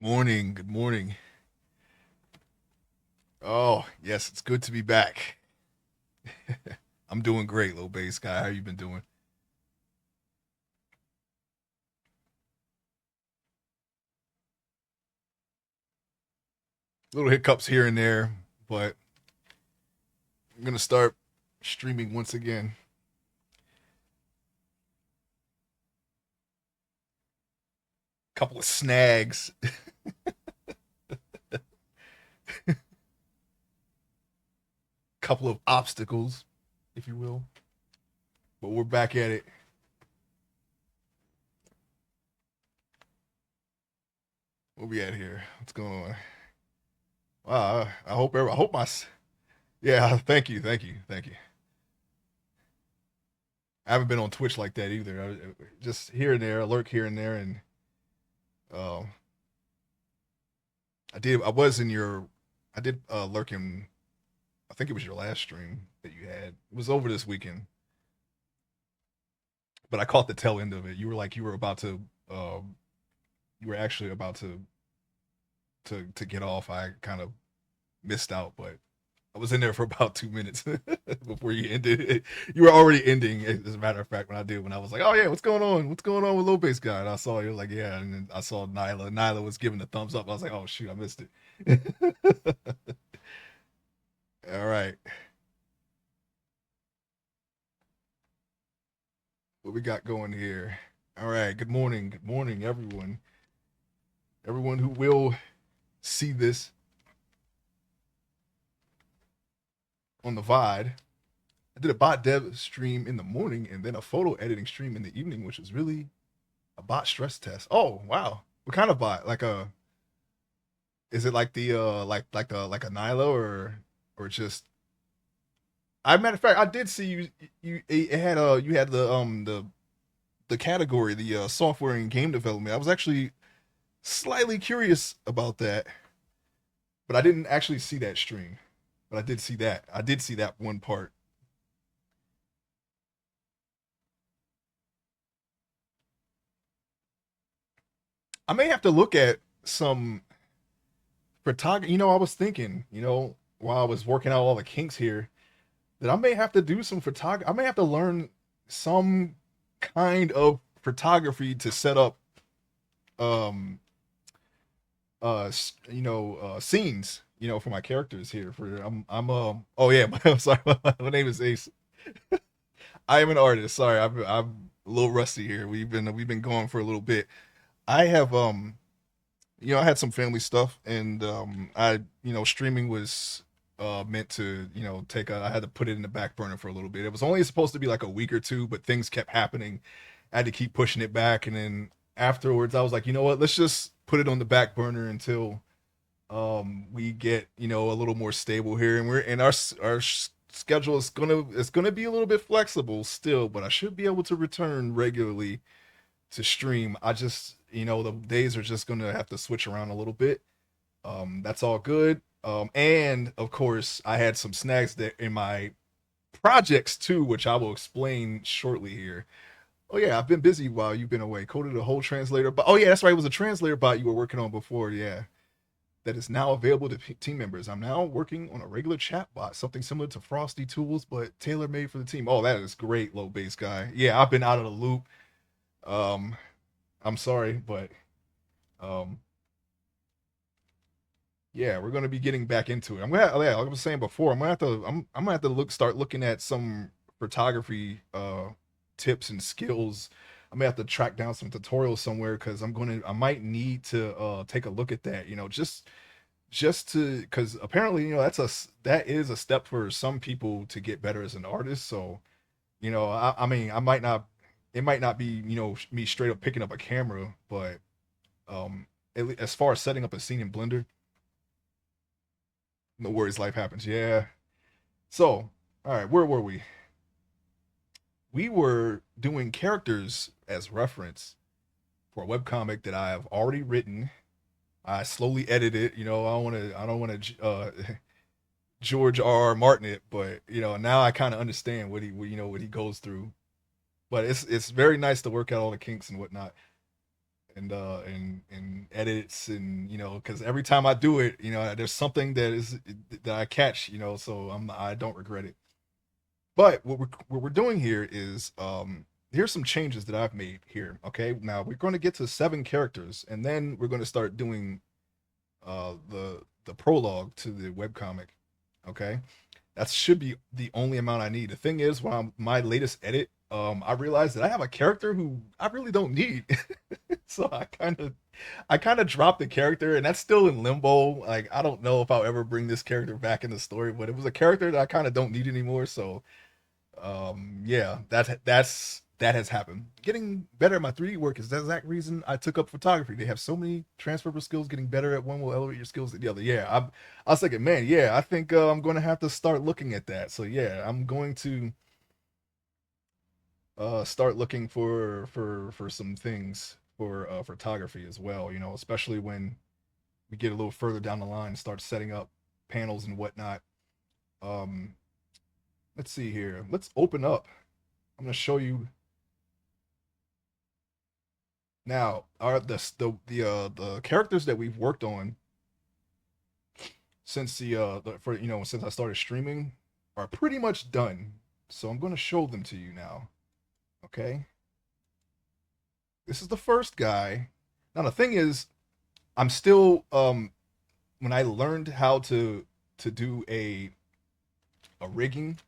Morning, good morning. Oh, yes, it's good to be back. I'm doing great, little bass guy. How you been doing? Little hiccups here and there, but I'm gonna start streaming once again. Couple of snags, couple of obstacles, if you will. But we're back at it. What we at here? What's going on? Wow, I hope yeah. Thank you. I haven't been on Twitch like that either. Just here and there, I lurk here and there, and um, I was in your. I did lurk in. I think it was your last stream that you had. It was over this weekend, but I caught the tail end of it. You were like you were about to. You were actually about to get off. I kind of missed out, but I was in there for about 2 minutes before you ended it. You were already ending, as a matter of fact, when I was like, "Oh yeah, what's going on? What's going on with Low Base Guy?" And I saw you like, "Yeah," and then I saw Nyla. Nyla was giving the thumbs up. I was like, "Oh shoot, I missed it." All right, what we got going here? All right, good morning, everyone. Everyone who will see this on the VOD. I did a bot dev stream in the morning and then a photo editing stream in the evening, which was really a bot stress test. Oh wow, what kind of bot? Like a is it like the like a Nilo or just? I matter of fact, I did see you it had you had the category the software and game development. I was actually slightly curious about that, but I didn't actually see that stream. But I did see that. I did see that one part. I may have to look at some photography. I was thinking, while I was working out all the kinks here, that I may have to do some photography. I may have to learn some kind of photography to set up, um, scenes, for my characters here. Oh yeah, I'm sorry, my name is Ace. I am an artist. Sorry, I'm a little rusty here. We've been going for a little bit. I have I had some family stuff, and streaming was meant to take a. I had to put it in the back burner for a little bit. It was only supposed to be like a week or two, but things kept happening. I had to keep pushing it back, and then afterwards, I was like, you know what? Let's just put it on the back burner until we get a little more stable here, and our schedule is gonna be a little bit flexible still, but I should be able to return regularly to stream. I just, the days are just gonna have to switch around a little bit. That's all good. And of course, I had some snags that in my projects too, which I will explain shortly here. Oh yeah, I've been busy while you've been away. Coded a whole translator, but oh yeah, that's right. It was a translator bot you were working on before. Yeah, that is now available to team members. I'm now working on a regular chat bot, something similar to Frosty Tools, but tailor made for the team. Oh, that is great, low base guy. Yeah, I've been out of the loop. Um, I'm sorry, but um, yeah, we're gonna be getting back into it. Yeah, like I was saying before, I'm gonna have to start looking at some photography tips and skills. I'm gonna have to track down some tutorials somewhere because I might need to take a look at that. Just to because apparently that is a step for some people to get better as an artist. So I mean, I might not. It might not be me straight up picking up a camera, but as far as setting up a scene in Blender, no worries, life happens. Yeah. So, all right, where were we? We were doing characters as reference for a webcomic that I have already written. I slowly edited it. I don't want to George R. R. Martin it, but now I kind of understand what he goes through. But it's very nice to work out all the kinks and whatnot. and edits, and because every time I do it, there's something that I catch, so I don't regret it. But what we're doing here is here's some changes that I've made here. Okay, now we're going to get to 7 characters, and then we're going to start doing the prologue to the webcomic. Okay, that should be the only amount I need. The thing is, while my latest edit, I realized that I have a character who I really don't need. So I kind of dropped the character, and that's still in limbo. Like, I don't know if I'll ever bring this character back in the story, but it was a character that I kind of don't need anymore. So yeah, that has happened. Getting better at my 3D work is the exact reason I took up photography. They have so many transferable skills. Getting better at one will elevate your skills to the other. Yeah, I was thinking, man, yeah, I think I'm going to have to start looking at that. So yeah, I'm going to start looking for some things for photography as well. Especially when we get a little further down the line, start setting up panels and whatnot. Um, let's see here. Let's open up. I'm going to show you now. Are the characters that we've worked on since since I started streaming are pretty much done. So I'm going to show them to you now. Okay, this is the first guy. Now the thing is, I'm still when I learned how to do a rigging,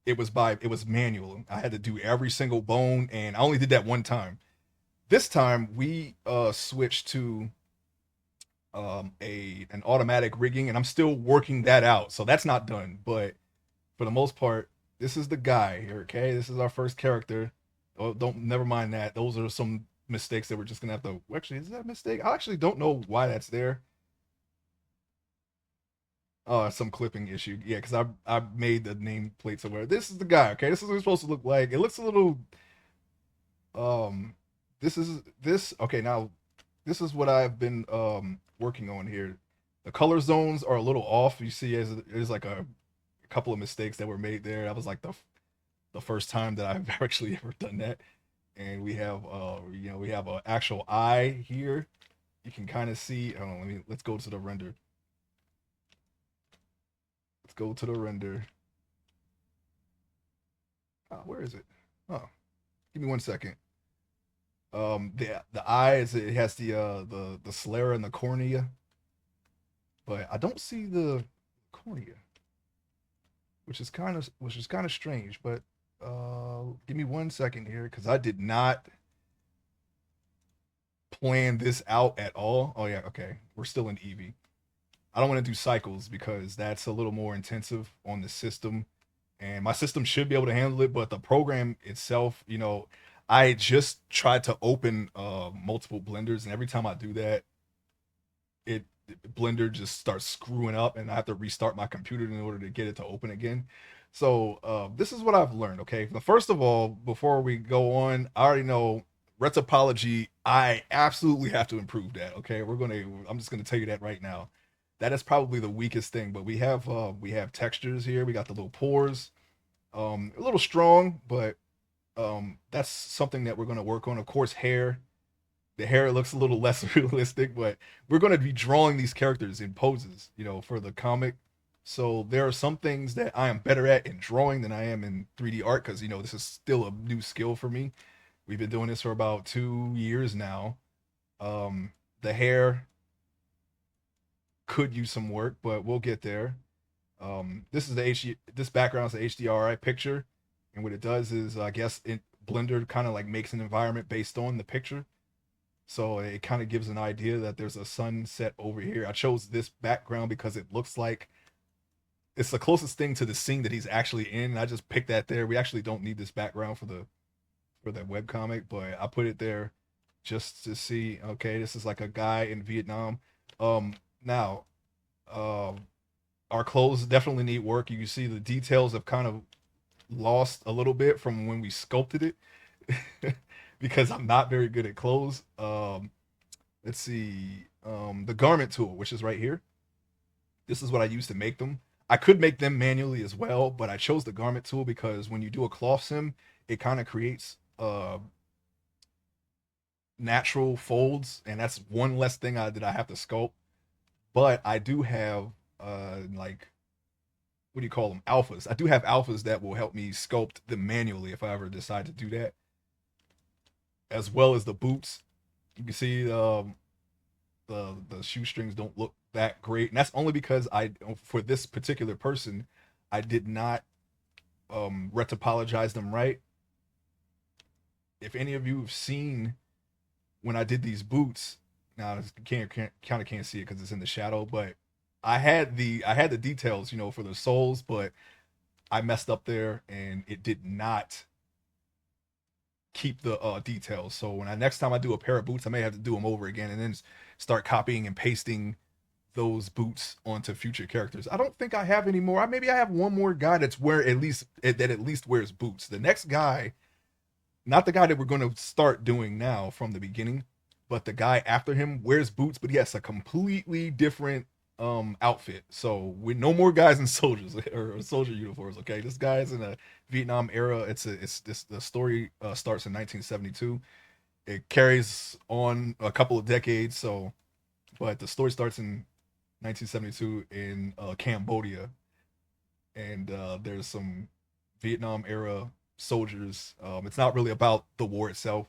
it was manual. I had to do every single bone, and I only did that one time. This time we switched to a an automatic rigging, and I'm still working that out. So that's not done, but for the most part, this is the guy here. Okay, this is our first character. Oh, don't never mind that. Those are some mistakes that we're just gonna have to. Actually, is that a mistake? I actually don't know why that's there. Some clipping issue. Yeah, because I made the nameplate somewhere. This is the guy. Okay, this is what it's supposed to look like. It looks a little. Um, this. Okay, now this is what I've been working on here. The color zones are a little off. You see, there's like a couple of mistakes that were made there. That was like the first time that I've actually ever done that. And we have an actual eye here. You can kind of see. Hold on, let's go to the render. Let's go to the render. Where is it? Oh, give me one second. The eye it has the sclera and the cornea, but I don't see the cornea, which is kind of strange. But give me one second here, because I did not plan this out at all. Oh yeah, okay, we're still in Eevee. I don't want to do cycles because that's a little more intensive on the system, and my system should be able to handle it. But the program itself, I just tried to open multiple blenders, and every time I do that, it Blender just starts screwing up, and I have to restart my computer in order to get it to open again. So this is what I've learned. Okay, first of all, before we go on, I already know retopology. I absolutely have to improve that. Okay, I'm just gonna tell you that right now. That is probably the weakest thing. But we have textures here. We got the little pores. A little strong, but that's something that we're gonna work on. Of course, hair. The hair looks a little less realistic, but we're going to be drawing these characters in poses, for the comic. So there are some things that I am better at in drawing than I am in 3D art, because this is still a new skill for me. We've been doing this for about 2 years now. The hair could use some work, but we'll get there. This background is the HDRI picture, and what it does is, I guess, Blender kind of like makes an environment based on the picture. So it kind of gives an idea that there's a sunset over here. I chose this background because it looks like it's the closest thing to the scene that he's actually in. I just picked that there. We actually don't need this background for the webcomic, but I put it there just to see. Okay, this is like a guy in Vietnam. Now, our clothes definitely need work. You can see the details have kind of lost a little bit from when we sculpted it. Because I'm not very good at clothes. Let's see. The garment tool, which is right here. This is what I use to make them. I could make them manually as well, but I chose the garment tool because when you do a cloth sim, it kind of creates natural folds, and that's one less thing that I have to sculpt. But I do have like, what do you call them, alphas. I do have alphas that will help me sculpt them manually if I ever decide to do that, as well as the boots. You can see the shoestrings don't look that great, and that's only because I, for this particular person, I did not retopologize them right. If any of you have seen when I did these boots, now you can't kind of can't see it because it's in the shadow, but I had the details, for the soles, but I messed up there and it did not keep the details. So when I next time I do a pair of boots, I may have to do them over again and then start copying and pasting those boots onto future characters. I don't think I have any more. Maybe I have one more guy that's where at least that at least wears boots. The next guy, not the guy that we're going to start doing now from the beginning, but the guy after him wears boots, but he has a completely different outfit. So with no more guys in soldiers or soldier uniforms. Okay, this guy is in a Vietnam era. It's this the story starts in 1972. It carries on a couple of decades. So, but the story starts in 1972 in Cambodia, and there's some Vietnam era soldiers. It's not really about the war itself.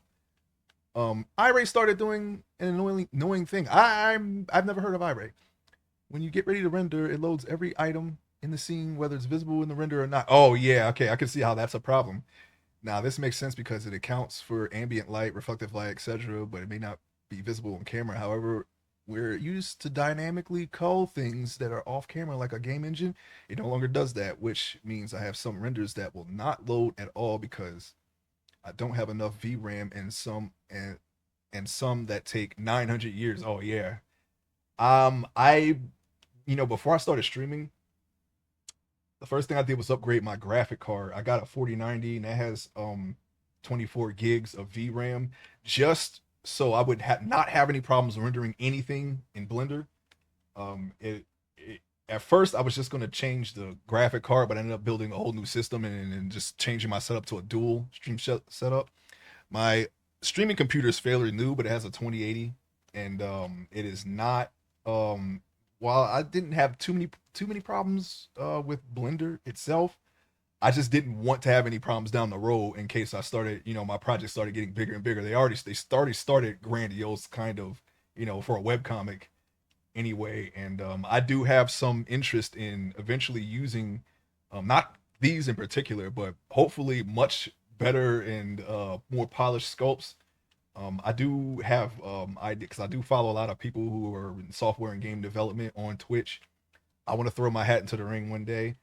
Iray started doing an annoying thing. I've never heard of Iray. When you get ready to render, it loads every item in the scene, whether it's visible in the render or not. Oh yeah, okay, I can see how that's a problem. Now this makes sense because it accounts for ambient light, reflective light, etc., but it may not be visible on camera. However, we're used to dynamically cull things that are off camera like a game engine. It no longer does that, which means I have some renders that will not load at all because I don't have enough VRAM, and some that take 900 years. Oh yeah. I before I started streaming, the first thing I did was upgrade my graphic card. I got a 4090 and that has 24 gigs of VRAM, just so I would not have any problems rendering anything in Blender. It at first I was just going to change the graphic card, but I ended up building a whole new system and just changing my setup to a dual stream setup. My streaming computer is fairly new, but it has a 2080, and it is not. While I didn't have too many problems with Blender itself, I just didn't want to have any problems down the road in case I started, my project started getting bigger and bigger. They started grandiose, kind of, for a webcomic anyway. And I do have some interest in eventually using, not these in particular, but hopefully much better and more polished sculpts. I do have because I do follow a lot of people who are in software and game development on Twitch. I want to throw my hat into the ring one day.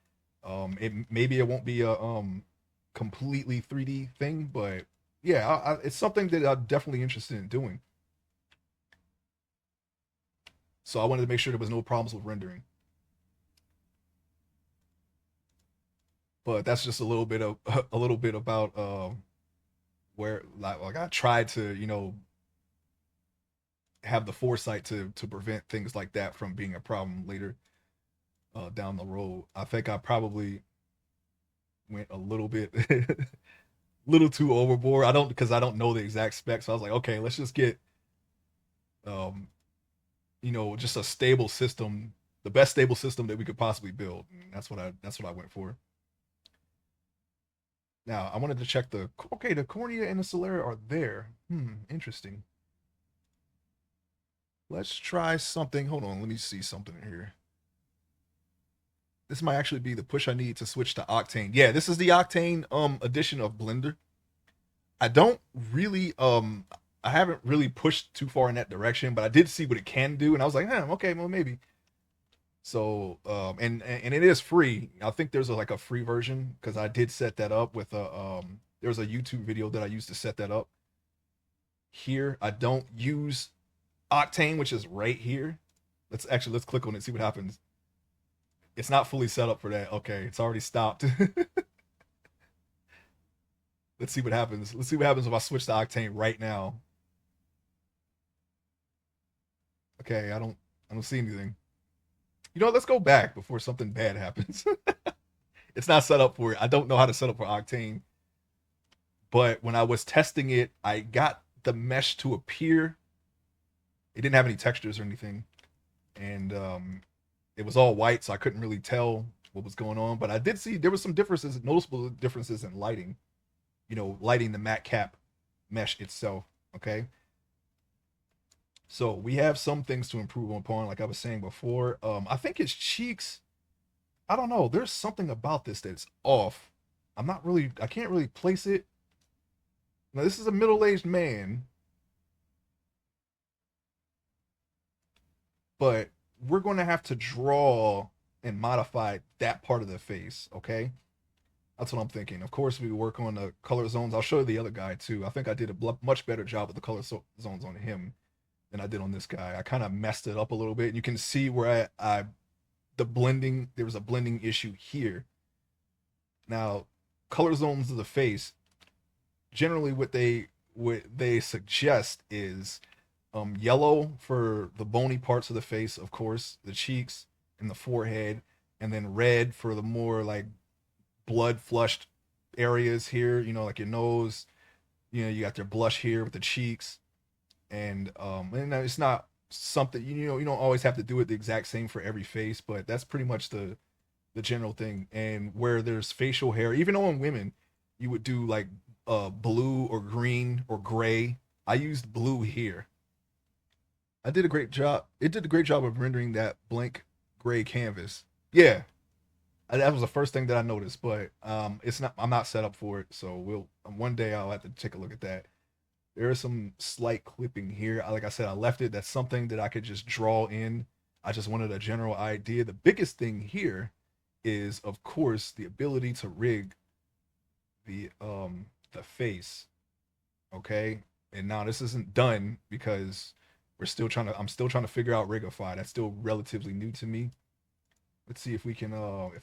Maybe it won't be a completely 3D thing, but yeah, it's something that I'm definitely interested in doing. So I wanted to make sure there was no problems with rendering. But that's just a little bit of a little bit about where like I tried to have the foresight to prevent things like that from being a problem later down the road. I think I probably went a little bit little too overboard. I don't because I don't know the exact specs. So I was like, okay, let's just get um just a stable system, the best stable system that we could possibly build. And that's what I went for. Now I wanted to check the cornea and the sclera are there. Interesting. Let's try something. Hold on, let me see something here. This might actually be the push I need to switch to Octane. Yeah, this is the Octane edition of Blender. I don't really I haven't really pushed too far in that direction, but I did see what it can do, and I was like, okay, well maybe. So and it is free. I think there's like a free version because I did set that up with a there's a YouTube video that I used to set that up. Here I don't use Octane, which is right here. Let's click on it, see what happens. It's not fully set up for that. Okay, it's already stopped. Let's see what happens. Let's see what happens if I switch to Octane right now. Okay, I don't see anything. Let's go back before something bad happens. It's not set up for it. I don't know how to set up for Octane, but when I was testing it, I got the mesh to appear. It didn't have any textures or anything, and it was all white, so I couldn't really tell what was going on. But I did see there was some differences, noticeable differences in lighting. Lighting the matte cap mesh itself. Okay, so we have some things to improve upon, like I was saying before. I think his cheeks. I don't know. There's something about this that's off. I can't really place it. Now this is a middle-aged man, but we're going to have to draw and modify that part of the face. Okay, that's what I'm thinking. Of course, we work on the color zones. I'll show you the other guy too. I think I did a much better job with the zones on him than I did on this guy. I kind of messed it up a little bit. And you can see where the blending, there was a blending issue here. Now, color zones of the face, generally what they suggest is yellow for the bony parts of the face, of course, the cheeks and the forehead, and then red for the more like blood flushed areas here, like your nose. You got your blush here with the cheeks, and it's not something, you don't always have to do it the exact same for every face, but that's pretty much the general thing. And where there's facial hair, even on women, you would do like blue or green or gray. I used blue here. I did a great job. It did a great job of rendering that blank gray canvas. Yeah, that was the first thing that I noticed, but it's not. I'm not set up for it, so one day I'll have to take a look at that. There is some slight clipping here. Like I said, I left it. That's something that I could just draw in. I just wanted a general idea. The biggest thing here is, of course, the ability to rig the face. Okay, and now this isn't done because I'm still trying to figure out Rigify. That's still relatively new to me. Let's see if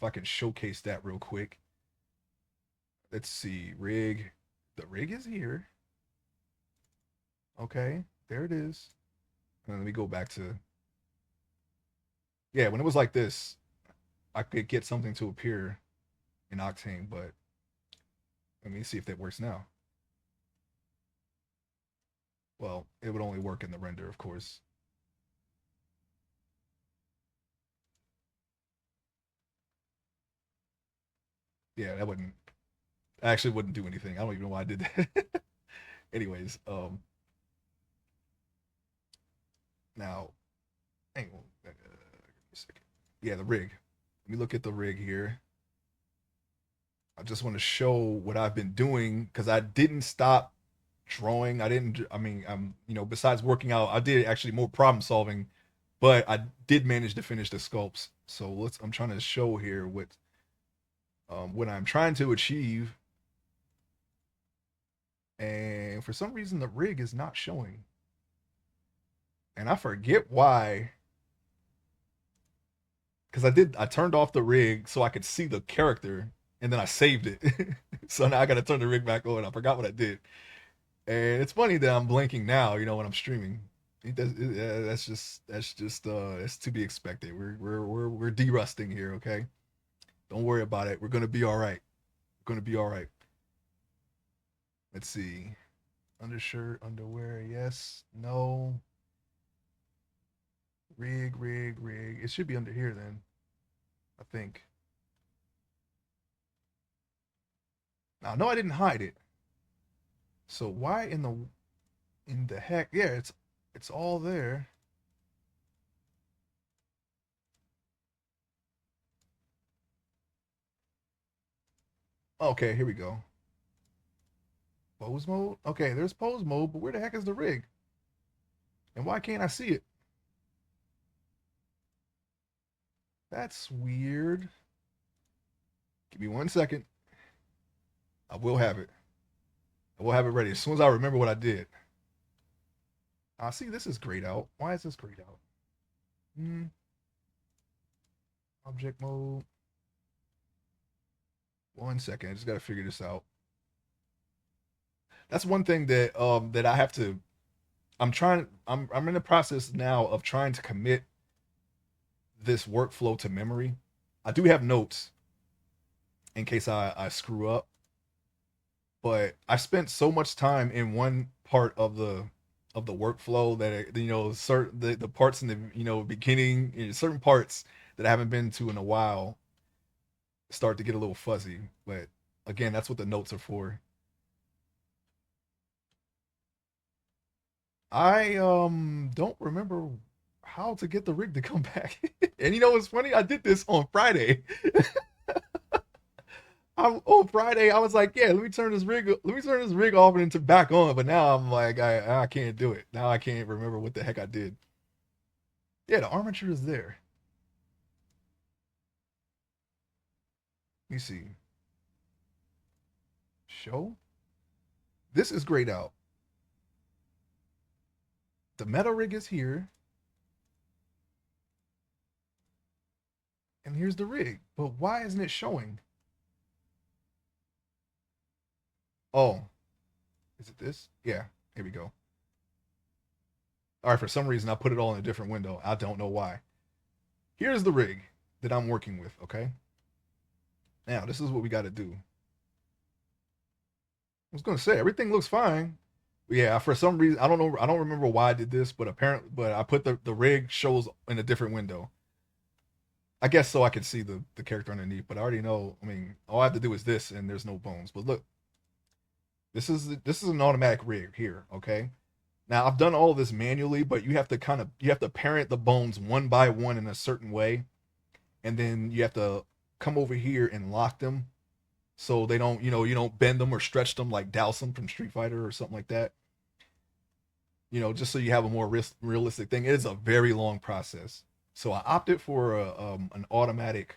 I can showcase that real quick. Let's see, rig. The rig is here. Okay, there it is. And let me go back to, yeah, when it was like this, I could get something to appear in Octane, but let me see if that works now. Well, it would only work in the render, of course. Yeah, that wouldn't actually wouldn't do anything. I don't even know why I did that. Anyways, now, hang on, give me a second. Yeah, the rig. Let me look at the rig here. I just want to show what I've been doing because I didn't stop drawing. I didn't. I mean, besides working out, I did actually more problem solving, but I did manage to finish the sculpts. So I'm trying to show here what I'm trying to achieve, and for some reason the rig is not showing, and I forget why. Because I turned off the rig so I could see the character, and then I saved it. So now I got to turn the rig back on. I forgot what I did, and it's funny that I'm blinking now. When I'm streaming. That's to be expected. We're derusting here, okay? Don't worry about it. We're gonna be all right. We're gonna be all right. Let's see. Undershirt, underwear, yes, no. Rig. It should be under here then. I think. Now, no, I didn't hide it. So why in the heck? Yeah, it's all there. Okay, here we go. Pose mode. Okay, there's pose mode, but where the heck is the rig? And why can't I see it? That's weird. Give me 1 second. I will have it. I will have it ready as soon as I remember what I did. I see this is grayed out. Why is this grayed out? Hmm. Object mode. 1 second. I just got to figure this out. That's one thing that I have to. I'm in the process now of trying to commit this workflow to memory. I do have notes in case I screw up, but I spent so much time in one part of the workflow that certain the parts in the beginning, certain parts that I haven't been to in a while start to get a little fuzzy. But again, that's what the notes are for. I don't remember how to get the rig to come back. And what's funny? I did this on Friday. On Friday, I was like, yeah, let me turn this rig off and then back on. But now I'm like, I can't do it. Now I can't remember what the heck I did. Yeah, the armature is there. Let me see. Show. This is grayed out. The metal rig is here, and here's the rig. But why isn't it showing? Oh, is it this? Yeah, here we go. All right, for some reason I put it all in a different window. I don't know why. Here's the rig that I'm working with, okay? Now, this is what we got to do. I was going to say everything looks fine. But yeah, for some reason I don't know, I don't remember why I did this, but apparently but I put the rig shows in a different window. I guess so I could see the character underneath, but I already know, I mean, all I have to do is this and there's no bones. But look, this is an automatic rig here, okay? Now I've done all of this manually, but you have to parent the bones one by one in a certain way, and then you have to come over here and lock them so they don't you don't bend them or stretch them like Dowsum from Street Fighter or something like that. Just so you have a more realistic thing. It is a very long process. So I opted for um, an automatic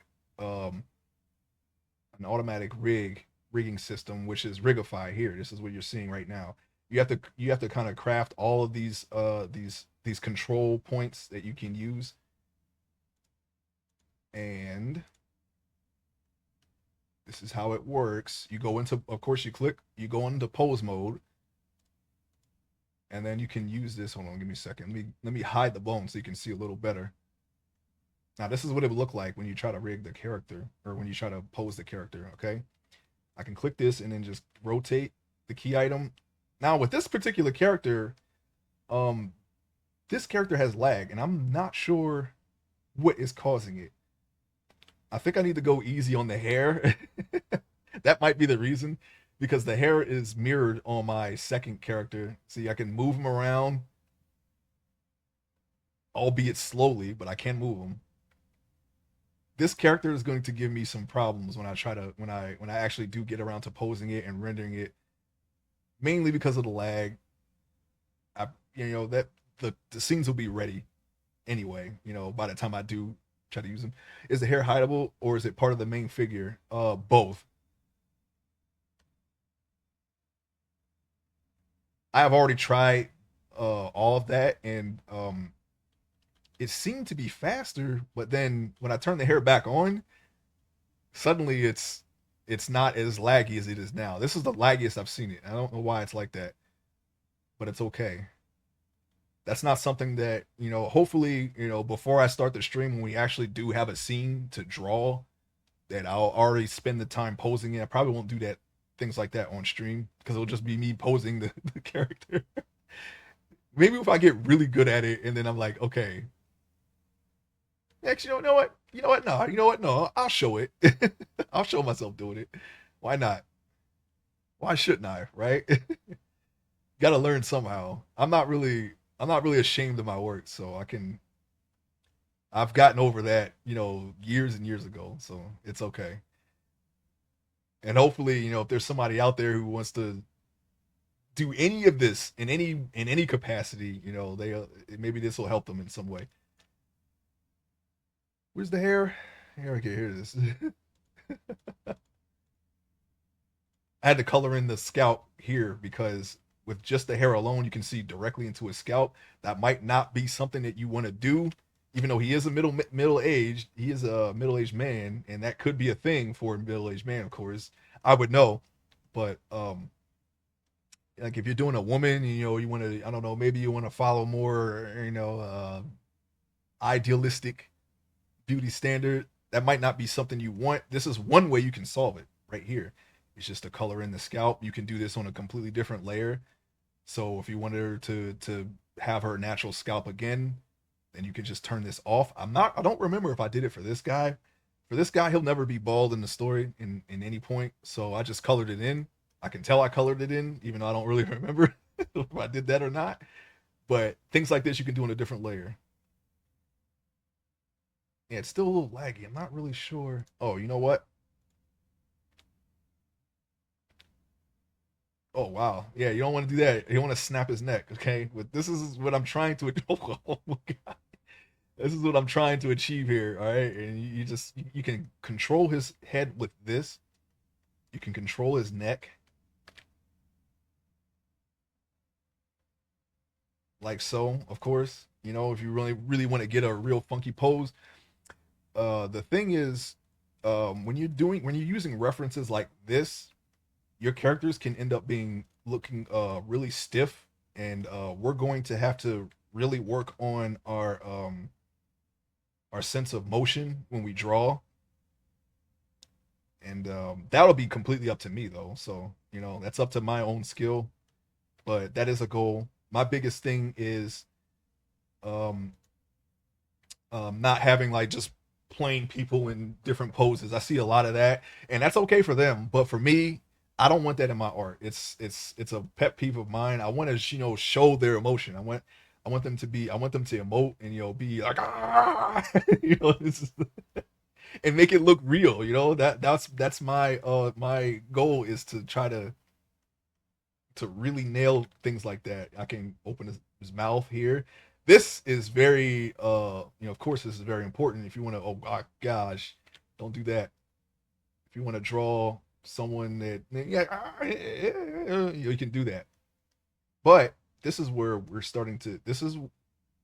rigging system, which is Rigify here. This is what you're seeing right now. You have to kind of craft all of these control points that you can use, and this is how it works. You go into, of course, you go into pose mode, and then you can use this. Hold on, give me a second. Let me hide the bone so you can see a little better. Now, this is what it would look like when you try to rig the character or when you try to pose the character. Okay, I can click this and then just rotate the key item. Now, with this particular character, um, this character has lag, and I'm not sure what is causing it. I think I need to go easy on the hair. That might be the reason, because the hair is mirrored on my second character. See, I can move him around, albeit slowly, but I can move him. This character is going to give me some problems when I try to when I actually do get around to posing it and rendering it, mainly because of the lag. I that the scenes will be ready anyway. By the time I do try to use them, is the hair hideable or is it part of the main figure? Both. I have already tried all of that, and it seemed to be faster. But then when I turn the hair back on, suddenly it's not as laggy as it is now. This is the laggiest I've seen it. I don't know why it's like that, but it's okay. That's not something that hopefully before I start the stream, when we actually do have a scene to draw, that I'll already spend the time posing it. I probably won't do that, things like that on stream, because it'll just be me posing the character. Maybe if I get really good at it and then I'm like, okay, next, you know what, no, I'll show it. I'll show myself doing it. Why not? Why shouldn't I? Right? Got to learn somehow. I'm not really ashamed of my work, so I've gotten over that, years and years ago, so it's okay. And hopefully, if there's somebody out there who wants to do any of this in any capacity, they maybe this will help them in some way. Where's the hair? Here, okay, here it is. I had to color in the scalp here because with just the hair alone, you can see directly into his scalp. That might not be something that you want to do, even though he is a middle aged. He is a middle aged man, and that could be a thing for a middle aged man. Of course, I would know, but like if you're doing a woman, you want to, I don't know, maybe you want to follow more, idealistic beauty standard. That might not be something you want. This is one way you can solve it right here. It's just to color in the scalp. You can do this on a completely different layer. So if you wanted her to have her natural scalp again, then you can just turn this off. I don't remember if I did it for this guy. For this guy, he'll never be bald in the story in any point. So I just colored it in. I can tell I colored it in, even though I don't really remember if I did that or not. But things like this you can do in a different layer. Yeah, it's still a little laggy. I'm not really sure. Oh, you know what? Oh wow. Yeah, you don't want to do that. You don't want to snap his neck, okay? But this is what I'm trying to oh my God. This is what I'm trying to achieve here, all right? And you just you can control his head with this. You can control his neck like so, of course. You know, if you really want to get a real funky pose. The thing is, when you're using references like this, your characters can end up being looking really stiff, and we're going to have to really work on our sense of motion when we draw, and that'll be completely up to me though. So you know that's up to my own skill, but that is a goal. My biggest thing is um, not having like just plain people in different poses. I see a lot of that, and that's okay for them. But for me, I don't want that in my art. It's a pet peeve of mine. I want to show their emotion. I want them to be I want them to emote and be like ah this is, and make it look real. That's my goal is to try to really nail things like that. I can open his mouth here. This is very of course this is very important if you want to oh gosh, don't do that. If you want to draw someone that yeah, you can do that. But this is where we're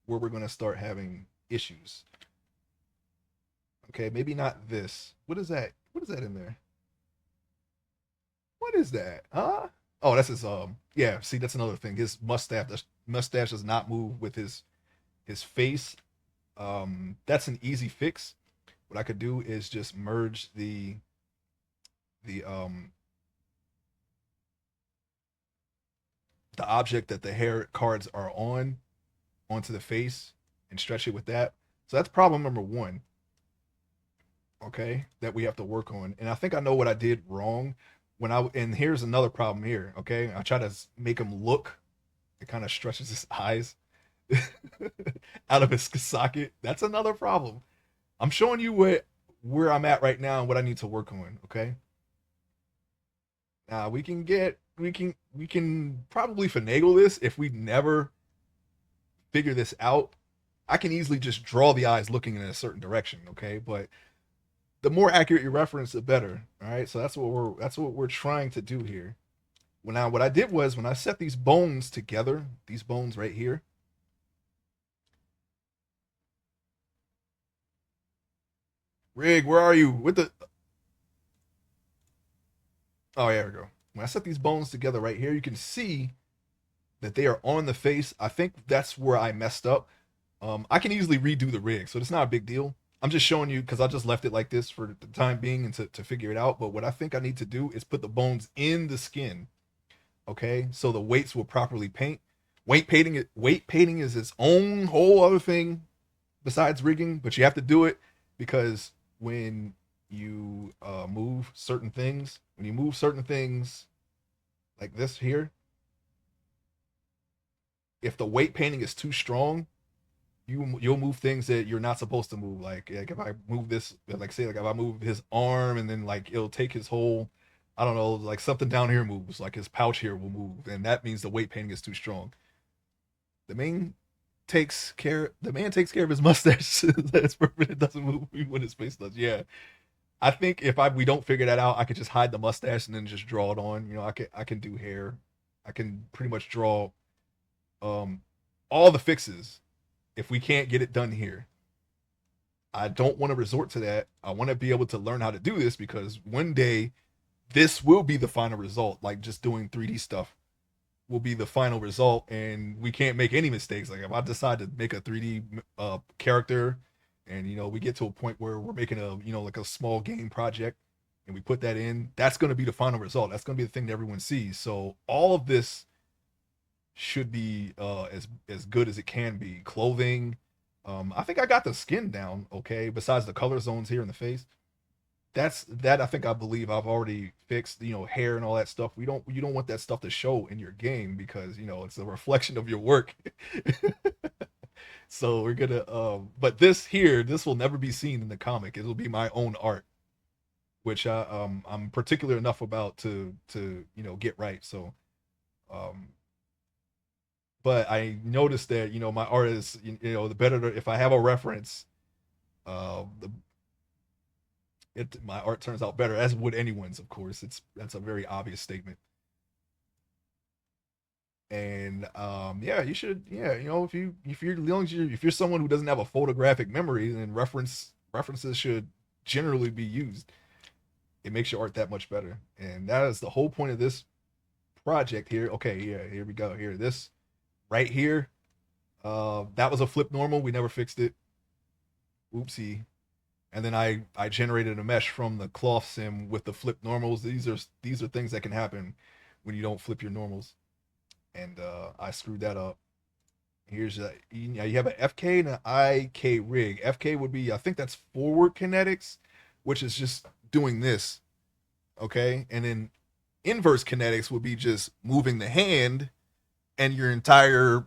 going to start having issues. Okay, maybe not this. What is that? What is that in there? What is that? Huh? Oh, that's his yeah, see that's another thing. His mustache does not move with his face. That's an easy fix. What I could do is just merge the the object that the hair cards are on onto the face and stretch it with that. So that's problem number one, okay, that we have to work on. And I think I know what I did wrong and here's another problem here, okay? I try to make him look, it kind of stretches his eyes out of his socket. That's another problem. I'm showing you where I'm at right now and what I need to work on, okay? Now we can probably finagle this if we never figure this out. I can easily just draw the eyes looking in a certain direction, okay? But the more accurate your reference, the better. All right. So that's what we're trying to do here. Well, now what I did was when I set these bones together, these bones right here. Rig, where are you? With the oh yeah, there we go. When I set these bones together right here, you can see that they are on the face. I think that's where I messed up. I can easily redo the rig, so it's not a big deal. I'm just showing you because I just left it like this for the time being and to figure it out. But what I think I need to do is put the bones in the skin, okay? So the weights will properly paint. Weight painting is its own whole other thing besides rigging, but you have to do it because when you move certain things like this here, if the weight painting is too strong, you'll move things that you're not supposed to move. Like if I move this, like say like if I move his arm and then like it'll take his whole, I don't know, like something down here moves, like his pouch here will move, and that means the weight painting is too strong. The man the man takes care of his mustache. That's perfect. It doesn't move when his face does. Yeah. I think if we don't figure that out, I could just hide the mustache and then just draw it on. I can do hair. I can pretty much draw um all the fixes if we can't get it done here. I don't want to resort to that. I want to be able to learn how to do this because one day this will be the final result. Like just doing 3D stuff will be the final result, and we can't make any mistakes. Like if I decide to make a 3D character, and we get to a point where we're making a like a small game project, and we put that in, that's going to be the final result. That's going to be the thing that everyone sees. So all of this should be as good as it can be. Clothing, I think I got the skin down okay. Besides the color zones here in the face, that I think I believe I've already fixed. You know, hair and all that stuff. You don't want that stuff to show in your game because you know it's a reflection of your work. So we're gonna but this here, this will never be seen in the comic. It'll be my own art, which I'm particular enough about to you know get right. So um but I noticed that you know my art is you know the better if I have a reference, the my art turns out better, as would anyone's. Of course, that's a very obvious statement. And yeah, you should yeah you know if you're as long as if you're someone who doesn't have a photographic memory, then references should generally be used. It makes your art that much better, and that is the whole point of this project here. Okay, yeah, here we go. Here, this right here, that was a flip normal. We never fixed it. Oopsie. And then I generated a mesh from the cloth sim with the flip normals. These are things that can happen when you don't flip your normals, and I screwed that up. Here's a you have an FK and an IK rig. FK would be, I think that's forward kinetics, which is just doing this, okay, and then inverse kinetics would be just moving the hand, and your entire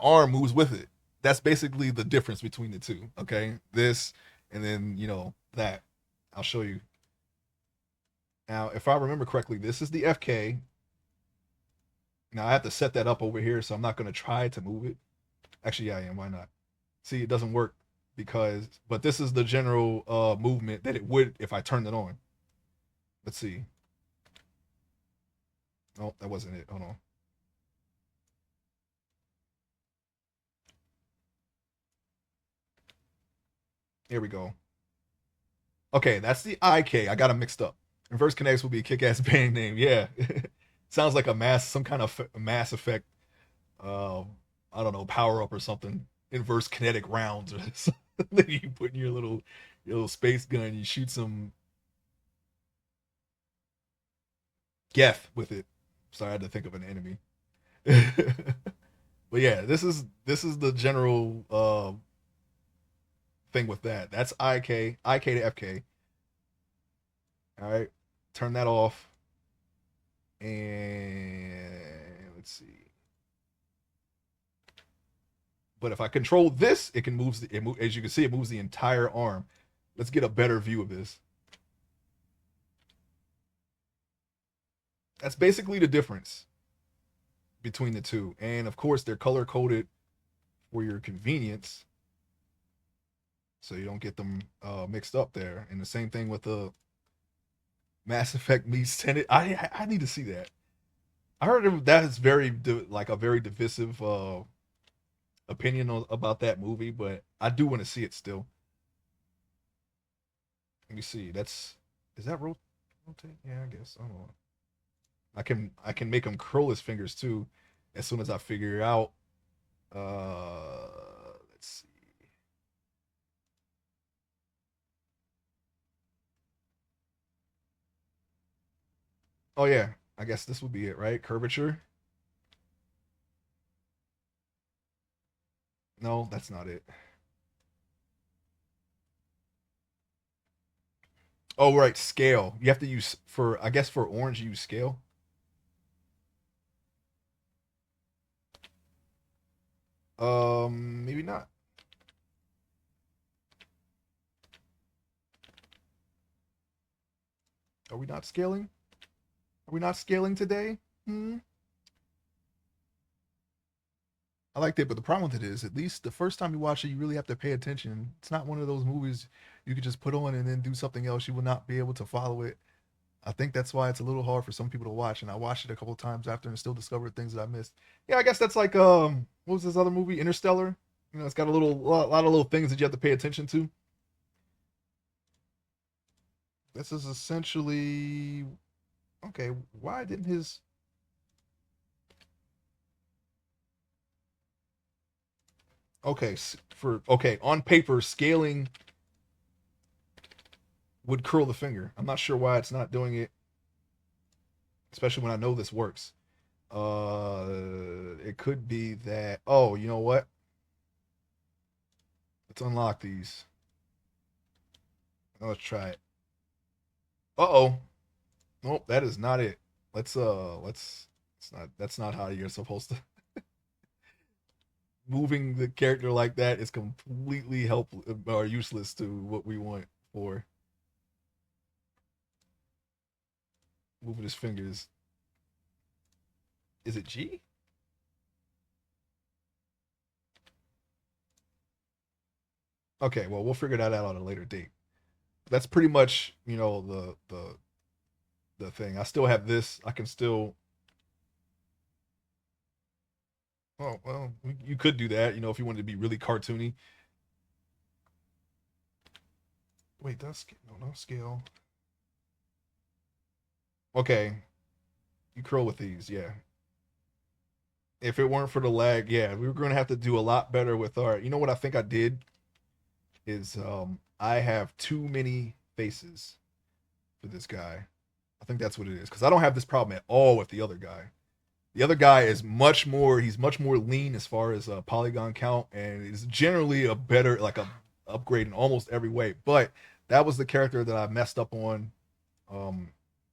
arm moves with it. That's basically the difference between the two. Okay, this and then you know that. I'll show you now. If I remember correctly, this is the FK. Now I have to set that up over here, so I'm not going to try to move it. Actually, yeah, I am. Why not? See, it doesn't work because, but this is the general movement that it would if I turned it on. Let's see. Oh, that wasn't it. Hold on. Here we go. Okay, that's the IK. I got them mixed up. Inverse Kinetics will be a kick-ass band name. Yeah, sounds like a mass, some kind of mass effect. I don't know, power up or something. Inverse kinetic rounds or something. You put in your little space gun. You shoot some geth with it. Sorry, I had to think of an enemy. But yeah, this is the general thing with that. That's IK to FK. All right, turn that off, and let's see. But if I control this, it can moves the, as you can see, it moves the entire arm. Let's get a better view of this. That's basically the difference between the two, and of course they're color coded for your convenience, so you don't get them mixed up there. And the same thing with the Mass Effect meets Tenet. I need to see that. I heard that is very like a very divisive opinion about that movie, but I do want to see it still. Let me see. That's is that rotate? Yeah, I guess. I don't know. I can make him curl his fingers too, as soon as I figure it out. Let's see. Oh yeah, I guess this would be it, right? Curvature. No, that's not it. Oh right, scale. You have to use for I guess for orange you use scale. Maybe not. Are we not scaling? Are we not scaling today? Hmm. I liked it, but the problem with it is, at least the first time you watch it, you really have to pay attention. It's not one of those movies you could just put on and then do something else. You will not be able to follow it. I think that's why it's a little hard for some people to watch. And I watched it a couple of times after and still discovered things that I missed. Yeah, I guess that's like what was this other movie, Interstellar? You know, it's got lot of little things that you have to pay attention to. This is essentially okay. Why didn't his okay for okay on paper scaling would curl the finger. I'm not sure why it's not doing it, especially when I know this works. It could be that. Oh, you know what? Let's unlock these. Let's try it. Uh-oh. Nope, that is not it. Let's it's not that's not how you're supposed to moving the character like that is completely helpless or useless to what we want for moving his fingers. Is it G? Okay, well we'll figure that out on a later date. That's pretty much, the thing. I still have this. I can still. Oh well, you could do that. If you wanted to be really cartoony. Wait, that's no scale. Okay, you curl with these, yeah. If it weren't for the lag, yeah, we were going to have to do a lot better with our. You know what I think I did is I have too many faces for this guy. I think that's what it is because I don't have this problem at all with the other guy. The other guy is much more. He's much more lean as far as polygon count, and is generally a better like a upgrade in almost every way. But that was the character that I messed up on um,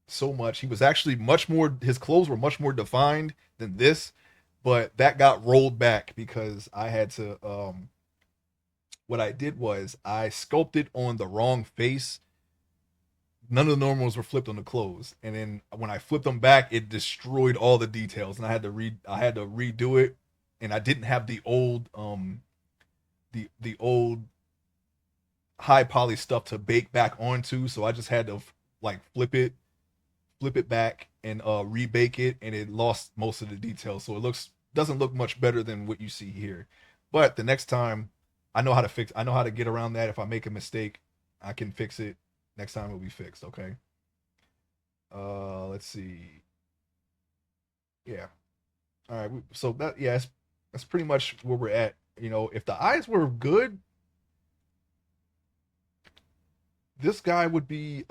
so much. He was actually much more. His clothes were much more defined than this, but that got rolled back because I had to. What I did was I sculpted on the wrong face. None of the normals were flipped on the clothes, and then when I flipped them back, it destroyed all the details, and I had to redo it, and I didn't have the old high poly stuff to bake back onto, so I just had to like flip it back, and rebake it, and it lost most of the details, so it looks doesn't look much better than what you see here. But the next time, I know how to fix. I know how to get around that. If I make a mistake, I can fix it. Next time it'll be fixed. Okay. Let's see. Yeah. All right. So that's pretty much where we're at. If the eyes were good, this guy would be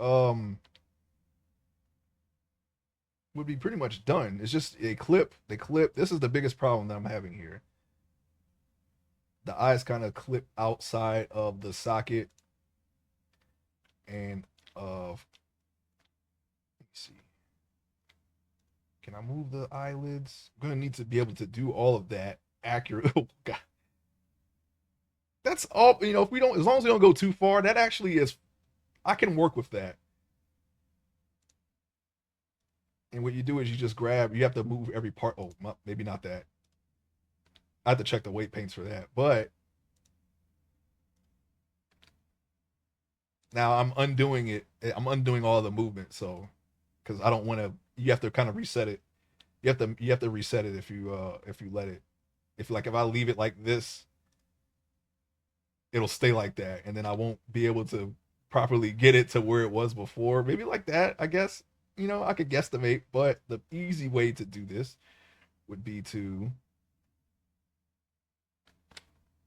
pretty much done. It's just a clip. The clip. This is the biggest problem that I'm having here. The eyes kind of clip outside of the socket, and let me see. Can I move the eyelids? I'm gonna need to be able to do all of that accurate. Oh God, that's all. If we don't, as long as we don't go too far, that actually is. I can work with that. And what you do is you just grab. You have to move every part. Oh, maybe not that. I have to check the weight paints for that. But now I'm undoing it. I'm undoing all the movement. So because I don't want to. You have to kind of reset it. You have to reset it if you let it. If I leave it like this, it'll stay like that, and then I won't be able to properly get it to where it was before. Maybe like that, I guess. I could guesstimate, but the easy way to do this would be to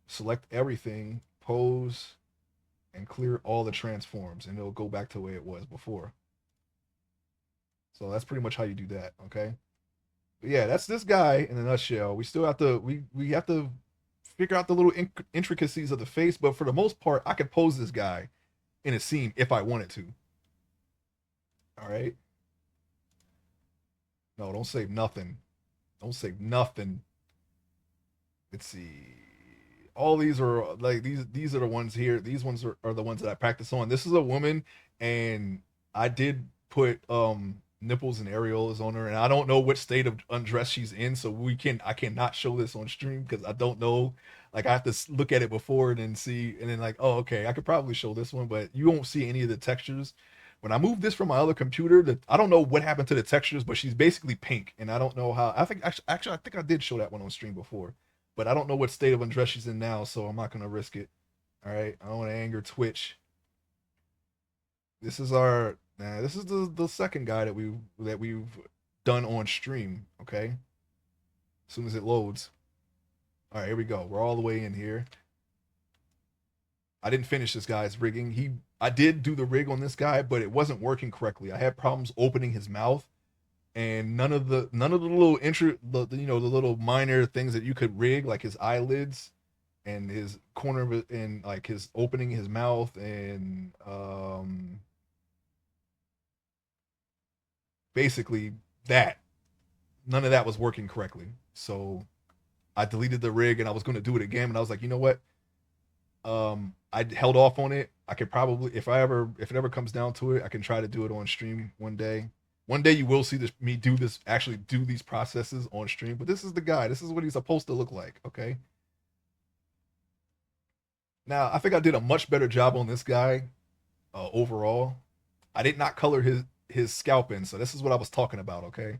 select everything, pose, and clear all the transforms, and it'll go back to the way it was before. So that's pretty much how you do that, okay? But yeah, that's this guy in a nutshell. We still have to we have to figure out the little intricacies of the face, but for the most part, I could pose this guy in a scene if I wanted to. All right. No, don't save nothing. Don't save nothing. Let's see. All these are like these are the ones here. These ones are the ones that I practice on. This is a woman, and I did put nipples and areolas on her, and I don't know what state of undress she's in, so I cannot show this on stream because I don't know. Like I have to look at it before and then see, and then like, oh, okay, I could probably show this one, but you won't see any of the textures. When I moved this from my other computer, that I don't know what happened to the textures, but she's basically pink, and I don't know how. I think actually I think I did show that one on stream before, but I don't know what state of undress she's in now, so I'm not gonna risk it. All right, I don't want to anger Twitch. This is our this is the second guy that we've done on stream. Okay, as soon as it loads. All right, here we go. We're all the way in here. I didn't finish this guy's rigging. I did do the rig on this guy, but it wasn't working correctly. I had problems opening his mouth, and none of the little the little minor things that you could rig, like his eyelids and his corner of it, and like his opening his mouth, and basically that none of that was working correctly. So I deleted the rig, and I was going to do it again, and I was like, you know what? I held off on it. I could probably, if it ever comes down to it, I can try to do it on stream one day. One day you will see me do this, actually do these processes on stream. But this is the guy. This is what he's supposed to look like. Okay. Now I think I did a much better job on this guy overall. I did not color his scalp in, so this is what I was talking about. Okay.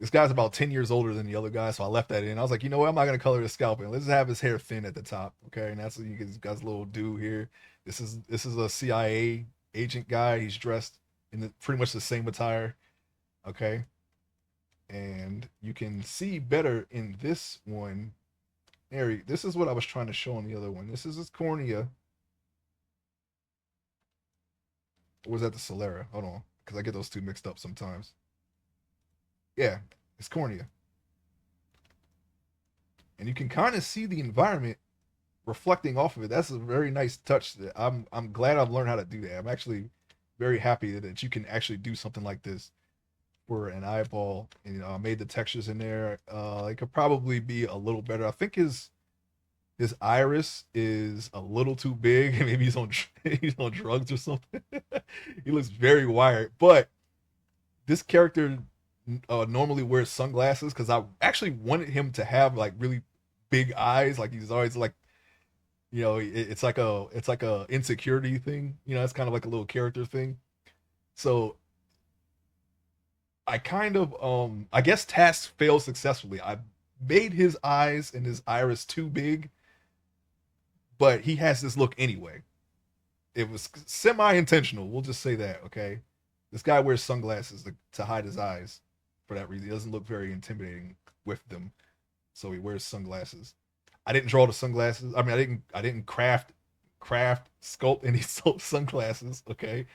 This guy's about 10 years older than the other guy, so I left that in. I was like, you know what? I'm not gonna color his scalp in. Let's just have his hair thin at the top, okay? And that's what you guys a little do here. This is a CIA agent guy. He's dressed in pretty much the same attire, okay? And you can see better in this one. This is what I was trying to show on the other one. This is his cornea. Or was that the sclera? Hold on, because I get those two mixed up sometimes. Yeah, it's cornea. And you can kind of see the environment reflecting off of it. That's a very nice touch. I'm glad I've learned how to do that. I'm actually very happy that you can actually do something like this for an eyeball. And, I made the textures in there. It could probably be a little better. I think his iris is a little too big. Maybe he's on drugs or something. He looks very wired. But this character normally wears sunglasses because I actually wanted him to have like really big eyes. Like he's always like, it's like a insecurity thing. It's kind of like a little character thing. So I kind of I guess task failed successfully. I made his eyes and his iris too big, but he has this look anyway. It was semi-intentional. We'll just say that, okay? This guy wears sunglasses to hide his eyes for that reason. He doesn't look very intimidating with them, so he wears sunglasses. I didn't draw the sunglasses. I mean, I didn't sculpt any sunglasses. Okay,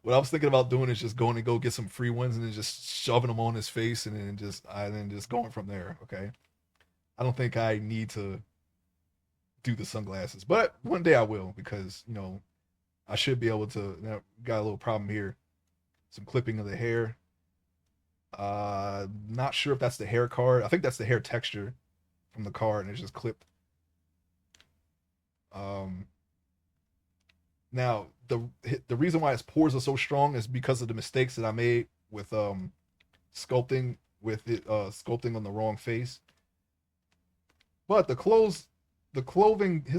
what I was thinking about doing is just going to go get some free ones and then just shoving them on his face and then just going from there. Okay, I don't think I need to do the sunglasses, but one day I will because I should be able to. Now, got a little problem here. Some clipping of the hair. Not sure if that's the hair card. I think that's the hair texture from the card, and it's just clipped. Um, Now the reason why his pores are so strong is because of the mistakes that I made with sculpting sculpting on the wrong face. But his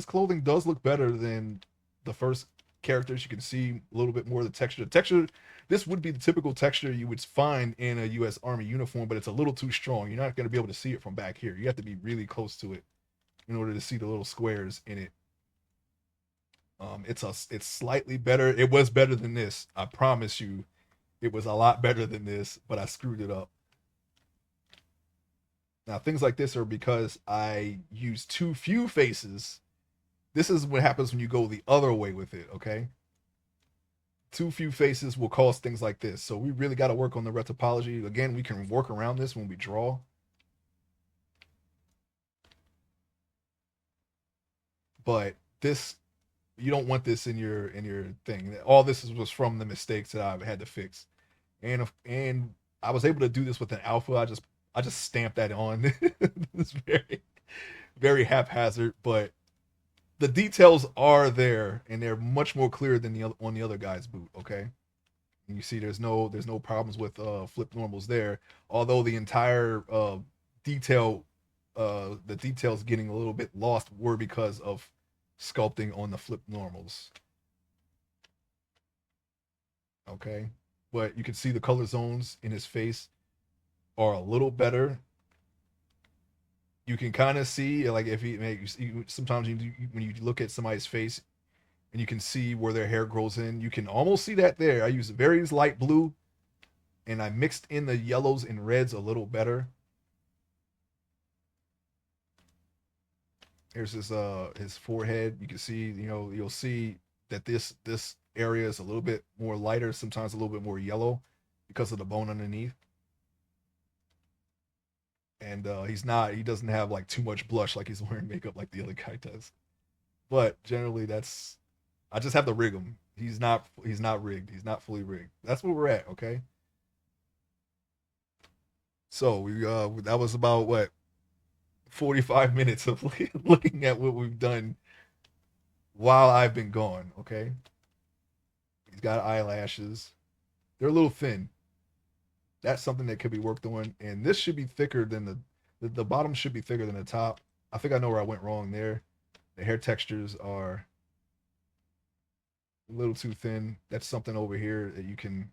clothing does look better than the first characters. You can see a little bit more of the texture. The texture, this would be the typical texture you would find in a U.S. Army uniform, but it's a little too strong. You're not going to be able to see it from back here. You have to be really close to it in order to see the little squares in it. It's slightly better. It was better than this. I promise you, it was a lot better than this, but I screwed it up. Now things like this are because I use too few faces. This is what happens when you go the other way with it, okay? Too few faces will cause things like this. So we really got to work on the retopology. Again, we can work around this when we draw. But this, you don't want this in your thing. All this was from the mistakes that I've had to fix. And I was able to do this with an alpha. I just stamped that on. It's very very haphazard, but the details are there and they're much more clear than on the other guy's boot, okay? And you see there's no problems with flip normals there, although the entire detail the details getting a little bit lost were because of sculpting on the flip normals. Okay? But you can see the color zones in his face are a little better. You can kind of see, like, if sometimes when you look at somebody's face and you can see where their hair grows in, you can almost see that there. I used very light blue and I mixed in the yellows and reds a little better. Here's his forehead. You can see, you'll see that this area is a little bit more lighter, sometimes a little bit more yellow because of the bone underneath. And he doesn't have like too much blush like he's wearing makeup like the other guy does. But generally that's I just have to rig him. He's not rigged. He's not fully rigged. That's where we're at, okay? So we that was about what 45 minutes of looking at what we've done while I've been gone, okay? He's got eyelashes. They're a little thin. That's something that could be worked on. And this should be thicker than the bottom should be thicker than the top. I think I know where I went wrong there. The hair textures are a little too thin. That's something over here that you can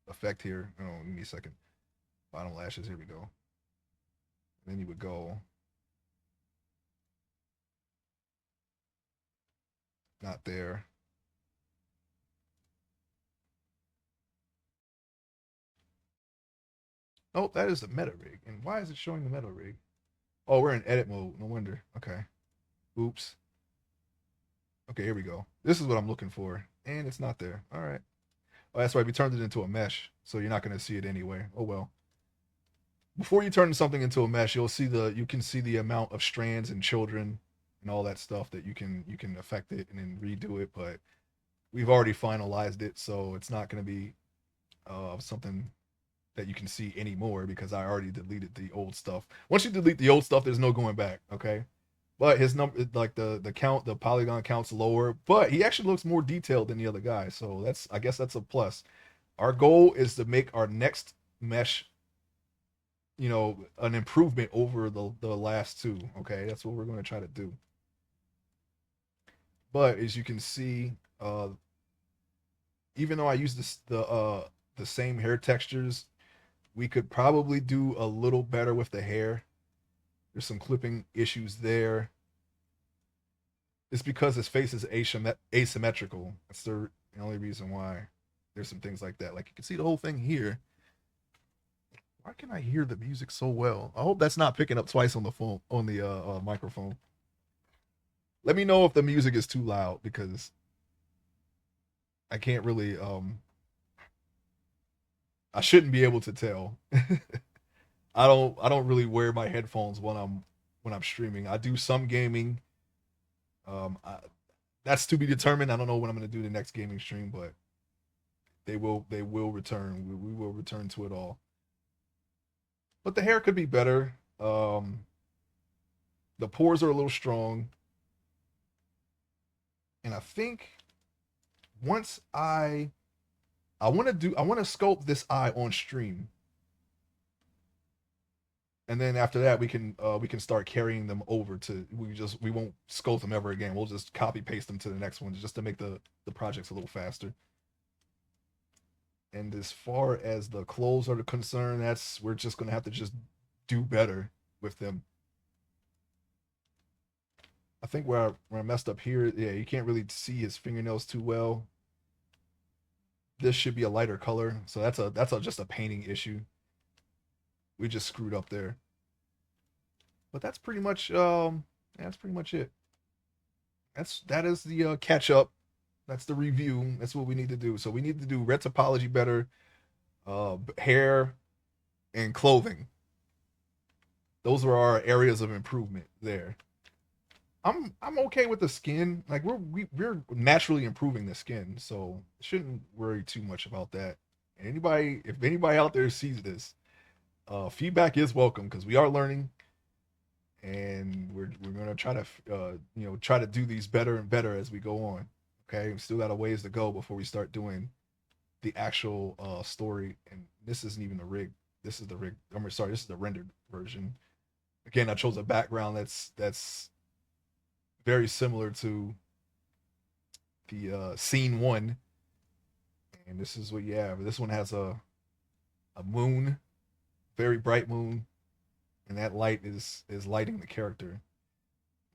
affect here. Oh, give me a second. Bottom lashes. Here we go. And then you would go not there. Oh, that is the meta rig. And why is it showing the meta rig? Oh, we're in edit mode. No wonder. Okay. Oops. Okay, here we go. This is what I'm looking for. And it's not there. All right. Oh, that's right. We turned it into a mesh. So you're not going to see it anyway. Oh, well. Before you turn something into a mesh, you can see the amount of strands and children and all that stuff that you can affect it and then redo it. But we've already finalized it. So it's not going to be something that you can see anymore because I already deleted the old stuff. Once you delete the old stuff, there's no going back. Okay. But his number, like the polygon count's lower, but he actually looks more detailed than the other guy. So I guess that's a plus. Our goal is to make our next mesh, an improvement over the last two. Okay, that's what we're going to try to do. But as you can see, even though I use the same hair textures, we could probably do a little better with the hair. There's some clipping issues there. It's because his face is asymmetrical. That's the only reason why there's some things like that. Like you can see the whole thing here. Why can I hear the music so well? I hope that's not picking up twice on the phone on the microphone. Let me know if the music is too loud because I can't really I shouldn't be able to tell. I don't really wear my headphones when I'm streaming. I do some gaming. Um, I, that's to be determined. I don't know when I'm going to do the next gaming stream, but they will return. We will return to it all. But the hair could be better. The pores are a little strong, and I think once I want to sculpt this eye on stream, and then after that we can start carrying them over to we won't sculpt them ever again. We'll just copy paste them to the next one just to make the projects a little faster. And as far as the clothes are concerned, that's we're just gonna have to just do better with them. I think where I messed up here, yeah, you can't really see his fingernails too well. This should be a lighter color, so just a painting issue. We just screwed up there. But that's pretty much it. That is the catch up. That's the review. That's what we need to do. So we need to do red topology better, hair and clothing. Those are our areas of improvement there. I'm okay with the skin. Like we're naturally improving the skin, so shouldn't worry too much about that. If anybody out there sees this, feedback is welcome because we are learning, and we're gonna try to try to do these better and better as we go on. Okay, we still got a ways to go before we start doing the actual story. And this isn't even the rig. This is the rig. I'm sorry. This is the rendered version. Again, I chose a background that's very similar to the scene one, and this is what you have. This one has a moon, very bright moon, and that light is lighting the character.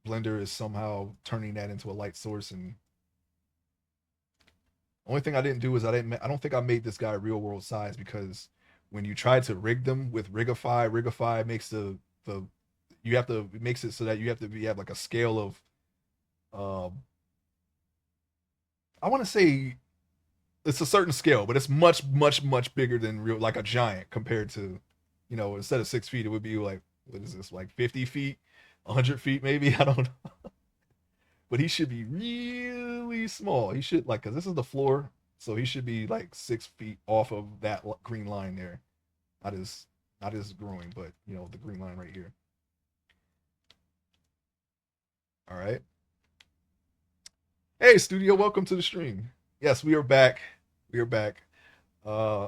Blender is somehow turning that into a light source. And only thing I didn't do is I don't think I made this guy real world size because when you try to rig them with Rigify makes the you have to it makes it so that you have to be have like a scale of I want to say it's a certain scale, but it's much bigger than real like a giant compared to, instead of 6 feet, it would be like what is this like 50 feet, 100 feet maybe. I don't know, but he should be really small. He should like because this is the floor, so he should be like 6 feet off of that green line there. Not his not his growing, but the green line right here. All right. Hey, studio, welcome to the stream. Yes, we are back. We are back. Uh,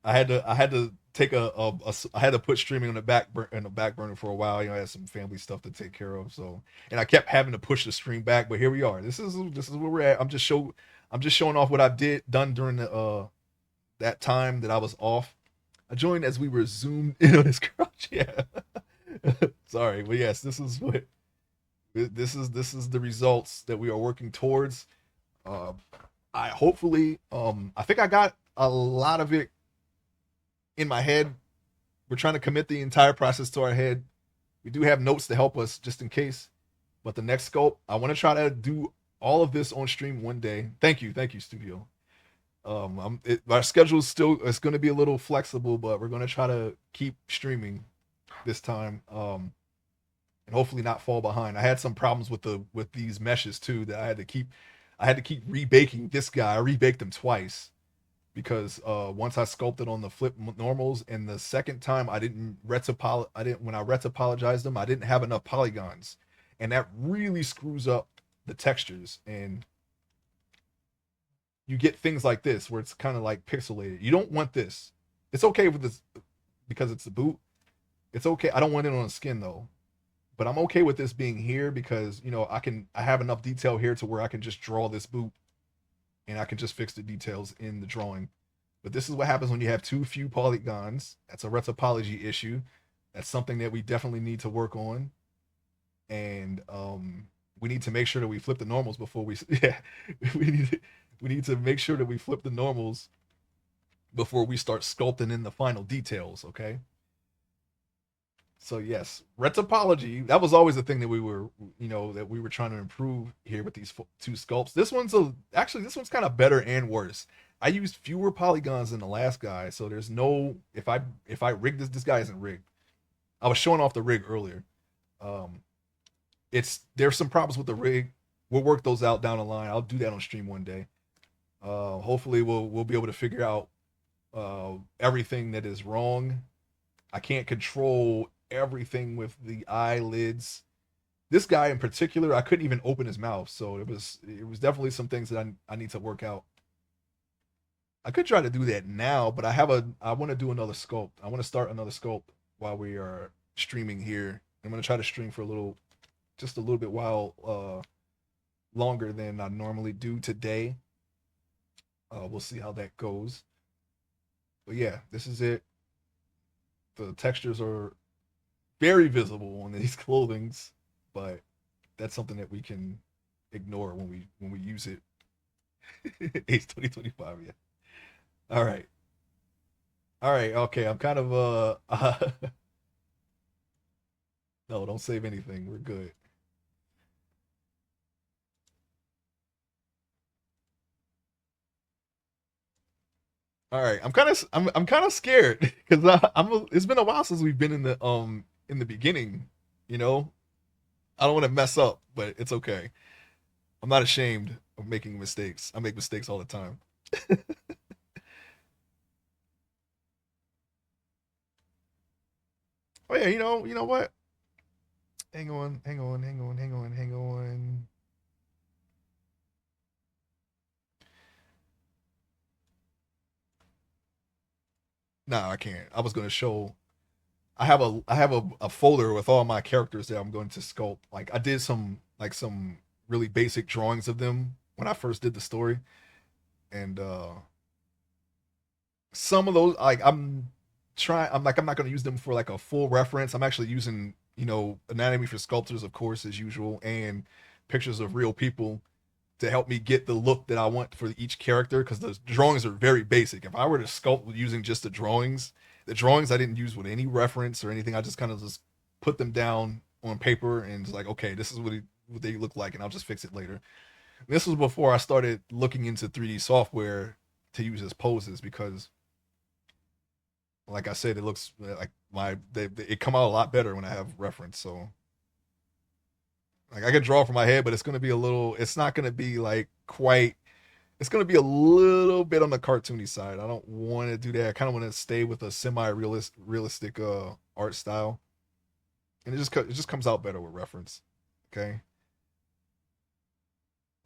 I had to take I had to put streaming on the back burner for a while. I had some family stuff to take care of, so and I kept having to push the stream back. But here we are. This is where we're at. I'm just showing off what I done during the that time that I was off. I joined as we were zoomed in on this crouch. Yeah. Sorry, but yes, this is the results that we are working towards. Uh, I hopefully I think I got a lot of it in my head. We're trying to commit the entire process to our head. We do have notes to help us just in case. But the next sculpt, I want to try to do all of this on stream one day. Thank you, studio. Our schedule is still it's going to be a little flexible, but we're going to try to keep streaming this time. And hopefully not fall behind. I had some problems with these meshes too that I had to keep rebaking this guy. I rebaked him twice because once I sculpted on the flip normals, and the second time I didn't when I retopologized them, I didn't have enough polygons, and that really screws up the textures, and you get things like this where it's kind of like pixelated. You don't want this. It's okay with this because it's a boot. It's okay. I don't want it on the skin though, but I'm okay with this being here because I have enough detail here to where I can just draw this boot and I can just fix the details in the drawing. But this is what happens when you have too few polygons. That's a retopology issue. That's something that we definitely need to work on, and we need to make sure that we flip the normals before we yeah we need to make sure that we flip the normals before we start sculpting in the final details. Okay. So yes, retopology, that was always the thing that we were trying to improve here with these two sculpts. This one's kind of better and worse. I used fewer polygons than the last guy, so there's no if I rig this guy isn't rigged. I was showing off the rig earlier. Um it's there's some problems with the rig. We'll work those out down the line. I'll do that on stream one day. Hopefully we'll be able to figure out everything that is wrong. I can't control everything with the eyelids. This guy in particular, I couldn't even open his mouth, so it was definitely some things that I need to work out. I could try to do that now, but I want to do another sculpt. I want to start another sculpt while we are streaming here. I'm gonna try to stream for just a little bit while longer than I normally do today. We'll see how that goes. But yeah, this is it. The textures are very visible on these clothings, but that's something that we can ignore when we use it. Ace 2025, yeah. All right. All right, okay. I'm kind of no, don't save anything. We're good. All right. I'm kind of scared because it's been a while since we've been in the beginning, you know. I don't want to mess up, but it's okay. I'm not ashamed of making mistakes. I make mistakes all the time. Oh yeah, you know what? Hang on. No, I can't. I was gonna show. I have a folder with all my characters that I'm going to sculpt. Like I did some really basic drawings of them when I first did the story, and some of those like I'm not going to use them for like a full reference. I'm actually using anatomy for sculptors, of course, as usual, and pictures of real people, to help me get the look that I want for each character, because the drawings are very basic. If I were to sculpt using just the drawings I didn't use with any reference or anything. I just kind of just put them down on paper and it's like, okay, this is what they look like, and I'll just fix it later. This was before I started looking into 3D software to use as poses, because like I said, it looks like it come out a lot better when I have reference. So like I can draw from my head, but it's gonna be a little. It's not gonna be like quite. It's gonna be a little bit on the cartoony side. I don't want to do that. I kind of want to stay with a realistic art style, and it just comes out better with reference. Okay.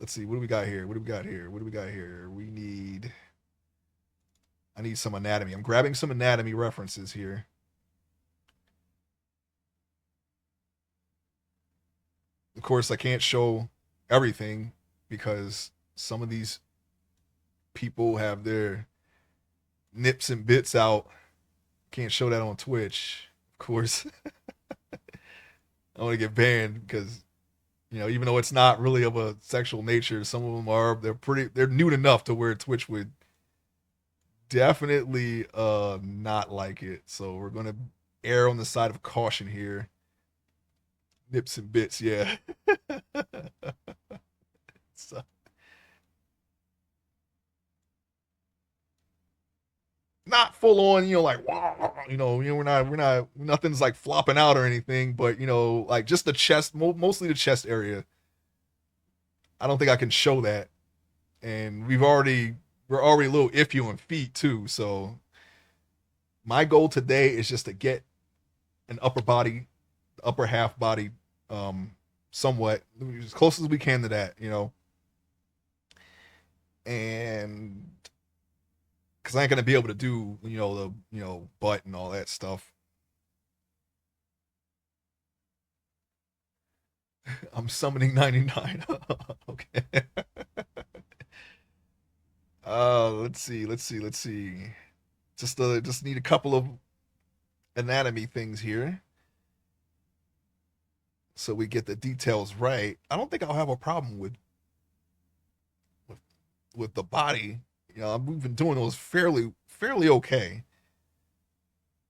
Let's see. What do we got here? What do we got here? What do we got here? We need. I need some anatomy. I'm grabbing some anatomy references here. Of course, I can't show everything because some of these people have their nips and bits out. Can't show that on Twitch, of course. I want to get banned because even though it's not really of a sexual nature, some of them are. They're nude enough to where Twitch would definitely not like it. So we're gonna err on the side of caution here. Nips and bits, yeah. So, not full on, like wow, we're not nothing's like flopping out or anything, but like just the chest, mostly the chest area. I don't think I can show that, and we're already a little iffy on feet too. So my goal today is just to get an upper half body, somewhat as close as we can to that, and because I ain't gonna be able to do the butt and all that stuff. I'm summoning 99. Okay. Let's see. Just need a couple of anatomy things here so we get the details right. I don't think I'll have a problem with, with the body. We've been doing those fairly okay.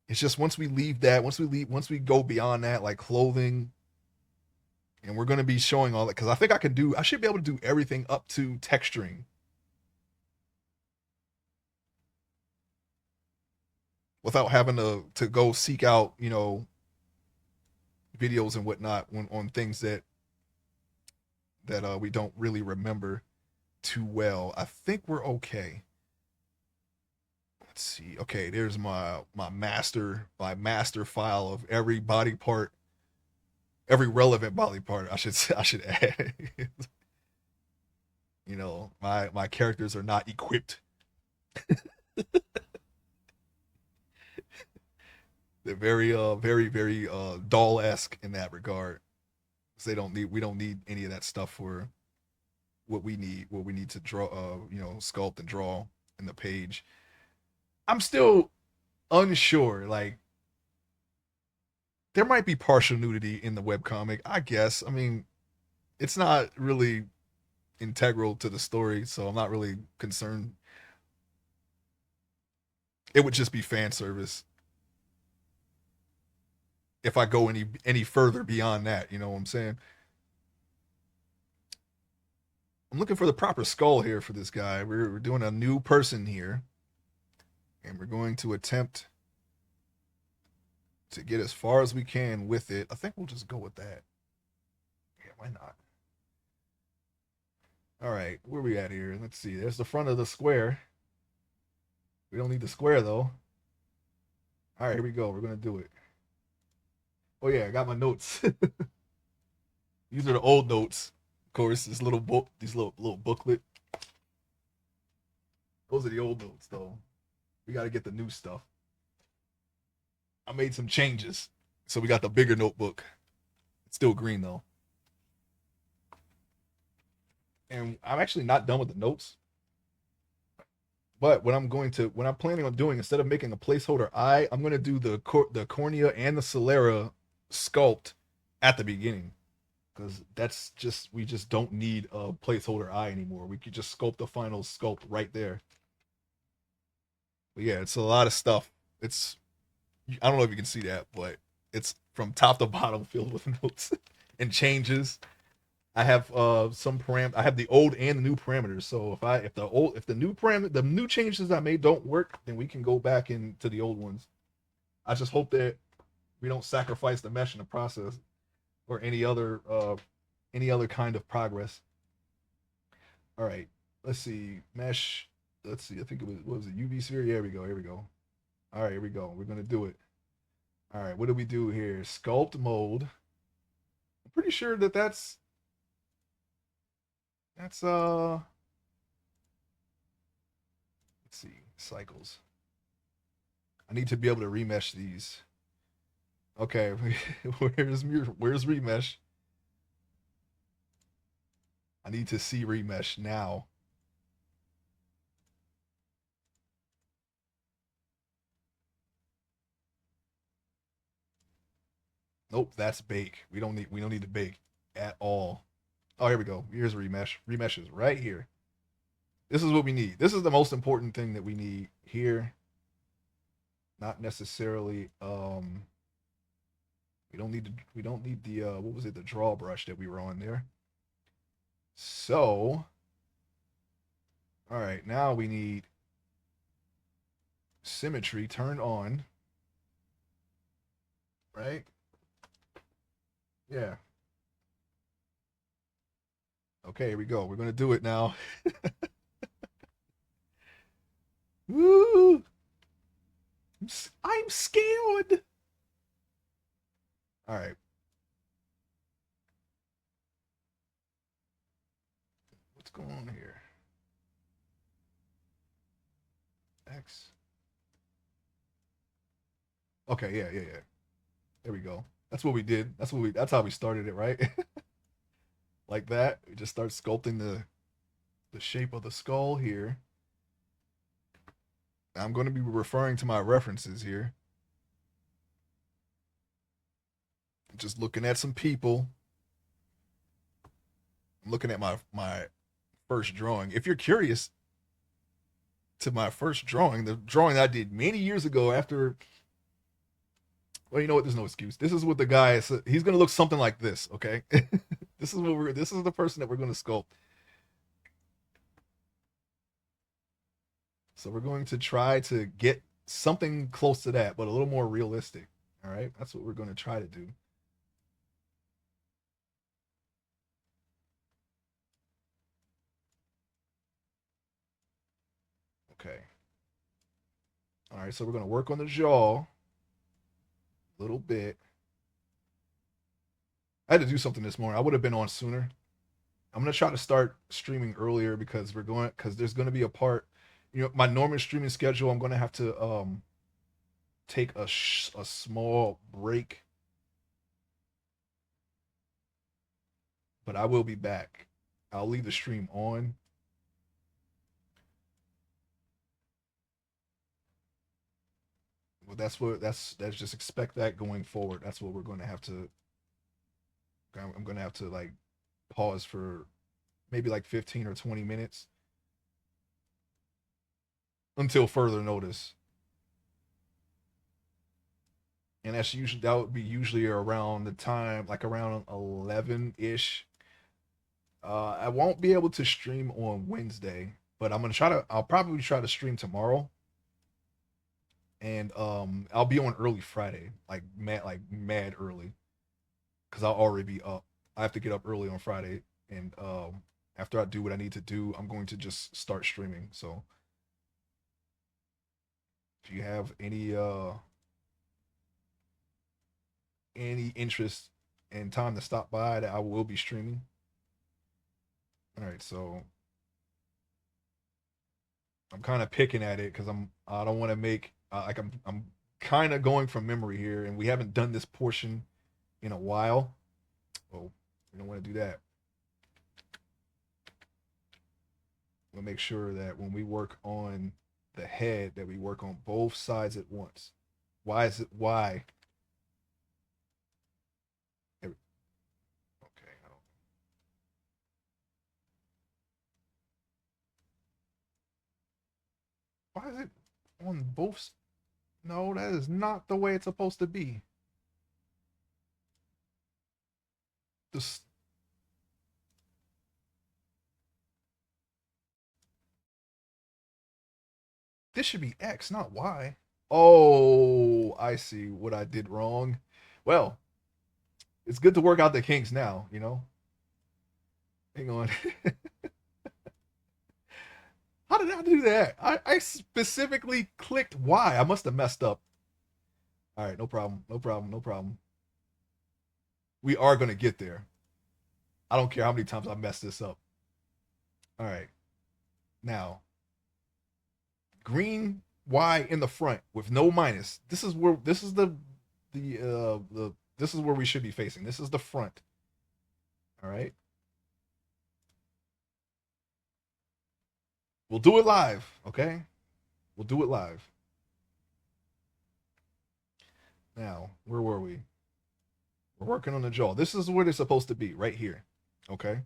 It's just once we leave that, once we go beyond that, like clothing, and we're going to be showing all that, because I think I should be able to do everything up to texturing without having to go seek out videos and whatnot on things that we don't really remember too well. I think we're okay. Let's see. Okay, there's my master file of every body part, every relevant body part. I should add. My characters are not equipped. They're very doll-esque in that regard. So we don't need any of that stuff for what we need to draw, sculpt and draw in the page. I'm still unsure. Like there might be partial nudity in the webcomic, I guess. I mean, it's not really integral to the story, so I'm not really concerned. It would just be fan service if I go any further beyond that, you know what I'm saying? I'm looking for the proper skull here for this guy. We're doing a new person here, and we're going to attempt to get as far as we can with it. I think we'll just go with that. Yeah, why not? All right, where we at here? Let's see. There's the front of the square. We don't need the square though. All right, here we go. We're gonna do it. Oh yeah, I got my notes. These are the old notes. Of course, this little book, these little booklet. Those are the old notes though. We got to get the new stuff. I made some changes, so we got the bigger notebook. It's still green though. And I'm actually not done with the notes. But what I'm planning on doing, instead of making a placeholder eye, I'm going to do the cornea and the sclera sculpt at the beginning. because that's just we just don't need a placeholder eye anymore. We could just sculpt the final sculpt right there. But yeah, it's a lot of stuff. It's I don't know if you can see that, but it's from top to bottom filled with notes and changes. I have some I have the old and the new parameters. So if the the new changes I made don't work, then we can go back into the old ones. I just hope that we don't sacrifice the mesh in the process or any other kind of progress. All right, let's see mesh. Let's see. I think it was what was it UV sphere? Yeah, here we go. Here we go. All right, here we go. We're gonna do it. All right, what do we do here? Sculpt mode. I'm pretty sure that that's let's see cycles. I need to be able to remesh these. Okay, where's remesh? I need to see remesh now. Nope, that's bake. We don't need to bake at all. Oh, here we go. Here's remesh. Remesh is right here. This is what we need. This is the most important thing that we need here. Not necessarily we don't need the what was it, the draw brush that we were on there. So all right, now we need symmetry turned on. Right? Yeah. Okay, here we go. We're gonna do it now. Woo! I'm scared. All right. What's going on here? X. Okay, yeah. There we go. That's what we did. That's how we started it, right? Like that. We just start sculpting the shape of the skull here. I'm going to be referring to my references here. Just looking at some people. I'm looking at my first drawing. If you're curious to my first drawing, the drawing I did many years ago after well, you know what? There's no excuse. This is what the guy is. He's gonna look something like this. Okay, this is the person that we're gonna sculpt. So we're going to try to get something close to that, but a little more realistic. All right, that's what we're going to try to do. Okay. All right, so we're going to work on the jaw a little bit. I had to do something this morning. I would have been on sooner. I'm going to try to start streaming earlier because there's going to be a part, you know, my normal streaming schedule. I'm going to have to take a small break, but I will be back. I'll leave the stream on. Well, that's just expect that going forward. That's what we're going to have to. I'm going to have to like pause for maybe like 15 or 20 minutes until further notice. And that would be usually around the time like around 11 ish. I won't be able to stream on Wednesday, but I'll probably try to stream tomorrow, and I'll be on early Friday, like mad early, because I'll already be up. I have to get up early on Friday, and after I do what I need to do, I'm going to just start streaming. So if you have any interest and time to stop by, that I will be streaming. All right, so I'm kind of picking at it because I don't want to make like I'm kind of going from memory here, and we haven't done this portion in a while. Oh, we don't want to do that. We'll make sure that when we work on the head, that we work on both sides at once. Why is it why? Okay, Why is it on both? No, that is not the way it's supposed to be. This this should be X, not Y. Oh, I see what I did wrong. Well, it's good to work out the kinks now, you know? Hang on. How did I do that? I specifically clicked Y. I must have messed up. All right, no problem. No problem. No problem. We are going to get there. I don't care how many times I mess this up. All right. Now, green Y in the front with no minus. This is the this is where we should be facing. This is the front. All right. We'll do it live, okay? We'll do it live. Now, where were we? We're working on the jaw. This is where it's supposed to be, right here. Okay?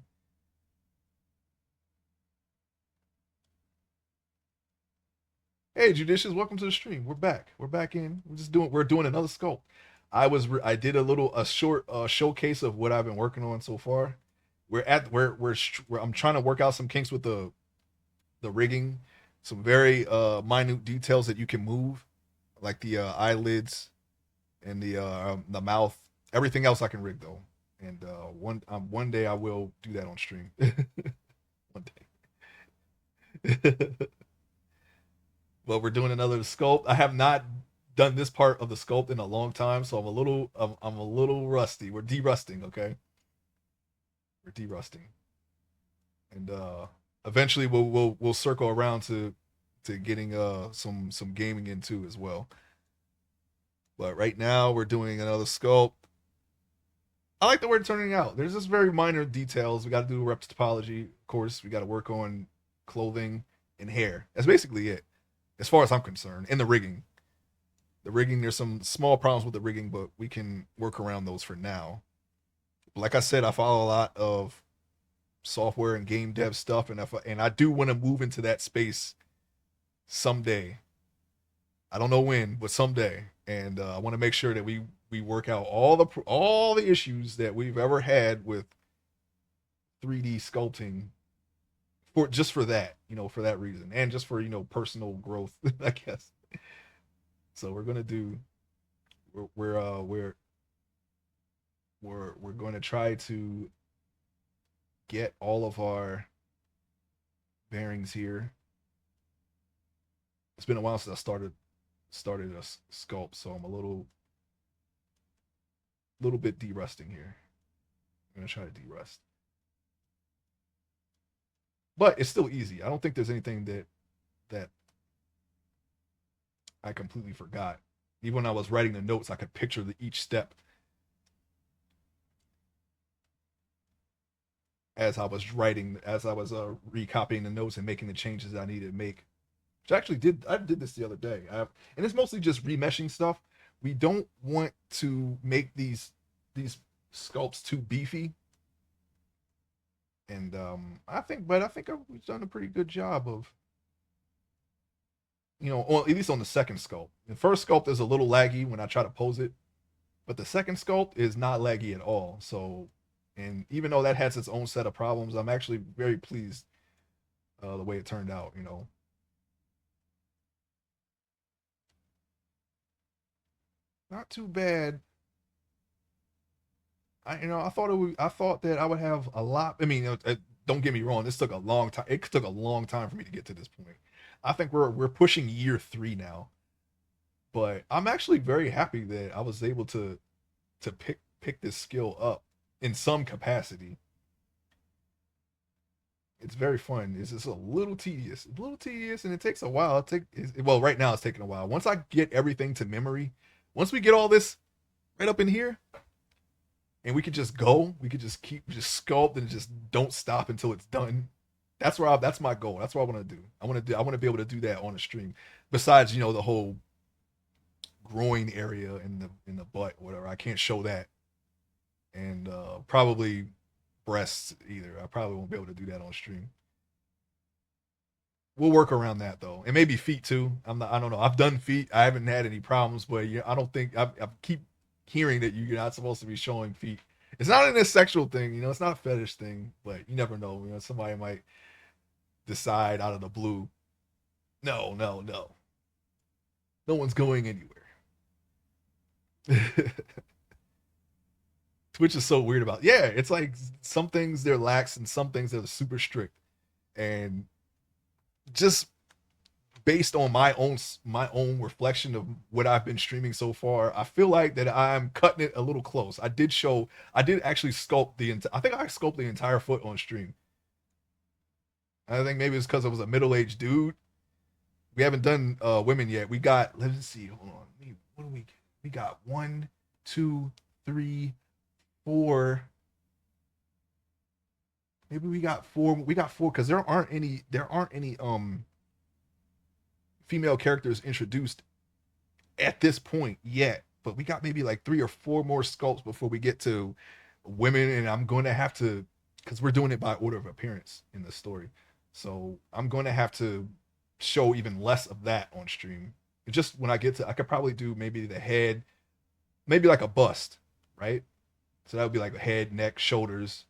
Hey, Judicious, welcome to the stream. We're back. We're back in. We're doing another sculpt. I did a short showcase of what I've been working on so far. I'm trying to work out some kinks with the rigging, some very minute details that you can move, like the eyelids and the mouth. Everything else I can rig though, and one day I will do that on stream. One day. But we're doing another sculpt. I have not done this part of the sculpt in a long time, so I'm a little rusty. We're derusting, okay? We're derusting, and eventually we'll circle around to getting some gaming in too as well. But right now we're doing another sculpt. I like the way it's turning out. There's just very minor details. We got to do reps topology, of course. We got to work on clothing and hair. That's basically it, as far as I'm concerned. And the rigging. The rigging, there's some small problems with the rigging, but we can work around those for now. Like I said, I follow a lot of software and game dev stuff, and I do want to move into that space someday. I don't know when, but someday. And I want to make sure that we work out all the issues that we've ever had with 3D sculpting for that, for that reason, and just for personal growth, I guess. So we're gonna do we're going to try to get all of our bearings here. It's been a while since I started a sculpt, so I'm a little bit derusting here. I'm gonna try to derust, but it's still easy. I don't think there's anything that I completely forgot. Even when I was writing the notes, I could picture each step as I was recopying the notes and making the changes I needed to make. Which I did this the other day. And it's mostly just remeshing stuff. We don't want to make these sculpts too beefy. And I think we've done a pretty good job of, or at least on the second sculpt. The first sculpt is a little laggy when I try to pose it, but the second sculpt is not laggy at all. So, and even though that has its own set of problems, I'm actually very pleased the way it turned out. Not too bad. I thought that I would have a lot. I mean, don't get me wrong. This took a long time. It took a long time for me to get to this point. I think we're pushing year 3 now, but I'm actually very happy that I was able to pick this skill up in some capacity. It's very fun. It's just a little tedious, and it takes a while. Well, right now it's taking a while. Once I get everything to memory, once we get all this right up in here, and we could just go, we could just keep just sculpt and just don't stop until it's done. That's my goal. That's what I want to do. I want to be able to do that on a stream. Besides, the whole groin area in the butt, whatever. I can't show that, and probably breasts either. I probably won't be able to do that on stream. we'll work around that though, and maybe feet too. I'm not. I don't know. I've done feet. I haven't had any problems, but yeah, I don't think I keep hearing that you're not supposed to be showing feet. It's not a sexual thing, you know. It's not a fetish thing, but you never know. You know, somebody might decide out of the blue. No, no, no. No one's going anywhere. Twitch is so weird about. Yeah, it's like some things they're lax and some things they're super strict, and just based on my own reflection of what I've been streaming so far, I feel like that I'm cutting it a little close. I did actually sculpt I think I sculpted the entire foot on stream. I think maybe it's because I was a middle-aged dude. We haven't done women yet. We got, let's see, hold on. What do we got? One, two, three, four. Maybe we got four. We got four because there aren't any female characters introduced at this point yet. But we got maybe like three or four more sculpts before we get to women, and I'm going to have to, because we're doing it by order of appearance in the story. So I'm going to have to show even less of that on stream. Just when I get to, I could probably do maybe the head, maybe like a bust, right? So that would be like head, neck, shoulders.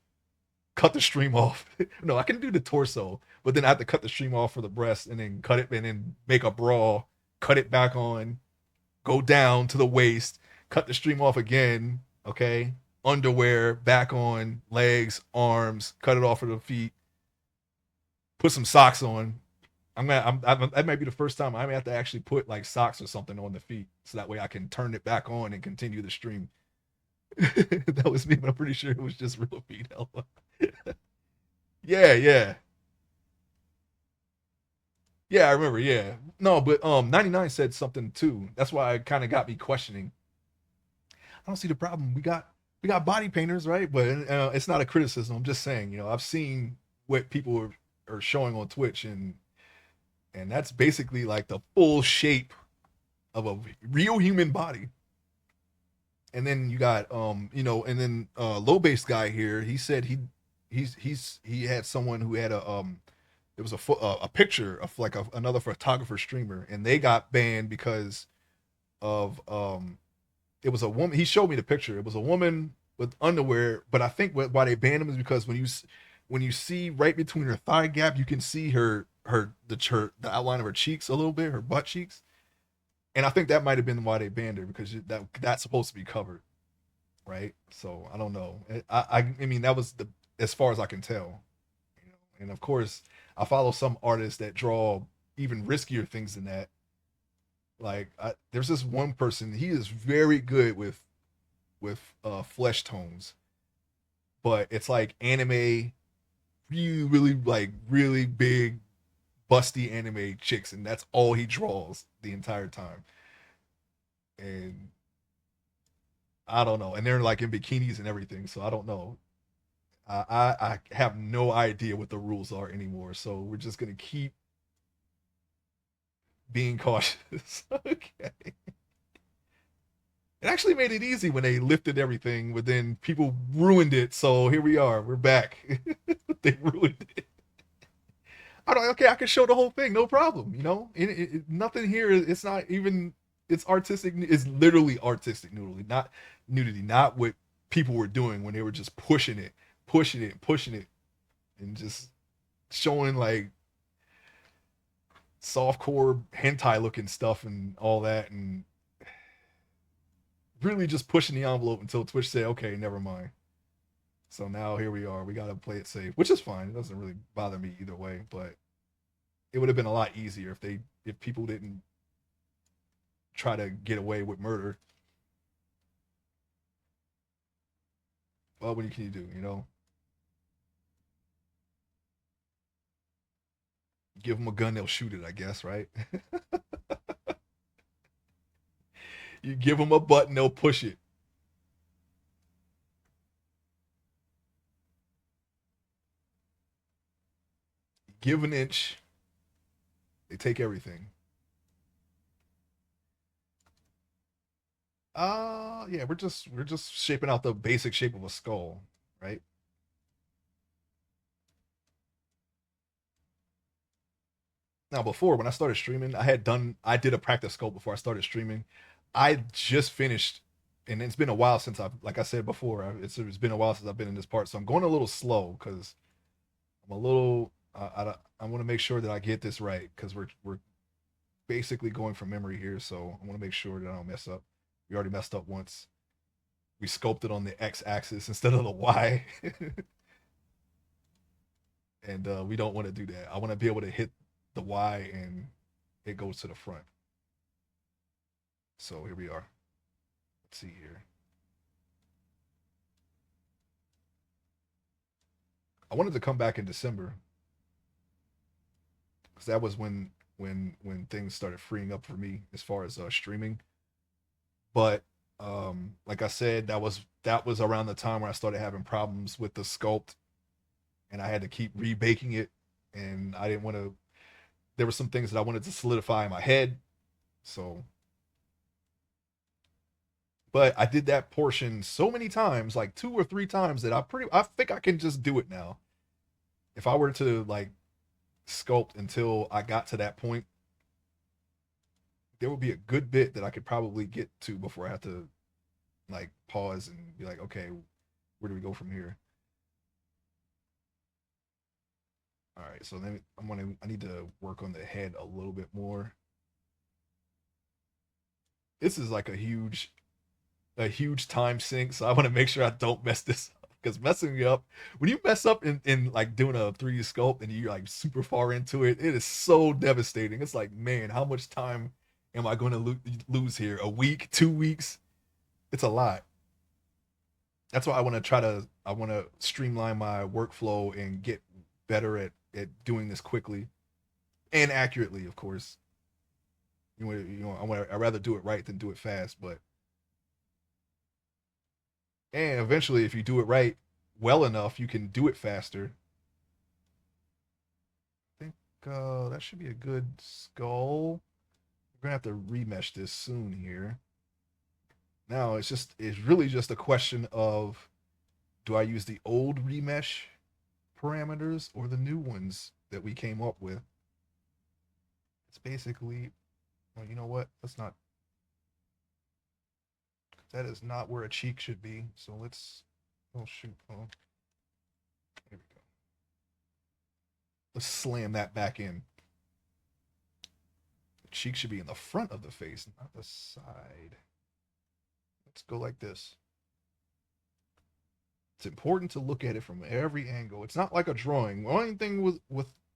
Cut the stream off. No, I can do the torso, but then I have to cut the stream off for the breast and then cut it and then make a bra, cut it back on, go down to the waist, cut the stream off again, okay? Underwear, back on, legs, arms, cut it off for the feet, put some socks on. That might be the first time I may have to actually put like socks or something on the feet so that way I can turn it back on and continue the stream. That was me, but I'm pretty sure it was just real feet. Yeah, yeah. Yeah, I remember, yeah. No, but 99 said something too. That's why it kind of got me questioning. I don't see the problem. We got body painters, right? But it's not a criticism. I'm just saying, you know, I've seen what people are showing on Twitch, and that's basically like the full shape of a real human body. And then you got you know, and then low base guy here, he said he had someone who had it was a picture of like another photographer streamer, and they got banned because of it was a woman. He showed me the picture. It was a woman with underwear, but I think why they banned him is because when you see right between her thigh gap, you can see the outline of her cheeks a little bit, her butt cheeks, and I think that might have been why they banned her because that's supposed to be covered, right? So I don't know. I mean that was the as far as I can tell, you know. And of course, I follow some artists that draw even riskier things than that. Like there's this one person, he is very good with flesh tones, but it's like anime, really like really big, busty anime chicks, and that's all he draws the entire time. And I don't know, and they're like in bikinis and everything, so I don't know. I have no idea what the rules are anymore, so we're just gonna keep being cautious. Okay. It actually made it easy when they lifted everything, but then people ruined it. So here we are. We're back. They ruined it. I don't. Okay, I can show the whole thing, no problem. You know, nothing here. It's not even. It's artistic. It's literally artistic nudity, not nudity, not what people were doing when they were just pushing it, and just showing like softcore hentai looking stuff and all that, and really just pushing the envelope until Twitch said, okay, never mind. So now here we are. We got to play it safe, which is fine. It doesn't really bother me either way, but it would have been a lot easier if people didn't try to get away with murder. Well, what can you do, you know? Give them a gun, they'll shoot it, I guess, right? You give them a button, they'll push it. Give an inch, they take everything. Yeah, we're just shaping out the basic shape of a skull, right? Now before when I started streaming, I did a practice sculpt before I started streaming. I just finished, and it's been a while since I've, like I said before, it's been a while since I've been in this part, so I'm going a little slow because I'm a little. I want to make sure that I get this right because we're basically going from memory here, so I want to make sure that I don't mess up. We already messed up once. We sculpted on the x-axis instead of the y, and we don't want to do that. I want to be able to hit the y and it goes to the front. So here we are. Let's see here. I wanted to come back in December because that was when things started freeing up for me as far as streaming. But like I said, that was around the time where I started having problems with the sculpt, and I had to keep rebaking it, and I didn't want to. There were some things that I wanted to solidify in my head, so. But I did that portion so many times, like 2 or 3 times, that I think I can just do it now. If I were to like sculpt until I got to that point, there would be a good bit that I could probably get to before I have to like pause and be like, okay, where do we go from here? All right, so then I need to work on the head a little bit more. This is like a huge time sink, so I want to make sure I don't mess this up because messing me up when you mess up in like doing a 3D sculpt and you're like super far into it, it is so devastating. It's like, man, how much time am I going to lose here? A week, 2 weeks? It's a lot. That's why I want to streamline my workflow and get better at doing this quickly and accurately, of course. I'd rather do it right than do it fast, but and eventually if you do it right well enough, you can do it faster. I think that should be a good skull. We're gonna have to remesh this soon here. Now it's really just a question of, do I use the old remesh parameters or the new ones that we came up with? It's basically, well, you know what? Let's not. That is not where a cheek should be. So let's. Oh shoot! Oh, here we go. Let's slam that back in. The cheek should be in the front of the face, not the side. Let's go like this. It's important to look at it from every angle. It's not like a drawing. The only thing with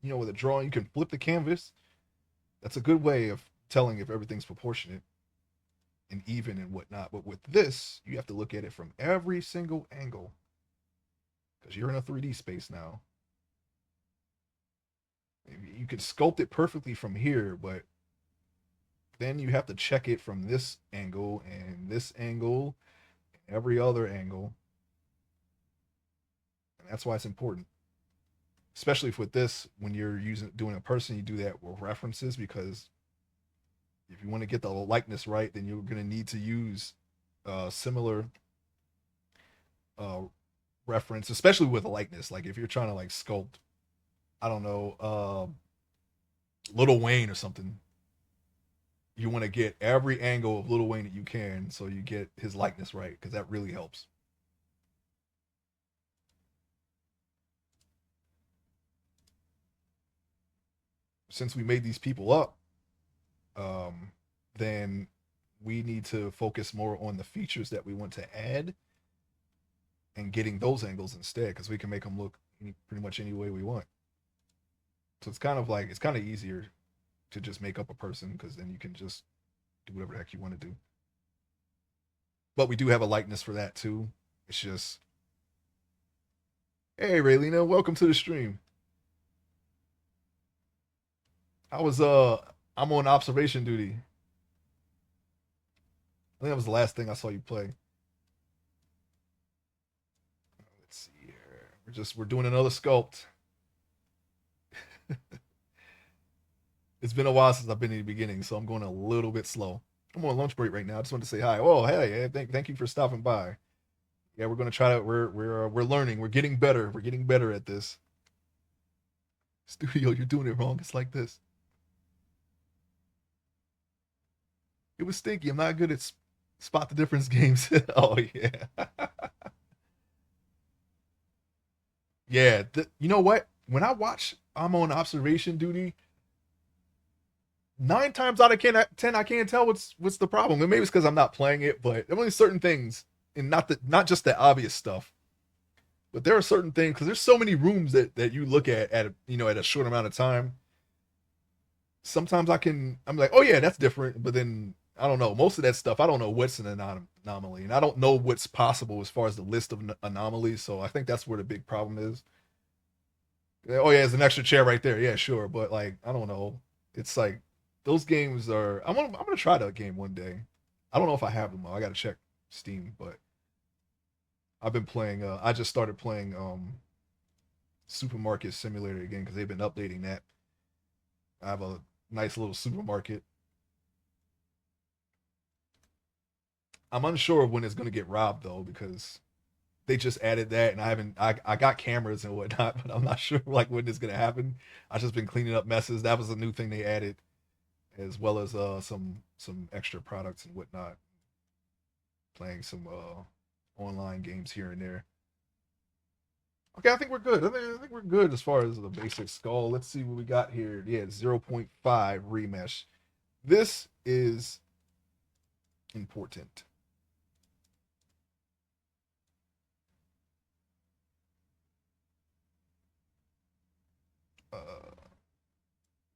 a drawing, you can flip the canvas. That's a good way of telling if everything's proportionate and even and whatnot. But with this, you have to look at it from every single angle because you're in a 3D space now. You can sculpt it perfectly from here, but then you have to check it from this angle, and every other angle. And that's why it's important. Especially with this, when you're doing a person, you do that with references because if you want to get the likeness right, then you're going to need to use similar uh, reference, especially with a likeness. Like if you're trying to like sculpt, I don't know, Little Wayne or something, you want to get every angle of Little Wayne that you can, so you get his likeness right, because that really helps. Since we made these people up, um, then we need to focus more on the features that we want to add and getting those angles instead, because we can make them look pretty much any way we want. So it's kind of easier to just make up a person because then you can just do whatever the heck you want to do. But we do have a likeness for that too. It's just, hey Raylina, welcome to the stream. I was I'm on observation duty. I think that was the last thing I saw you play. Let's see here. We're doing another sculpt. It's been a while since I've been in the beginning, so I'm going a little bit slow. I'm on lunch break right now. I just wanted to say hi. Oh, hey, thank you for stopping by. Yeah, we're gonna try to. We're learning. We're getting better. We're getting better at this. Studio, you're doing it wrong. It's like this. It was stinky. I'm not good at spot the difference games. Oh yeah, yeah. You know what? When I watch, I'm on observation duty. 9 times out of 10, I can't tell what's the problem. And maybe it's because I'm not playing it, but there are only certain things, and not just the obvious stuff, but there are certain things because there's so many rooms that you look at at a short amount of time. Sometimes I'm like, oh yeah, that's different, but then I don't know. Most of that stuff, I don't know what's an anomaly, and I don't know what's possible as far as the list of anomalies. So I think that's where the big problem is. Oh yeah, there's an extra chair right there. Yeah, sure, but like I don't know. It's like those games are. I'm gonna try that game one day. I don't know if I have them. I got to check Steam, but I've been playing. I just started playing Supermarket Simulator again because they've been updating that. I have a nice little supermarket. I'm unsure of when it's gonna get robbed though because they just added that and I haven't. I got cameras and whatnot, but I'm not sure like when it's gonna happen. I've just been cleaning up messes. That was a new thing they added, as well as some extra products and whatnot. Playing some online games here and there. Okay, I think we're good. I think we're good as far as the basic skull. Let's see what we got here. Yeah, 0.5 remesh. This is important. Uh,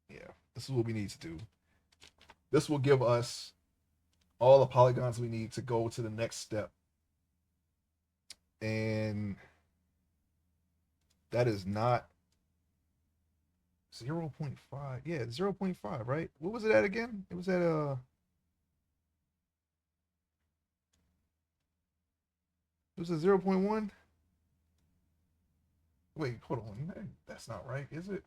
yeah, this is what we need to do. This will give us all the polygons we need to go to the next step. And that is not 0.5. Yeah, 0.5, right? What was it at again? It was at it was a 0.1. Wait, hold on. That's not right, is it?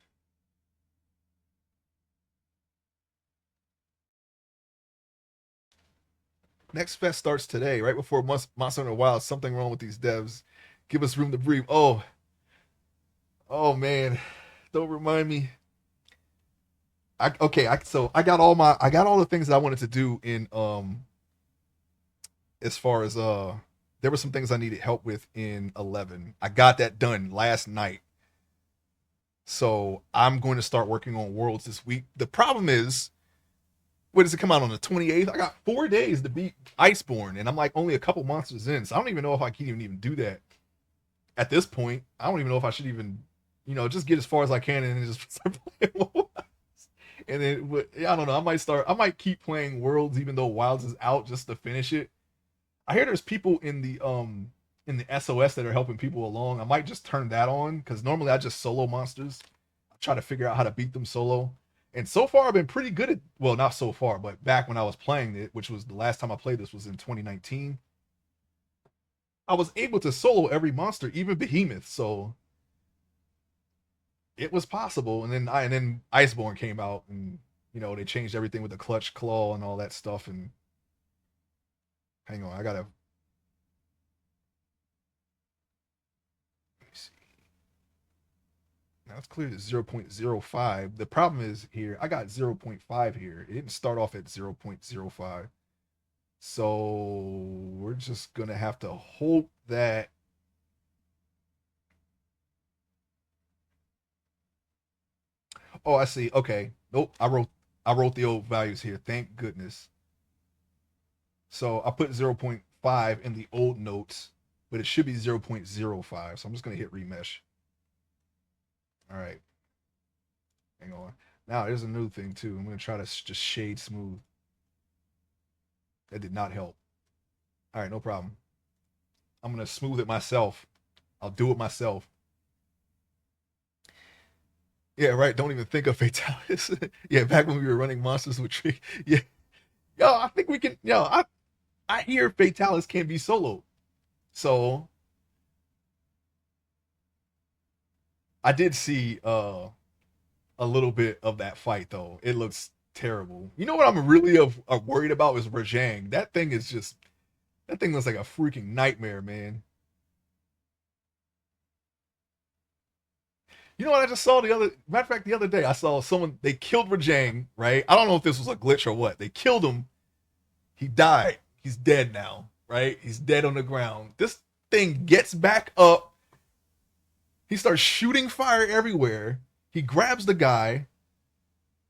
Next fest starts today, right before Monster Hunter Wild. Something wrong with these devs. Give us room to breathe. Oh man, don't remind me. So I got all the things that I wanted to do in as far as there were some things I needed help with in 11. I got that done last night. So I'm going to start working on Worlds this week. The problem is, what does it come out on the 28th? I got 4 days to beat Iceborne, and I'm like only a couple monsters in, so I don't even know if I can even do that at this point. I don't even know if I should even, just get as far as I can and then just start playing. And then I don't know. I might keep playing Worlds even though Wilds is out just to finish it. I hear there's people in the SOS that are helping people along. I might just turn that on because normally I just solo monsters. I try to figure out how to beat them solo. And so far I've been pretty good at, well, not so far, but back when I was playing it, which was the last time I played this was in 2019, I was able to solo every monster, even Behemoth. So it was possible. And then Iceborne came out and they changed everything with the clutch claw and all that stuff. And hang on, I gotta, let me see. Now it's clear to 0.05. The problem is here, I got 0.5 here. It didn't start off at 0.05. So we're just gonna have to hope that. Oh, I see. Okay. Nope. I wrote the old values here. Thank goodness. So I put 0.5 in the old notes, but it should be 0.05. So I'm just gonna hit remesh. All right. Hang on. Now there's a new thing too. I'm gonna try to just shade smooth. That did not help. All right, no problem. I'm gonna smooth it myself. I'll do it myself. Yeah, right. Don't even think of fatalities. Yeah, back when we were running monsters with tree. Yeah, yo, I think we can. Yo, I hear Fatalis can be solo. So I did see a little bit of that fight though. It looks terrible. You know what I'm really worried about is Rajang. That thing looks like a freaking nightmare, man. You know what I just saw the other matter of fact the other day I saw someone they killed Rajang, right? I don't know if this was a glitch or what. They killed him He died. He's dead now, right? He's dead on the ground. This thing gets back up. He starts shooting fire everywhere. He grabs the guy.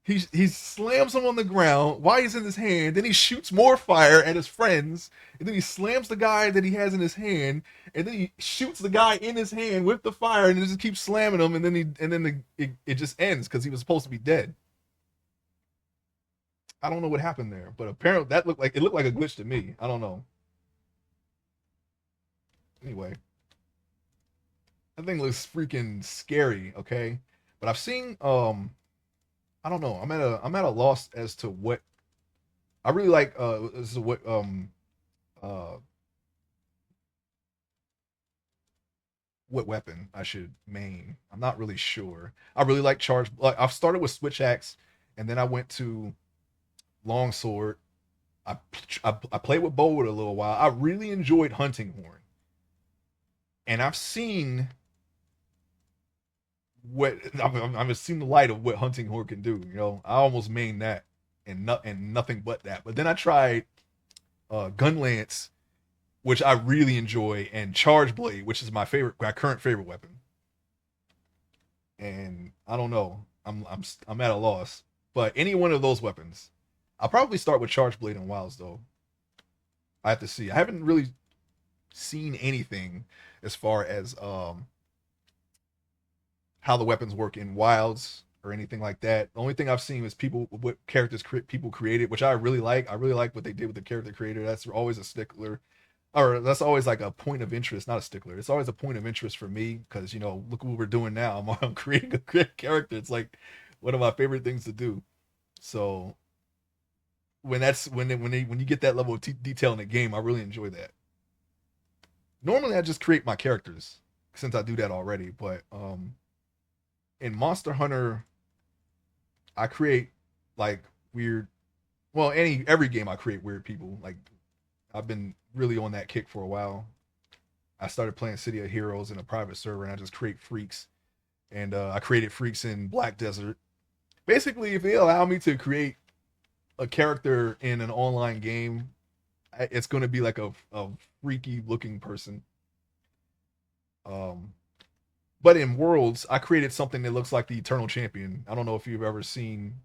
He slams him on the ground while he's in his hand. Then he shoots more fire at his friends. And then he slams the guy that he has in his hand. And then he shoots the guy in his hand with the fire, and it just keeps slamming him. And then it just ends because he was supposed to be dead. I don't know what happened there, but apparently it looked like a glitch to me. I don't know. Anyway, that thing looks freaking scary. Okay, but I've seen I don't know. I'm at a loss as to what I really like. This is uh what weapon I should main. I'm not really sure. I really like charge. Like I've started with switch axe, and then I went to long sword. I played with bow a little while. I really enjoyed hunting horn, and I've seen what I've seen the light of what hunting horn can do. You know, I almost main that and nothing but that. But then I tried gun lance, which I really enjoy, and charge blade, which is my current favorite weapon. And I don't know, I'm at a loss. But any one of those weapons, I'll probably start with charge blade and wilds though. I have to see. I haven't really seen anything as far as how the weapons work in wilds or anything like that. The only thing I've seen is people what people created, which I really like. I really like what they did with the character creator. That's always a stickler, or that's always like a point of interest, not a stickler. It's always a point of interest for me because you know, look what we're doing now. I'm creating a great character. It's like one of my favorite things to do. So when you get that level of detail in the game, I really enjoy that. Normally, I just create my characters since I do that already, but in Monster Hunter, I create like weird. Well, every game I create weird people. Like I've been really on that kick for a while. I started playing City of Heroes in a private server, and I just create freaks. And I created freaks in Black Desert. Basically, if they allow me to create a character in an online game, it's going to be like a freaky looking person. Um, but in Worlds, I created something that looks like the Eternal Champion. I don't know if you've ever seen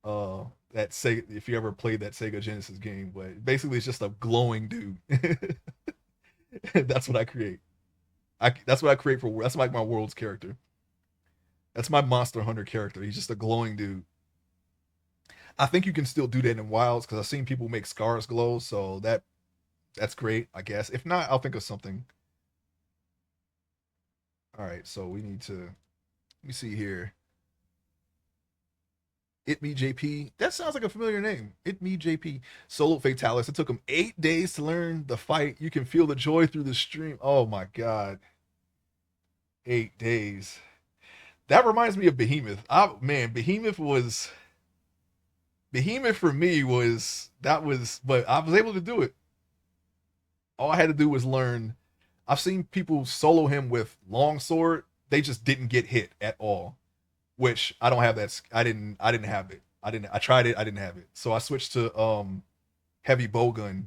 uh that Sega, if you ever played that Sega Genesis game, but basically it's just a glowing dude. That's what I create. That's what I create for. That's like my Worlds character. That's my Monster Hunter character. He's just a glowing dude. I think you can still do that in Wilds because I've seen people make scars glow, so that's great, I guess. If not, I'll think of something. All right, so we need to let me see here. It Me JP. That sounds like a familiar name. It Me JP. Solo Fatalis. It took him 8 days to learn the fight. You can feel the joy through the stream. Oh my god. 8 days. That reminds me of Behemoth. Man, Behemoth for me but I was able to do it. All I had to do was learn. I've seen people solo him with longsword. They just didn't get hit at all. Which I don't have that. I didn't have it. I tried it. I didn't have it. So I switched to heavy bowgun,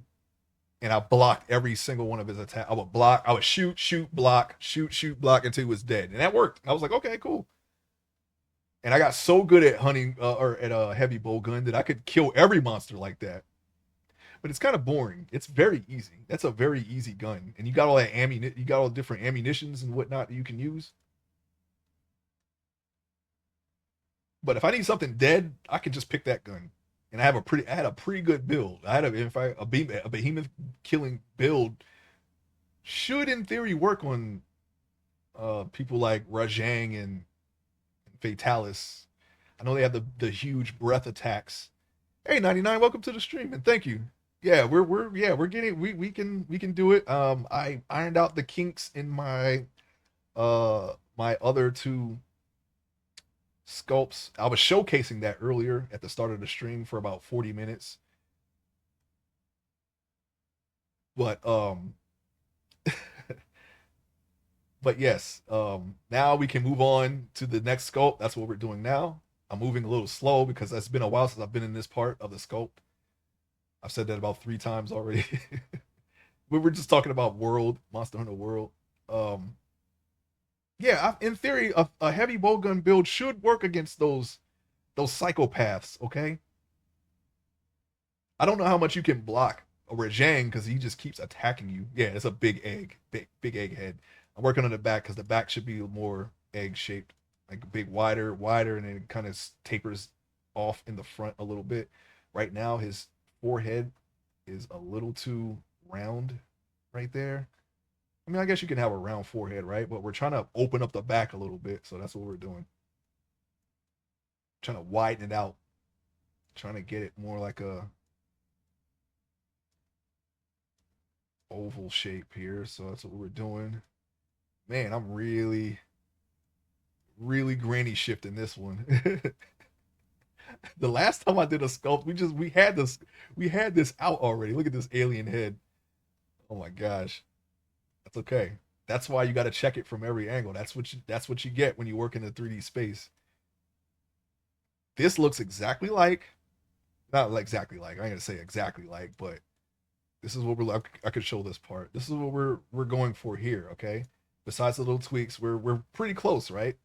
and I blocked every single one of his attacks. I would block. I would shoot, block, shoot, block until he was dead, and that worked. I was like, okay, cool. And I got so good at hunting or at a heavy bowgun that I could kill every monster like that. But it's kind of boring. It's very easy. That's a very easy gun, and you got all that ammunition. You got all the different ammunitions and whatnot that you can use. But if I need something dead, I can just pick that gun. And I had a pretty good build. I had a behemoth killing build should in theory work on people like Rajang and Fatalis. I know they have the huge breath attacks. Hey 99, welcome to the stream and thank you. Yeah, we're getting we can do it. I ironed out the kinks in my other two sculpts. I was showcasing that earlier at the start of the stream for about 40 minutes. But but yes, now we can move on to the next sculpt. That's what we're doing now. I'm moving a little slow because it's been a while since I've been in this part of the sculpt. I've said that about 3 times already. We were just talking about World, Monster Hunter World. Um, yeah, in theory, a heavy bowgun build should work against those psychopaths. Okay, I don't know how much you can block a Rajang because he just keeps attacking you. Yeah, it's a big egg, big egg head. I'm working on the back because the back should be more egg shaped, like a big wider, and then it kind of tapers off in the front a little bit. Right now, his forehead is a little too round right there. I mean, I guess you can have a round forehead, right? But we're trying to open up the back a little bit, so that's what we're doing. Trying to widen it out, trying to get it more like a oval shape here. So that's what we're doing. Man, I'm really granny shifting this one. The last time I did a sculpt, we had this out already. Look at this alien head. Oh my gosh. That's okay. That's why you got to check it from every angle. That's what you get when you work in the 3D space. This looks exactly like, not like exactly like, I ain't gonna say exactly like, but this is what we're like. I could show this part. This is what we're going for here, okay? Besides the little tweaks, we're pretty close, right?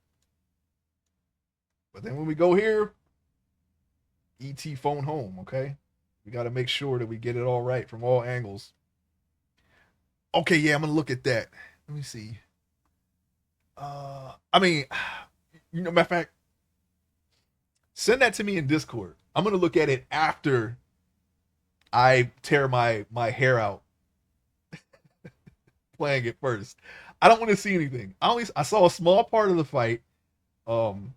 But then when we go here, ET phone home, okay? We got to make sure that we get it all right from all angles. Okay, yeah, I'm gonna look at that. Let me see. I mean, matter of fact, send that to me in Discord. I'm gonna look at it after I tear my hair out playing it first. I don't want to see anything. I saw a small part of the fight. Um,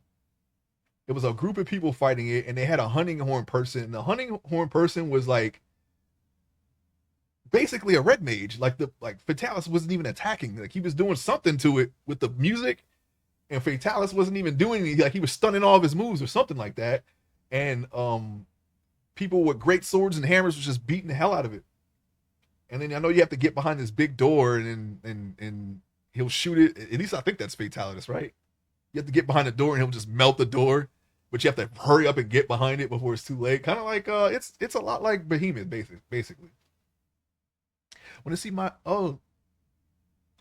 it was a group of people fighting it, and they had a hunting horn person. And the hunting horn person was like basically a red mage. Like Fatalis wasn't even attacking. Like he was doing something to it with the music, and Fatalis wasn't even doing anything. Like he was stunning all of his moves or something like that. And people with great swords and hammers was just beating the hell out of it. And then I know you have to get behind this big door, and he'll shoot it. At least I think that's Fatalis, right? You have to get behind the door, and he'll just melt the door. But you have to hurry up and get behind it before it's too late. Kind of like it's a lot like Behemoth, basically. When I see my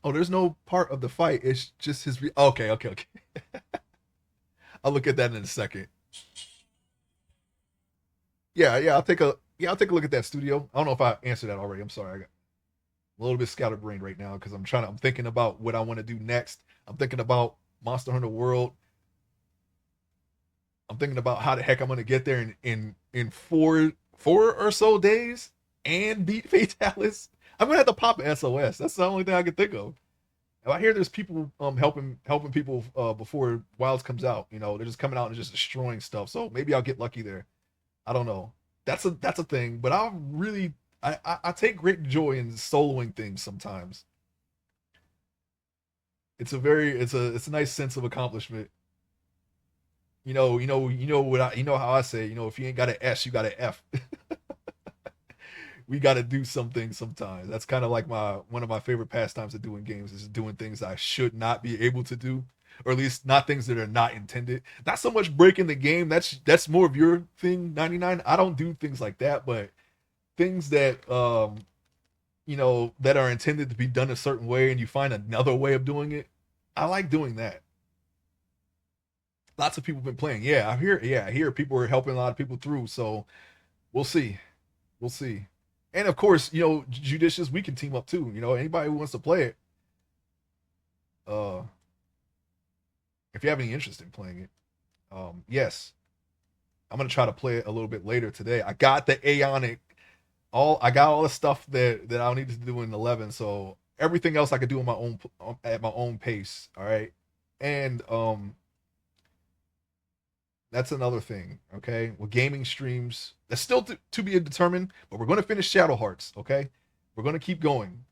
there's no part of the fight. It's just his. Okay. I'll look at that in a second. Yeah. I'll take a look at that studio. I don't know if I answered that already. I'm sorry. I got a little bit scatterbrained right now because I'm thinking about what I want to do next. I'm thinking about Monster Hunter World. I'm thinking about how the heck I'm gonna get there in four or so days and beat Fatalis. I'm gonna have to pop an SOS. That's the only thing I can think of. If I hear there's people helping people before Wilds comes out, they're just coming out and just destroying stuff. So maybe I'll get lucky there. I don't know. That's a thing, but I take great joy in soloing things sometimes. It's a nice sense of accomplishment. You know how I say, if you ain't got an S, you got an F. We got to do some things sometimes. That's kind of like my one of my favorite pastimes of doing games is doing things I should not be able to do, or at least not things that are not intended. Not so much breaking the game. That's more of your thing, 99. I don't do things like that, but things that that are intended to be done a certain way, and you find another way of doing it. I like doing that. Lots of people have been playing. I hear people are helping a lot of people through. So we'll see. We'll see. And of course, judicious, we can team up too. Anybody who wants to play it, uh, if you have any interest in playing it, yes, I'm gonna try to play it a little bit later today. I got the Aeonic, I got all the stuff that I'll need to do in 11. So everything else I could do on my own at my own pace. All right, and that's another thing. Okay, with gaming streams, that's still to be determined. But we're going to finish Shadow Hearts. Okay, we're going to keep going.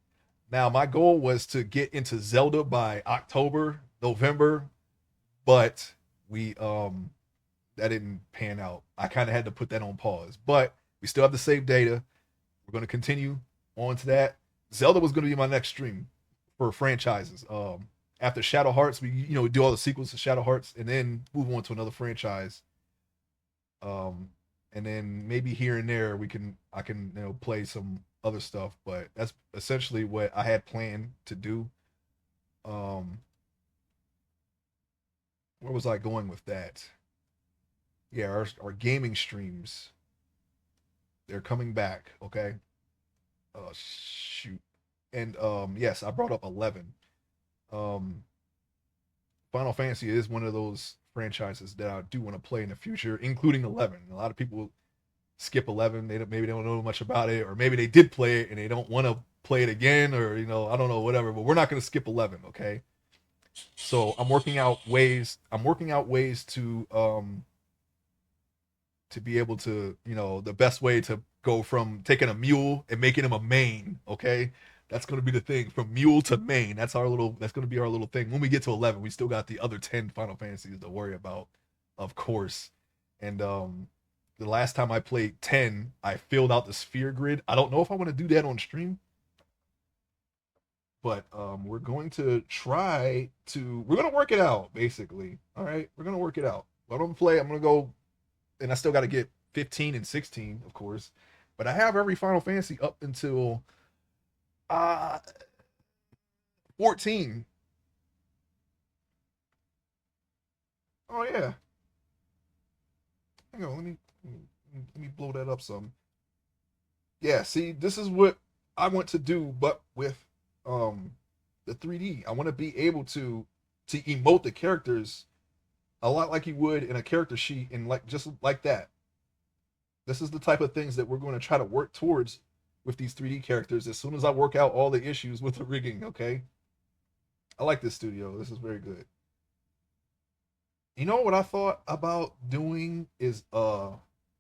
Now, my goal was to get into Zelda by October, November, but we that didn't pan out. I kind of had to put that on pause. But we still have the save data. We're going to continue on to that. Zelda was going to be my next stream for franchises. After Shadow Hearts, we do all the sequels to Shadow Hearts and then move on to another franchise. Um, and then maybe here and there I can play some other stuff, but that's essentially what I had planned to do. Um, where was I going with that? Yeah, our gaming streams, they're coming back. Okay. Oh shoot. And yes, I brought up 11. Um, Final Fantasy is one of those franchises that I do want to play in the future, including 11. A lot of people skip 11. Maybe they don't know much about it, or maybe they did play it and they don't want to play it again, or I don't know, whatever. But we're not going to skip 11, okay? So I'm working out ways. I'm working out ways to be able to, the best way to go from taking a mule and making him a main, okay? That's going to be the thing, from mule to main. That's going to be our little thing. When we get to 11, we still got the other 10 Final Fantasies to worry about, of course. And the last time I played 10, I filled out the sphere grid. I don't know if I want to do that on stream, but we're going to we're going to work it out, basically. All right, we're going to work it out. I'm going to play. I'm going to go, and I still got to get 15 and 16, of course. But I have every Final Fantasy up until uh 14. Oh yeah. Hang on, let me blow that up some. Yeah, see, this is what I want to do, but with um the 3D. I want to be able to emote the characters a lot like you would in a character sheet, and like just like that. This is the type of things that we're going to try to work towards with these 3D characters as soon as I work out all the issues with the rigging, okay? I like this studio. This is very good. You know what I thought about doing is I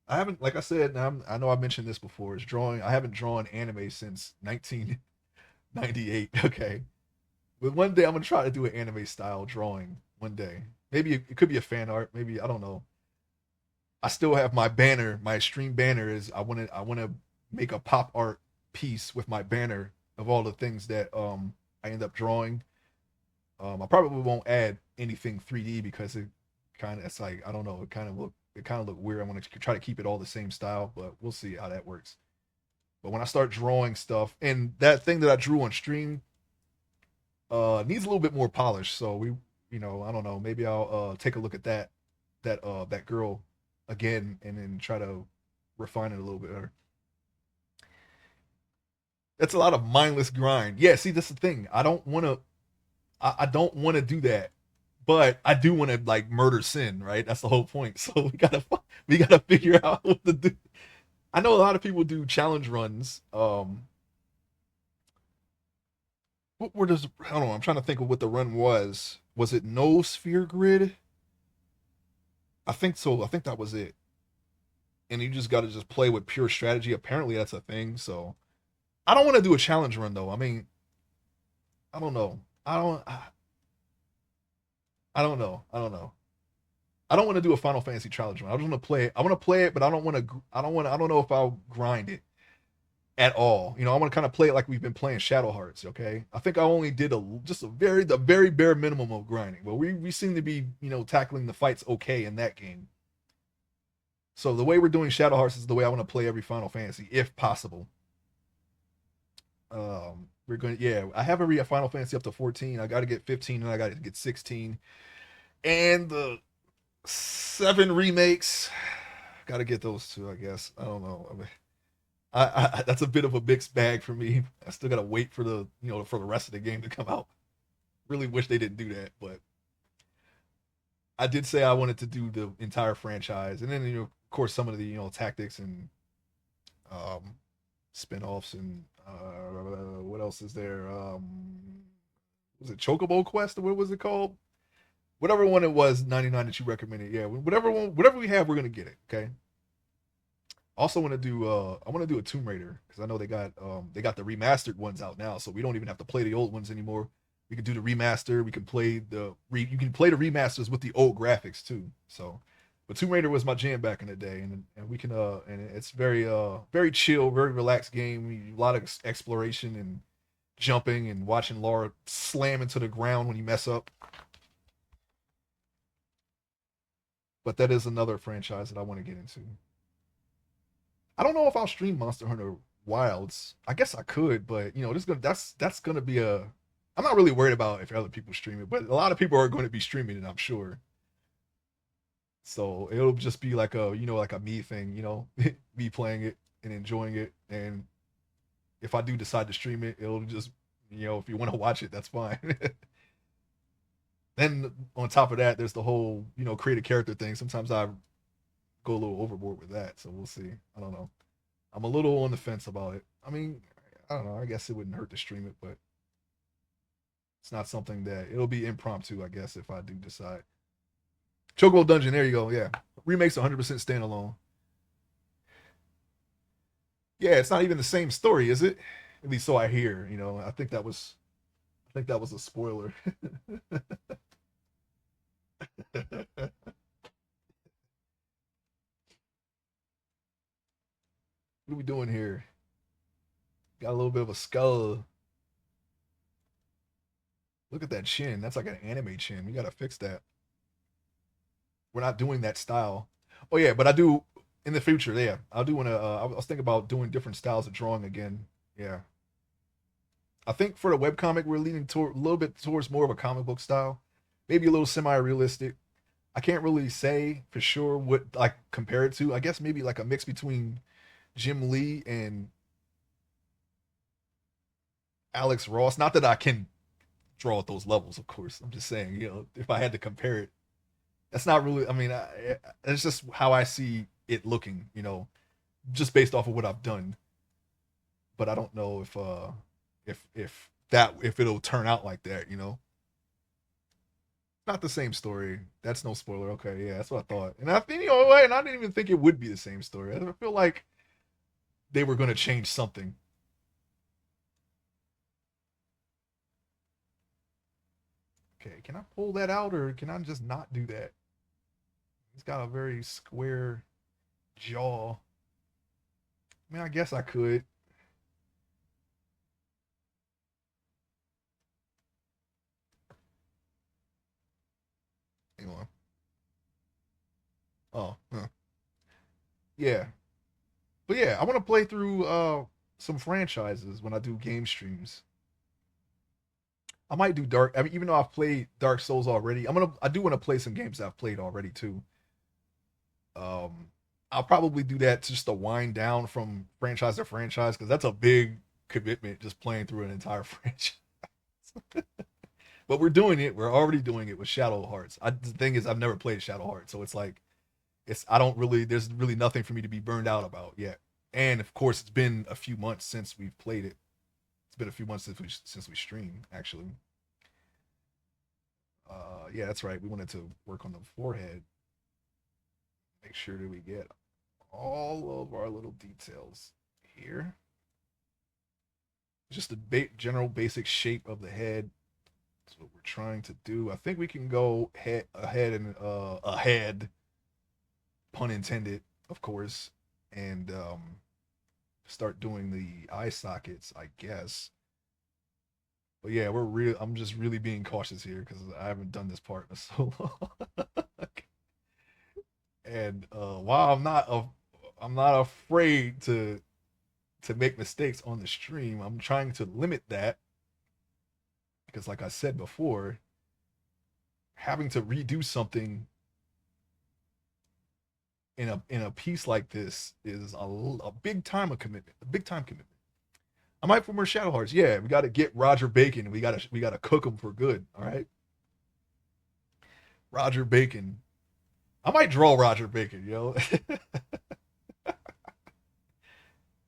haven't, like I said, I know I mentioned this before, is drawing. I haven't drawn anime since 1998, okay? But one day I'm going to try to do an anime style drawing one day. Maybe it could be a fan art, maybe I don't know. I still have my banner, my stream banner is I want to make a pop art piece with my banner of all the things that I end up drawing. I probably won't add anything 3D because it's like I don't know, it kind of look weird. I want to try to keep it all the same style, but we'll see how that works. But when I start drawing stuff, and that thing that I drew on stream needs a little bit more polish, so I don't know, maybe I'll take a look at that girl again and then try to refine it a little bit better. That's a lot of mindless grind. Yeah, see, that's the thing. I don't want to do that, but I do want to like murder sin, right? That's the whole point. So we gotta figure out what to do. I know a lot of people do challenge runs. What were those? Hold on, I'm trying to think of what the run was. Was it no sphere grid? I think so. I think that was it. And you just got to just play with pure strategy. Apparently, that's a thing. So I don't want to do a challenge run though. I mean, I don't know. I don't know. I don't know. I don't want to do a Final Fantasy challenge run. I just want to play it. I want to play it, but I don't want to. I don't want. I don't know if I'll grind it at all. I want to kind of play it like we've been playing Shadow Hearts. Okay. I think I only did the very bare minimum of grinding, but we seem to be tackling the fights okay in that game. So the way we're doing Shadow Hearts is the way I want to play every Final Fantasy, if possible. We're going. Yeah, I have every Final Fantasy up to 14. I got to get 15, and I got to get 16, and the 7 remakes. Got to get those two, I guess. I don't know. I mean, that's a bit of a mixed bag for me. I still gotta wait for the rest of the game to come out. Really wish they didn't do that, but I did say I wanted to do the entire franchise, and then of course some of the tactics and um spin-offs and what else is there? Was it Chocobo Quest or what was it called? Whatever one it was, 99 that you recommended. Yeah, whatever we have, we're gonna get it. Okay. Also want to do I want to do a Tomb Raider because I know they got the remastered ones out now, so we don't even have to play the old ones anymore. We can do the remaster. We can play you can play the remasters with the old graphics too. So, but Tomb Raider was my jam back in the day, and we can and it's very chill, very relaxed game. A lot of exploration and jumping and watching Laura slam into the ground when you mess up. But that is another franchise that I want to get into. I don't know if I'll stream Monster Hunter Wilds. I guess I could, but that's gonna be a. I'm not really worried about if other people stream it, but a lot of people are going to be streaming it, I'm sure. So it'll just be like a like a me thing, me playing it and enjoying it. And if I do decide to stream it, it'll just if you want to watch it, that's fine. Then on top of that, there's the whole create a character thing. Sometimes I go a little overboard with that, so we'll see. I don't know. I'm a little on the fence about it. I mean, I don't know. I guess it wouldn't hurt to stream it, but it's not something that it'll be impromptu. I guess if I do decide. Chocobo Dungeon. There you go. Yeah, remakes 100% standalone. Yeah, it's not even the same story, is it? At least so I hear. I think that was a spoiler. What are we doing here? Got a little bit of a skull. Look at that chin. That's like an anime chin. We gotta fix that. We're not doing that style. Oh yeah, but I do in the future. Yeah, I do want to. I was thinking about doing different styles of drawing again. Yeah, I think for the webcomic we're leaning toward a little bit towards more of a comic book style, maybe a little semi-realistic. I can't really say for sure what like compare it to. I guess maybe like a mix between Jim Lee and Alex Ross. Not that I can draw at those levels, of course. I'm just saying, if I had to compare it, that's not really. I mean, it's just how I see it looking, just based off of what I've done. But I don't know if it'll turn out like that, Not the same story. That's no spoiler. Okay, yeah, that's what I thought. And I think and I didn't even think it would be the same story. I feel like they were going to change something. Okay, can I pull that out or can I just not do that? He's got a very square jaw. I mean, I guess I could. Hang on. Oh, huh. Yeah. But yeah, I want to play through some franchises when I do game streams. I might do Dark. I mean, even though I've played Dark Souls already, I do want to play some games I've played already too. Um, I'll probably do that just to wind down from franchise to franchise because that's a big commitment just playing through an entire franchise. But we're doing it. We're already doing it with Shadow Hearts. The thing is, I've never played Shadow Hearts, so it's like I don't really. There's really nothing for me to be burned out about yet. And of course, it's been a few months since we've played it. It's been a few months since we streamed actually. Yeah, that's right. We wanted to work on the forehead. Make sure that we get all of our little details here. Just the general basic shape of the head. That's what we're trying to do. I think we can go ahead and ahead, pun intended, of course, and start doing the eye sockets, I guess. But yeah, we're real. I'm just really being cautious here because I haven't done this part in so long. And while I'm not afraid to make mistakes on the stream. I'm trying to limit that because, like I said before, having to redo something in a piece like this is a big time of commitment, a big time commitment. I might for more Shadow Hearts. Yeah, we got to get Roger Bacon. We got to cook him for good. All right, Roger Bacon. I might draw Roger Bacon.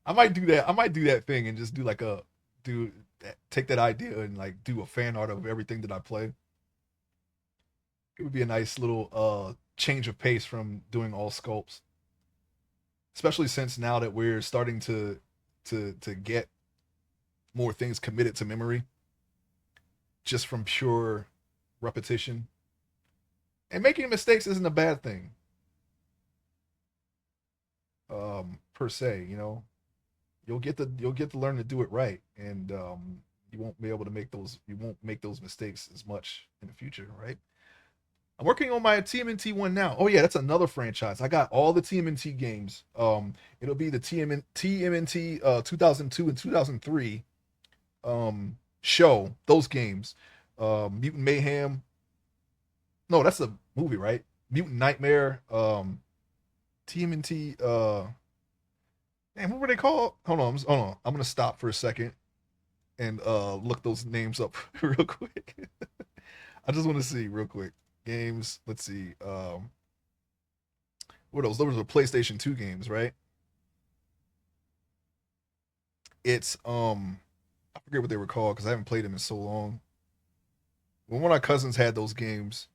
I might do that. I might do that thing and just do like a do take that idea and like do a fan art of everything that I play. It would be a nice little change of pace from doing all sculpts, especially since now that we're starting to get more things committed to memory just from pure repetition. And making mistakes isn't a bad thing, per se. You'll get to learn to do it right, and you won't make those mistakes as much in the future, right? I'm working on my TMNT one now. Oh yeah, that's another franchise. I got all the TMNT games. It'll be the TMNT 2002 and 2003 show. Those games. Mutant Mayhem. No, that's a movie, right? Mutant Nightmare. TMNT. Man, what were they called? Hold on. I'm gonna stop for a second and look those names up real quick. I just want to see real quick games. Let's see. What are those? Those were PlayStation 2 games, right? It's I forget what they were called because I haven't played them in so long. When one of my cousins had those games,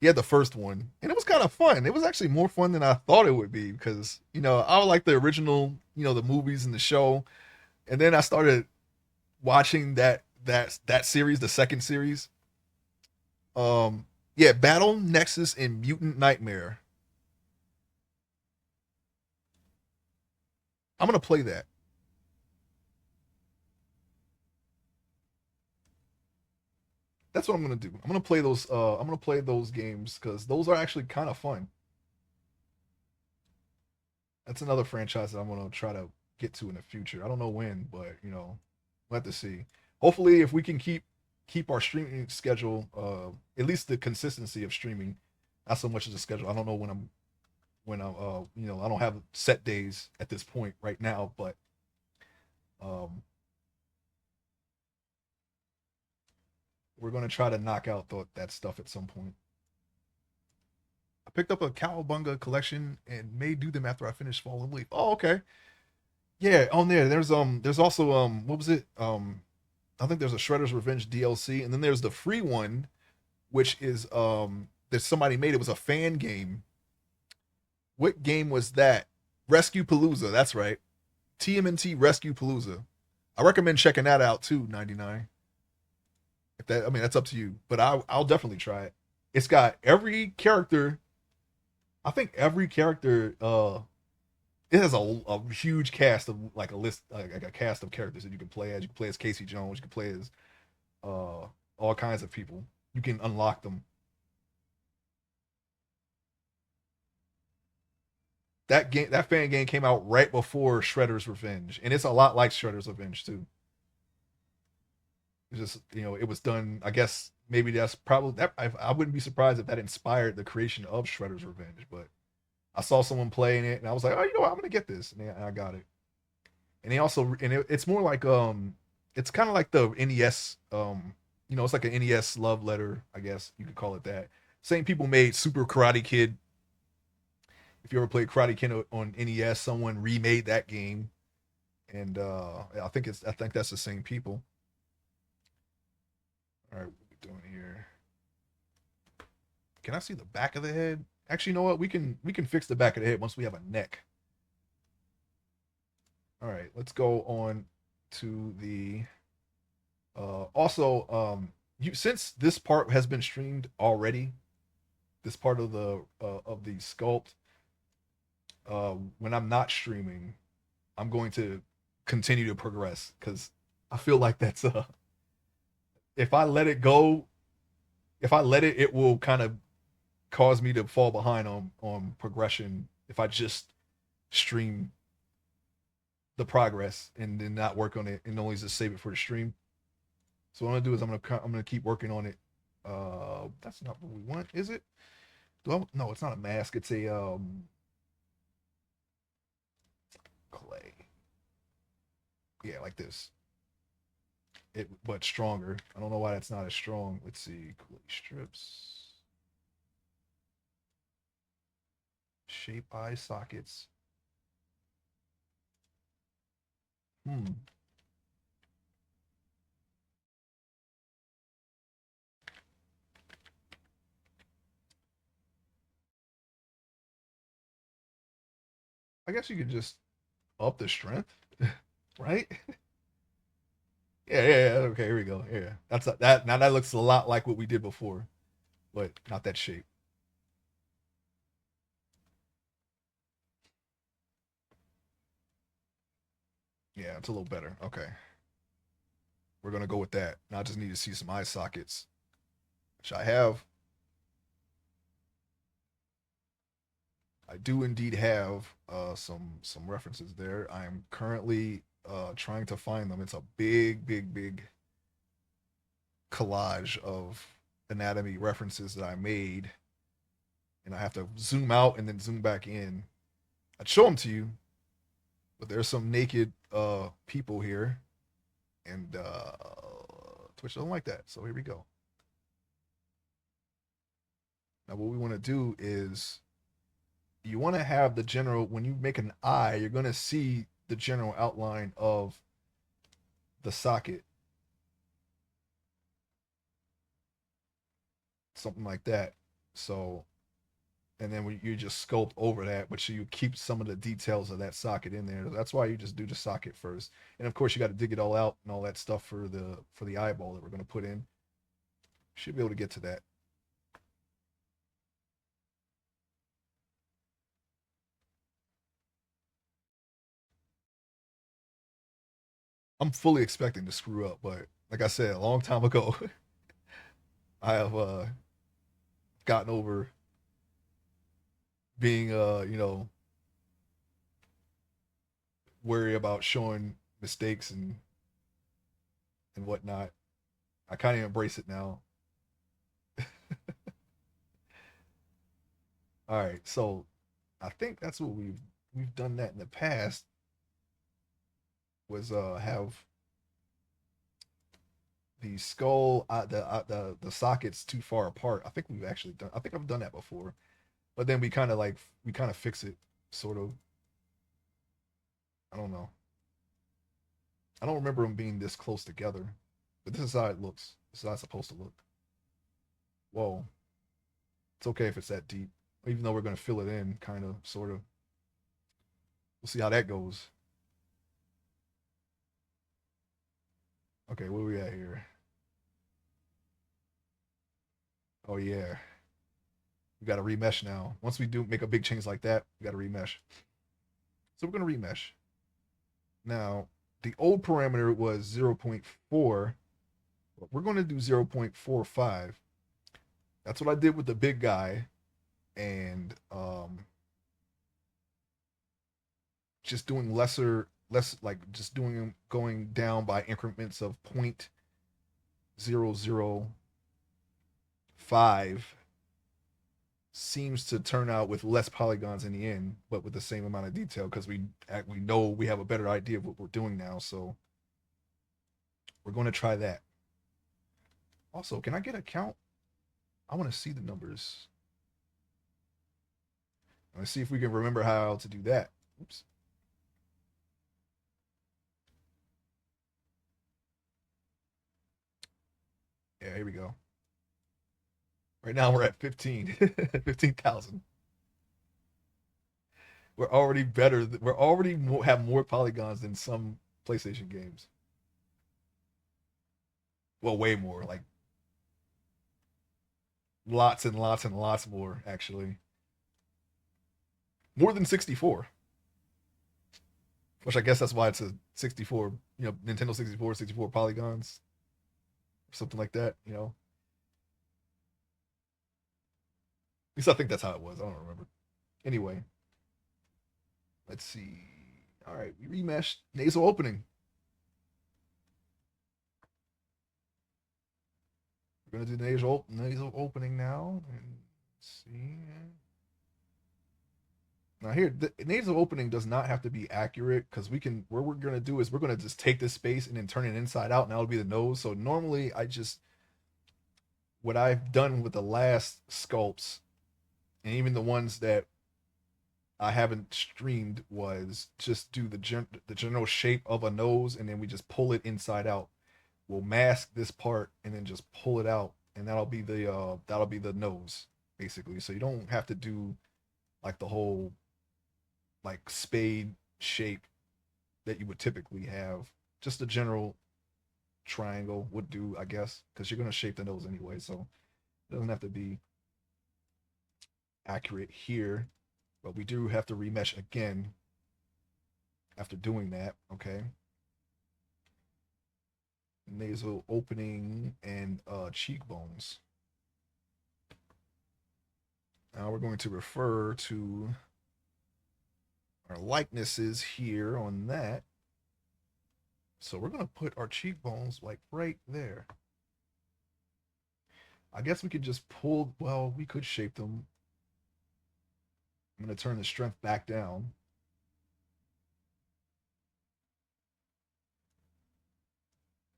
he had the first one, and it was kind of fun. It was actually more fun than I thought it would be because I would like the original, the movies and the show, and then I started watching that series, the second series. Yeah, Battle Nexus and Mutant Nightmare. I'm gonna play that. That's what I'm gonna do. I'm gonna play those. I'm gonna play those games because those are actually kind of fun. That's another franchise that I'm gonna try to get to in the future. I don't know when, but we'll have to see. Hopefully, if we can keep our streaming schedule, at least the consistency of streaming, not so much as the schedule. I don't know when I'm I don't have set days at this point right now, but um, we're gonna try to knock out that stuff at some point. I picked up a Cowabunga collection and may do them after I finish Fallen Leaf. Oh, okay. Yeah, on there. There's also what was it? I think there's a Shredder's Revenge DLC, and then there's the free one, which is that somebody made. It was a fan game. What game was that? Rescue Palooza. That's right. TMNT Rescue Palooza. I recommend checking that out too. 99. If that, I mean, that's up to you, but I'll definitely try it. It's got every character. I think every character. It has a huge cast of like a list, like a cast of characters that you can play as. You can play as Casey Jones. You can play as all kinds of people. You can unlock them. That fan game came out right before Shredder's Revenge, and it's a lot like Shredder's Revenge too. It's just it was done. I guess maybe that's probably that. I wouldn't be surprised if that inspired the creation of Shredder's Revenge. But I saw someone playing it, and I was like, oh, what? I'm gonna get this, and I got it. And they also, it's more like it's kind of like the NES. It's like an NES love letter, I guess you could call it that. Same people made Super Karate Kid. If you ever played Karate Kid on NES, someone remade that game, and I think that's the same people. All right, what are we doing here? Can I see the back of the head? Actually, you know what? We can fix the back of the head once we have a neck. All right, let's go on to the also you since this part has been streamed already, this part of the sculpt, when I'm not streaming, I'm going to continue to progress because I feel like that's if I let it go, if I let it, it will kind of cause me to fall behind on progression if I just stream the progress and then not work on it and only just save it for the stream. So what I'm gonna do is I'm gonna keep working on it. That's not what we want, is it? No, it's not a mask. It's a clay. Yeah, like this. But stronger. I don't know why that's not as strong. Let's see, clay strips, shape eye sockets. Hmm. I guess you could just up the strength, right? Yeah. Okay, here we go. Yeah, that's that. Now that looks a lot like what we did before, but not that shape. Yeah, it's a little better. Okay, we're gonna go with that. Now I just need to see some eye sockets, which I have. I do indeed have some references there. I am currently trying to find them. It's a big collage of anatomy references that I made, and I have to zoom out and then zoom back in. I'd show them to you, but there's some naked people here, and Twitch doesn't like that. So here we go. Now what we want to do is you want to have the general, when you make an eye, you're going to see the general outline of the socket, something like that. So, and then you just sculpt over that, but you keep some of the details of that socket in there. That's why you just do the socket first, and of course you got to dig it all out and all that stuff for the eyeball that we're going to put in. Should be able to get to that. I'm fully expecting to screw up, but like I said a long time ago, I have gotten over being worry about showing mistakes and whatnot. I kind of embrace it now. All right, so I think that's what we've done that in the past, was have the skull the sockets too far apart. I think we've actually done. I think I've done that before, but then we kind of fix it, sort of. I don't know. I don't remember them being this close together, but this is how it looks. This is how it's supposed to look. Whoa, it's okay if it's that deep, even though we're gonna fill it in, kind of, sort of. We'll see how that goes. Okay, where we at here? Oh yeah, we got to remesh now. Once we do make a big change like that, we got to remesh. So we're gonna remesh. Now, the old parameter was 0.4, but we're gonna do 0.45. That's what I did with the big guy, and just doing less, like just doing going down by increments of 0.005 seems to turn out with less polygons in the end, but with the same amount of detail, because we know we have a better idea of what we're doing now. So we're going to try that. Also, can I get a count? I want to see the numbers. Let's see if we can remember how to do that. Oops. Yeah, here we go. Right now we're at 15, 15,000. We're already better. We're already have more polygons than some PlayStation games. Well, way more. Like lots and lots and lots more, actually. More than 64. Which I guess that's why it's a 64, Nintendo 64, 64 polygons, or something like that, At least I think that's how it was. I don't remember. Anyway, let's see. All right, we remeshed nasal opening. We're gonna do nasal opening now, and see. Now here, the nasal opening does not have to be accurate, because what we're gonna do is we're gonna just take this space and then turn it inside out, and that'll be the nose. So normally what I've done with the last sculpts, and even the ones that I haven't streamed, was just do the general shape of a nose, and then we just pull it inside out. We'll mask this part and then just pull it out, and that'll be the nose, basically. So you don't have to do like the whole like spade shape that you would typically have. Just a general triangle would do, I guess, because you're gonna shape the nose anyway, so it doesn't have to be accurate here. But we do have to remesh again after doing that. Okay. Nasal opening and cheekbones. Now we're going to refer to our likenesses here on that. So we're gonna put our cheekbones like right there. I guess we could just pull, well, we could shape them. I'm gonna turn the strength back down.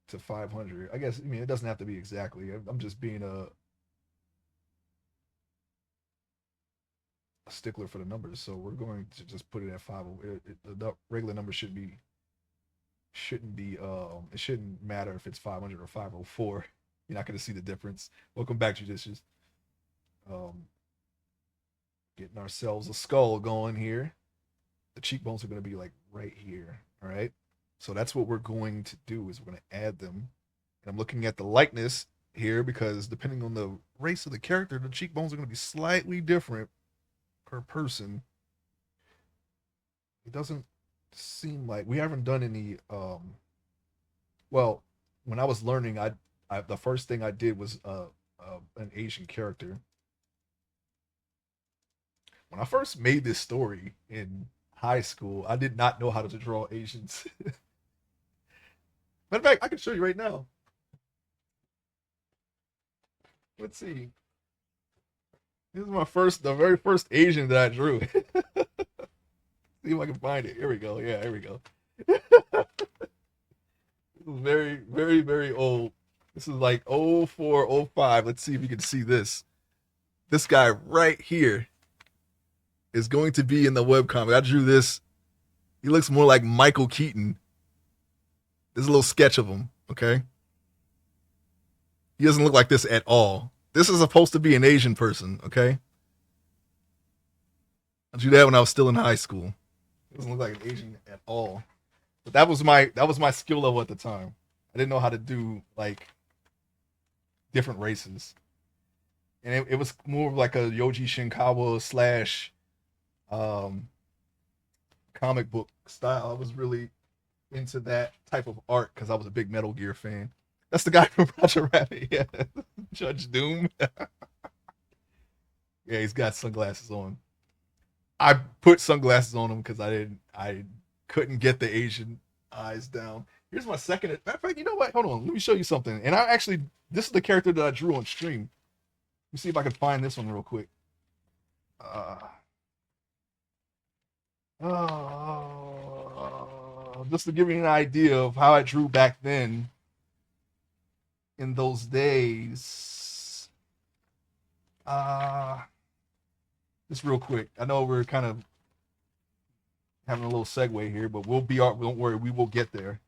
To 500. I guess, I mean, it doesn't have to be exactly. I'm just being a stickler for the numbers. So we're going to just put it at 50. The regular number shouldn't be it shouldn't matter if it's 500 or 504. You're not going to see the difference. Welcome back, Judicious. Um, Getting ourselves a skull going here. The cheekbones are going to be like right here. All right. So that's what we're going to do is we're going to add them. And I'm looking at the likeness here because depending on the race of the character, the cheekbones are going to be slightly different per person. It doesn't seem like we haven't done any well, when I was learning, I the first thing I did was an Asian character. When I first made this story in high school, I did not know how to draw Asians. Matter of fact, I can show you right now. Let's see. This is the very first Asian that I drew. See if I can find it. Here we go. Yeah, here we go. This is very, very, very old. This is like 04, 05. Let's see if you can see this. This guy right here is going to be in the webcomic. I drew this. He looks more like Michael Keaton. There's a little sketch of him, okay? He doesn't look like this at all. This is supposed to be an Asian person, okay? I drew that when I was still in high school. It doesn't look like an Asian at all. But that was my skill level at the time. I didn't know how to do like different races. And it was more of like a Yoji Shinkawa slash um, comic book style. I was really into that type of art because I was a big Metal Gear fan. That's the guy from Roger Rabbit. Yeah, Judge Doom. Yeah, he's got sunglasses on. I put sunglasses on him because I couldn't get the Asian eyes down. Here's my second. Matter of fact, you know what? Hold on, let me show you something. And I actually, this is the character that I drew on stream. Let me see if I can find this one real quick. Uh, just to give you an idea of how I drew back then in those days. Just real quick. I know we're kind of having a little segue here, but don't worry, we will get there.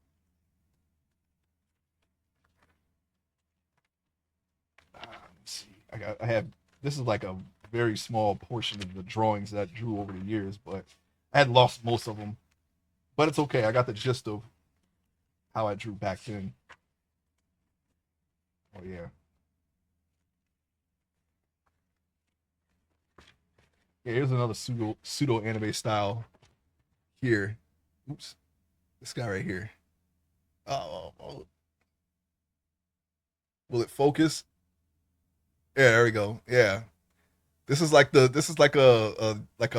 Let's see. I have, this is like a very small portion of the drawings that I drew over the years, but I had lost most of them. But it's okay. I got the gist of how I drew back then. Oh yeah. Yeah, here's another pseudo anime style here. Oops. This guy right here. Oh, will it focus? Yeah, there we go. Yeah. This is like a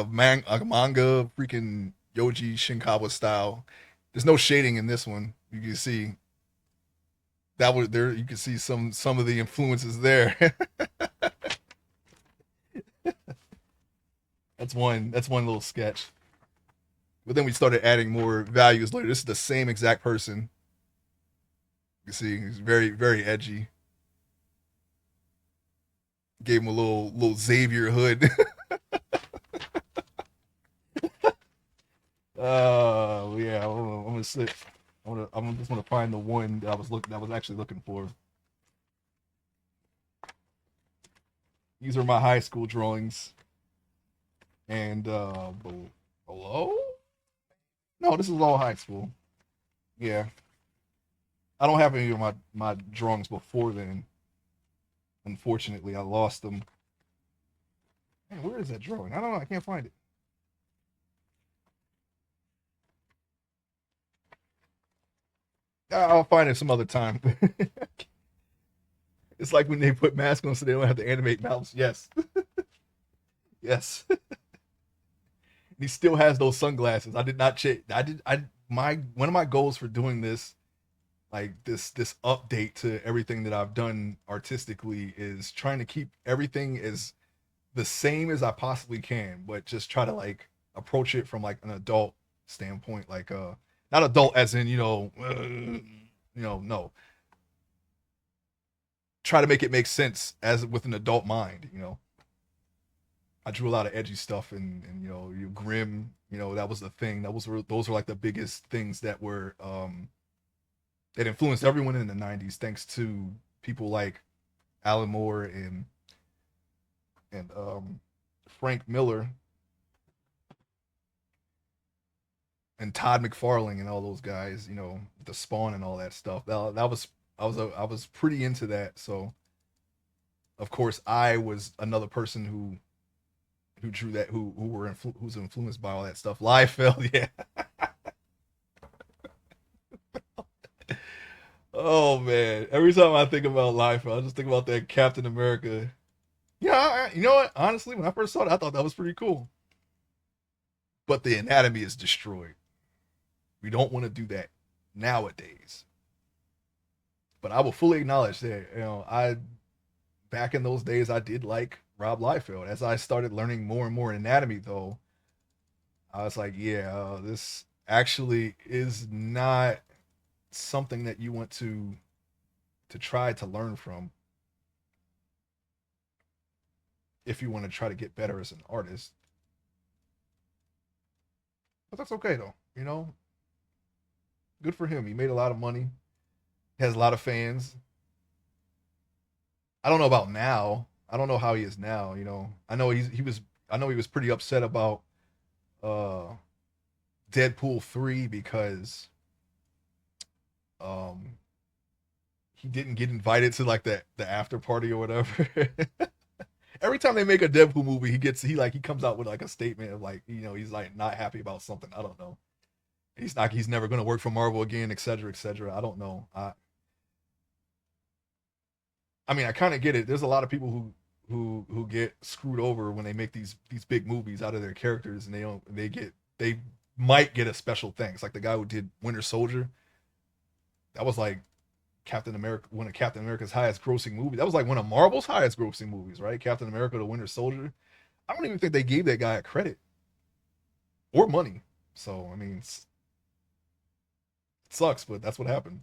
manga freaking Yoji Shinkawa style. There's no shading in this one. You can see that was there. You can see some of the influences there. That's one little sketch. But then we started adding more values later. This is the same exact person. You can see he's very very edgy. Gave him a little Xavier hood. Yeah, I'm gonna sit. I'm just gonna find the one that I was actually looking for. These are my high school drawings. And below? No, this is all high school. Yeah. I don't have any of my drawings before then. Unfortunately, I lost them. Man, where is that drawing? I don't know. I can't find it. I'll find it some other time. It's like when they put masks on so they don't have to animate mouths. Yes. Yes. he still has those sunglasses. I did not change. I my one of my goals for doing this, like this update to everything that I've done artistically, is trying to keep everything as the same as I possibly can, but just try to like approach it from like an adult standpoint, like not adult as in no, try to make it make sense as with an adult mind, you know. I drew a lot of edgy stuff and you grim, that was the thing. Those were like the biggest things that influenced everyone in the 90s thanks to people like Alan Moore and Frank Miller and Todd McFarlane and all those guys, the Spawn and all that stuff. That was I was pretty into that. So of course I was another person who drew that who's influenced by all that stuff. Liefeld, yeah. Oh man, every time I think about Liefeld, I just think about that Captain America. Yeah, you know what? Honestly, when I first saw it, I thought that was pretty cool. But the anatomy is destroyed. We don't want to do that nowadays. But I will fully acknowledge that I back in those days I did like Rob Liefeld. As I started learning more and more anatomy, though, I was like, yeah, this actually is not something that you want to try to learn from if you want to try to get better as an artist. But that's okay though. Good for him. He made a lot of money. He has a lot of fans. I don't know about now. I don't know how he is now. I know he was. I know he was pretty upset about uh Deadpool 3 because um he didn't get invited to like the after party or whatever. Every time they make a Deadpool movie, he comes out with like a statement of like he's like not happy about something. I don't know. He's never going to work for Marvel again, etc. etc. I don't know. I mean, I kind of get it. There's a lot of people who get screwed over when they make these big movies out of their characters, and they might get a special thanks. Like the guy who did Winter Soldier, that was like Captain America, one of Captain America's highest grossing movies. That was like one of Marvel's highest grossing movies, right? Captain America: The Winter Soldier. I don't even think they gave that guy a credit or money. So I mean, it sucks, but that's what happened.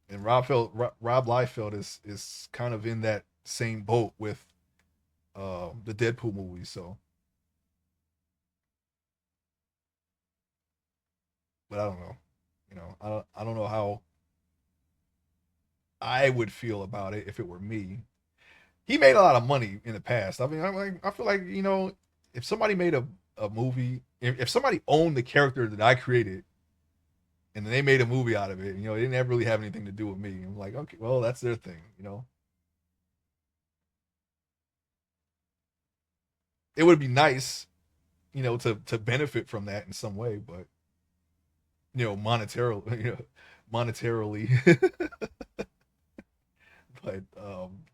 And Rob Liefeld is kind of in that same boat with the Deadpool movie. So, but I don't know. I don't know how I would feel about it if it were me. He made a lot of money in the past. I mean, I feel like if somebody made a movie, if somebody owned the character that I created, and then they made a movie out of it, it didn't really have anything to do with me. I'm like, okay, well, that's their thing. It would be nice, to benefit from that in some way, but monetarily, monetarily. But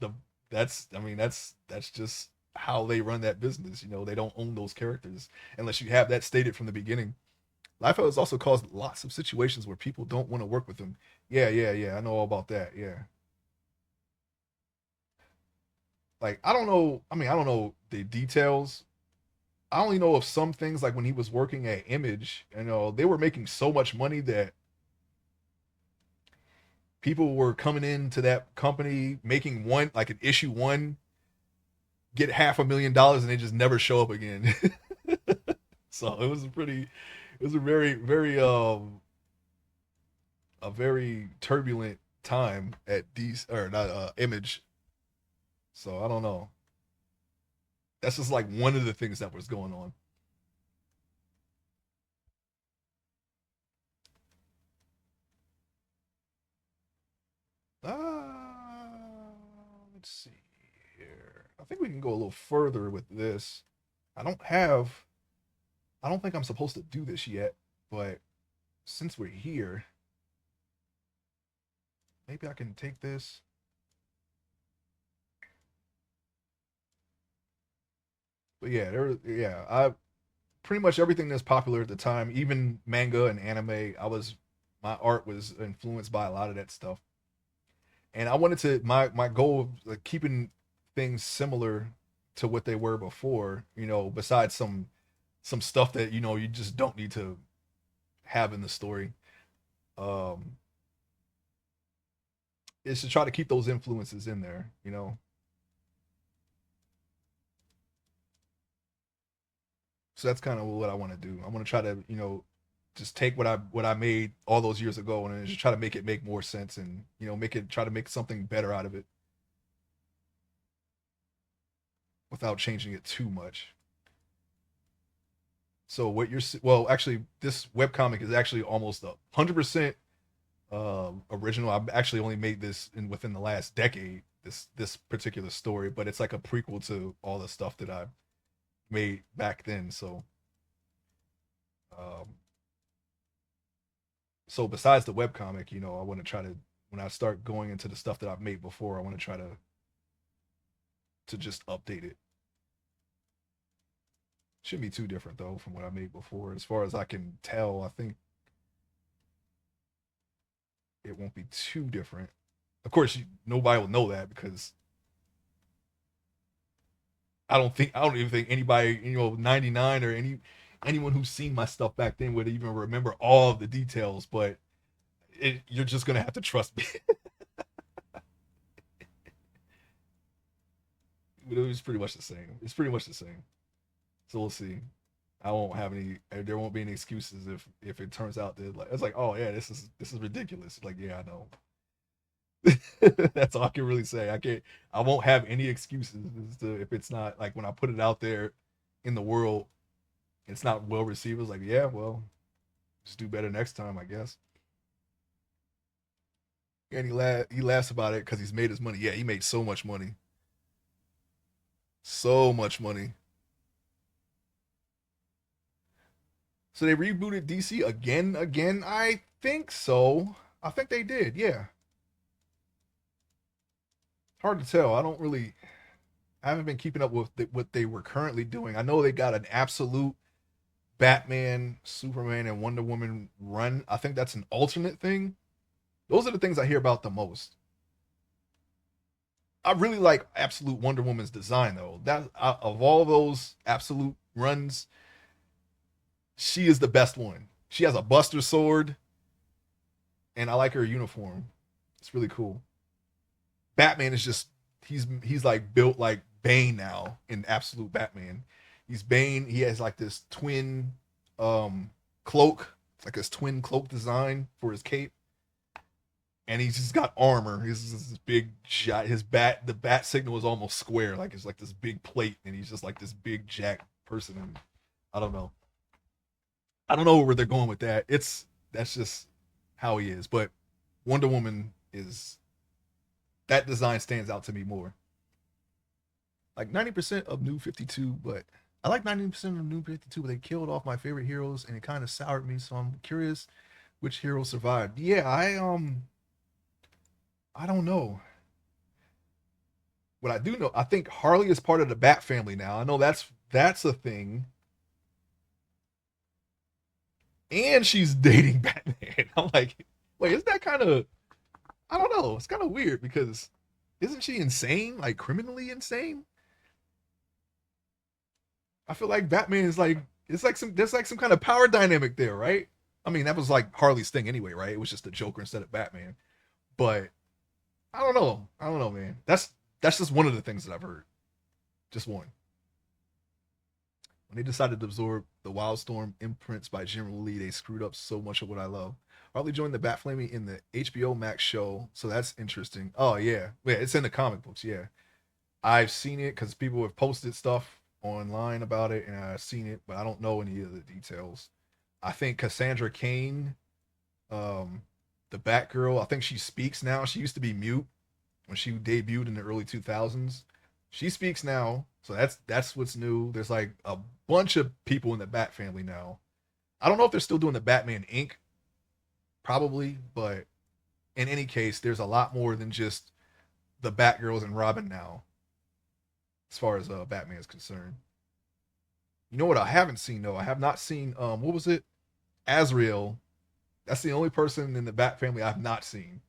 the that's I mean that's just how they run that business. They don't own those characters unless you have that stated from the beginning. Liefeld has also caused lots of situations where people don't want to work with him. Yeah, yeah, yeah. I know all about that. Yeah. Like I don't know. I mean, I don't know the details. I only know of some things like when he was working at Image, they were making so much money that people were coming into that company making one like an issue 1, get $500,000 and they just never show up again. So it was a very turbulent time at these or not Image. So I don't know. That's just like one of the things that was going on. Let's see here. I think we can go a little further with this. I don't have. I don't think I'm supposed to do this yet, but since we're here, maybe I can take this. But yeah, yeah. pretty much everything that's popular at the time, even manga and anime. My art was influenced by a lot of that stuff, and I wanted to my goal of like keeping things similar to what they were before. Besides some stuff that you just don't need to have in the story. Um, is to try to keep those influences in there. So that's kind of what I want to do. I want to try to just take what I made all those years ago and just try to make it make more sense and make it try to make something better out of it without changing it too much. So what you're well, actually, this webcomic is actually almost 100% original. I've actually only made this within the last decade. This particular story, but it's like a prequel to all the stuff that I made back then. Um, so besides the webcomic, I want to try to when I start going into the stuff that I've made before, I want to try to just update it. Shouldn't be too different though from what I made before. As far as I can tell, I think it won't be too different. Of course, nobody will know that because I don't even think anybody 99 or anyone who's seen my stuff back then would even remember all of the details. But you're just gonna have to trust me. It was pretty much the same. It's pretty much the same. So we'll see. I won't have any. There won't be any excuses if it turns out that like it's like, oh yeah, this is ridiculous. Like yeah, I know. That's all I can really say. I can't. I won't have any excuses as to if it's not like when I put it out there in the world, it's not well received. It's like yeah, well, just do better next time, I guess. And he laughs about it because he's made his money. Yeah, he made so much money, so much money. So they rebooted DC again, again. I think so. I think they did. Yeah, hard to tell. I haven't been keeping up with what they were currently doing. I know they got an absolute Batman, Superman, and Wonder Woman run. I think that's an alternate thing. Those are the things I hear about the most. I really like Absolute Wonder Woman's design though. That of all those Absolute runs, she is the best one. She has a Buster sword, and I like her uniform. It's really cool. Batman is just he's like built like Bane now in Absolute Batman. He's Bane. He has like this twin cloak. It's like his twin cloak design for his cape. And he's just got armor. He's just this big giant. The bat signal is almost square, like it's like this big plate, and he's just like this big jack person. And I don't know. I don't know where they're going with that. That's just how he is. But Wonder Woman is that design stands out to me more. Like 90% of New 52, but I like 90% of New 52, but they killed off my favorite heroes and it kind of soured me. So I'm curious which hero survived. Yeah, I don't know. What I do know, I think Harley is part of the Bat family now. I know that's a thing. And she's dating Batman. I'm like, wait, isn't that kind of I don't know. It's kind of weird because isn't she insane? Like criminally insane? I feel like Batman is like it's like some there's like some kind of power dynamic there, right? I mean, that was like Harley's thing anyway, right? It was just a Joker instead of Batman. But I don't know. I don't know, man. That's just one of the things that I've heard. Just one. When they decided to absorb the Wildstorm imprints by Jim Lee, they screwed up so much of what I love. Harley joined the Bat Flaming in the HBO Max show, so that's interesting. Oh yeah, it's in the comic books. Yeah, I've seen it because people have posted stuff online about it, and I've seen it, but I don't know any of the details. I think Cassandra Cain, um, the Batgirl, I think she speaks now. She used to be mute when she debuted in the early 2000s. She speaks now, so that's what's new. There's like a bunch of people in the Bat family now. I don't know if they're still doing the Batman Inc. Probably, but in any case, there's a lot more than just the Batgirls and Robin now, as far as Batman is concerned. You know what I haven't seen though? I have not seen what was it? Azrael. That's the only person in the Bat family I've not seen.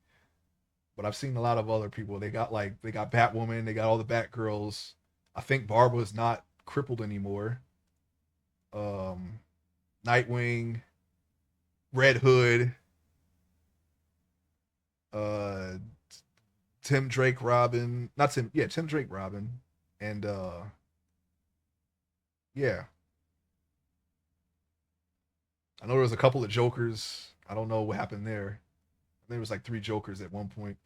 But I've seen a lot of other people. They got Batwoman, they got all the Batgirls. I think Barbara's not crippled anymore. Um Nightwing, Red Hood, uh Tim Drake Robin. Not Tim, yeah, Tim Drake Robin. And yeah. I know there was a couple of Jokers. I don't know what happened there. There was like three Jokers at one point.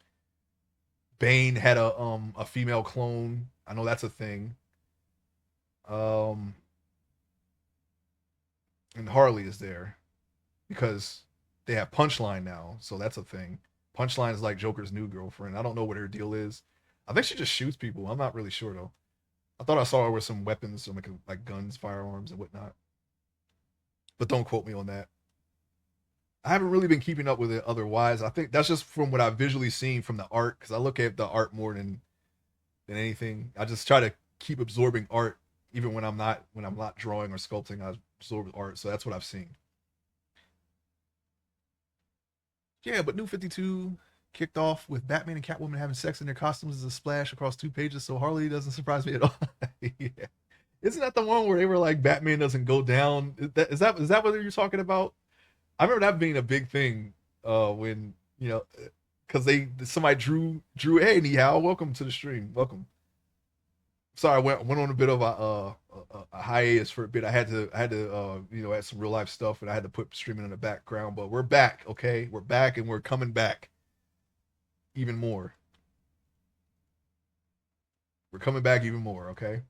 Bane had a female clone. I know that's a thing. Um and Harley is there because they have Punchline now, so that's a thing. Punchline is like Joker's new girlfriend. I don't know what her deal is. I think she just shoots people. I'm not really sure though. I thought I saw her with some weapons, some like guns, firearms, and whatnot. But don't quote me on that. I haven't really been keeping up with it otherwise. I think that's just from what I've visually seen from the art because I look at the art more than anything. I just try to keep absorbing art even when I'm not drawing or sculpting. I absorb art, so that's what I've seen. Yeah, but New 52 kicked off with Batman and Catwoman having sex in their costumes as a splash across 2 pages, so Harley doesn't surprise me at all. Yeah. Isn't that the one where they were like Batman doesn't go down? Is that what you're talking about? I remember that being a big thing when because they somebody drew hey Nihao, welcome to the stream, welcome. Sorry, I went on a bit of a hiatus for a bit. I had some real life stuff and I had to put streaming in the background, but we're back, okay? We're back and we're coming back even more. We're coming back even more, okay?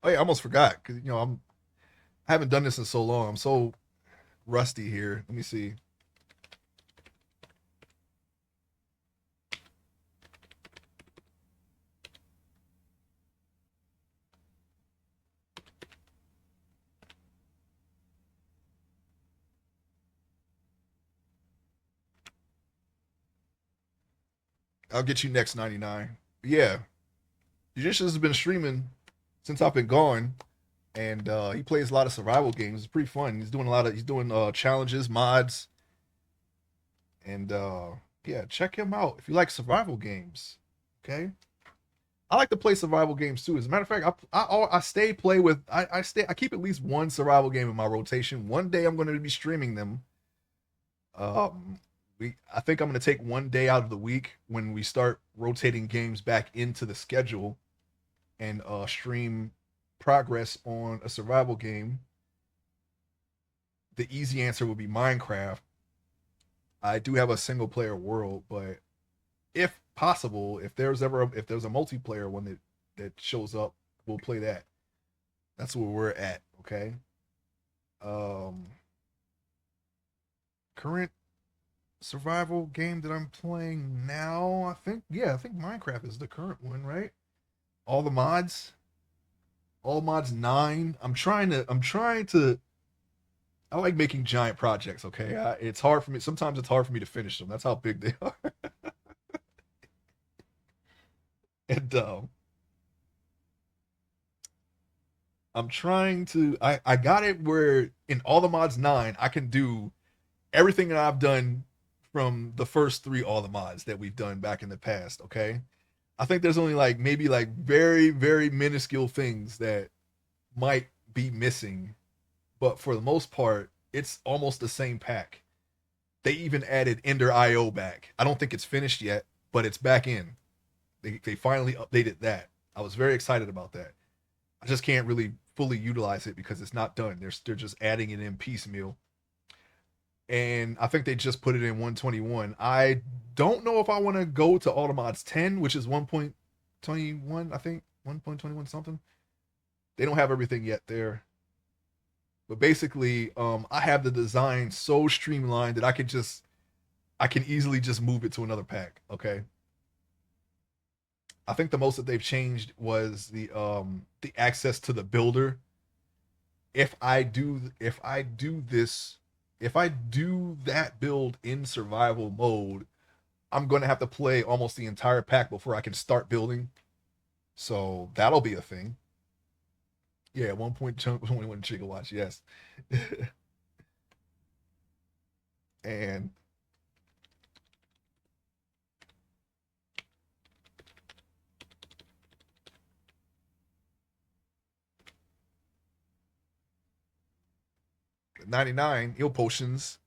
Oh yeah, I almost forgot because I haven't done this in so long. I'm so rusty here. Let me see. I'll get you next 99. Yeah, Judicious has been streaming since I've been gone, and he plays a lot of survival games. It's pretty fun. He's doing challenges, mods, and yeah, check him out if you like survival games. Okay, I like to play survival games too. As a matter of fact, I stay play with I keep at least one survival game in my rotation. One day I'm going to be streaming them. I think I'm going to take one day out of the week when we start rotating games back into the schedule and stream progress on a survival game. The easy answer would be Minecraft. I do have a single player world, but if possible, if there's a multiplayer one that shows up, we'll play that. That's where we're at. Okay. Um, Current survival game that I'm playing now, I think Minecraft is the current one, right? All the mods, all mods 9. I'm trying to I like making giant projects, okay? It's hard for me. Sometimes it's hard for me to finish them. That's how big they are. And I'm trying to I got it where in all the mods 9, I can do everything that I've done from the first 3 all the mods that we've done back in the past, okay? I think there's only like maybe like very very minuscule things that might be missing, but for the most part, it's almost the same pack. They even added Ender IO back. I don't think it's finished yet, but it's back in. They finally updated that. I was very excited about that. I just can't really fully utilize it because it's not done. They're just adding it in piecemeal. And I think they just put it in 121. I don't know if I want to go to Automods 10, which is 1.21, I think. 1.21 something. They don't have everything yet there. But basically, I have the design so streamlined that I can easily just move it to another pack. Okay. I think the most that they've changed was the access to the builder. If I do that build in survival mode, I'm gonna have to play almost the entire pack before I can start building. So that'll be a thing. Yeah, 1.21 gigawatts. Yes, and 99 Ill Potions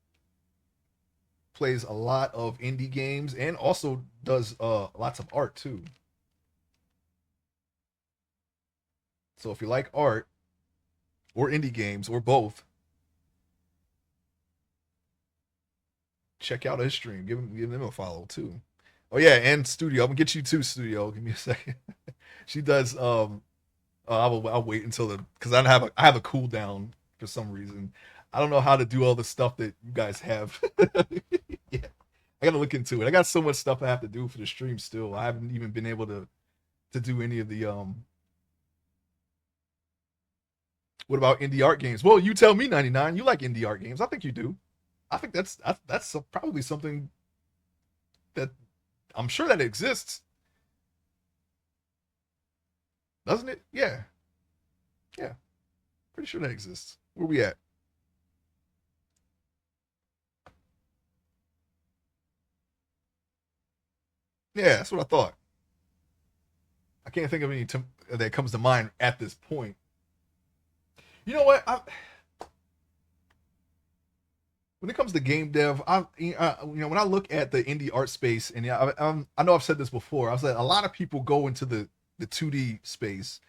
plays a lot of indie games and also does lots of art too. So if you like art or indie games or both, check out his stream. Give him a follow too. Oh yeah, and Studio. I'm gonna get you too, Studio. Give me a second. She does. I'll wait until the because I have a cooldown for some reason. I don't know how to do all the stuff that you guys have. Yeah, I gotta look into it. I got so much stuff I have to do for the stream still. I haven't even been able to do any of the What about indie art games? Well, you tell me, 99. You like indie art games? I think you do. I think that's probably something that I'm sure that exists, doesn't it? Yeah, yeah, pretty sure that exists. Where we at? Yeah, that's what I thought. I can't think of any that comes to mind at this point. You know what? When it comes to game dev, when I look at the indie art space, and yeah, I know I've said this before. I was like, a lot of people go into the 2D space.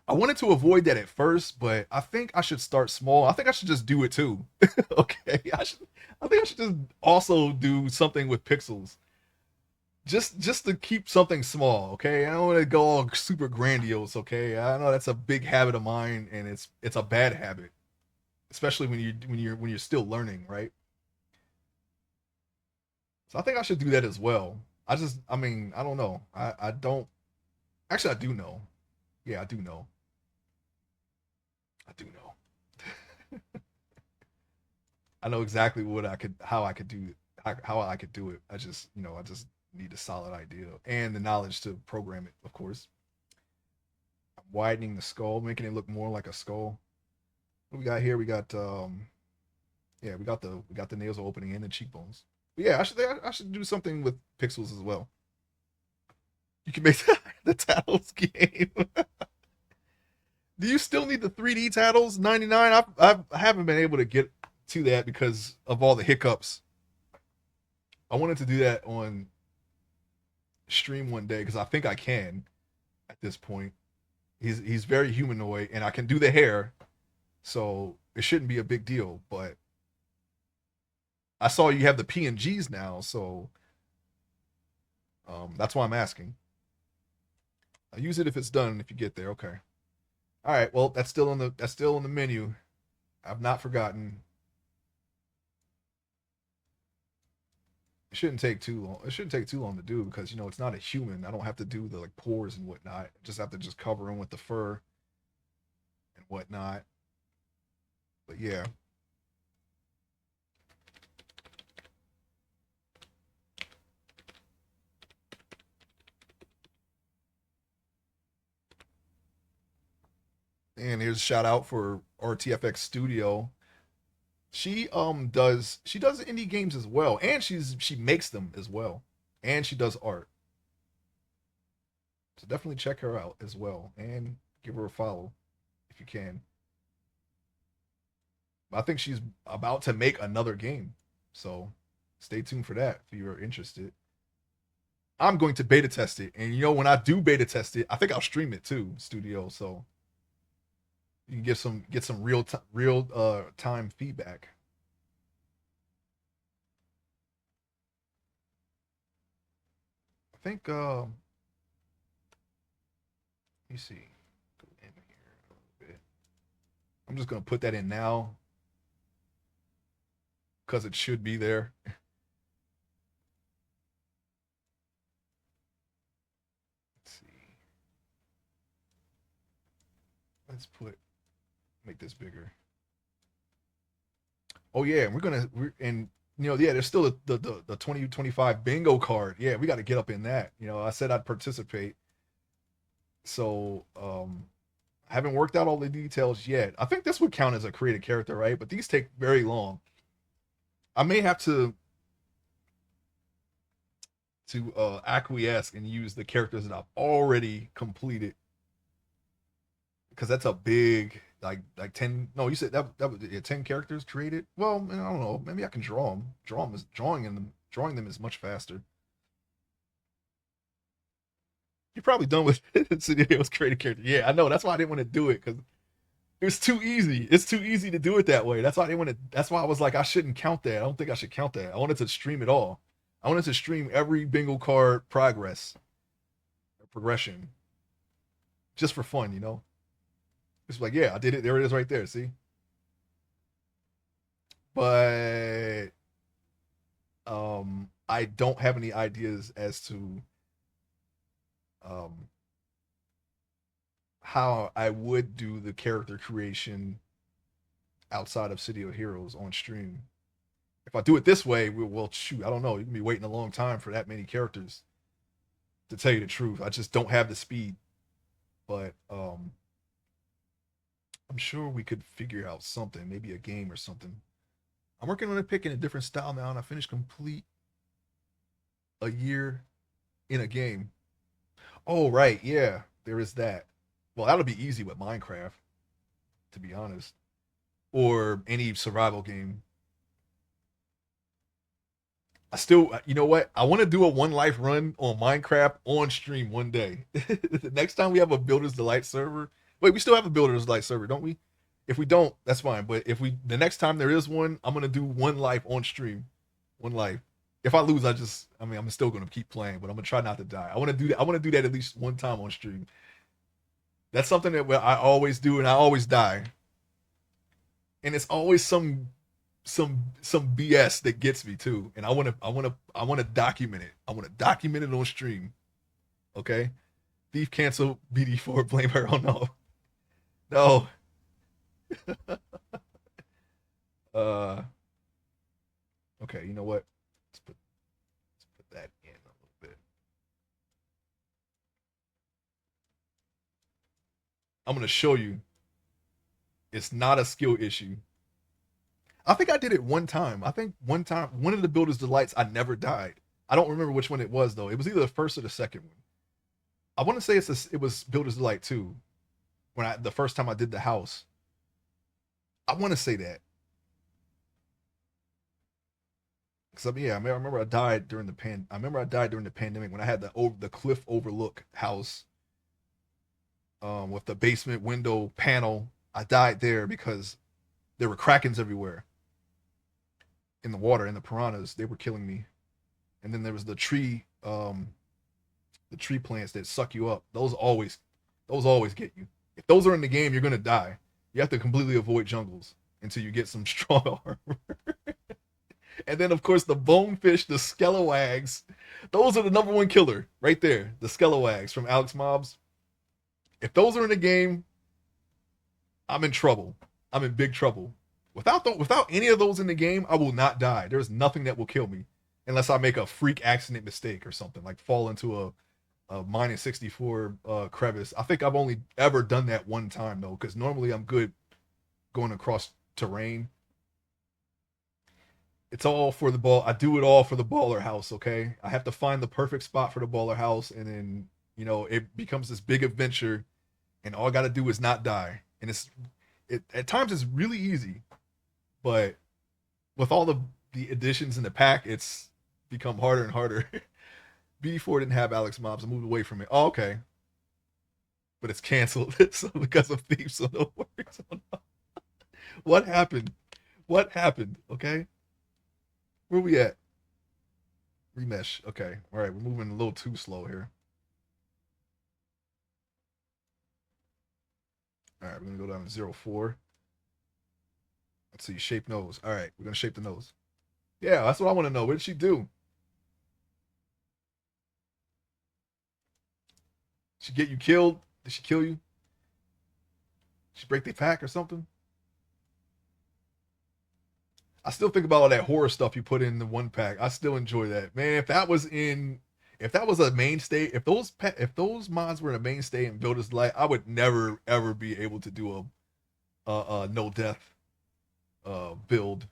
I wanted to avoid that at first, but I think I should start small. I think I should just do it too. Okay, I think I should just also do something with pixels, just to keep something small. Okay, I don't want to go all super grandiose. Okay, I know that's a big habit of mine, and it's a bad habit, especially when you're still learning, right? So I think I should do that as well. I mean, I don't know. I don't actually. I do know. Yeah, I do know. I do know. I know exactly how I could do it, how I could do it. I just need a solid idea and the knowledge to program it, of course. I'm widening the skull, making it look more like a skull. What we got here? Yeah, we got the nasal opening and the cheekbones. But yeah, I should do something with pixels as well. You can make the Tattles game. Do you still need the 3D Tattles 99? I haven't been able to get to that because of all the hiccups. I wanted to do that on stream one day because I think I can at this point. He's very humanoid and I can do the hair, so it shouldn't be a big deal. But I saw you have the PNGs now, so that's why I'm asking. I'll use it if it's done. If you get there, okay. All right. Well, that's still on the menu. I've not forgotten. It shouldn't take too long. It shouldn't take too long to do because it's not a human. I don't have to do the like pores and whatnot. I just have to just cover them with the fur and whatnot. But yeah, and here's a shout out for RTFX Studio. She does indie games as well, and she makes them as well, and she does art. So definitely check her out as well, and give her a follow if you can. I think she's about to make another game, so stay tuned for that if you're interested. I'm going to beta test it, and when I do beta test it, I think I'll stream it too, Studio, so you can get some real time feedback. I think let me see. Go in here a little bit. I'm just gonna put that in now because it should be there. Let's see. Let's make this bigger. Oh yeah, we're and yeah, there's still the 2025 bingo card. Yeah, we got to get up in that. I said I'd participate. So I haven't worked out all the details yet. I think this would count as a created character, right? But these take very long. I may have to acquiesce and use the characters that I've already completed because that's a big like 10. No, you said that was yeah, 10 characters created. Well, man, I don't know. Maybe I can draw them. Drawing them is much faster. You're probably done with Scenarios created character. Yeah, I know. That's why I didn't want to do it because it's too easy. It's too easy to do it that way. That's why I didn't want to. That's why I was like, I shouldn't count that. I don't think I should count that. I wanted to stream it all. I wanted to stream every bingo card progression, just for fun. It's like, yeah, I did it. There it is, right there. See, but I don't have any ideas as to um how I would do the character creation outside of City of Heroes on stream. If I do it this way, well, shoot, I don't know. You can be waiting a long time for that many characters. To tell you the truth, I just don't have the speed. But I'm sure we could figure out something, maybe a game or something. I'm working on it, picking a different style now, and I finished complete a year in a game. Oh right, yeah, there is that. Well, that'll be easy with Minecraft, to be honest, or any survival game. I still, you know what? I want to do a one life run on Minecraft on stream one day. The next time we have a Builders Delight server, wait, we still have a Builders Delight server, don't we? If we don't, that's fine. But if we, the next time there is one, I'm gonna do one life on stream, one life. If I lose, I mean, I'm still gonna keep playing, but I'm gonna try not to die. I want to do that. I want to do that at least one time on stream. That's something that I always do, and I always die. And it's always some BS that gets me too, and I want to document it. I want to document it on stream. Okay, thief cancel BD4 blame her. Oh no, no. uh, okay, you know what? Let's put that in a little bit. I'm gonna show you. It's not a skill issue. I think I did it one time. I think one time, one of the Builder's Delights, I never died. I don't remember which one it was though. It was either the first or the second one. I want to say it was Builder's Delight 2 when I the first time I did the house. I want to say that because I mean, yeah, I remember I died during the I remember I died during the pandemic when I had the cliff overlook house with the basement window panel. I died there because there were krakens everywhere in the water and the piranhas. They were killing me. And then there was the tree plants that suck you up. Those always get you. If those are in the game, you're gonna die. You have to completely avoid jungles until you get some strong armor. And then of course the bonefish, the skelewags, those are the number one killer right there. The skelewags from Alex Mobs. If those are in the game, I'm in trouble. I'm in big trouble. Without any of those in the game, I will not die. There's nothing that will kill me unless I make a freak accident mistake or something like fall into a minus 64 crevice. I think I've only ever done that one time though, because normally I'm good going across terrain. It's all for the ball. I do it all for the baller house. Okay, I have to find the perfect spot for the baller house, and then it becomes this big adventure, and all I got to do is not die. And it at times it's really easy, but with all the additions in the pack, it's become harder and harder. BD4 didn't have Alex Mobs. I moved away from it. Oh, okay, but it's canceled so because of thieves. So no worries. Oh, no. What happened? What happened? Okay, where we at? Remesh. Okay, all right. We're moving a little too slow here. All right, we're gonna go down to 0.4. Let's see. Shape nose. All right, we're gonna shape the nose. Yeah, that's what I want to know. What did she do? She get you killed? Did she kill you? She break the pack or something? I still think about all that horror stuff you put in the one pack. I still enjoy that. Man, if that was in If that was a mainstay, if those mods were a mainstay in Builders Light, I would never ever be able to do a no death build,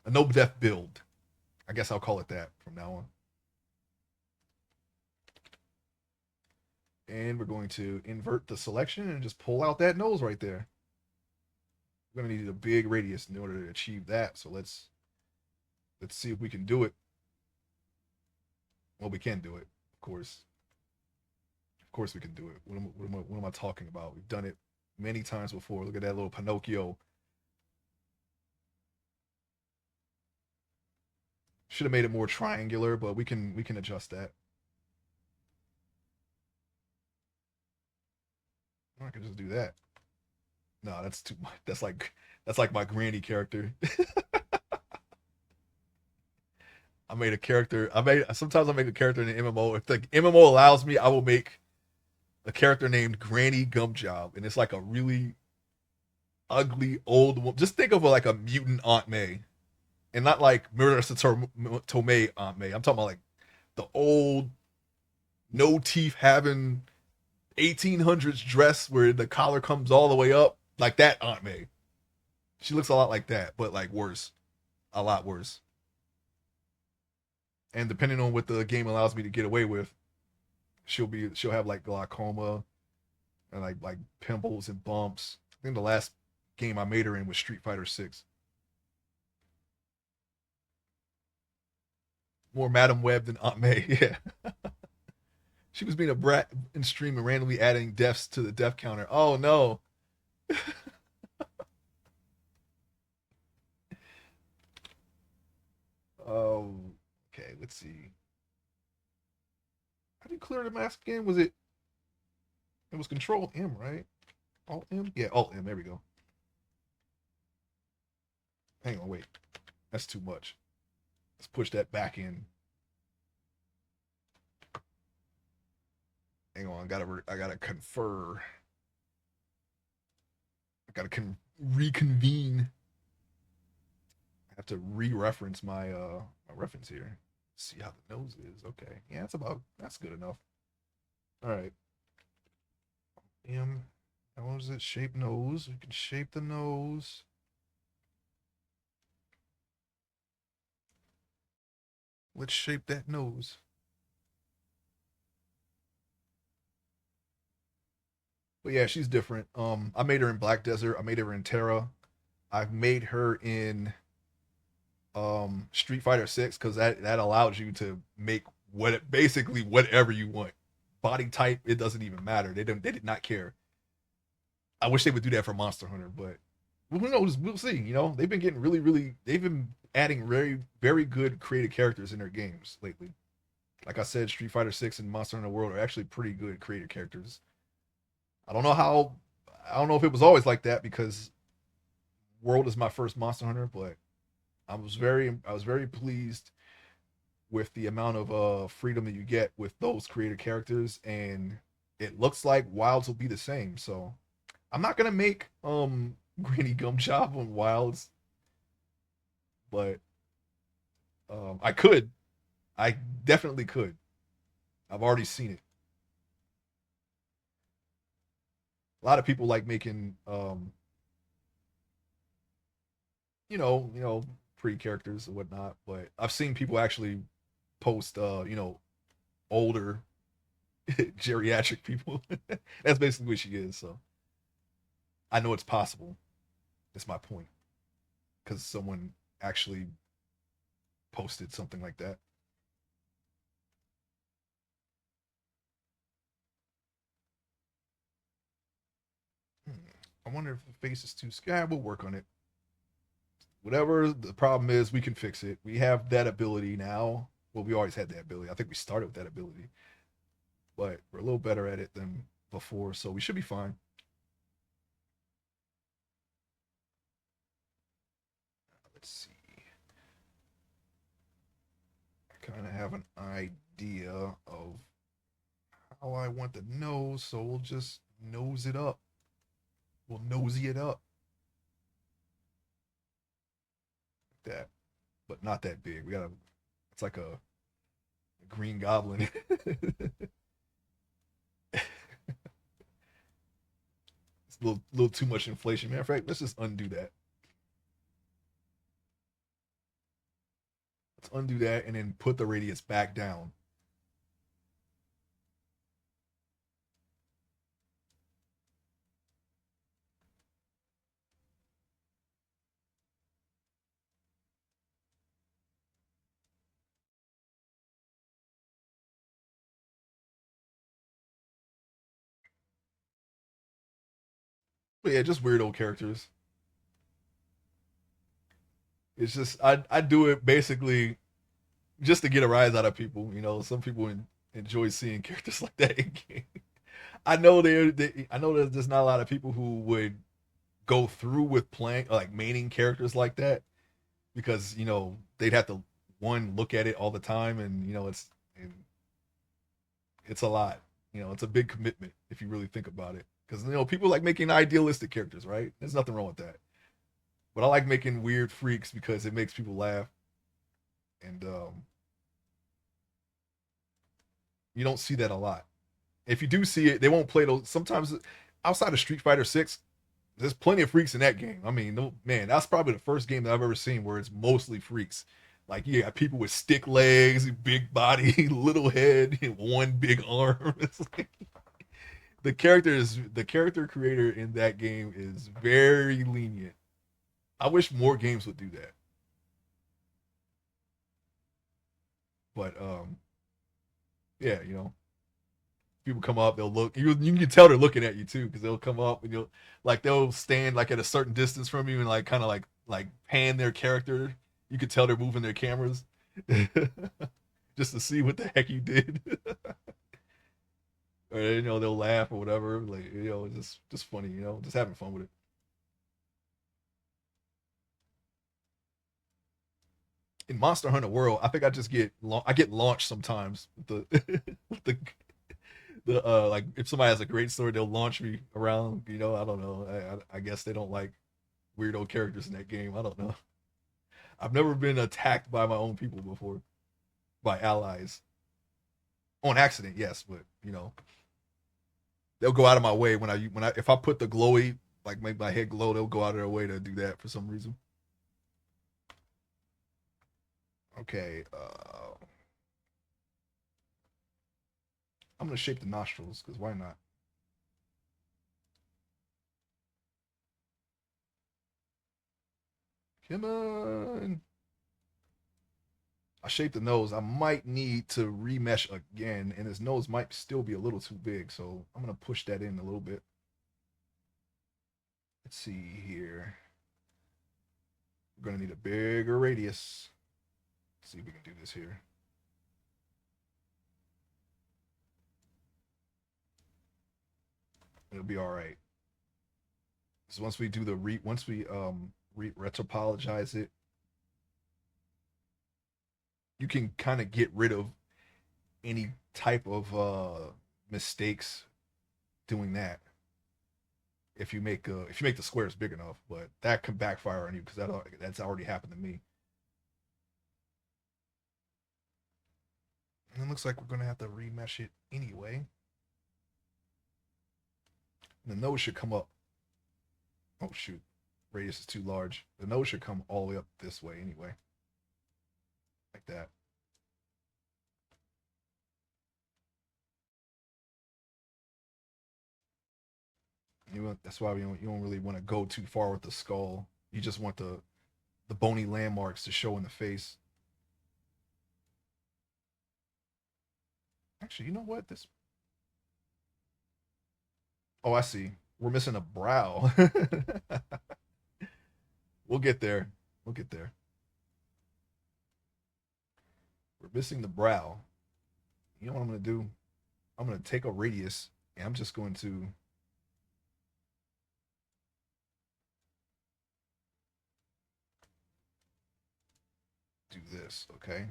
a no death build. I guess I'll call it that from now on. And we're going to invert the selection and just pull out that nose right there. We're gonna need a big radius in order to achieve that. So let's see if we can do it. Well, we can do it, of course. Of course, we can do it. What am I talking about? We've done it many times before. Look at that little Pinocchio. Should have made it more triangular, but we can adjust that. I can just do that. No, that's too much. That's like my granny character. I made a character. I made sometimes I make a character in an MMO. If the MMO allows me, I will make a character named Granny Gumjob, and it's like a really ugly old woman. Just think of her like a mutant Aunt May, and not like Marissa Tomei Aunt May. I'm talking about like the old, no teeth having 1800s dress where the collar comes all the way up, like that Aunt May. She looks a lot like that, but like worse, a lot worse. And depending on what the game allows me to get away with, she'll have like glaucoma and like pimples and bumps. I think the last game I made her in was Street Fighter 6. More Madam Web than Aunt May. Yeah. She was being a brat in stream and randomly adding deaths to the death counter. Oh no. Oh, okay. Let's see. How do you clear the mask again? Was it? It was Control M, right? Alt M. Yeah, Alt M. There we go. Hang on, wait. That's too much. Let's push that back in. Hang on. I gotta confer. I gotta reconvene. I have to re-reference my reference here. See how the nose is. Okay. Yeah, that's good enough. All right. How is it? Shape nose. We can shape the nose. Let's shape that nose. But yeah, she's different. I made her in Black Desert. I made her in Terra. I've made her in Street Fighter 6 because that allows you to make basically whatever you want. Body type, it doesn't even matter. They did not care. I wish they would do that for Monster Hunter, but who knows? We'll see. They've been getting they've been adding very good creative characters in their games lately. Like I said, Street Fighter 6 and Monster Hunter World are actually pretty good creative characters. I don't know how I don't know if it was always like that because World is my first Monster Hunter, but I was very pleased with the amount of freedom that you get with those creative characters, and it looks like Wilds will be the same. So I'm not gonna make Granny Gumjob on Wilds, but I could. I definitely could. I've already seen it. A lot of people like making pretty characters and whatnot, but I've seen people actually post older geriatric people. That's basically what she is. So I know it's possible. That's my point. Because someone actually posted something like that. Hmm. I wonder if the face is too sky. We'll work on it. Whatever the problem is, we can fix it. We have that ability now. Well, we always had that ability. I think we started with that ability, but we're a little better at it than before, so we should be fine. Let's see. I kind of have an idea of how I want the nose, so we'll just nose it up. We'll nosy it up like that, but not that big. It's like a Green Goblin. It's a little too much inflation. Matter of fact, let's just undo that. Let's undo that and then put the radius back down. But yeah, just weirdo characters. It's just I do it basically just to get a rise out of people. You know, some people enjoy seeing characters like that in game. I know I know there's just not a lot of people who would go through with playing like maining characters like that because you know they'd have to one look at it all the time and you know it's a lot. You know, it's a big commitment if you really think about it. Because you know people like making idealistic characters, right? There's nothing wrong with that. But I like making weird freaks because it makes people laugh, and you don't see that a lot. If you do see it, they won't play those. Sometimes outside of Street Fighter Six, there's plenty of freaks in that game. I mean, no, man, that's probably the first game that I've ever seen where it's mostly freaks. Like you got people with stick legs, big body, little head, and one big arm. It's like the character creator in that game is very lenient. I wish more games would do that. But yeah, you know, people come up, they'll look. You can tell they're looking at you too, because they'll come up and you'll like they'll stand like at a certain distance from you and like kind of like pan their character. You could tell they're moving their cameras just to see what the heck you did. Or you know they'll laugh or whatever. Like you know, just funny. You know, just having fun with it. In Monster Hunter World, I think I just I get launched sometimes with the with the like if somebody has a great story, they'll launch me around. You know, I don't know. I guess they don't like weirdo characters in that game. I don't know. I've never been attacked by my own people before, by allies on accident. Yes, but you know they'll go out of my way when I if I put the glowy like make my head glow, they'll go out of their way to do that for some reason. Okay, I'm gonna shape the nostrils because why not? Come on. I shaped the nose. I might need to remesh again, and his nose might still be a little too big, so I'm gonna push that in a little bit. Let's see here. We're gonna need a bigger radius. Let's see if we can do this here. It'll be all right. So once we do the once we retopologize it, you can kind of get rid of any type of mistakes doing that if you make the squares big enough, but that can backfire on you because that's already happened to me. And it looks like we're gonna have to remesh it anyway. And the nose should come up. Oh shoot, radius is too large. The nose should come all the way up this way anyway, like that. That's why you don't really want to go too far with the skull. You just want the bony landmarks to show in the face. Actually, you know what? This. Oh, I see. We're missing a brow. We'll get there. We'll get there. We're missing the brow. You know what I'm gonna do? I'm gonna take a radius and I'm just going to do this. Okay.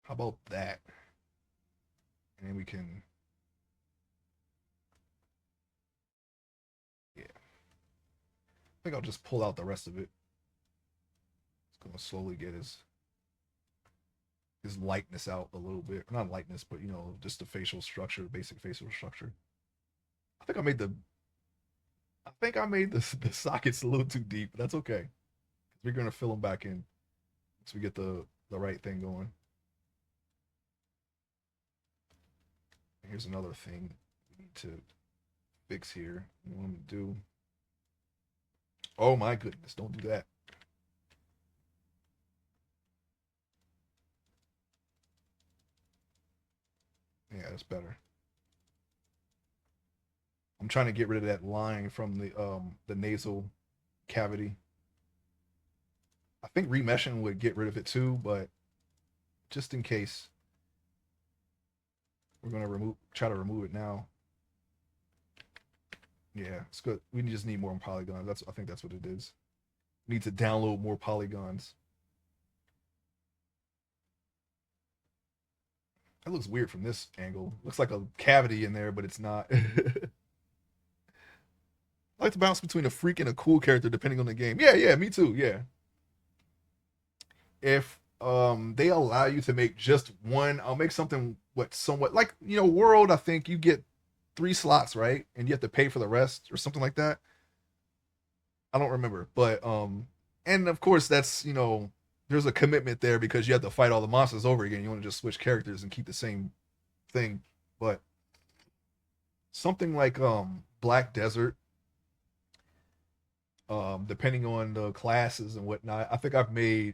How about that? And then we can. Yeah. think I'll just pull out the rest of it. It's gonna slowly get his lightness out a little bit. Not lightness, but you know, just the facial structure, basic facial structure. I think I made the the sockets a little too deep, but that's okay. We're gonna fill them back in once we get the right thing going. Here's another thing we need to fix here. What I'm gonna do. Oh my goodness, don't do that. Yeah, that's better. I'm trying to get rid of that line from the nasal cavity. I think remeshing would get rid of it too, but just in case, we're gonna try to remove it now. Yeah, it's good. We just need more polygons. I think that's what it is. We need to download more polygons. That looks weird from this angle. Looks like a cavity in there, but it's not. I like to bounce between a freak and a cool character depending on the game. Yeah, yeah, me too. Yeah. If they allow you to make just one, I'll make something what somewhat like World. I think you get 3 slots, right, and you have to pay for the rest or something like that. I don't remember, but and of course that's there's a commitment there because you have to fight all the monsters over again. You want to just switch characters and keep the same thing, but something like Black Desert, depending on the classes and whatnot. I think I've made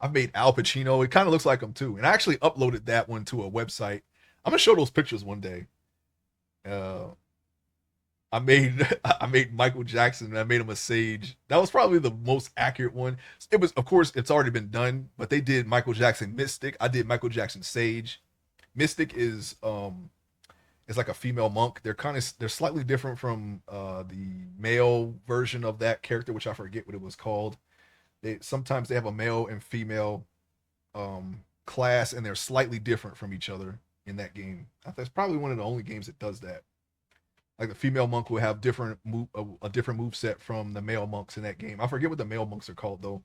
Al Pacino. It kind of looks like him too, and I actually uploaded that one to a website. I'm gonna show those pictures one day. Uh, I made Michael Jackson and I made him a sage. That was probably the most accurate one. It was, of course, it's already been done, but they did Michael Jackson Mystic. I did Michael Jackson Sage. Mystic is like a female monk. They're slightly different from the male version of that character, which I forget what it was called. They sometimes they have a male and female class, and they're slightly different from each other in that game. I think it's probably one of the only games that does that. Like the female monk will have a different move set from the male monks in that game. I forget what the male monks are called though.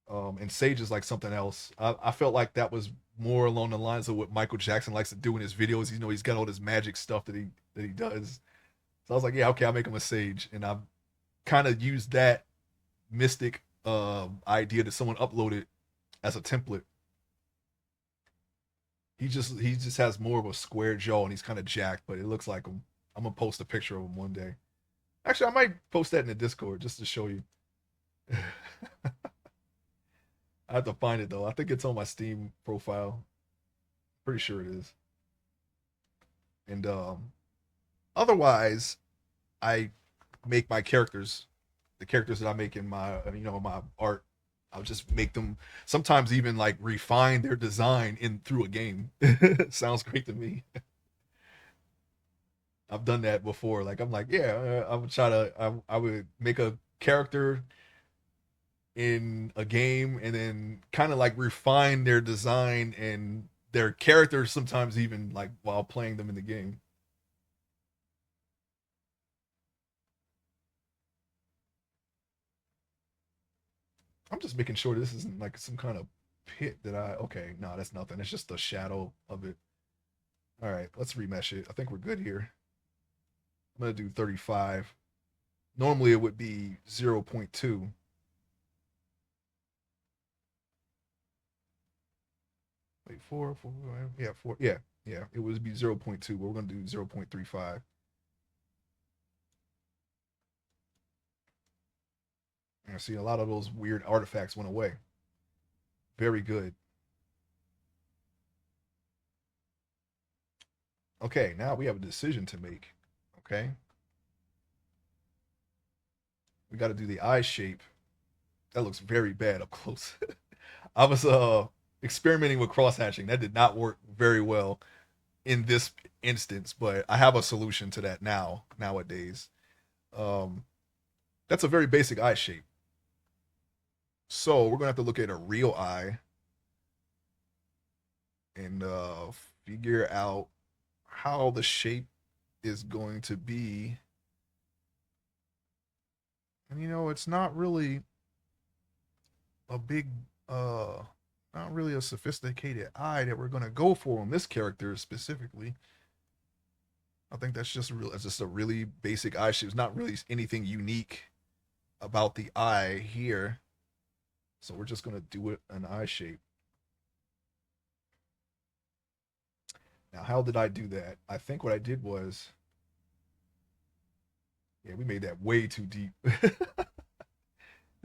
And Sage is like something else. I felt like that was more along the lines of what Michael Jackson likes to do in his videos. He's got all this magic stuff that he does. So I was like, yeah, okay, I'll make him a Sage, and I kind of used that mystic idea that someone uploaded as a template. He just has more of a square jaw and he's kind of jacked, but it looks like him. I'm gonna post a picture of him one day. Actually, I might post that in the Discord just to show you. I have to find it though. I think it's on my Steam profile. Pretty sure it is. And otherwise, I make my characters, the characters that I make in my my art. I'll just make them sometimes even like refine their design in through a game. Sounds great to me. I've done that before. Like I'm like, yeah, I would try to I would make a character in a game and then kind of like refine their design and their characters sometimes even like while playing them in the game. I'm just making sure this isn't like some kind of pit that I okay, no, that's nothing. It's just the shadow of it. All right, let's remesh it. I think we're good here. I'm gonna do 35. Normally it would be 0.2. Wait, four, yeah, four, yeah, yeah. It would be 0.2, but we're gonna do 0.35. And see, a lot of those weird artifacts went away. Very good. Okay, now we have a decision to make. Okay, we got to do the eye shape. That looks very bad up close. I was experimenting with cross hatching. That did not work very well in this instance, but I have a solution to that nowadays. Um, that's a very basic eye shape. So we're gonna have to look at a real eye and figure out how the shape is going to be It's not really a big, uh, not really a sophisticated eye that we're gonna go for on this character specifically. I think that's just real. It's just a really basic eye shape. It's not really anything unique about the eye here. So we're just gonna do it an eye shape. Now, how did I do that? I think what I did was, yeah, we made that way too deep.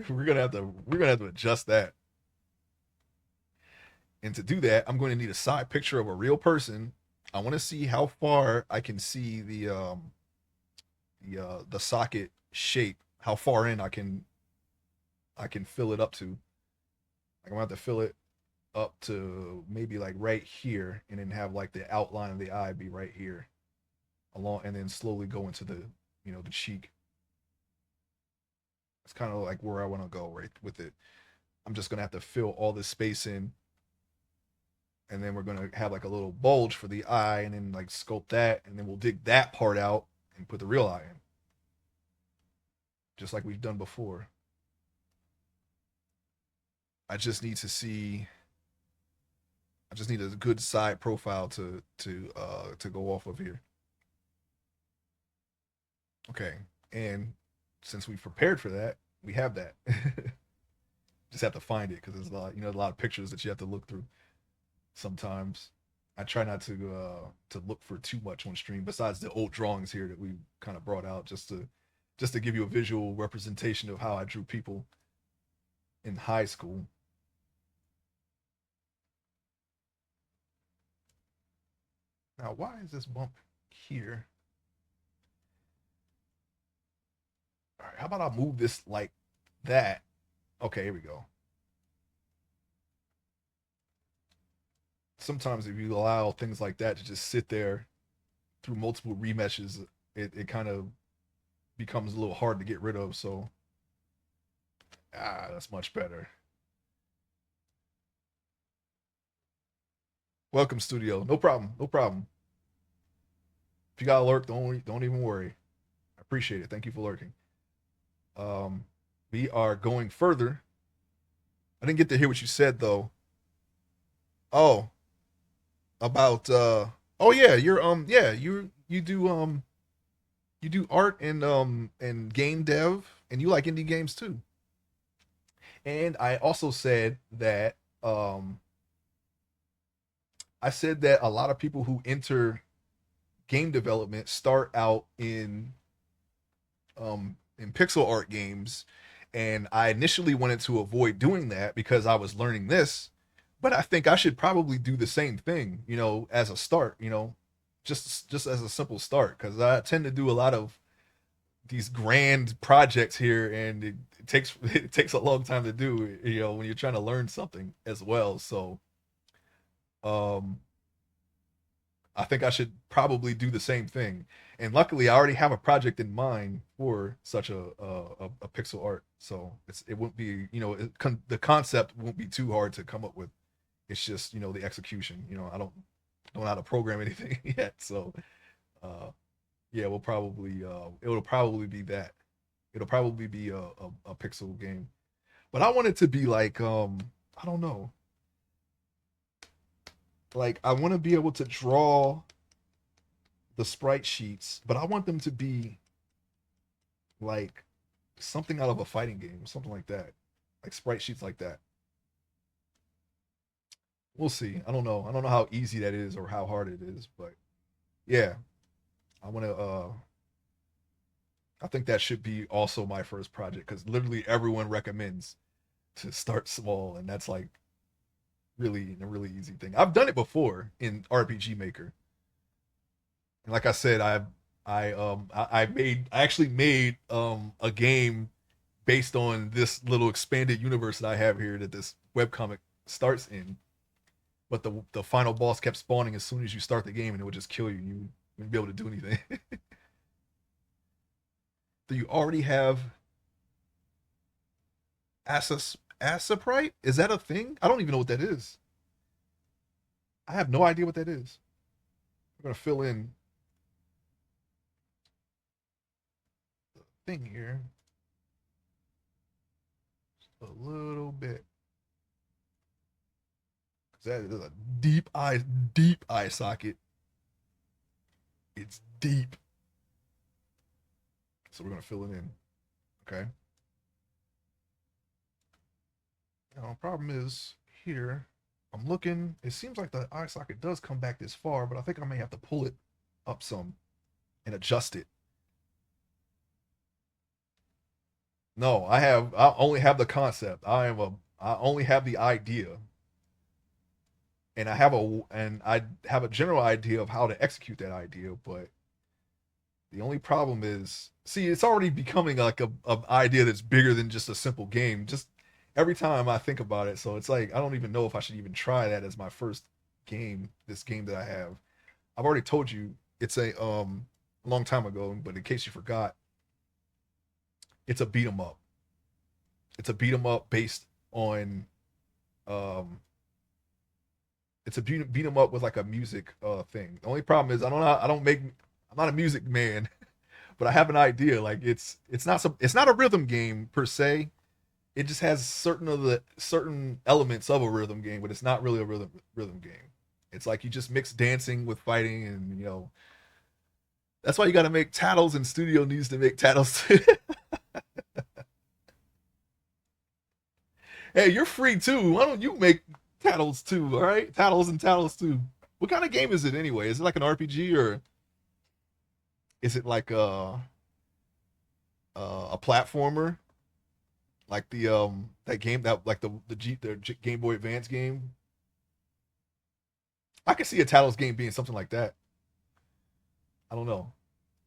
we're gonna have to adjust that. And to do that, I'm going to need a side picture of a real person. I want to see how far I can see the socket shape, how far in I can fill it up to. Like I'm gonna have to fill it up to maybe like right here, and then have like the outline of the eye be right here, along, and then slowly go into the cheek. It's kind of like where I want to go right with it. I'm just gonna have to fill all this space in, and then we're gonna have like a little bulge for the eye, and then like sculpt that, and then we'll dig that part out and put the real eye in, just like we've done before. I just need to see. I just need a good side profile to go off of here. Okay, and since we've prepared for that, we have that. Just have to find it because there's a lot of pictures that you have to look through. Sometimes I try not to look for too much on stream. Besides the old drawings here that we kind of brought out, just to give you a visual representation of how I drew people in high school. Now, why is this bump here? All right, how about I move this like that? Okay, here we go. Sometimes if you allow things like that to just sit there through multiple remeshes, it kind of becomes a little hard to get rid of. So, that's much better. Welcome, studio. No problem. No problem. If you got to lurk, don't even worry. I appreciate it. Thank you for lurking. Um, we are going further. I didn't get to hear what you said though. Oh, about oh yeah, you do art and game dev, and you like indie games too. And I also said that I said that a lot of people who enter game development start out in pixel art games, and I initially wanted to avoid doing that because I was learning this, but I think I should probably do the same thing, as a start, just as a simple start, because I tend to do a lot of these grand projects here, and it takes it takes a long time to do, when you're trying to learn something as well. So, um, I think I should probably do the same thing. And luckily, I already have a project in mind for such a pixel art, so it won't be the concept won't be too hard to come up with. It's just the execution. I don't know how to program anything yet, so yeah, it'll probably be that. It'll probably be a pixel game, but I want it to be like I don't know, like I want to be able to draw the sprite sheets, but I want them to be like something out of a fighting game, something like that, like sprite sheets like that. We'll see. I don't know. I don't know how easy that is or how hard it is, but yeah, I want to. I think that should be also my first project because literally everyone recommends to start small, and that's like really a really easy thing. I've done it before in RPG Maker, and like I said, I actually made a game based on this little expanded universe that I have here that this webcomic starts in. But the final boss kept spawning as soon as you start the game, and it would just kill you. You wouldn't be able to do anything. Do you already have Asaprite? Is that a thing? I don't even know what that is. I have no idea what that is. I'm gonna fill in the thing here. a little bit. Cause that is a deep eye socket. It's deep. So we're gonna fill it in. Okay. Now, problem is here. I'm looking. It seems like the eye socket does come back this far, but I think I may have to pull it up some and adjust it. No, I only have the concept. I only have the idea. And I have a general idea of how to execute that idea, but the only problem is, see, it's already becoming like a idea that's bigger than just a simple game. Just every time I think about it, so it's like I don't even know if I should even try that as my first game. This game that I have, I've already told you it's a long time ago, but in case you forgot, it's a beat 'em up. It's a beat 'em up based on um it's a beat 'em up with like a music thing. The only problem is I don't make I'm not a music man, but I have an idea. Like it's not a rhythm game per se. It just has certain elements of a rhythm game, but it's not really a rhythm game. It's like you just mix dancing with fighting, and that's why you got to make titles, and studio needs to make titles. Hey, you're free too. Why don't you make titles too? All right, titles and titles too. What kind of game is it anyway? Is it like an RPG, or is it like a platformer, like the that game that like the Game Boy Advance game? I could see a titles game being something like that. I don't know.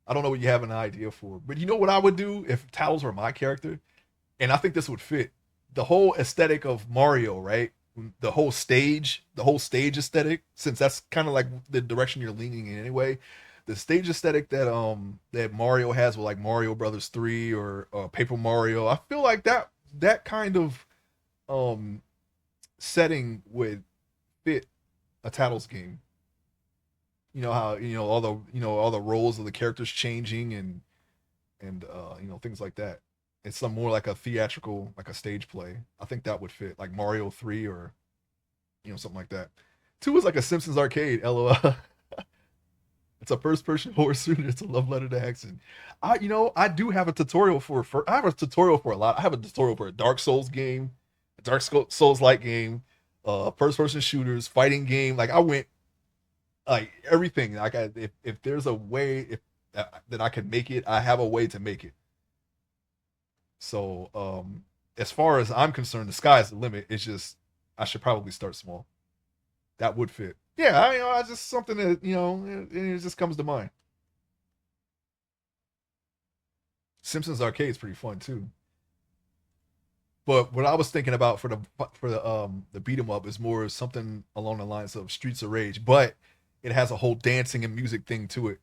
I don't know what you have an idea for, but you know what I would do if titles were my character, and I think this would fit the whole aesthetic of Mario, right? The whole stage aesthetic, since that's kind of like the direction you're leaning in anyway. The stage aesthetic that Mario has with like Mario Brothers 3 or Paper Mario, I feel like that kind of um setting would fit a Tattles game. You know how all the roles of the characters changing and things like that. It's some more like a theatrical, like a stage play. I think that would fit, like Mario 3 or something like that. 2 is like a Simpsons arcade. LOL. It's a first person horror shooter. It's a love letter to action. I do have a tutorial for I have a tutorial for a lot. I have a tutorial for a Dark Souls game, a Souls like game, first person shooters, fighting game. Like I went like everything. Like if there's a way if that I can make it, I have a way to make it. So as far as I'm concerned, the sky's the limit. It's just I should probably start small. That would fit. Yeah, I just something that it just comes to mind. Simpsons Arcade is pretty fun too. But what I was thinking about for the beat 'em up is more something along the lines of Streets of Rage, but it has a whole dancing and music thing to it.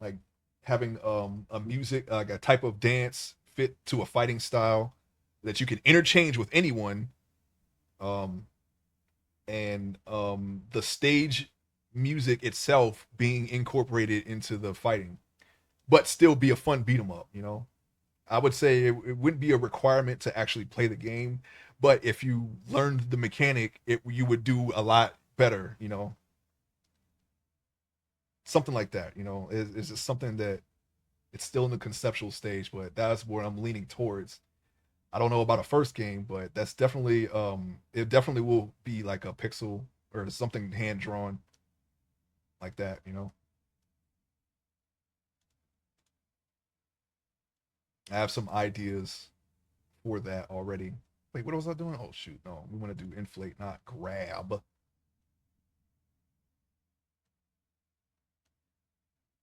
Like having a music like a type of dance fit to a fighting style that you can interchange with anyone. Um, and the stage music itself being incorporated into the fighting, but still be a fun beat 'em up. I would say it wouldn't be a requirement to actually play the game, but if you learned the mechanic, you would do a lot better. Something like that. It's just something that it's still in the conceptual stage, but that's where I'm leaning towards. I don't know about a first game, but that's definitely it definitely will be like a pixel or something hand drawn like that. I have some ideas for that already. Wait, what was I doing? Oh shoot, no, we want to do inflate, not grab.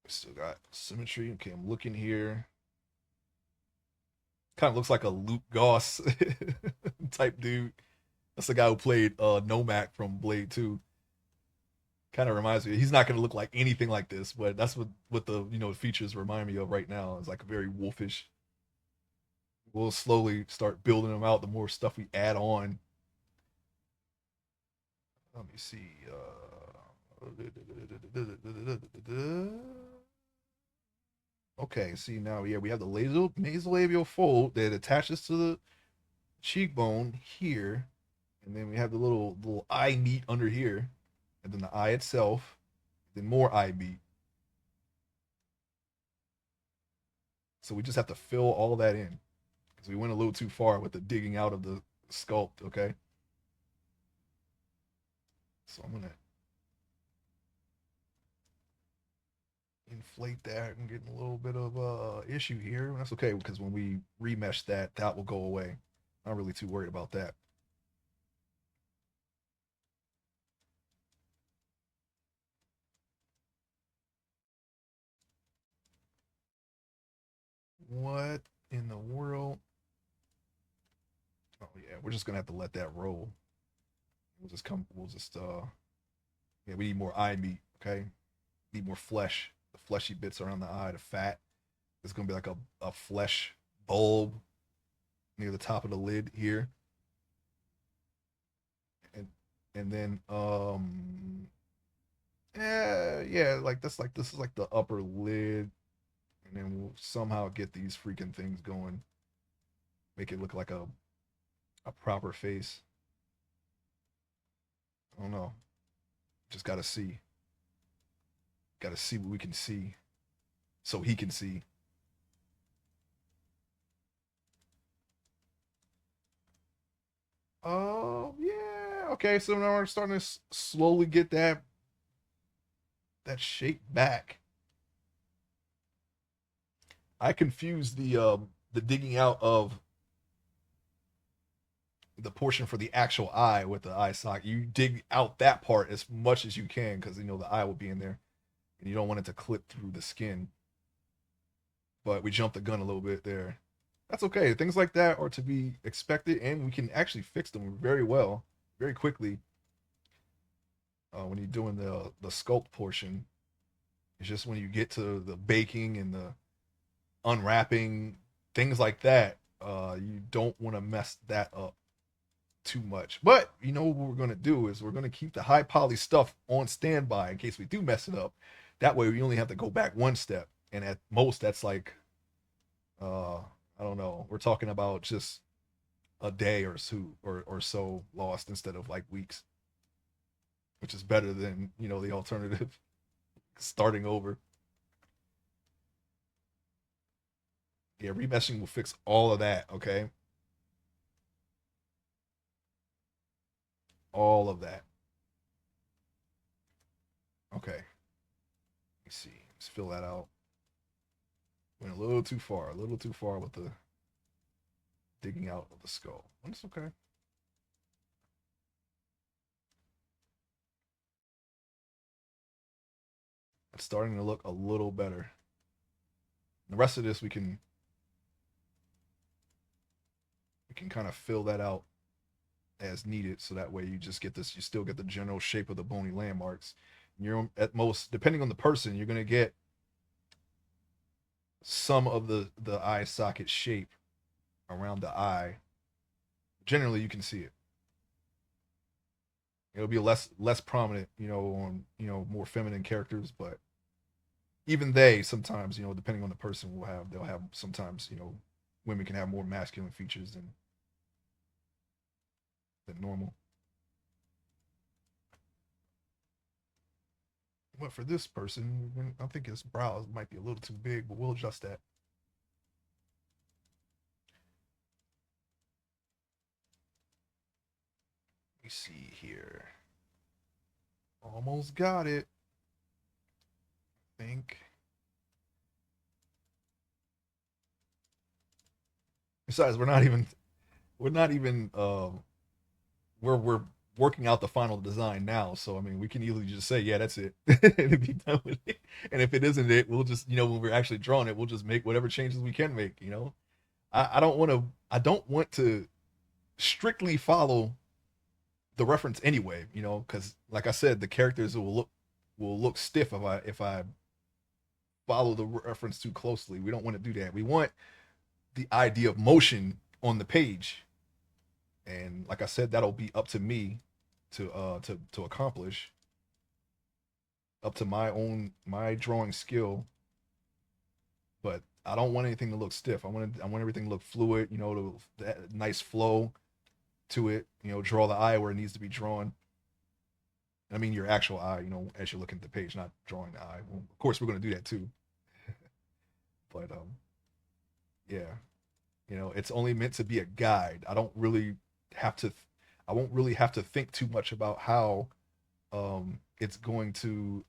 We still got symmetry. Okay, I'm looking here. Kind of looks like a Luke Goss type dude. That's the guy who played Nomak from Blade 2. Kind of reminds me. He's not going to look like anything like this, but that's what the features remind me of right now. It's like a very wolfish. We'll slowly start building them out. The more stuff we add on. Let me see. Okay, see now, yeah, we have the nasolabial fold that attaches to cheekbone here, and then we have the little eye meat under here, and then the eye itself, then more eye meat. So we just have to fill all that in because we went a little too far with the digging out of the sculpt. Okay, so I'm gonna inflate that. I'm getting a little bit of issue here. That's okay because when we remesh that, that will go away. Not really too worried about that. What in the world? Oh yeah, we're just gonna have to let that roll. We'll just come. We'll just yeah. We need more eye meat. Okay, need more flesh. The fleshy bits around the eye, the fat. It's gonna be like a flesh bulb near the top of the lid here, and then yeah, like that's like this is like the upper lid, and then we'll somehow get these freaking things going, make it look like a proper face. I don't know. Just gotta see what we can see, so he can see. Oh yeah, okay. So now we're starting to slowly get that shape back. I confused the digging out of the portion for the actual eye with the eye socket. You dig out that part as much as you can because you know the eye will be in there, and you don't want it to clip through the skin. But we jumped the gun a little bit there. That's okay. Things like that are to be expected, and we can actually fix them very well, very quickly. When you're doing the sculpt portion, it's just when you get to the baking and the unwrapping, things like that. You don't want to mess that up too much. But you know what we're gonna do is we're gonna keep the high poly stuff on standby in case we do mess it up. That way we only have to go back one step, and at most that's like uh I don't know. We're talking about just a day or two or so lost instead of like weeks, which is better than the alternative starting over. Yeah, remeshing will fix all of that. Okay, all of that. Okay, let's see. Let's fill that out. Went a little too far with the digging out of the skull. It's okay. It's starting to look a little better. The rest of this we can kind of fill that out as needed, so that way you just get this. You still get the general shape of the bony landmarks. You're at most, depending on the person, you're gonna get some of the eye socket shape around the eye. Generally, you can see it. It'll be less prominent, on more feminine characters, but even they sometimes, depending on the person, they'll have sometimes, women can have more masculine features than normal. But for this person, I think his brows might be a little too big, but we'll adjust that. Let me see here. Almost got it. I think. Besides, we're not even we're working out the final design now. So I mean, we can easily just say, yeah, that's it, and be done with it. And if it isn't it, we'll just when we're actually drawing it, we'll just make whatever changes we can make. I don't want to strictly follow the reference anyway. Because like I said, the characters will look stiff if I follow the reference too closely. We don't want to do that. We want the idea of motion on the page, and like I said, that'll be up to me to accomplish, up to my drawing skill. But I don't want anything to look stiff. I want everything to look fluid. That nice flow to it. Draw the eye where it needs to be drawn. I mean your actual eye. As you're looking at the page, not drawing the eye. Well, of course, we're going to do that too. But yeah, it's only meant to be a guide. I don't really have to. I won't really have to think too much about how it's going to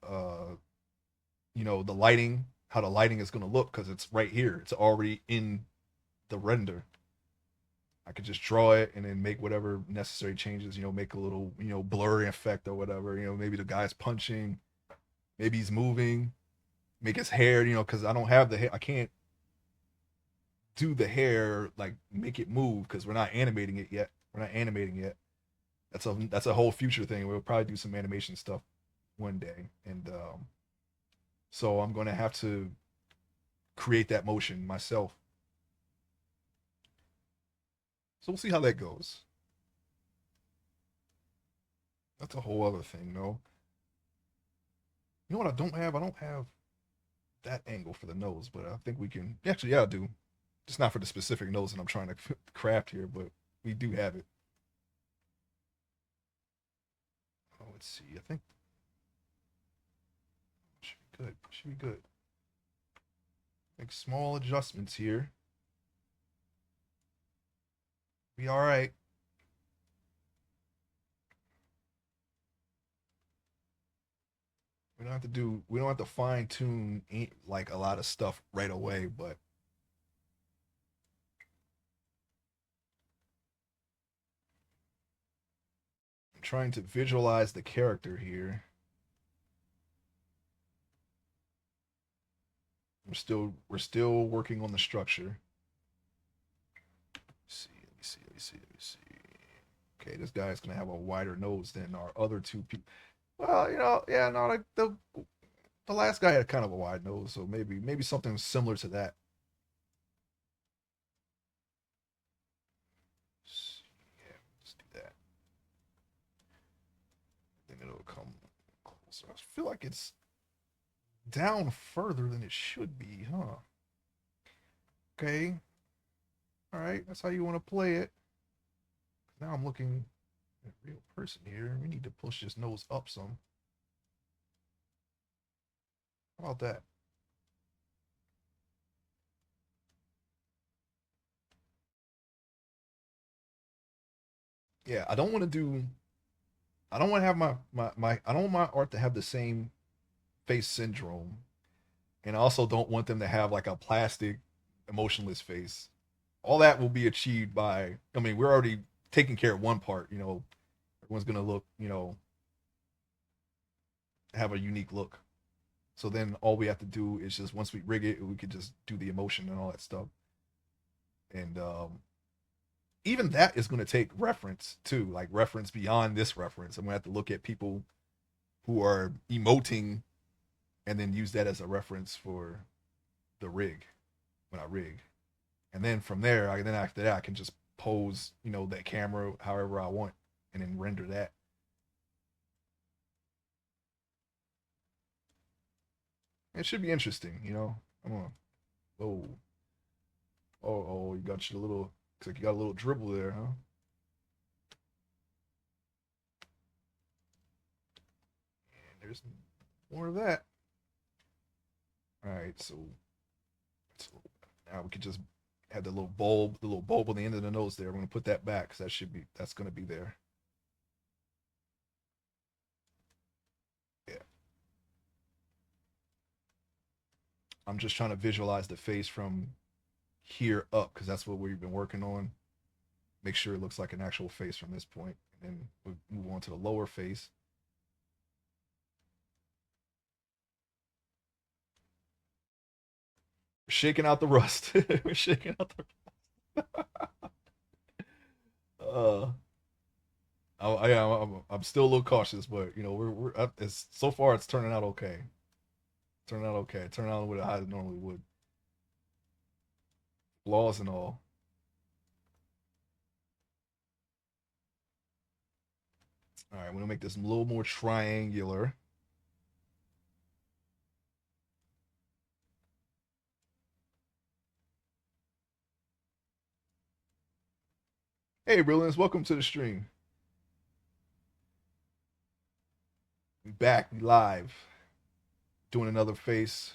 the lighting, how the lighting is going to look because it's right here. It's already in the render. I could just draw it and then make whatever necessary changes. Make a little blurry effect or whatever. Maybe the guy's punching, maybe he's moving, make his hair. Because I don't have the hair. I can't do the hair like make it move because we're not animating it yet. We're not animating yet. That's a whole future thing. We'll probably do some animation stuff one day, and so I'm going to have to create that motion myself. So we'll see how that goes. That's a whole other thing, though. You know what I don't have? I don't have that angle for the nose, but I think we can. Actually, yeah, I do. Just not for the specific nose that I'm trying to craft here, but we do have it. Oh, let's see. I think it should be good. It should be good. Make small adjustments here. Be all right. We don't have to fine tune like a lot of stuff right away, but I'm trying to visualize the character here. We're still working on the structure. Let's see, let me see, let me see, let me see. Okay, this guy's gonna have a wider nose than our other two people. Well, yeah, no, like the last guy had kind of a wide nose, so maybe something similar to that. Yeah, let's do that. Then it'll come closer. I feel like it's down further than it should be, huh? Okay, all right, that's how you want to play it. Now I'm looking at a real person here. We need to push this nose up some. How about that? Yeah, I don't want to do. I don't want to have my. I don't want my art to have the same face syndrome, and I also don't want them to have like a plastic, emotionless face. All that will be achieved by. I mean, we're already taking care of one part. Everyone's gonna look. Have a unique look. So then all we have to do is just once we rig it, we could just do the emotion and all that stuff. And even that is going to take reference too, like reference beyond this reference. I'm going to have to look at people who are emoting and then use that as a reference for the rig when I rig. And then from there, then after that, I can just pose, that camera however I want and then render that. It should be interesting. I'm on. Oh, oh, you got your little. Looks like you got a little dribble there, huh? And there's more of that. All right, so now we can just have the little bulb on the end of the nose there. We're gonna put that back because that's gonna be there. Yeah, I'm just trying to visualize the face from here up because that's what we've been working on. Make sure it looks like an actual face from this point, and then we move on to the lower face. We're shaking out the rust. We're shaking out the. Uh, I'm still a little cautious, but we're it's so far it's turning out okay. Turning out okay. Turning out with how it normally would. Flaws and all. All right, we're gonna make this a little more triangular. Hey, Brilliance, welcome to the stream. We back, we live, doing another face.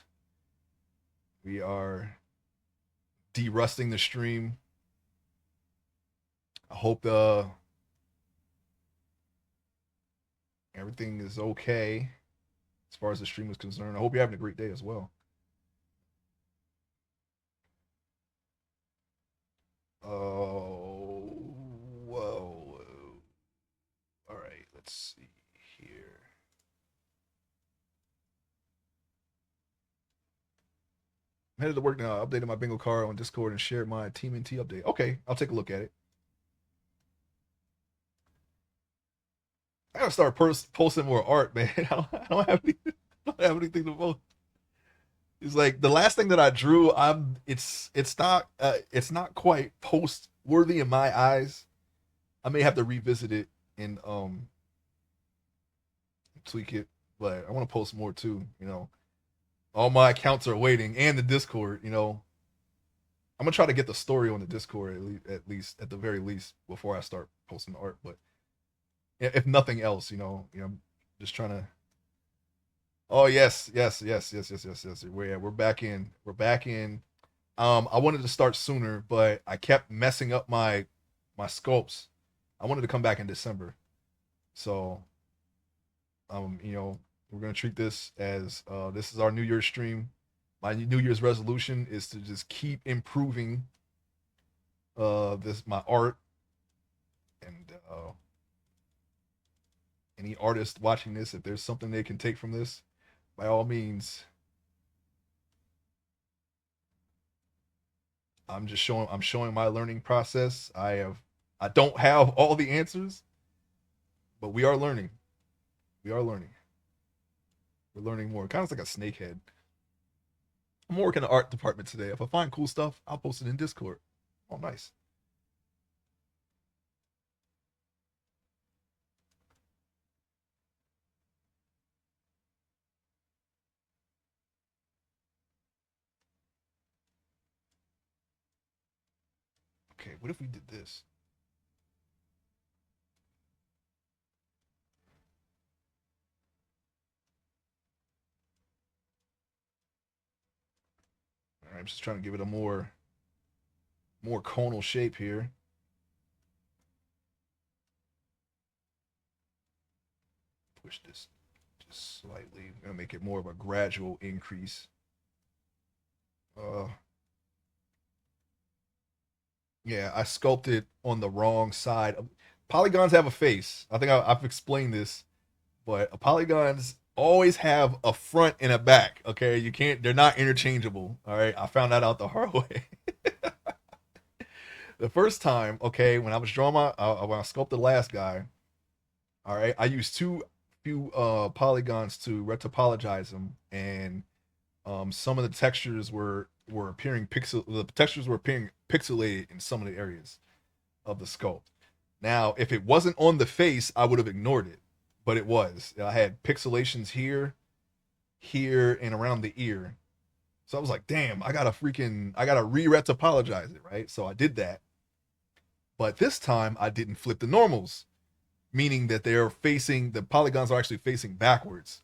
We are de-rusting the stream. I hope everything is okay as far as the stream is concerned. I hope you're having a great day as well. Oh, whoa. All right, let's see here. I'm headed to work now. I updated my bingo card on Discord and shared my TMNT update. Okay, I'll take a look at it. I gotta start posting more art, man. I don't have anything to post. It's like the last thing that I drew. It's not quite post worthy in my eyes. I may have to revisit it and tweak it, but I want to post more too. All my accounts are waiting, and the Discord. I'm gonna try to get the story on the Discord at the very least before I start posting art. But if nothing else, just trying to. Oh yes, yes, yes, yes, yes, yes, yes. We're back in. We're back in. I wanted to start sooner, but I kept messing up my sculpts. I wanted to come back in December, so we're gonna treat this as this is our New Year's stream. My New Year's resolution is to just keep improving this my art, and any artist watching this, if there's something they can take from this, by all means. I'm showing my learning process. I don't have all the answers, but we are learning. We are learning. We're learning more. Kind of like a snakehead. I'm working in the art department today. If I find cool stuff, I'll post it in Discord. Oh, nice. Okay, what if we did this? All right, I'm just trying to give it a more conal shape here. Push this just slightly. I'm gonna make it more of a gradual increase. Uh, yeah, I sculpted on the wrong side. Polygons have a face. I think I've explained this, but polygons always have a front and a back. Okay, you can't. They're not interchangeable. All right, I found that out the hard way. The first time, okay, when I was drawing when I sculpted the last guy, all right, I used too few polygons to retopologize them, and some of the textures were appearing pixel. The textures were appearing pixelated in some of the areas of the sculpt. Now, if it wasn't on the face, I would have ignored it, but it was. I had pixelations here, here, and around the ear. So I was like, damn, I gotta re-retopologize it, right? So I did that. But this time I didn't flip the normals, meaning that the polygons are actually facing backwards.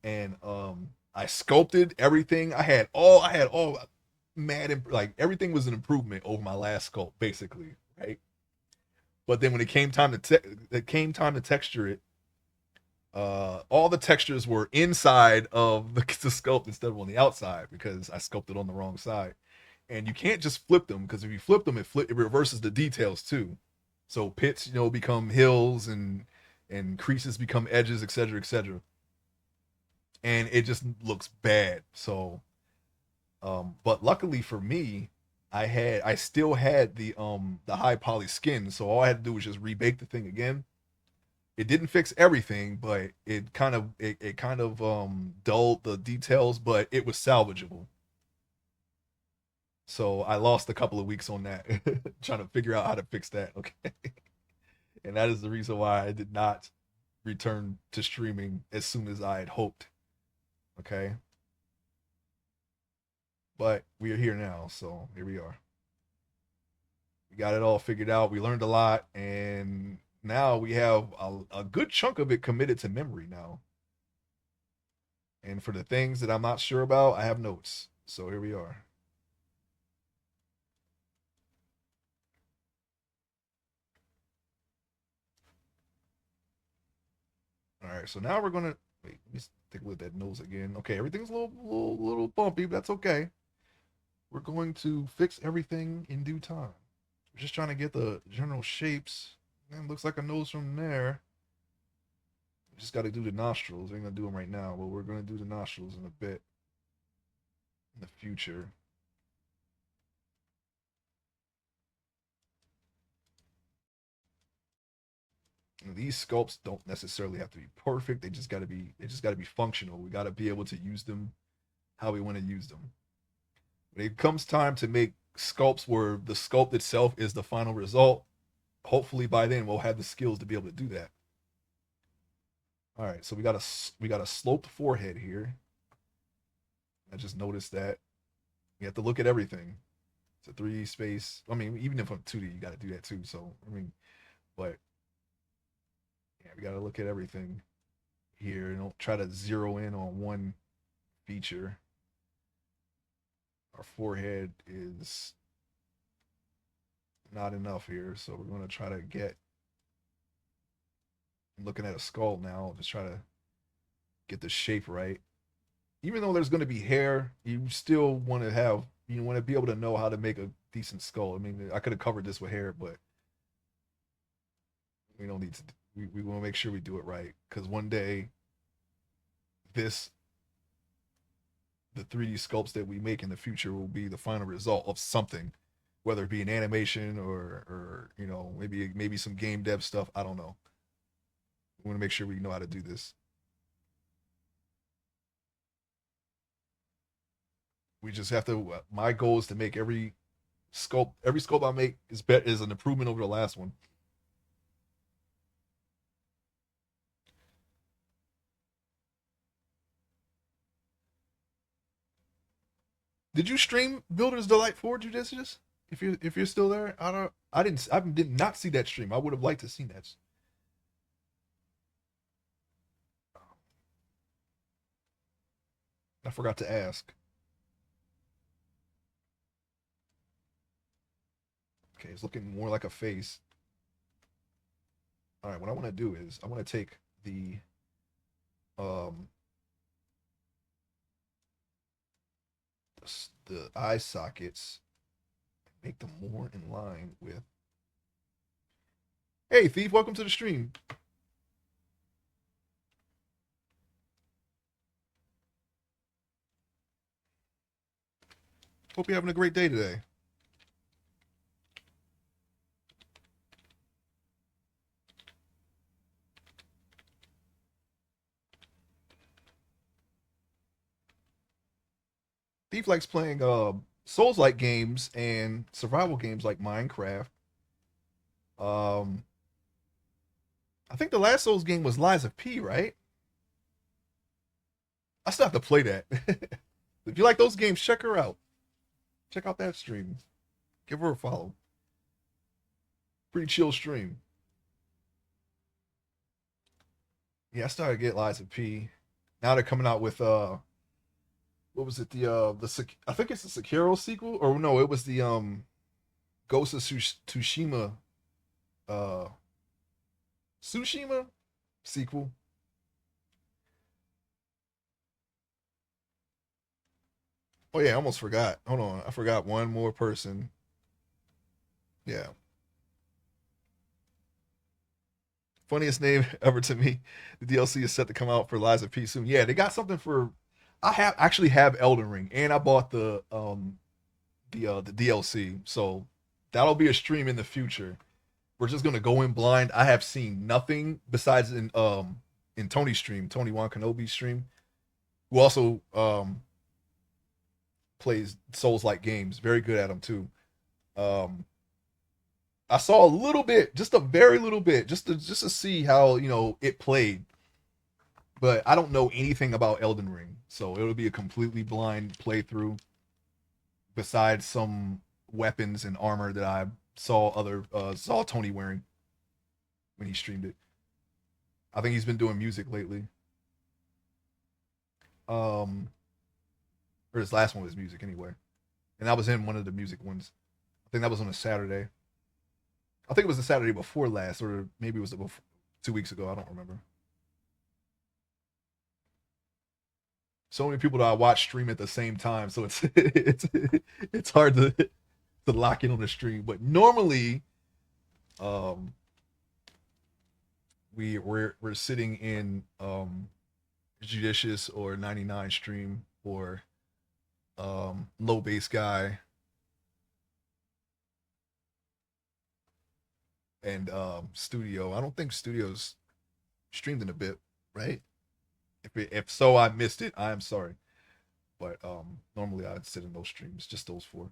And I sculpted everything. I had all mad, like everything was an improvement over my last sculpt, basically, right? But then when it came time to texture it, all the textures were inside of the sculpt instead of on the outside because I sculpted on the wrong side. And you can't just flip them because if you flip them, it reverses the details too. So pits, become hills and creases become edges, etc., etc. And it just looks bad. So, but luckily for me, I still had the high poly skin, so all I had to do was just rebake the thing again. It didn't fix everything, but it kind of dulled the details, but it was salvageable. So I lost a couple of weeks on that trying to figure out how to fix that. Okay. And that is the reason why I did not return to streaming as soon as I had hoped. Okay. But we are here now, so here we are. We got it all figured out. We learned a lot, and now we have a good chunk of it committed to memory now. And for the things that I'm not sure about, I have notes. So here we are. All right, so now we're gonna wait. Let me take a look at that nose again. Okay, everything's a little bumpy, but that's okay. We're going to fix everything in due time. We're just trying to get the general shapes. And looks like a nose from there. We just got to do the nostrils. We ain't gonna do them right now, but we're gonna do the nostrils in a bit in the future. And these sculpts don't necessarily have to be perfect. They just got to be functional. We got to be able to use them how we want to use them. When it comes time to make sculpts where the sculpt itself is the final result, hopefully by then we'll have the skills to be able to do that. All right, so we got a sloped forehead here. I just noticed that you have to look at everything. It's a 3D space. I mean, even if I'm 2D, you got to do that too. So I mean, but yeah, we got to look at everything here and don't try to zero in on one feature. Our forehead is not enough here, so we're going to try to get looking at a skull now. Just try to get the shape right. Even though there's going to be hair, you still want to have you want to be able to know how to make a decent skull. I mean, I could have covered this with hair, but we don't need to. We want to make sure we do it right because one day, this the 3D sculpts that we make in the future will be the final result of something, whether it be an animation or maybe some game dev stuff. I don't know. We want to make sure we know how to do this. We just have to. My goal is to make every sculpt I make is an improvement over the last one. Did you stream Builder's Delight 4, Judicious? If you're still there, I did not see that stream. I would have liked to seen that. I forgot to ask. Okay, it's looking more like a face. All right, what I want to do is I want to take um the eye sockets, make them more in line with. Hey, Thief, welcome to the stream. Hope you're having a great day today. Thief likes playing Souls-like games and survival games like Minecraft. Um, I think the last Souls game was Lies of P, right? I still have to play that. If you like those games, check her out. Check out that stream. Give her a follow. Pretty chill stream. Yeah, I started to get Lies of P. Now they're coming out with what was it, I think it's the Sekiro sequel, or no, it was the Ghost of Tsushima uh Tsushima sequel. Oh yeah, I almost forgot. Hold on, I forgot one more person. Yeah, funniest name ever to me. The DLC is set to come out for Lies of P soon. Yeah, they got something for. I actually have Elden Ring, and I bought the DLC, so that'll be a stream in the future. We're just gonna go in blind. I have seen nothing besides in Tony's stream, Tony Wan Kenobi's stream, who also plays Souls like games, very good at them too. Um, I saw a little bit, just a very little bit, just to see how it played, but I don't know anything about Elden Ring, so it'll be a completely blind playthrough. Besides some weapons and armor that I saw Tony wearing when he streamed it. I think he's been doing music lately. Um, or his last one was music anyway, and that was in one of the music ones. I think that was on a Saturday. I think it was the Saturday before last, or maybe it was before, 2 weeks ago. I don't remember. So many people that I watch stream at the same time, so it's it's hard to lock in on the stream. But normally, um, we're sitting in judicious or 99 stream or low base guy and studio. I don't think studios streamed in a bit, right? If so, I missed it. I am sorry, but normally I'd sit in those streams, just those four.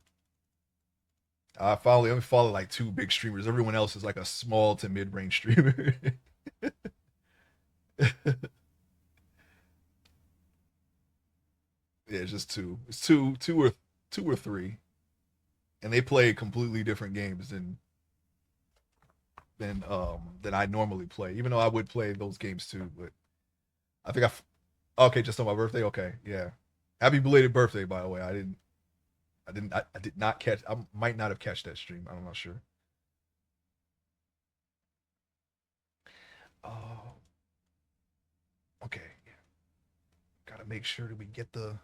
I only follow like two big streamers. Everyone else is like a small to mid range streamer. Yeah, it's just two. It's two or three, and they play completely different games than I normally play. Even though I would play those games too, but I think okay, just on my birthday. Okay, yeah. Happy belated birthday, by the way. I did not catch. I might not have catched that stream. I'm not sure. Oh, okay. Yeah. Gotta make sure that we get the.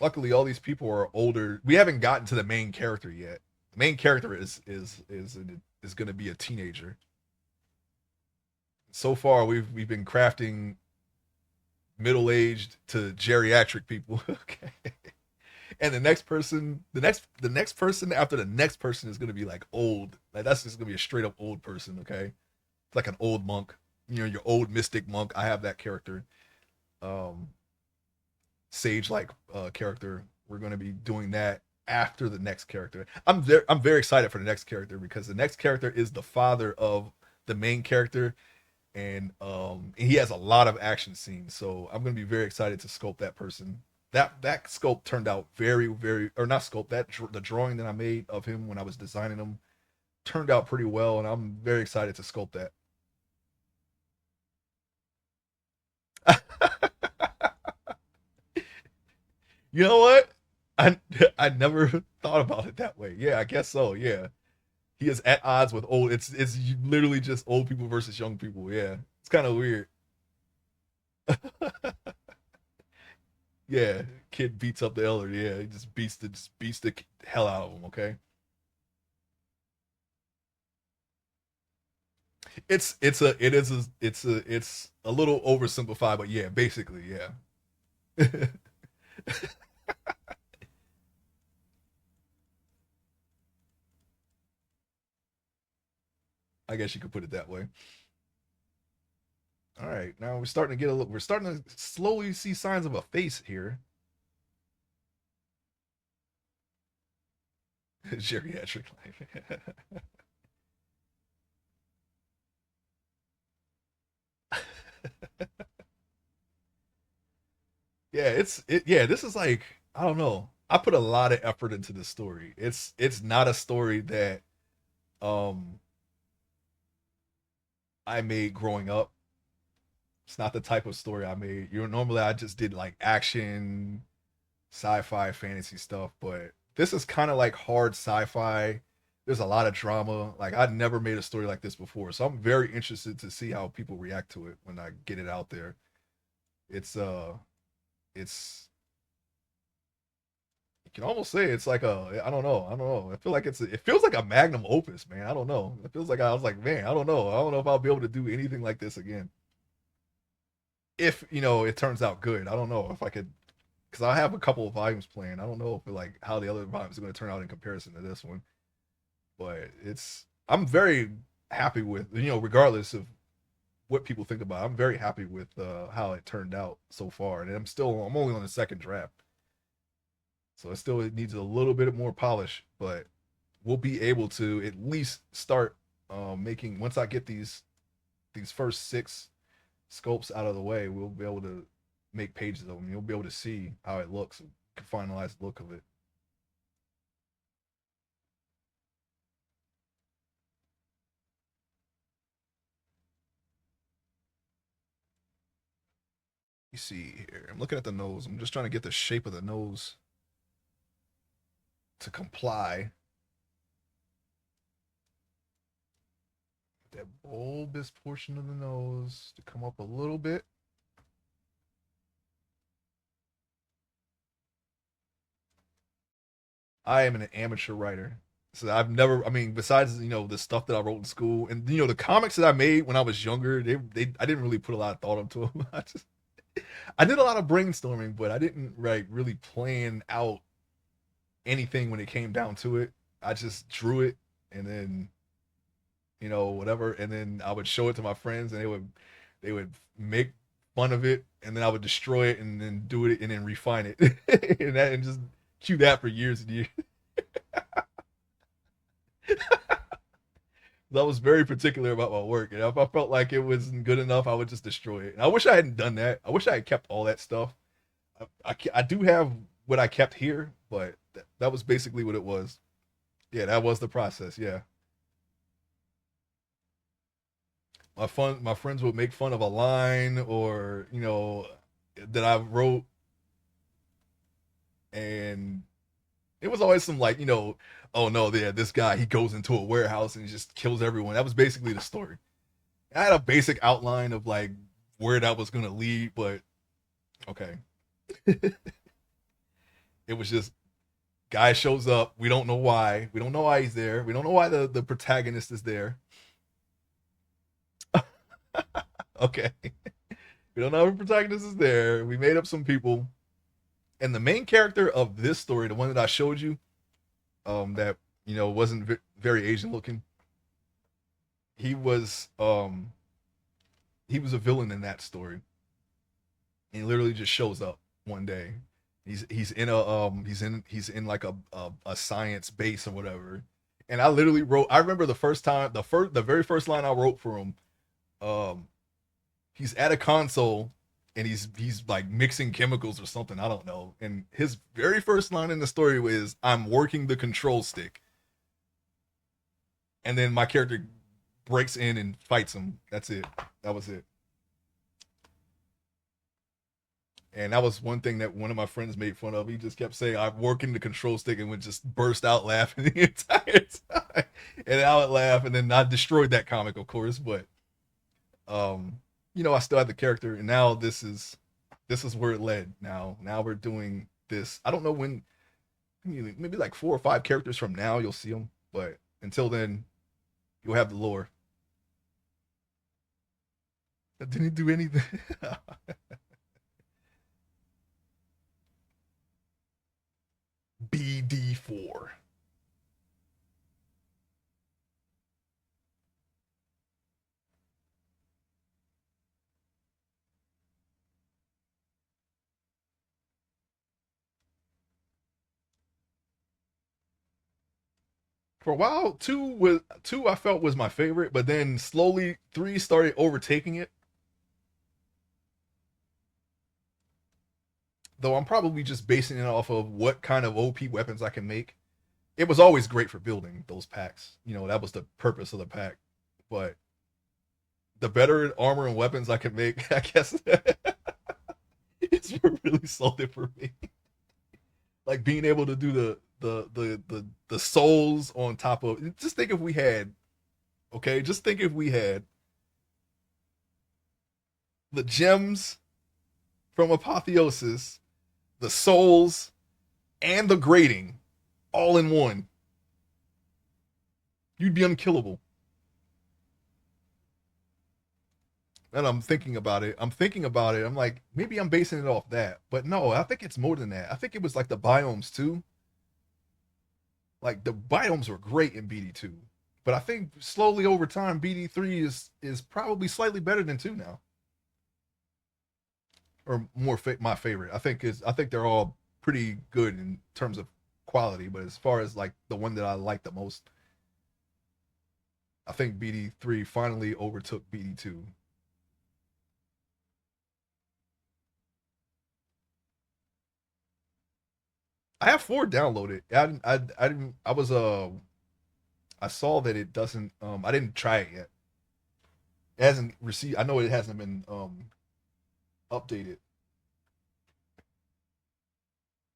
Luckily, all these people are older. We haven't gotten to the main character yet. The main character is going to be a teenager. So far, we've been crafting middle aged to geriatric people. Okay. And the next person after the next person is gonna be like old. Like that's just gonna be a straight up old person. Okay, it's like an old monk. Your old mystic monk. I have that character. Um, sage like character. We're gonna be doing that after the next character. I'm very excited for the next character because the next character is the father of the main character, and he has a lot of action scenes. So I'm gonna be very excited to sculpt that person. That sculpt turned out very, or not sculpt, the drawing that I made of him when I was designing him turned out pretty well, and I'm very excited to sculpt that. You know what? I I never thought about it that way. Yeah, I guess so. Yeah, he is at odds with old. It's literally just old people versus young people. Yeah, it's kind of weird. Yeah, kid beats up the elder. Yeah, he just beats the hell out of him. Okay, it's a little oversimplified, but yeah, basically, yeah. I guess you could put it that way. All right, now we're starting to slowly see signs of a face here. Geriatric life. Yeah, yeah, this is like, I don't know. I put a lot of effort into this story. It's not a story that um I made growing up. It's not the type of story I made. Normally I just did like action, sci-fi, fantasy stuff, but this is kind of like hard sci-fi. There's a lot of drama. Like I'd never made a story like this before, so I'm very interested to see how people react to it when I get it out there. It's it's you can almost say it's like I don't know. It feels like a magnum opus, man. I don't know. It feels like I was like, man, I don't know. I don't know if I'll be able to do anything like this again. If it turns out good, I don't know if I could, because I have a couple of volumes planned. I don't know if like how the other volumes are going to turn out in comparison to this one, but I'm very happy with regardless of what people think about it, I'm very happy with how it turned out so far, and I'm only on the second draft, so it needs a little bit more polish, but we'll be able to at least start making once I get these first six scopes out of the way, we'll be able to make pages of them. You'll be able to see how it looks and finalize the look of it. You see here, I'm looking at the nose. I'm just trying to get the shape of the nose to comply. That bulbous portion of the nose to come up a little bit. I am an amateur writer. So I've never, I mean, besides, the stuff that I wrote in school and, the comics that I made when I was younger, I didn't really put a lot of thought into them. I did a lot of brainstorming, but I didn't really plan out anything when it came down to it. I just drew it and then, whatever. And then I would show it to my friends and they would make fun of it. And then I would destroy it and then do it and then refine it and just cue that for years and years. I was very particular about my work, and if I felt like it wasn't good enough, I would just destroy it. And I wish I hadn't done that. I wish I had kept all that stuff. I do have what I kept here, but that was basically what it was. Yeah, that was the process. Yeah, my friends would make fun of a line or that I wrote, and it was always some like oh no, yeah, this guy he goes into a warehouse and he just kills everyone. That was basically the story. I had a basic outline of like where that was gonna lead, but okay. It was just guy shows up. We don't know why. We don't know why he's there. We don't know why the protagonist is there. Okay. We don't know if the protagonist is there. We made up some people. And the main character of this story, the one that I showed you, that wasn't very Asian looking, he was he was a villain in that story. And he literally just shows up one day. He's in a he's in like a science base or whatever. And I literally wrote. I remember the first time the very first line I wrote for him. Um, he's at a console and he's like mixing chemicals or something. I don't know. And his very first line in the story was, "I'm working the control stick." And then my character breaks in and fights him. That's it. That was it. And that was one thing that one of my friends made fun of. He just kept saying, "I'm working the control stick," and would just burst out laughing the entire time. And I would laugh, and then I destroyed that comic, of course. But um, I still had the character, and now this is where it led. Now we're doing this. I don't know when. Maybe like 4 or 5 characters from now you'll see them, but until then, you'll have the lore. I didn't do anything. BD4. For a while, two I felt was my favorite, but then slowly three started overtaking it. Though I'm probably just basing it off of what kind of OP weapons I can make. It was always great for building those packs. That was the purpose of the pack. But the better armor and weapons I could make, I guess it's what really sold it for me. Like being able to do the souls on top of. Just think if we had, okay, just think if we had the gems from Apotheosis, the souls, and the grading all in one. You'd be unkillable. And I'm thinking about it. I'm thinking about it. I'm like, maybe I'm basing it off that. But no, I think it's more than that. I think it was like the biomes too. Like the biomes were great in BD2. But I think slowly over time, BD3 is probably slightly better than 2 now. Or more my favorite. I think they're all pretty good in terms of quality, but as far as like the one that I like the most, I think BD3 finally overtook BD2. I have 4 downloaded. I didn't I was I saw that it doesn't I didn't try it yet. It hasn't received I know it hasn't been updated.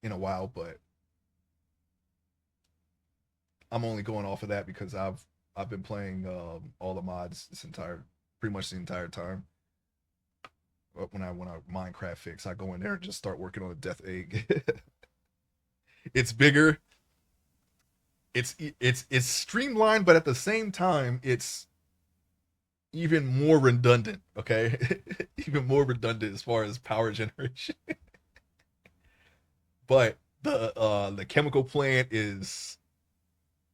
in a while, but I'm only going off of that because I've been playing all the mods this entire pretty much the entire time. When I Minecraft fix, I go in there and just start working on a death egg. It's bigger. It's streamlined, but at the same time, it's even more redundant. Okay, even more redundant as far as power generation. But the chemical plant is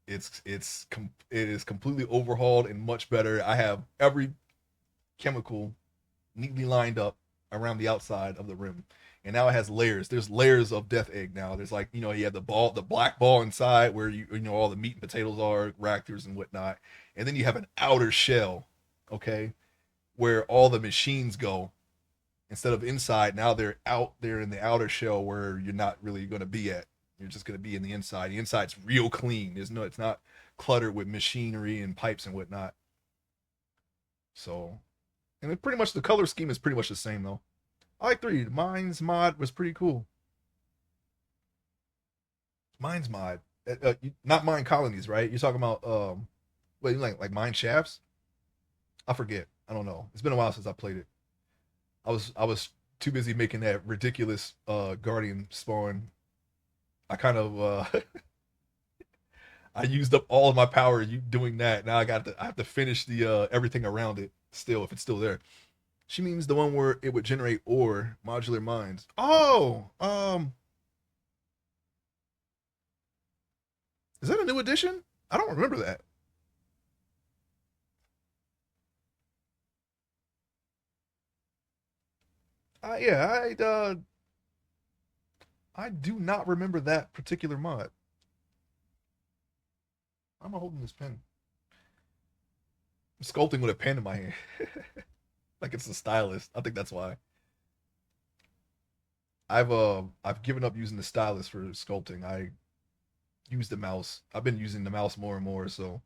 it is completely overhauled and much better. I have every chemical neatly lined up around the outside of the rim. And now it has layers. There's layers of death egg now. There's like, you have the black ball inside where all the meat and potatoes are, reactors and whatnot. And then you have an outer shell, okay, where all the machines go. Instead of inside, now they're out there in the outer shell where you're not really going to be at. You're just going to be in the inside. The inside's real clean. It's not cluttered with machinery and pipes and whatnot. So, and it pretty much the color scheme is pretty much the same though. I like three. Mine's mod was pretty cool. Mine's mod, not mine colonies, right? You're talking about wait, like mine shafts? I forget. I don't know. It's been a while since I played it. I was too busy making that ridiculous guardian spawn. I kind of I used up all of my power doing that. Now I have to finish the everything around it still if it's still there. She means the one where it would generate ore modular mines. Oh, is that a new edition? I don't remember that. Yeah, I do not remember that particular mod. Why am I holding this pen? I'm sculpting with a pen in my hand, like it's a stylus. I think that's why. I've given up using the stylus for sculpting. I use the mouse. I've been using the mouse more and more, so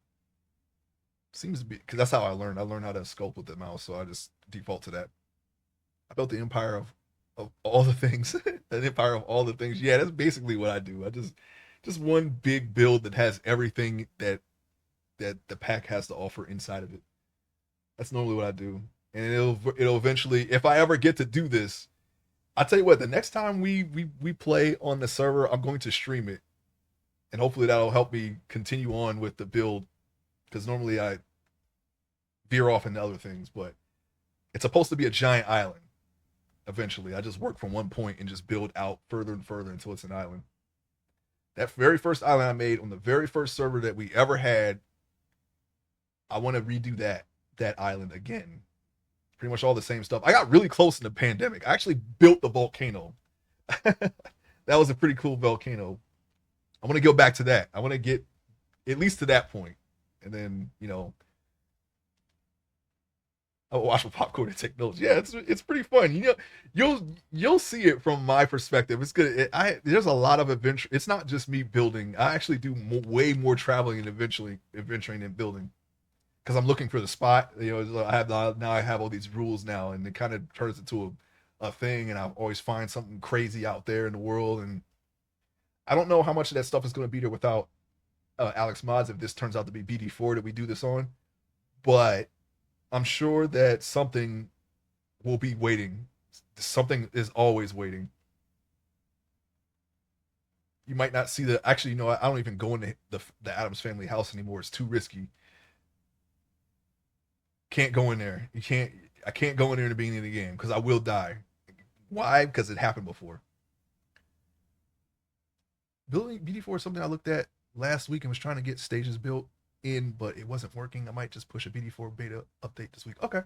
seems to be because that's how I learned. I learned how to sculpt with the mouse, so I just default to that. I built the empire of all the things, an empire of all the things. Yeah, that's basically what I do. I just one big build that has everything that the pack has to offer inside of it. That's normally what I do, and it'll eventually, if I ever get to do this, I'll tell you what. The next time we play on the server, I'm going to stream it, and hopefully that'll help me continue on with the build because normally I veer off into other things, but it's supposed to be a giant island. Eventually, I just work from one point and just build out further and further until it's an island. That very first island I made on the very first server that we ever had, I want to redo that island again. Pretty much all the same stuff. I got really close in the pandemic. I actually built the volcano. That was a pretty cool volcano. I want to go back to that. I want to get at least to that point, and then I'll watch my popcorn and take notes. Yeah, it's pretty fun. You'll see it from my perspective. It's good. There's a lot of adventure. It's not just me building. I actually do way more traveling and eventually adventuring than building because I'm looking for the spot. I have all these rules now, and it kind of turns into a thing. And I always find something crazy out there in the world, and I don't know how much of that stuff is going to be there without Alex Mods if this turns out to be BD4 that we do this on. But I'm sure that something will be waiting. Something is always waiting. You might not see the. Actually, I don't even go into the Adams family house anymore. It's too risky. Can't go in there. You can't. I can't go in there in the beginning of the game because I will die. Why? Because it happened before. Building BD4 is something I looked at last week and was trying to get stages built in, but it wasn't working. I might just push a BD4 beta update this week. Okay.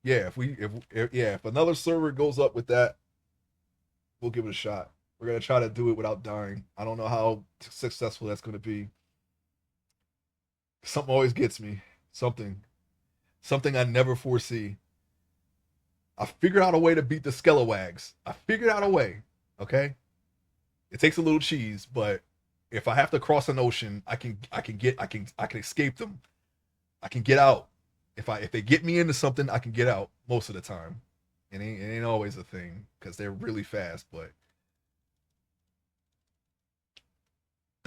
Yeah, if another server goes up with that, we'll give it a shot. We're gonna try to do it without dying. I don't know how successful that's gonna be. Something always gets me. Something I never foresee. I figured out a way to beat the Skelewags. I figured out a way. Okay, it takes a little cheese, but if I have to cross an ocean, I can escape them. I can get out. If they get me into something, I can get out most of the time. It ain't always a thing because they're really fast, but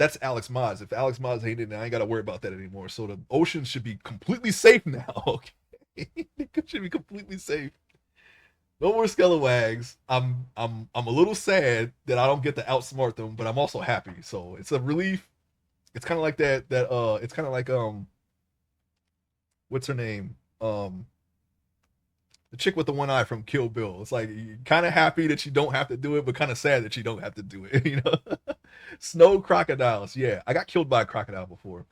That's Alex Mods. If Alex Mods hated it, I ain't got to worry about that anymore. So the ocean should be completely safe now. Okay, it should be completely safe. No more Skelewags. I'm a little sad that I don't get to outsmart them, but I'm also happy. So it's a relief. It's kind of like that. It's kind of like what's her name? The chick with the one eye from Kill Bill. It's like you're kind of happy that you don't have to do it, but kind of sad that you don't have to do it. You know, snow crocodiles. Yeah, I got killed by a crocodile before.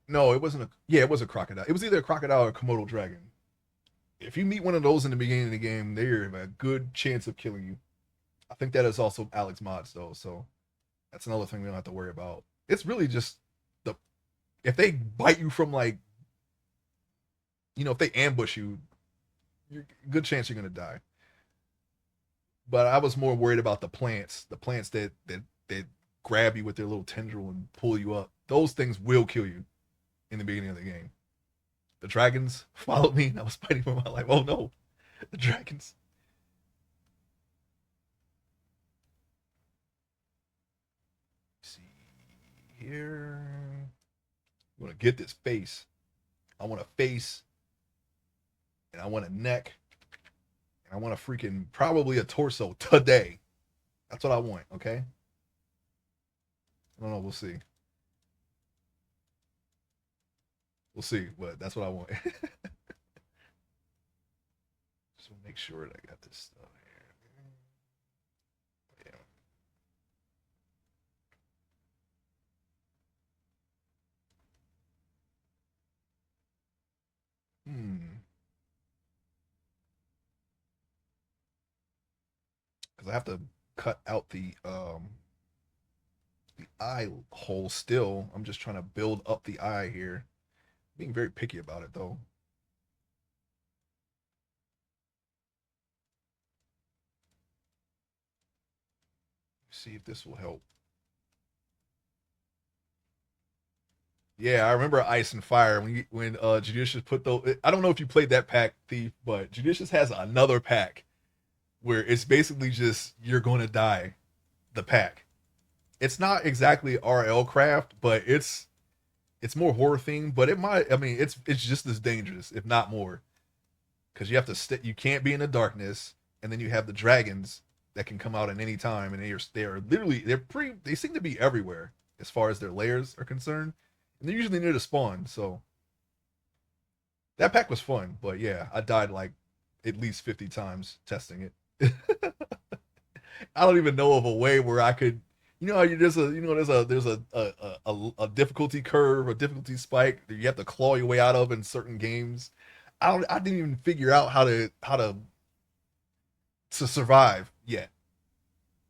No, it wasn't a. Yeah, it was a crocodile. It was either a crocodile or a Komodo dragon. If you meet one of those in the beginning of the game, they have a good chance of killing you. I think that is also Alex Mods though, so that's another thing we don't have to worry about. It's really just the if they bite you from like if they ambush you, you're good chance you're gonna die. But I was more worried about the plants that grab you with their little tendril and pull you up. Those things will kill you in the beginning of the game. The dragons followed me and I was fighting for my life. Oh no, the dragons. Let's see here. I want to get this face. I want a face, and I want a neck, and I want a freaking probably a torso today. That's what I want. Okay. I don't know. We'll see. We'll see. But that's what I want. Just want to make sure that I got this stuff here. Yeah. Hmm. Because I have to cut out the eye hole still. I'm just trying to build up the eye here. Being very picky about it though. See if this will help. Yeah, I remember Ice and Fire when Judicious put those. I don't know if you played that pack, Thief, but Judicious has another pack where it's basically just you're going to die. The pack. It's not exactly RL craft, but it's more horror themed. But it might. I mean, it's just as dangerous, if not more, because you have to you can't be in the darkness, and then you have the dragons that can come out at any time, and they're literally they seem to be everywhere as far as their layers are concerned, and they're usually near the spawn. So that pack was fun, but yeah, I died like at least 50 times testing it. I don't even know of a way where I could, there's a difficulty curve, a difficulty spike that you have to claw your way out of in certain games. I didn't even figure out how to survive yet,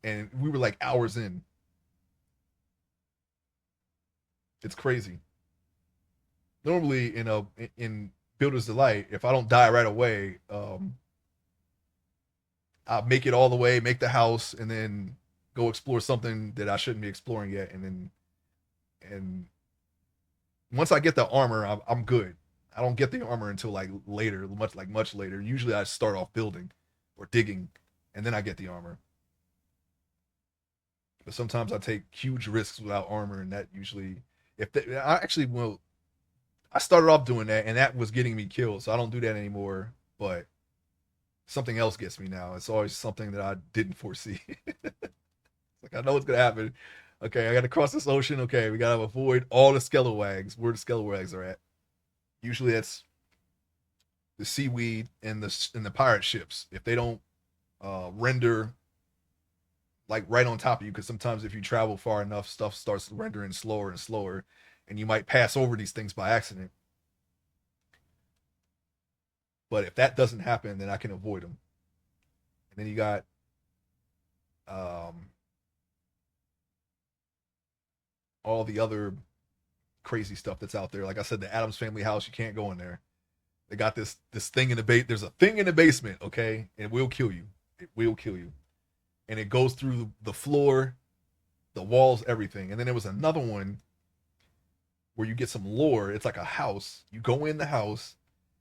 and we were like hours in. It's crazy. Normally in Builder's Delight, if I don't die right away, I'll make it all the way, make the house, and then go explore something that I shouldn't be exploring yet, and once I get the armor, I'm good. I don't get the armor until like later, much later. Usually, I start off building or digging, and then I get the armor. But sometimes I take huge risks without armor, and that usually, if they, I actually will, I started off doing that, and that was getting me killed, so I don't do that anymore. But something else gets me now. It's always something that I didn't foresee. Like I know what's gonna happen. Okay, I gotta cross this ocean. Okay, we gotta avoid all the Skelewags. Where the Skelewags are at. Usually that's the seaweed and the pirate ships. If they don't render like right on top of you, because sometimes if you travel far enough, stuff starts rendering slower and slower, and you might pass over these things by accident. But if that doesn't happen, then I can avoid them. And then you got um, all the other crazy stuff that's out there. Like I said, the Adams Family house, you can't go in there. They got this thing in the base. There's a thing in the basement, okay? It will kill you. It will kill you. And it goes through the floor, the walls, everything. And then there was another one where you get some lore. It's like a house. You go in the house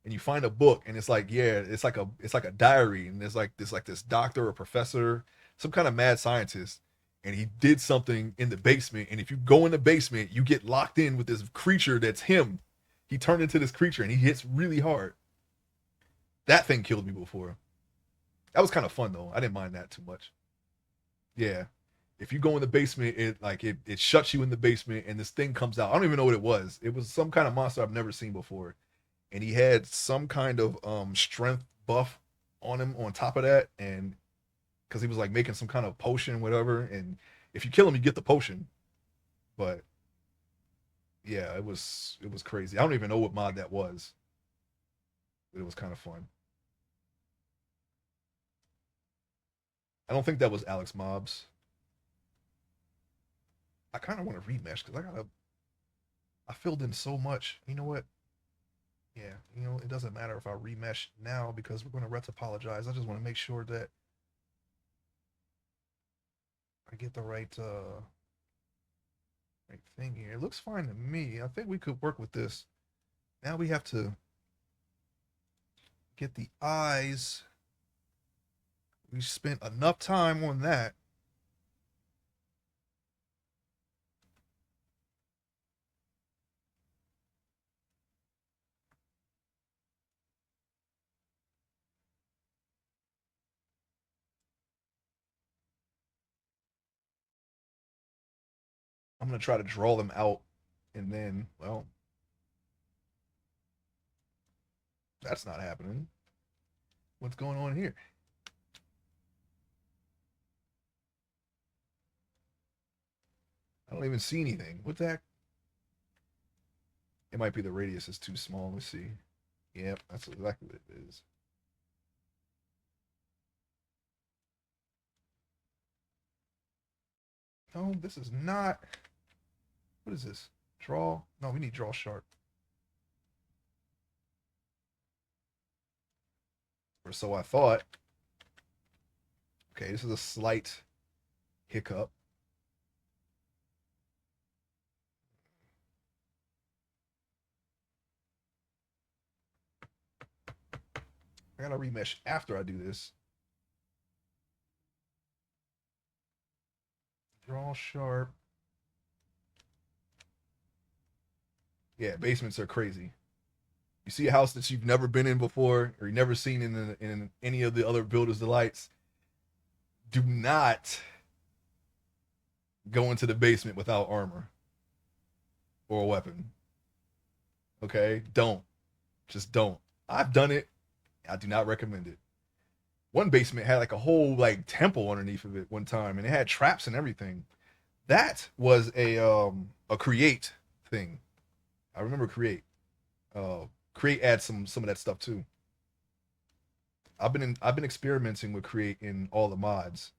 and you find a book, and it's like, yeah, it's like a diary, and there's like this doctor or professor, some kind of mad scientist, and he did something in the basement. And if you go in the basement, you get locked in with this creature that's him. He turned into this creature and he hits really hard. That thing killed me before. That was kind of fun though. I didn't mind that too much. Yeah. If you go in the basement, it shuts you in the basement and this thing comes out. I don't even know what it was. It was some kind of monster I've never seen before. And he had some kind of strength buff on him on top of that, and because he was like making some kind of potion, whatever. And if you kill him, you get the potion. But yeah, it was crazy. I don't even know what mod that was, but it was kind of fun. I don't think that was Alex Mobs. I kind of want to remesh because I filled in so much. You know what? Yeah, it doesn't matter if I remesh now because we're going to retopologize. I just want to make sure that I get the right thing here. It looks fine to me. I think we could work with this. Now we have to get the eyes. We spent enough time on that. I'm going to try to draw them out. And then, well, that's not happening. What's going on here? I don't even see anything. What the heck? It might be the radius is too small. Let's see. Yep, that's exactly what it is. No, this is not. What is this? Draw? No, we need draw sharp. Or so I thought. Okay, this is a slight hiccup. I gotta remesh after I do this. Draw sharp. Yeah, basements are crazy. You see a house that you've never been in before or you've never seen in any of the other builders' delights. Do not go into the basement without armor or a weapon. Okay? Don't. Just don't. I've done it. I do not recommend it. One basement had like a whole like temple underneath of it one time and it had traps and everything. That was a create thing. I remember create. Create adds some of that stuff too. I've been experimenting with create in all the mods.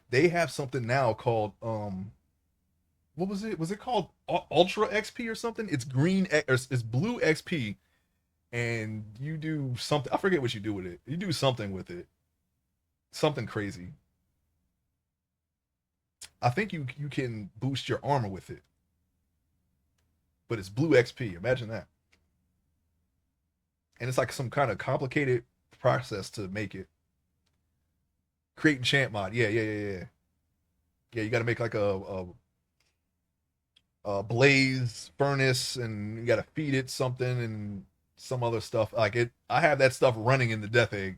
They have something now called what was it? Was it called Ultra XP or something? It's green or it's blue XP, and you do something. I forget what you do with it. You do something with it, something crazy. I think you can boost your armor with it, but it's blue XP. Imagine that, and it's like some kind of complicated process to make it. Create enchant mod. Yeah, yeah, yeah, yeah. Yeah, you got to make like a blaze furnace, and you got to feed it something and some other stuff. Like it, I have that stuff running in the death egg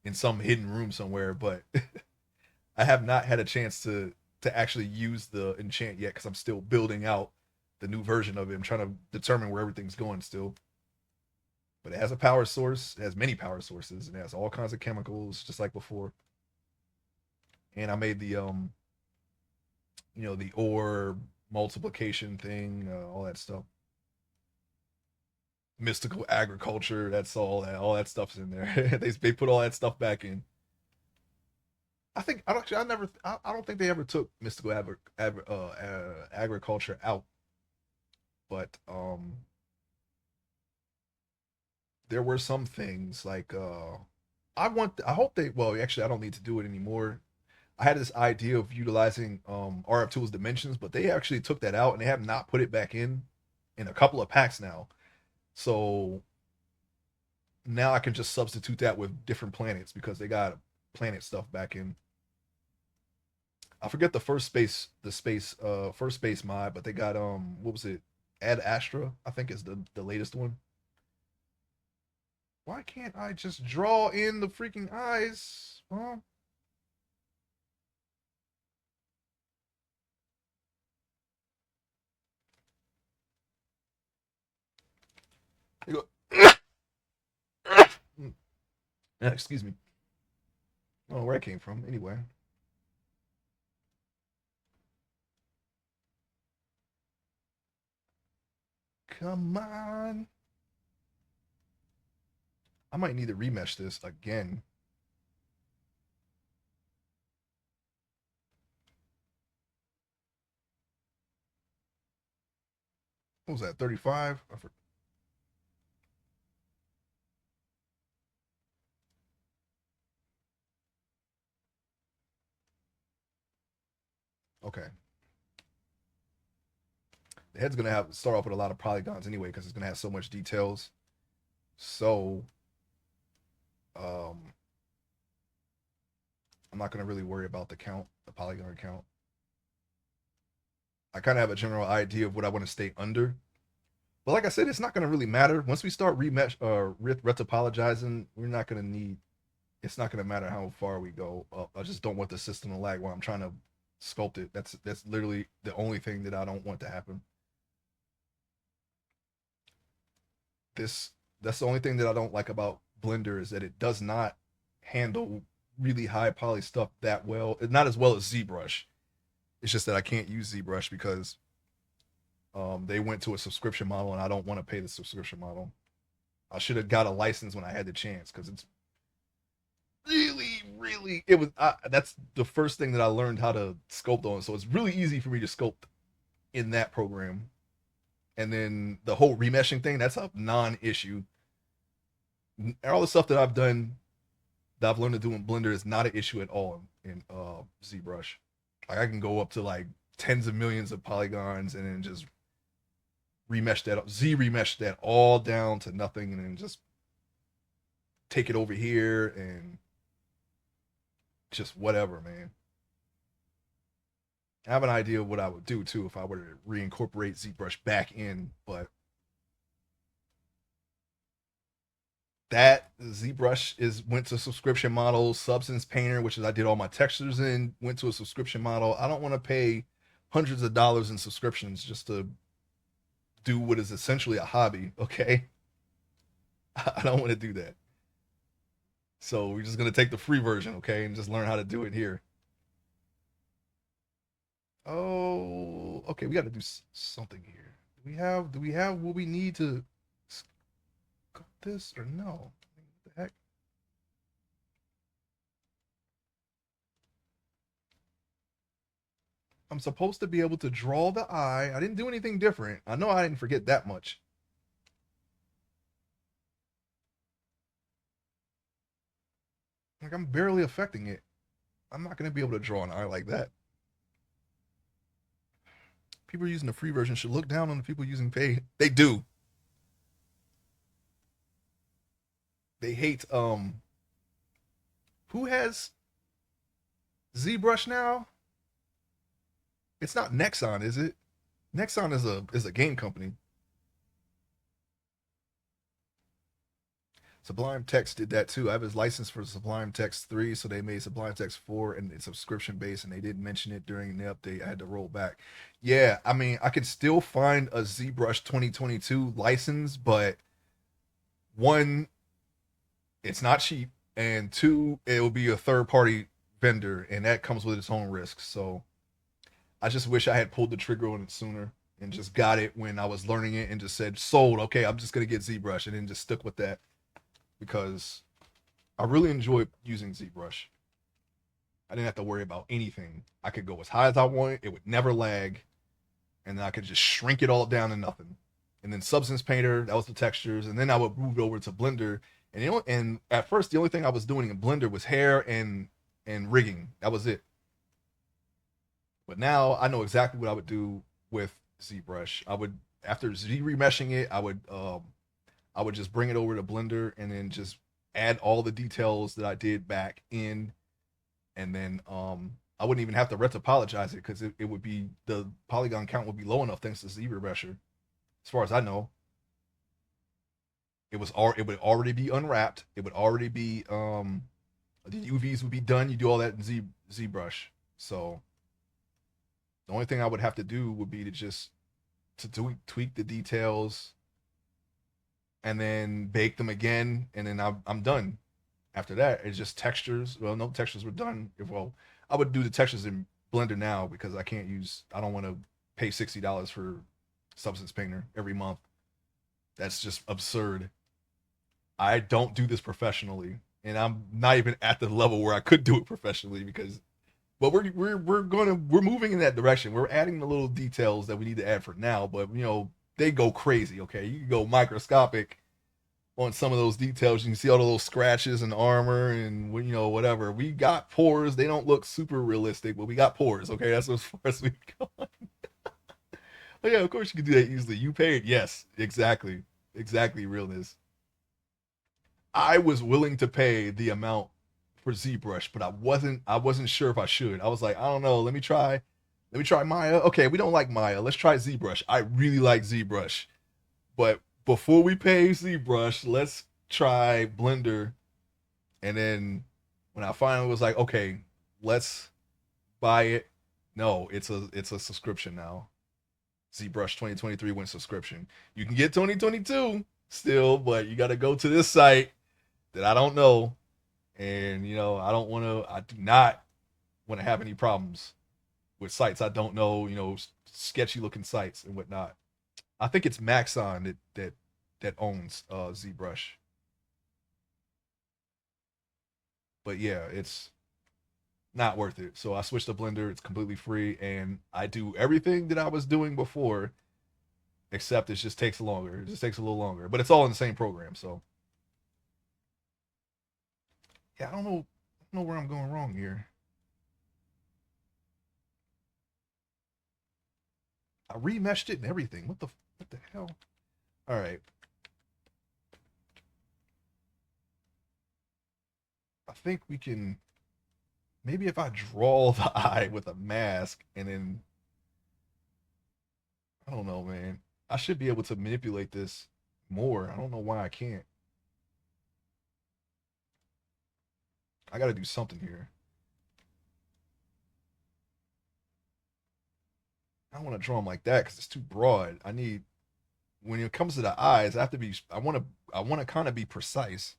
in some hidden room somewhere, but I have not had a chance to actually use the enchant yet because I'm still building out the new version of it. I'm trying to determine where everything's going still. But it has a power source. It has many power sources, and it has all kinds of chemicals, just like before. And I made the ore multiplication thing, all that stuff. Mystical agriculture. That's all that stuff's in there. they put all that stuff back in. I don't think they ever took mystical agriculture out, but there were some things like I hope they well actually I don't need to do it anymore. I had this idea of utilizing RF Tools dimensions, but they actually took that out and they have not put it back in a couple of packs now. So now I can just substitute that with different planets because they got planet stuff back in. I forget the first space mod, but they got what was it? Ad Astra, I think is the latest one. Why can't I just draw in the freaking eyes? Well, you go. Excuse me. Oh, where I came from. Anyway, come on. I might need to remesh this again. What was that? 35. Okay. The head's gonna have start off with a lot of polygons anyway because it's gonna have so much details. So, um, I'm not gonna really worry about the count, the polygon count. I kind of have a general idea of what I want to stay under. But like I said, it's not going to really matter once we start retopologizing. We're not going to need. It's not going to matter how far we go up. I just don't want the system to lag while I'm trying to sculpt it. That's literally the only thing that I don't want to happen. This that's the only thing that I don't like about Blender is that it does not handle really high poly stuff that well. Not as well as ZBrush. It's just that I can't use ZBrush because they went to a subscription model and I don't want to pay the subscription model. I should have got a license when I had the chance because it's really it was that's the first thing that I learned how to sculpt on. So it's really easy for me to sculpt in that program. And then the whole remeshing thing, that's a non-issue. All the stuff that I've done that I've learned to do in Blender is not an issue at all in ZBrush. Like I can go up to like tens of millions of polygons and then just remesh that all down to nothing, and then just take it over here and just whatever, man. I have an idea of what I would do too if I were to reincorporate ZBrush back in, but that ZBrush is went to subscription model. Substance Painter, which is I did all my textures in, went to a subscription model. I don't want to pay hundreds of dollars in subscriptions just to do what is essentially a hobby. Okay, I don't want to do that. So we're just gonna take the free version, okay, and just learn how to do it here. Oh, okay. We got to do something here. Do we have what we need to cut this or no? What the heck? I'm supposed to be able to draw the eye. I didn't do anything different. I know I didn't forget that much. Like I'm barely affecting it. I'm not gonna be able to draw an eye like that. People using the free version should look down on the people using paid. They do. They hate who has ZBrush now? It's not Nexon, is it? Nexon is a game company. Sublime Text did that too. I have his license for Sublime Text 3, so they made Sublime Text 4 and it's subscription based, and they didn't mention it during the update. I had to roll back. Yeah, I mean, I could still find a ZBrush 2022 license, but one, it's not cheap, and two, it will be a third party vendor, and that comes with its own risks. So I just wish I had pulled the trigger on it sooner and just got it when I was learning it and just said, sold, okay, I'm just going to get ZBrush, and then just stuck with that because I really enjoy using ZBrush. I didn't have to worry about anything. I could go as high as I wanted. It would never lag. And then I could just shrink it all down to nothing. And then Substance Painter, that was the textures. And then I would move it over to Blender. And and at first, the only thing I was doing in Blender was hair and rigging. That was it. But now I know exactly what I would do with ZBrush. I would, after Z remeshing it, I would just bring it over to Blender and then just add all the details that I did back in, and then I wouldn't even have to retopologize it because it would be the polygon count would be low enough thanks to ZBrush. As far as I know, it would already be unwrapped. It would already be the UVs would be done. You do all that in ZBrush. So the only thing I would have to do would be to just tweak the details and then bake them again, and then I'm done. After that, it's just textures. Well, no textures were done. Well, I would do the textures in Blender now because I can't use. I don't want to pay $60 for Substance Painter every month. That's just absurd. I don't do this professionally, and I'm not even at the level where I could do it professionally because. But we're moving in that direction. We're adding the little details that we need to add for now, but they go crazy. Okay, you can go microscopic on some of those details. You can see all of those scratches and armor and whatever. We got pores. They don't look super realistic, but we got pores. Okay, that's as far as we go. Oh yeah, of course you can do that easily. You paid, yes, exactly realness. I was willing to pay the amount for ZBrush, but I wasn't sure if I should. I was like, I don't know. Let me try Maya. Okay, we don't like Maya. Let's try ZBrush. I really like ZBrush, but before we pay ZBrush, let's try Blender. And then when I finally was like, okay, let's buy it. No, it's a subscription now. ZBrush 2023 went subscription. You can get 2022 still, but you got to go to this site that I don't know, and I do not want to have any problems with sites I don't know, sketchy looking sites and whatnot. I think it's Maxon that owns ZBrush. But yeah, it's not worth it. So I switched to Blender. It's completely free, and I do everything that I was doing before, except it just takes longer. It just takes a little longer, but it's all in the same program. So yeah, I don't know where I'm going wrong here. I remeshed it and everything. What the hell? All right. I think we can maybe if I draw the eye with a mask and then I don't know, man. I should be able to manipulate this more. I don't know why I can't. I got to do something here. I don't want to draw them like that because it's too broad. I need when it comes to the eyes, I have to be. I want to kind of be precise.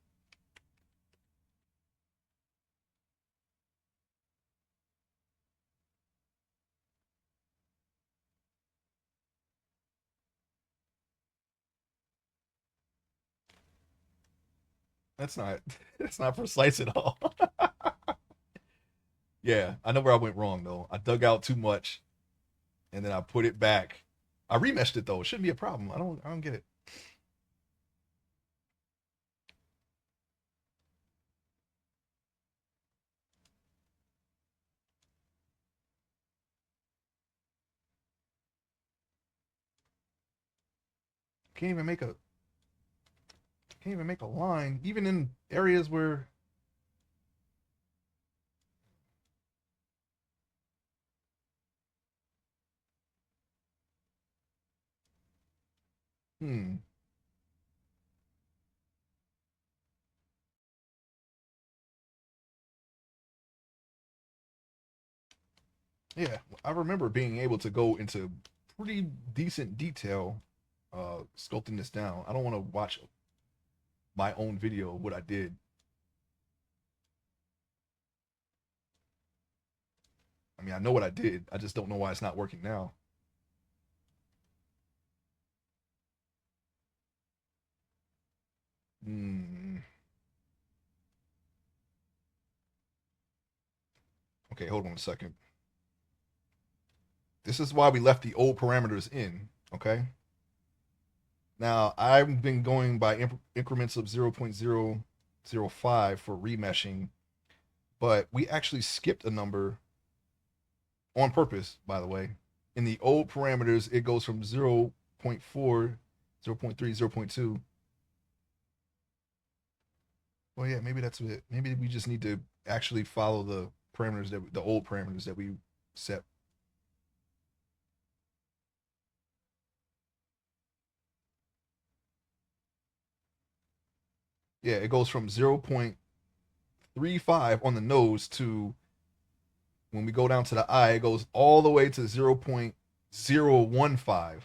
That's not. That's not precise at all. Yeah, I know where I went wrong though. I dug out too much and then I put it back. I remeshed it though. It shouldn't be a problem. I don't get it. Can't even make a can't even make a line even in areas where hmm. Yeah, I remember being able to go into pretty decent detail sculpting this down. I don't want to watch my own video of what I did. I mean, I know what I did. I just don't know why it's not working now. Hmm. Okay, hold on a second. This is why we left the old parameters in. Okay. Now I've been going by increments of 0.005 for remeshing, but we actually skipped a number on purpose, by the way. In the old parameters, it goes from 0.4, 0.3, 0.2. Well, yeah, maybe that's it. Maybe we just need to actually follow the parameters that the old parameters that we set. Yeah, it goes from 0.35 on the nose to when we go down to the eye, it goes all the way to 0.015.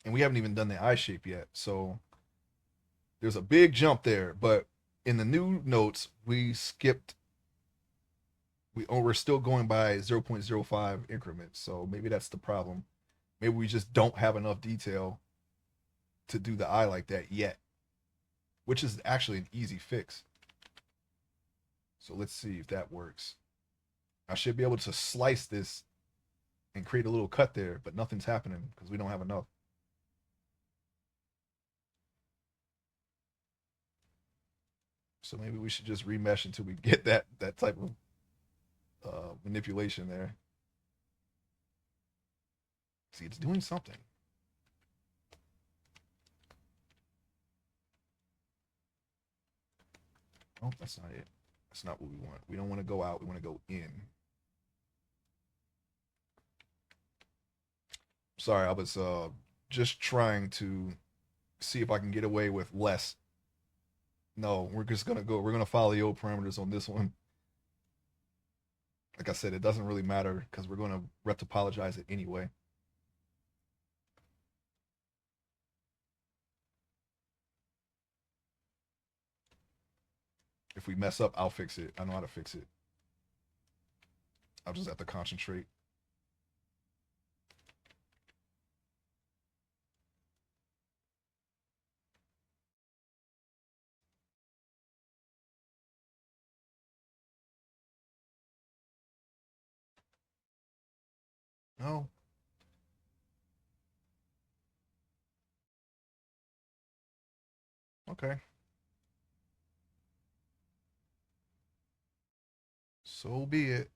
And we haven't even done the eye shape yet. So there's a big jump there. But in the new notes, we skipped. We're still going by 0.05 increments. So maybe that's the problem. Maybe we just don't have enough detail to do the eye like that yet, which is actually an easy fix. So let's see if that works. I should be able to slice this and create a little cut there, but nothing's happening because we don't have enough. So maybe we should just remesh until we get that type of manipulation there. See, it's doing something. Oh, that's not it. That's not what we want. We don't want to go out. We want to go in. Sorry, I was just trying to see if I can get away with less. No, we're just gonna go. We're gonna follow the old parameters on this one. Like I said, it doesn't really matter because we're gonna retopologize it anyway. If we mess up, I'll fix it. I know how to fix it. I'll just have to concentrate. No. Okay. So be it.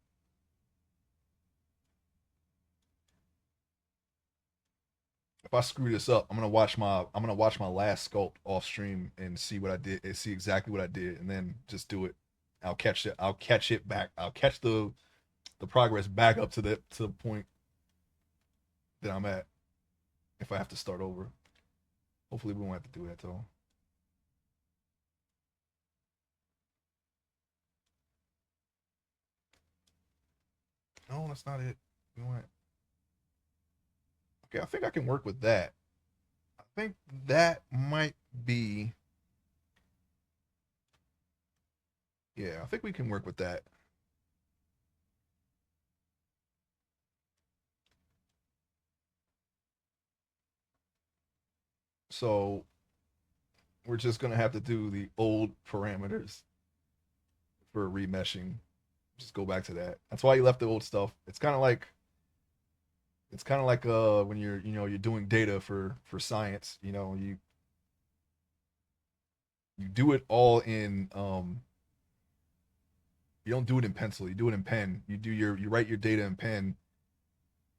If I screw this up, I'm gonna watch my last sculpt off stream and see what I did and see exactly what I did and then just do it. I'll catch it back. I'll catch the progress back up to the point that I'm at if I have to start over. Hopefully we won't have to do that though. No, that's not it. We want Okay, I think I can work with that. I think that might be yeah, I think we can work with that. So we're just gonna have to do the old parameters for remeshing. Just go back to that. That's why you left the old stuff. It's kind of like when you're doing data for science. You do it all in you don't do it in pencil. You do it in pen. You write your data in pen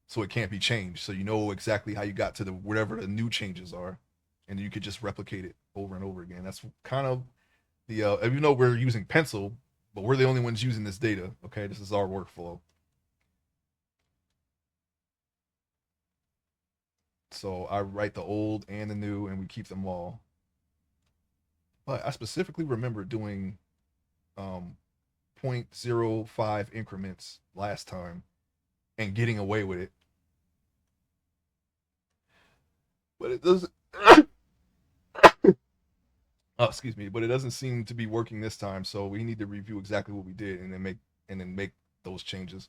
so it can't be changed. So you know exactly how you got to the whatever the new changes are, and you could just replicate it over and over again. That's kind of the even though we're using pencil, but we're the only ones using this data. Okay, this is our workflow. So I write the old and the new, and we keep them all. But I specifically remember doing um, zero point zero 0.05 increments last time and getting away with it. But it doesn't. Oh, excuse me. But it doesn't seem to be working this time. So we need to review exactly what we did and then make those changes.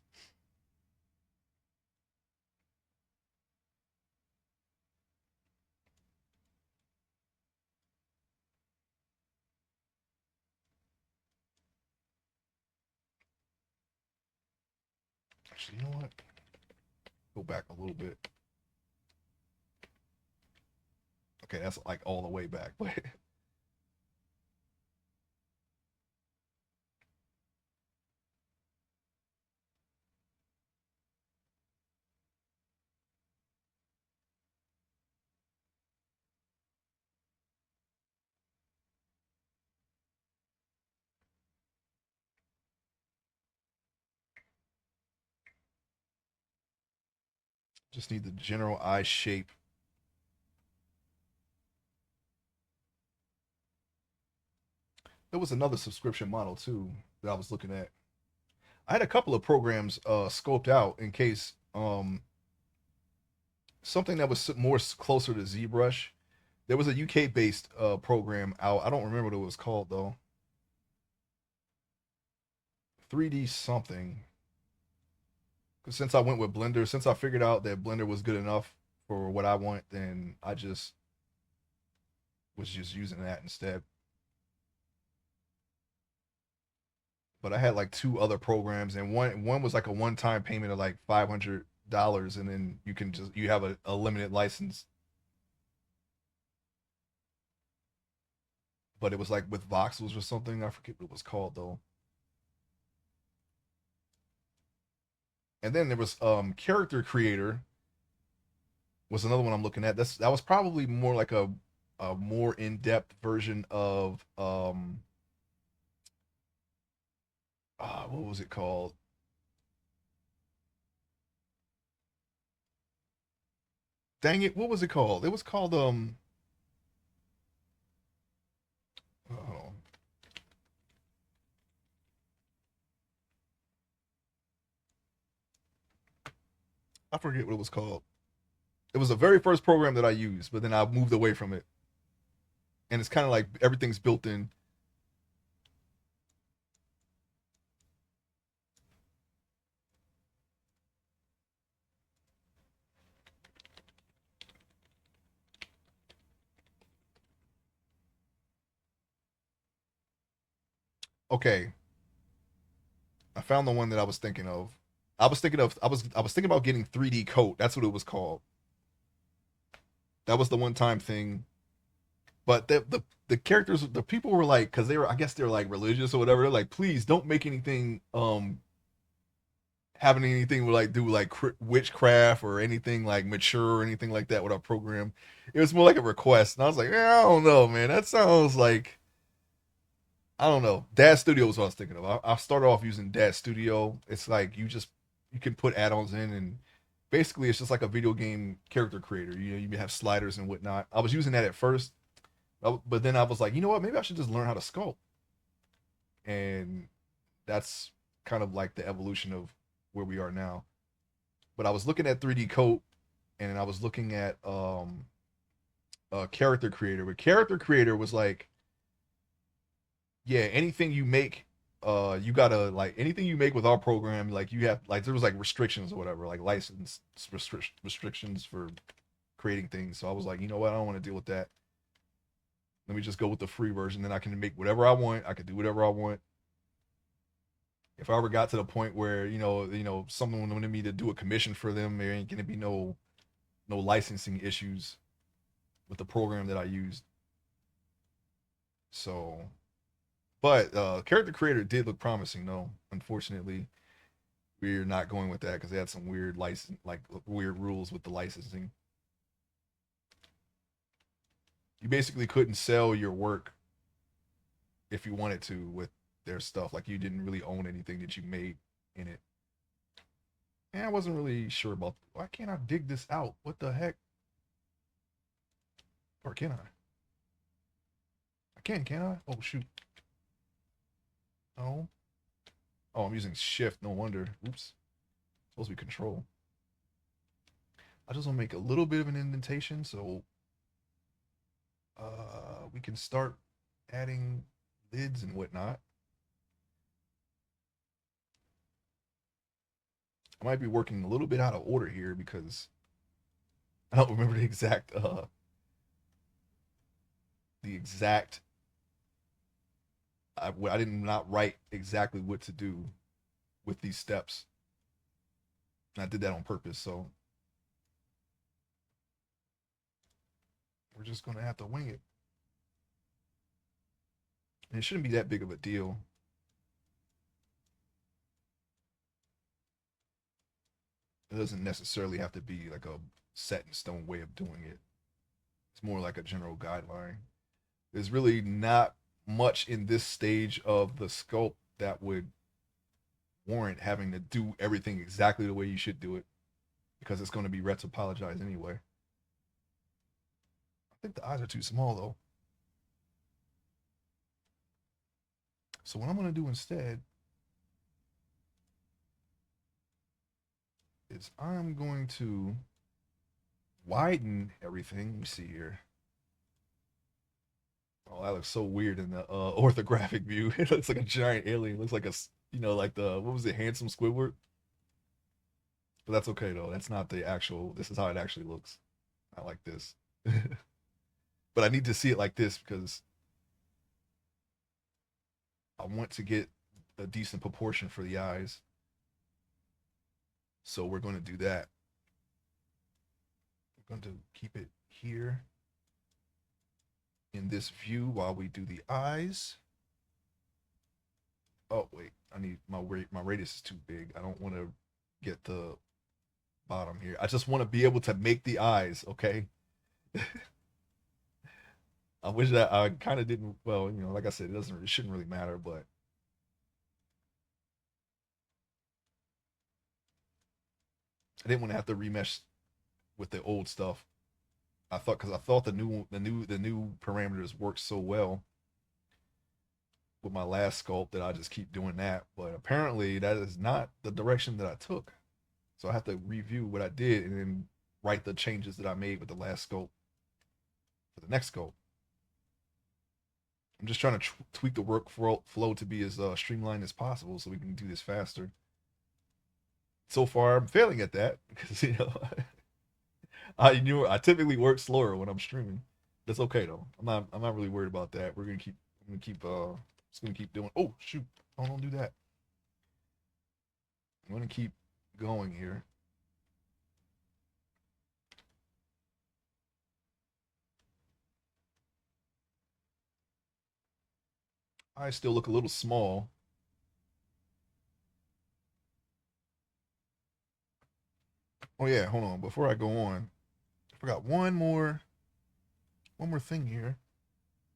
Actually, you know what? Go back a little bit. Okay, that's like all the way back. But Just need the general eye shape. There was another subscription model too that I was looking at. I had a couple of programs scoped out in case something that was more closer to ZBrush. There was a UK based program out. I don't remember what it was called though. 3D something. Because since I went with Blender, since I figured out that Blender was good enough for what I want, then I just was just using that instead. But I had like two other programs, and one was like a one time payment of like $500, and then you have a limited license. But it was like with voxels or something. I forget what it was called though. And then there was character creator was another one I'm looking at. That was probably more like a more in depth version of what was it called? Dang it, what was it called? It was called oh, I forget what it was called. It was the very first program that I used, but then I moved away from it. And it's kind of like everything's built in. Okay, I found the one that I was thinking of. I was thinking about getting 3D coat. That's what it was called. That was the one time thing. But the characters, the people were like, because they were, I guess they're like religious or whatever. They're like, please don't make anything having anything with like do like witchcraft or anything like mature or anything like that with our program. It was more like a request, and I was like, I don't know, man. That sounds like I don't know. Dad Studio was what I was thinking of. I started off using Dad Studio. It's like you can put add-ons in, and basically it's just like a video game character creator. You know, you have sliders and whatnot. I was using that at first, but then I was like, you know what? Maybe I should just learn how to sculpt, and that's kind of like the evolution of where we are now. But I was looking at 3D Coat, and I was looking at character creator. But character creator was like, yeah, anything you make, you gotta like anything you make with our program, like you have like there was like restrictions or whatever, like license restrictions for creating things. So I was like, you know what, I don't want to deal with that. Let me just go with the free version. Then I can make whatever I want. I can do whatever I want. If I ever got to the point where someone wanted me to do a commission for them, there ain't gonna be no licensing issues with the program that I used. So, but character creator did look promising, though. Unfortunately, we're not going with that because they had some weird license, like weird rules with the licensing. You basically couldn't sell your work if you wanted to with their stuff. Like you didn't really own anything that you made in it. And I wasn't really sure about why can't I dig this out? What the heck? Or can I? I can I? Oh shoot. No. Oh, I'm using shift, no wonder. Oops. Supposed to be control. I just want to make a little bit of an indentation so we can start adding lids and whatnot. I might be working a little bit out of order here because I don't remember the exact I did not write exactly what to do with these steps. And I did that on purpose, so we're just gonna have to wing it. And it shouldn't be that big of a deal. It doesn't necessarily have to be like a set in stone way of doing it. It's more like a general guideline. There's really not much in this stage of the sculpt that would warrant having to do everything exactly the way you should do it because it's going to be red to apologize anyway. I think the eyes are too small though. So what I'm going to do instead is I'm going to widen everything. Let me see here. Oh, that looks so weird in the orthographic view. It looks like a giant alien. It looks like a, like the, what was it, handsome Squidward? But that's okay though. That's not the actual, this is how it actually looks. I like this. But I need to see it like this because I want to get a decent proportion for the eyes. So we're going to do that. We're going to keep it here in this view while we do the eyes. Oh wait, I need my radius is too big. I don't want to get the bottom here. I just want to be able to make the eyes, okay? I wish that I kind of didn't, well, like I said, it shouldn't really matter, but I didn't want to have to remesh with the old stuff. I thought the new parameters worked so well with my last sculpt that I just keep doing that. But apparently that is not the direction that I took. So I have to review what I did and then write the changes that I made with the last sculpt for the next sculpt. I'm just trying to tweak the workflow to be as streamlined as possible so we can do this faster. So far, I'm failing at that because I typically work slower when I'm streaming. That's okay though. I'm not really worried about that. I'm gonna keep just gonna keep doing. Oh shoot! Oh, don't do that. I'm gonna keep going here. I still look a little small. Oh yeah, hold on. Before I go on, I forgot one more thing here.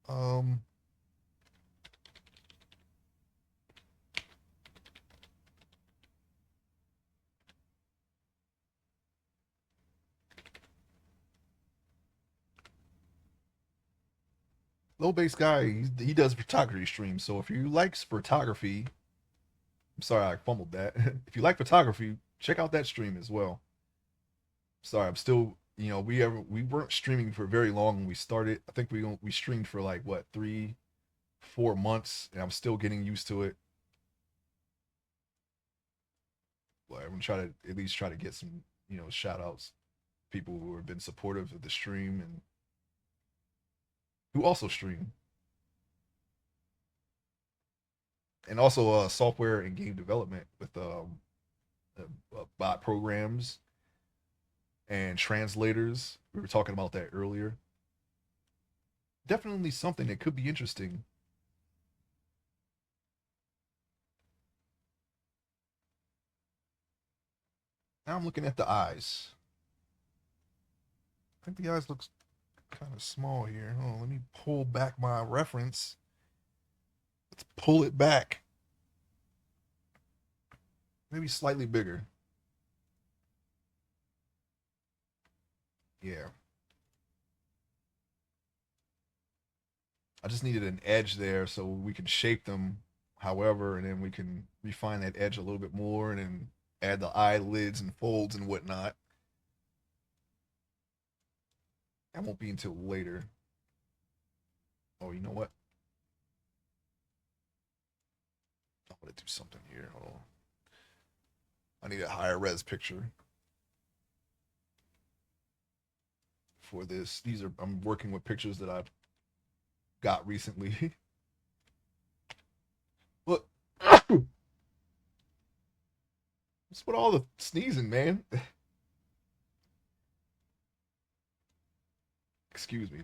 Um, Low base guy, he does photography streams. So if you like photography, I'm sorry I fumbled that. If you like photography, check out that stream as well. Sorry, I'm still, we weren't streaming for very long when we started. I think we streamed for like what 3-4 months, and I'm still getting used to it. But I'm gonna try to at least try to get some shout outs, people who have been supportive of the stream and who also stream, and also software and game development with bot programs and translators. We were talking about that earlier. Definitely something that could be interesting. Now I'm looking at the eyes. I think the eyes looks kind of small here. Oh, let me pull back my reference. Let's pull it back. Maybe slightly bigger. Yeah. I just needed an edge there so we can shape them however, and then we can refine that edge a little bit more and then add the eyelids and folds and whatnot. That won't be until later. Oh, you know what? I'm gonna do something here. Hold on. I need a higher res picture for this. I'm working with pictures that I've got recently. Look, what's with all the sneezing, man? Excuse me.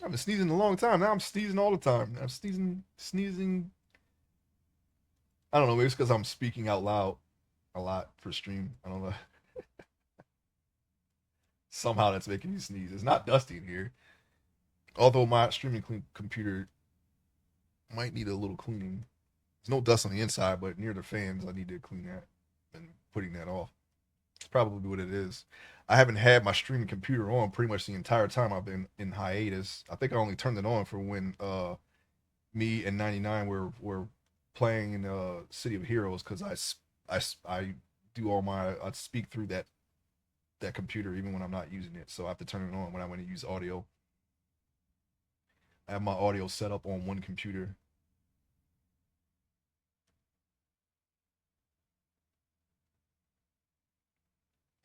I've been sneezing a long time. Now I'm sneezing all the time. I'm sneezing. I don't know. Maybe it's because I'm speaking out loud a lot for stream. I don't know. Somehow that's making me sneeze. It's not dusty in here. Although my streaming computer might need a little cleaning. There's no dust on the inside, but near the fans, I need to clean that and putting that off. It's probably what it is. I haven't had my streaming computer on pretty much the entire time I've been in hiatus. I think I only turned it on for when me and 99 were playing in City of Heroes because I do all my I speak through that computer even when I'm not using it. So I have to turn it on when I want to use audio. I have my audio set up on one computer.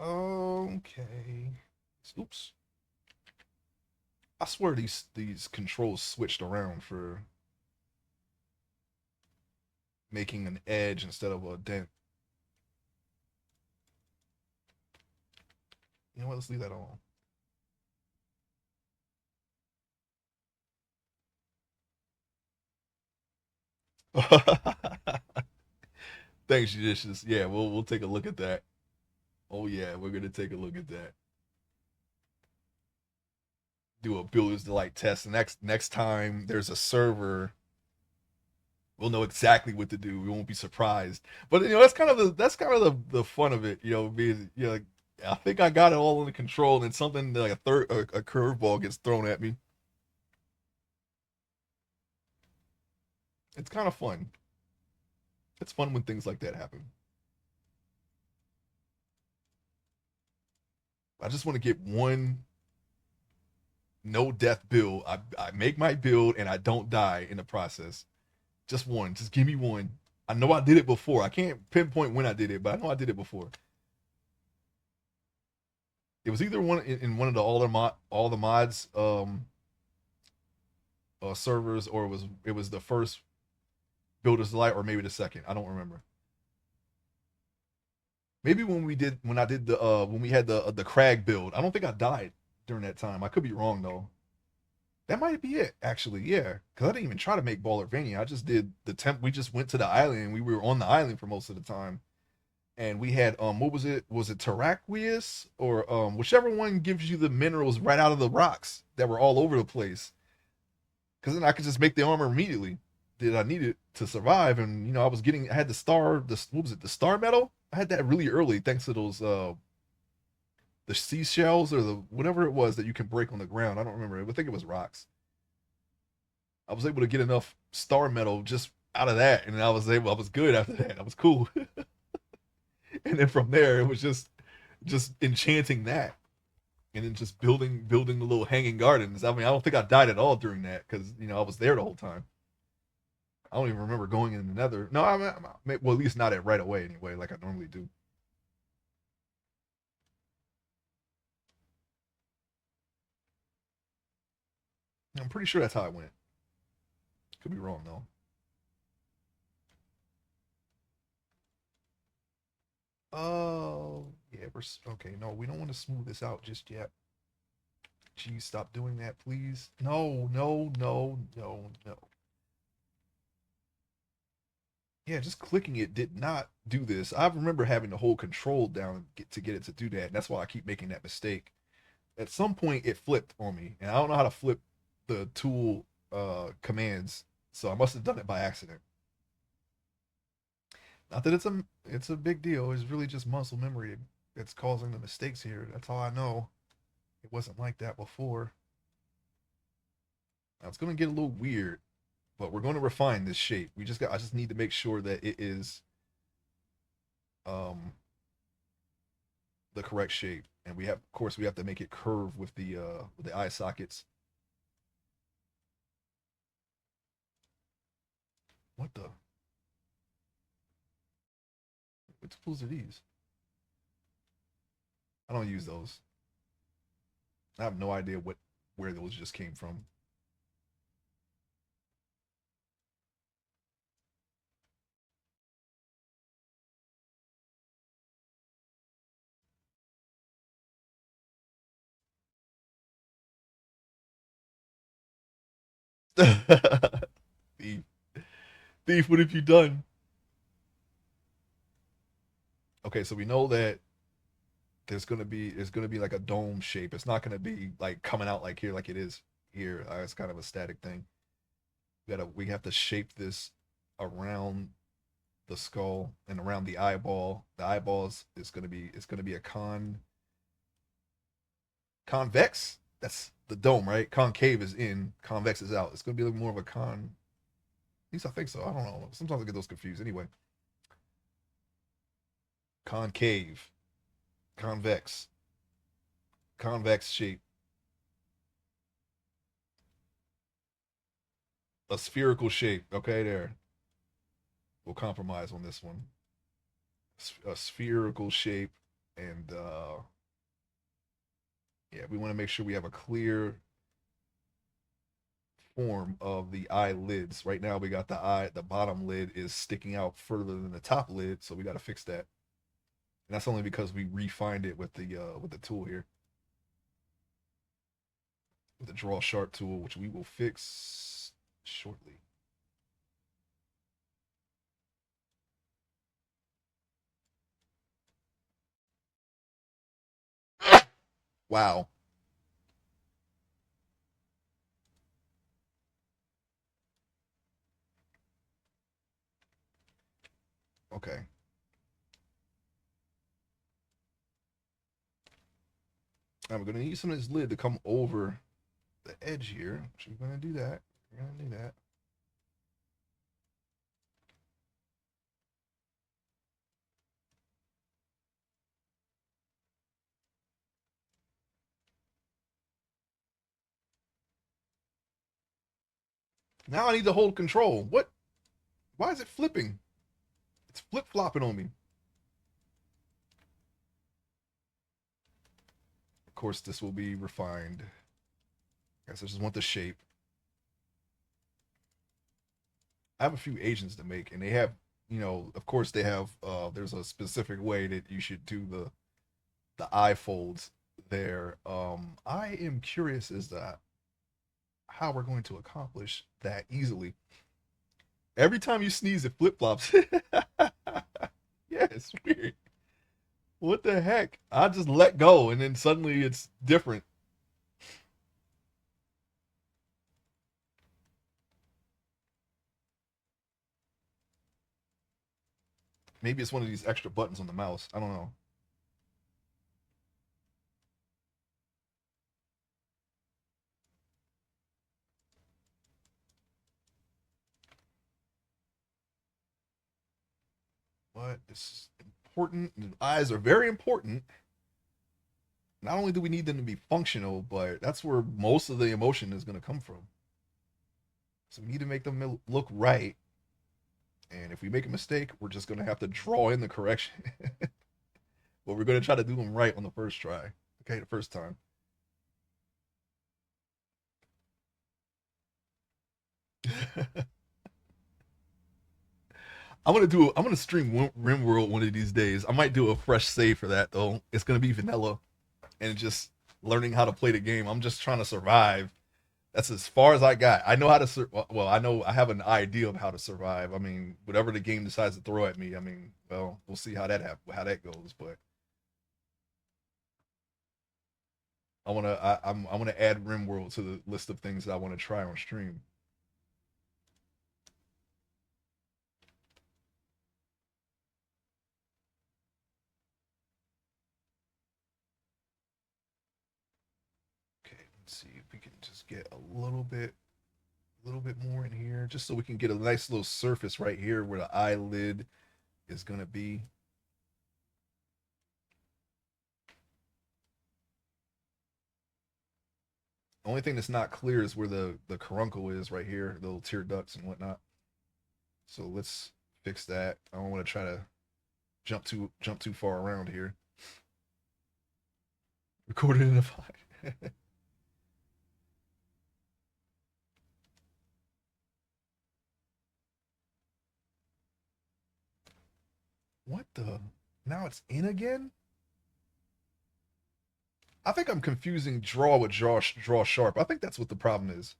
Okay. Oops. I swear these controls switched around for making an edge instead of a dent. You know what? Let's leave that on. Thanks, Judicious. Yeah, we'll take a look at that. Oh yeah, we're gonna take a look at that. Do a builder's delight test. The next time there's a server, we'll know exactly what to do. We won't be surprised. But that's kind of the fun of it. You know, being like I think I got it all under control, and then something like a curveball gets thrown at me. It's kind of fun. It's fun when things like that happen. I just want to get one no death build. I make my build and I don't die in the process. Just one. Just give me one. I know I did it before. I can't pinpoint when I did it, but I know I did it before. It was either one in one of the all the mods servers, or it was the first Builders Light, or maybe the second. I don't remember. Maybe when I did the when we had the crag build. I don't think I died during that time. I could be wrong though. That might be it, actually. Yeah, because I didn't even try to make Ballervania. I just did the temp. We just went to the island. And we were on the island for most of the time, and we had what was it? Was it Terraqueous or whichever one gives you the minerals right out of the rocks that were all over the place? Because then I could just make the armor immediately that I needed to survive. And I was getting. I had the star. The what was it? The star medal. I had that really early thanks to those the seashells or the whatever it was that you can break on the ground. I don't remember. I think it was rocks. I was able to get enough star metal just out of that, and I was good after that. I was cool. And then from there, it was just enchanting that, and then just building the little hanging gardens. I mean, I don't think I died at all during that because I was there the whole time. I don't even remember going in the Nether. No, well, at least not at right away anyway, like I normally do. I'm pretty sure that's how it went. Could be wrong though. Oh, yeah, okay. No, we don't want to smooth this out just yet. Geez, stop doing that, please. No, no, no, no, no. Yeah, just clicking it did not do this. I remember having to hold control down to get it to do that, and that's why I keep making that mistake. At some point, it flipped on me, and I don't know how to flip the tool commands, so I must have done it by accident. Not that it's a big deal. It's really just muscle memory that's causing the mistakes here. That's all I know. It wasn't like that before. Now it's gonna get a little weird, but we're going to refine this shape. I just need to make sure that it is um the correct shape, and of course we have to make it curve with the eye sockets. What the? What tools are these? I don't use those. I have no idea where those just came from. Thief, thief, what have you done? Okay, so we know that there's gonna be like a dome shape. It's not gonna be like coming out like here, like it is here. It's kind of a static thing. We have to shape this around the skull and around the eyeball. The eyeballs is gonna be it's gonna be a convex. That's the dome, right? Concave is in, convex is out. It's gonna be a little more of a At least I think so. I don't know. Sometimes I get those confused. Anyway, concave, convex, convex shape, a spherical shape. Okay, there. We'll compromise on this one. A spherical shape, and yeah, we want to make sure we have a clear form of the eyelids. Right now, we got the bottom lid is sticking out further than the top lid, so we got to fix that. And that's only because we refined it with the tool here, with the draw sharp tool, which we will fix shortly. Wow. Okay. Now we're gonna need some of this lid to come over the edge here. So we're gonna do that. We're gonna do that. Now I need to hold control. What? Why is it flipping? It's flip flopping on me. Of course, this will be refined. I guess I just want the shape. I have a few agents to make, and they have, of course, they have. There's a specific way that you should do the eye folds there. I am curious as to how we're going to accomplish that easily. Every time you sneeze, it flip flops. Yeah, it's weird. What the heck? I just let go, and then suddenly it's different. Maybe it's one of these extra buttons on the mouse. I don't know. What is important? The eyes are very important. Not only do we need them to be functional, but that's where most of the emotion is going to come from. So we need to make them look right. And if we make a mistake, we're just going to have to draw in the correction. But we're going to try to do them right on the first try. Okay, the first time. I'm gonna stream RimWorld one of these days. I might do a fresh save for that though. It's gonna be vanilla and just learning how to play the game. I'm just trying to survive. That's as far as I got. I know how to well, I know I have an idea of how to survive. I mean, whatever the game decides to throw at me, I mean, well, we'll see how that goes. But I want to add RimWorld to the list of things that I want to try on stream. Okay, let's see if we can just get a little bit more in here, just so we can get a nice little surface right here where the eyelid is gonna be. The only thing that's not clear is where the caruncle is right here, the little tear ducts and whatnot. So let's fix that. I don't want to try to jump too far around here. Recorded in a file. What the? Now it's in again? I think I'm confusing draw with draw sharp. I think that's what the problem is.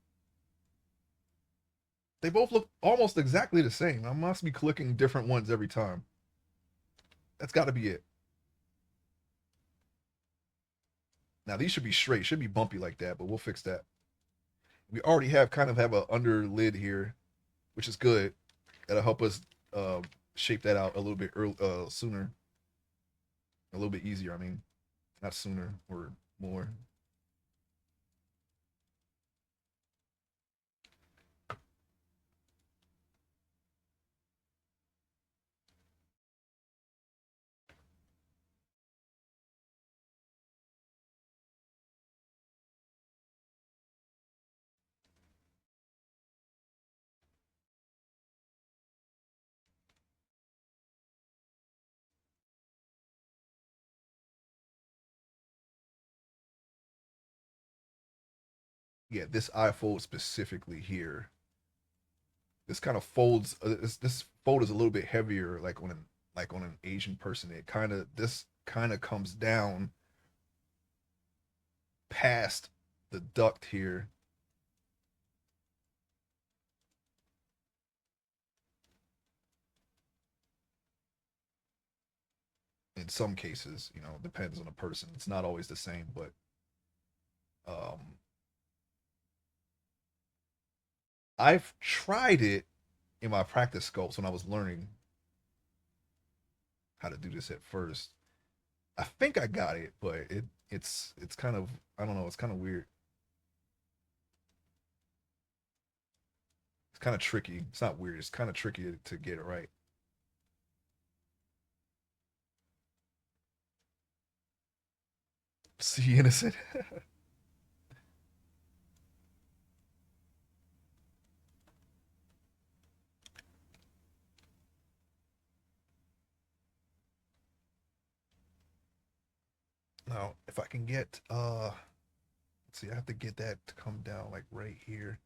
They both look almost exactly the same. I must be clicking different ones every time. That's got to be it. Now these should be straight, should be bumpy like that, but we'll fix that. We already have kind of have a under lid here, which is good. That'll help us uh, shape that out a little bit sooner, a little bit easier. I mean, not sooner or more. Yeah, this eye fold specifically here. This kind of folds. This fold is a little bit heavier, like on an Asian person. It kind of this kind of comes down past the duct here. In some cases, depends on the person. It's not always the same, but um, I've tried it in my practice sculpts when I was learning how to do this at first. I think I got it, but it's kind of, I don't know, it's kind of weird. It's kind of tricky. It's not weird. It's kind of tricky to get it right. See, innocent. Now, if I can get let's see, I have to get that to come down like right here.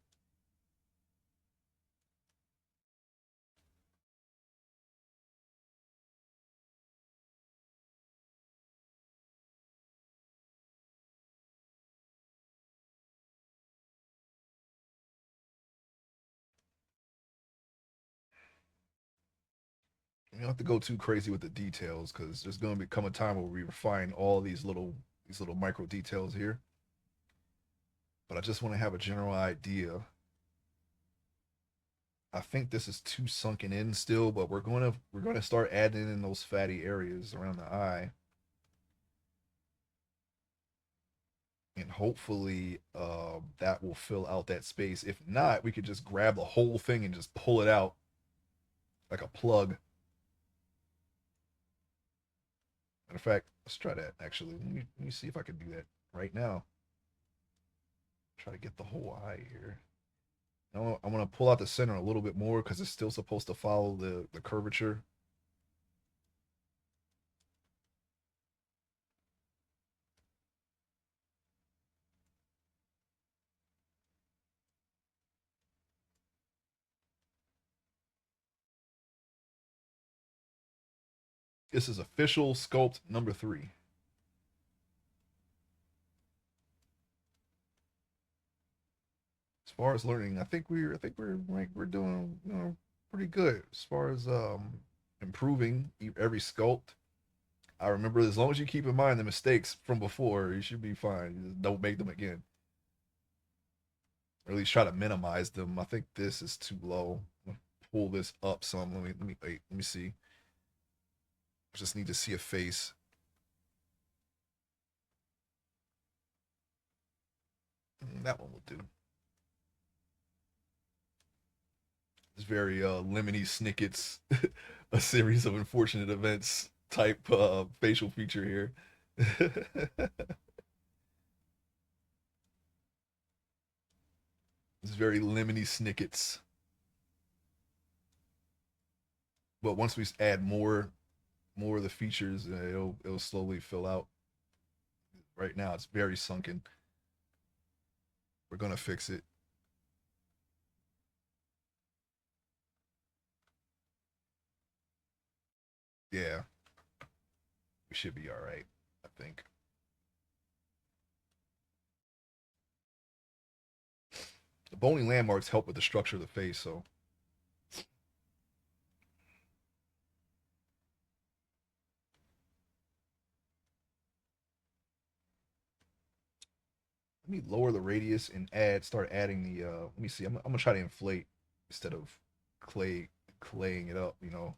You don't have to go too crazy with the details because there's going to become a time where we refine all these little micro details here. But I just want to have a general idea. I think this is too sunken in still, but we're gonna start adding in those fatty areas around the eye, and hopefully that will fill out that space. If not, we could just grab the whole thing and just pull it out like a plug. Matter of fact, let's try that actually. Let me see if I can do that right now. Try to get the whole eye here. Now I'm gonna pull out the center a little bit more because it's still supposed to follow the curvature. This is official sculpt number 3. As far as learning, I think we're doing pretty good as far as improving every sculpt. I remember, as long as you keep in mind the mistakes from before, you should be fine. You just don't make them again, or at least try to minimize them. I think this is too low. Pull this up some. Let me wait. Let me see. I just need to see a face. That one will do. It's very Lemony Snicket's a series of unfortunate events type facial feature here. It's very Lemony Snicket's. But once we add more of the features, it'll slowly fill out. Right now, it's very sunken. We're gonna fix it. Yeah, we should be all right. I think the bony landmarks help with the structure of the face. So let me lower the radius and start adding the. Let me see. I'm gonna try to inflate instead of clay. claying it up, you know.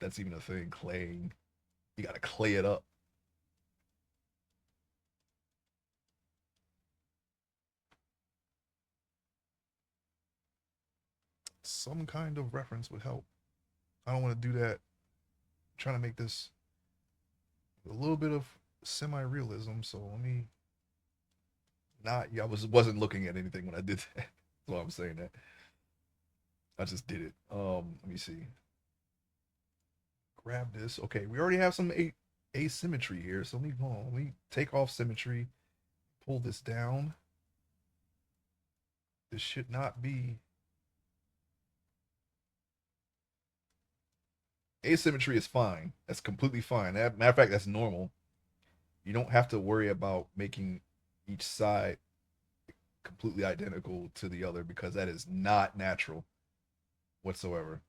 That's even a thing, claying. You gotta clay it up. Some kind of reference would help. I don't want to do that. I'm trying to make this a little bit of semi-realism, so let me not. Yeah, wasn't looking at anything when I did that. That's why I'm saying that. I just did it. Let me see. Grab this. Okay, we already have some asymmetry here, so let me hold on. Let me take off symmetry. Pull this down. This should not be. Asymmetry is fine. That's completely fine. Matter of fact, that's normal. You don't have to worry about making each side completely identical to the other because that is not natural whatsoever.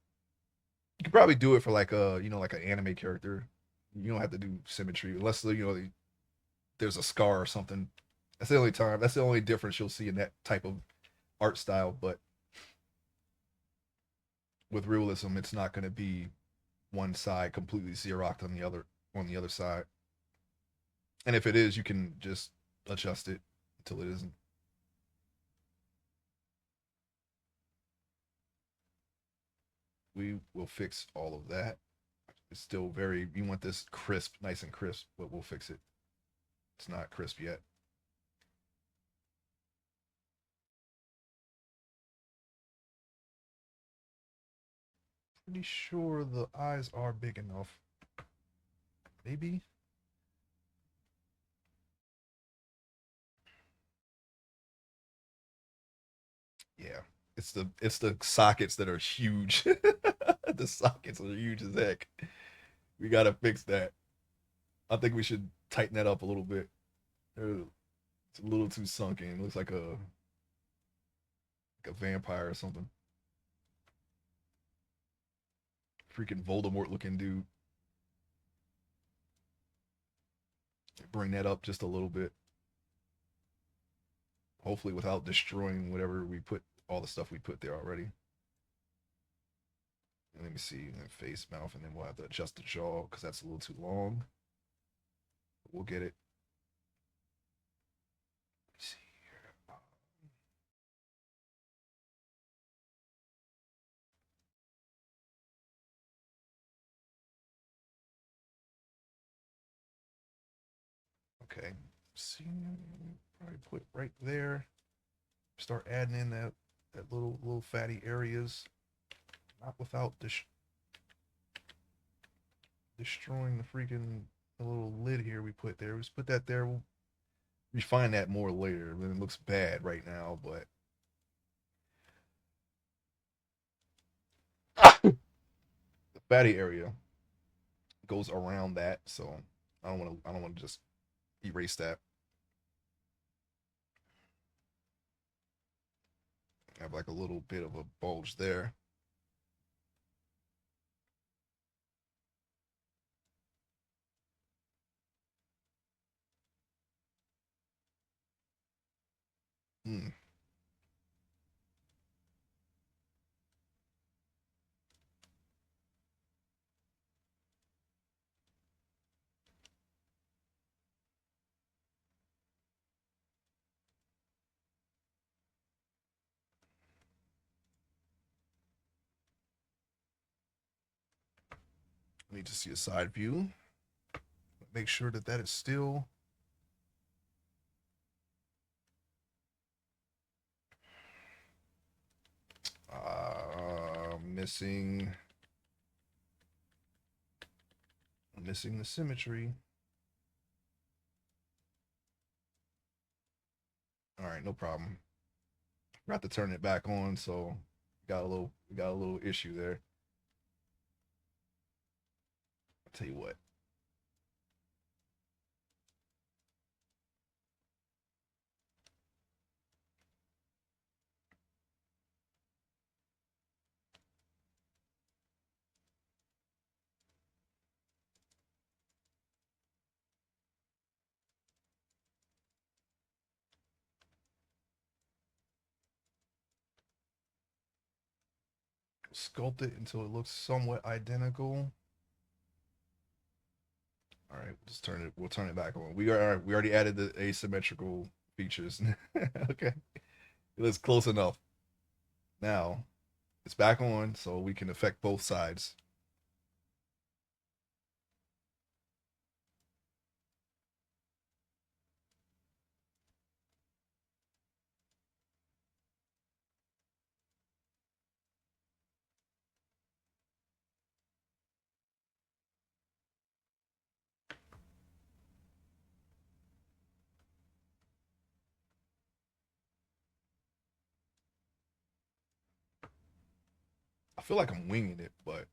You could probably do it for like a like an anime character. You don't have to do symmetry unless there's a scar or something. That's the only time. That's the only difference you'll see in that type of art style. But with realism, it's not going to be one side completely xeroxed on the other side. And if it is, you can just adjust it until it isn't. We will fix all of that. It's still very. You want this crisp, nice and crisp, but we'll fix it. It's not crisp yet. Pretty sure the eyes are big enough. Maybe. Yeah. It's the sockets that are huge. The sockets are huge as heck. We gotta fix that. I think we should tighten that up a little bit. It's a little too sunken. It looks like a vampire or something. Freaking Voldemort looking dude. Bring that up just a little bit. Hopefully without destroying whatever we put, all the stuff we put there already. And let me see, and then face, mouth, and then we'll have to adjust the jaw because that's a little too long. We'll get it. Let's see here. Okay. See, probably put right there. Start adding in that little fatty areas, not without destroying the freaking the little lid here we put there. We just put that there. We'll refine that more later. I mean, it looks bad right now, but the fatty area goes around that, so I don't want to just erase that. Have like a little bit of a bulge there. Hmm. Let me just see a side view. Make sure that that is still missing missing the symmetry. All right, no problem. Forgot to turn it back on, so we got a little issue there. I'll tell you what. Sculpt it until it looks somewhat identical. All right, just turn it. We'll turn it back on. We already added the asymmetrical features. Okay, it looks close enough. Now it's back on, so we can affect both sides. I feel like I'm winging it, but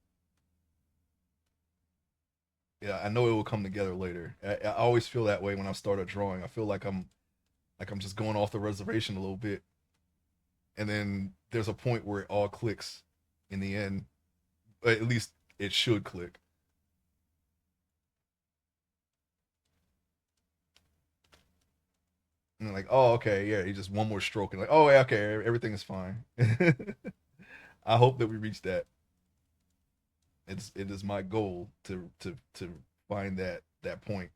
yeah, I know it will come together later. I always feel that way when I start a drawing. I feel like I'm just going off the reservation a little bit, and then there's a point where it all clicks in the end. At least it should click. And like, oh, okay, yeah, just one more stroke, and like, oh, yeah, okay, everything is fine. I hope that we reach that. It is my goal to find that point.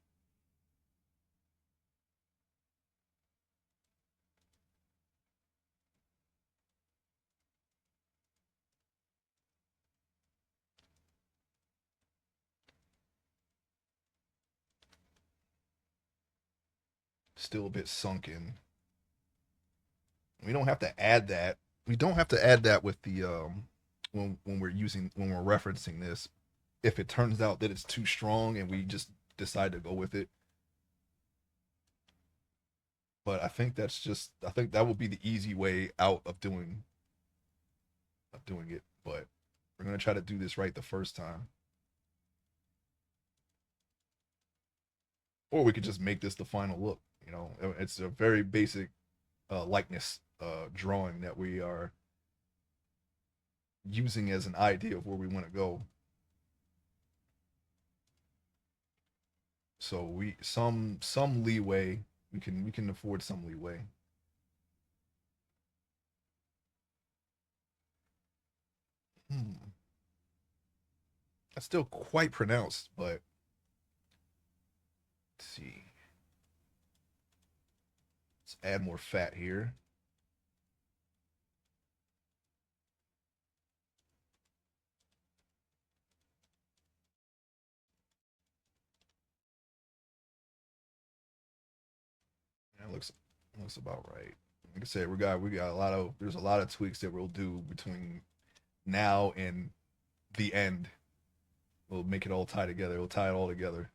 Still a bit sunken. We don't have to add that. We don't have to add that with the when we're using when we're referencing this. If it turns out that it's too strong and we just decide to go with it. But I think that would be the easy way out of doing it. But we're gonna try to do this right the first time. Or we could just make this the final look. You know, it's a very basic likeness drawing that we are using as an idea of where we want to go. So we some leeway. We can afford some leeway. Hmm. That's still quite pronounced, but let's see. Let's add more fat here. That looks about right. Like I said, we got a lot of there's a lot of tweaks that we'll do between now and the end. We'll make it all tie together. We'll tie it all together.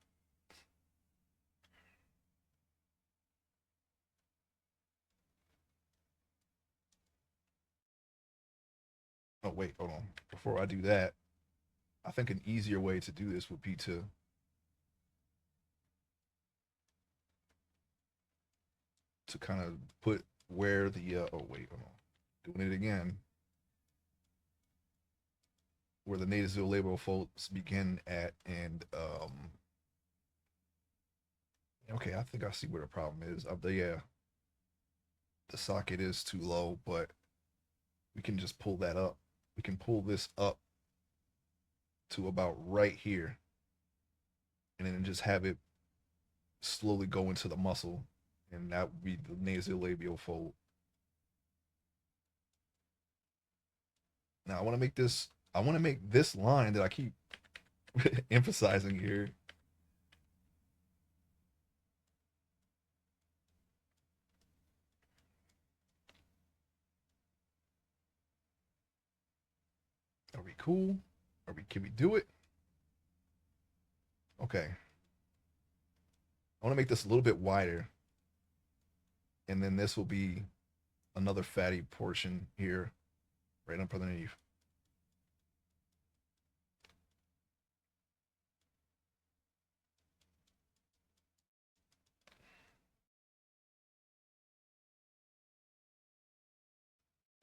Oh wait, hold on. Before I do that, I think an easier way to do this would be to kind of put where the oh wait, hold on. Doing it again. Where the nasal labial folds begin at and okay, I think I see where the problem is. The socket is too low, but we can just pull that up. We can pull this up to about right here and then just have it slowly go into the muscle, and that would be the nasolabial fold. Now I want to make this line that I keep emphasizing here. Are we cool? Can we do it? Okay. I want to make this a little bit wider, and then this will be another fatty portion here, right up underneath.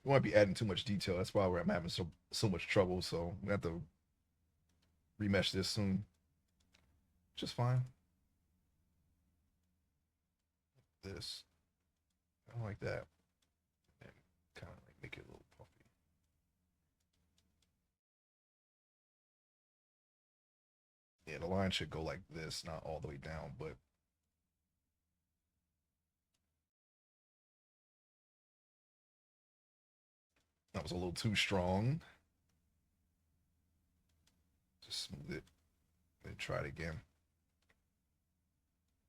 We might be adding too much detail. That's why I'm having so much trouble. So we have to remesh this soon. Just fine. This. I don't like that. And kind of like make it a little puffy. Yeah, the line should go like this, not all the way down, but that was a little too strong. Just smooth it. Then try it again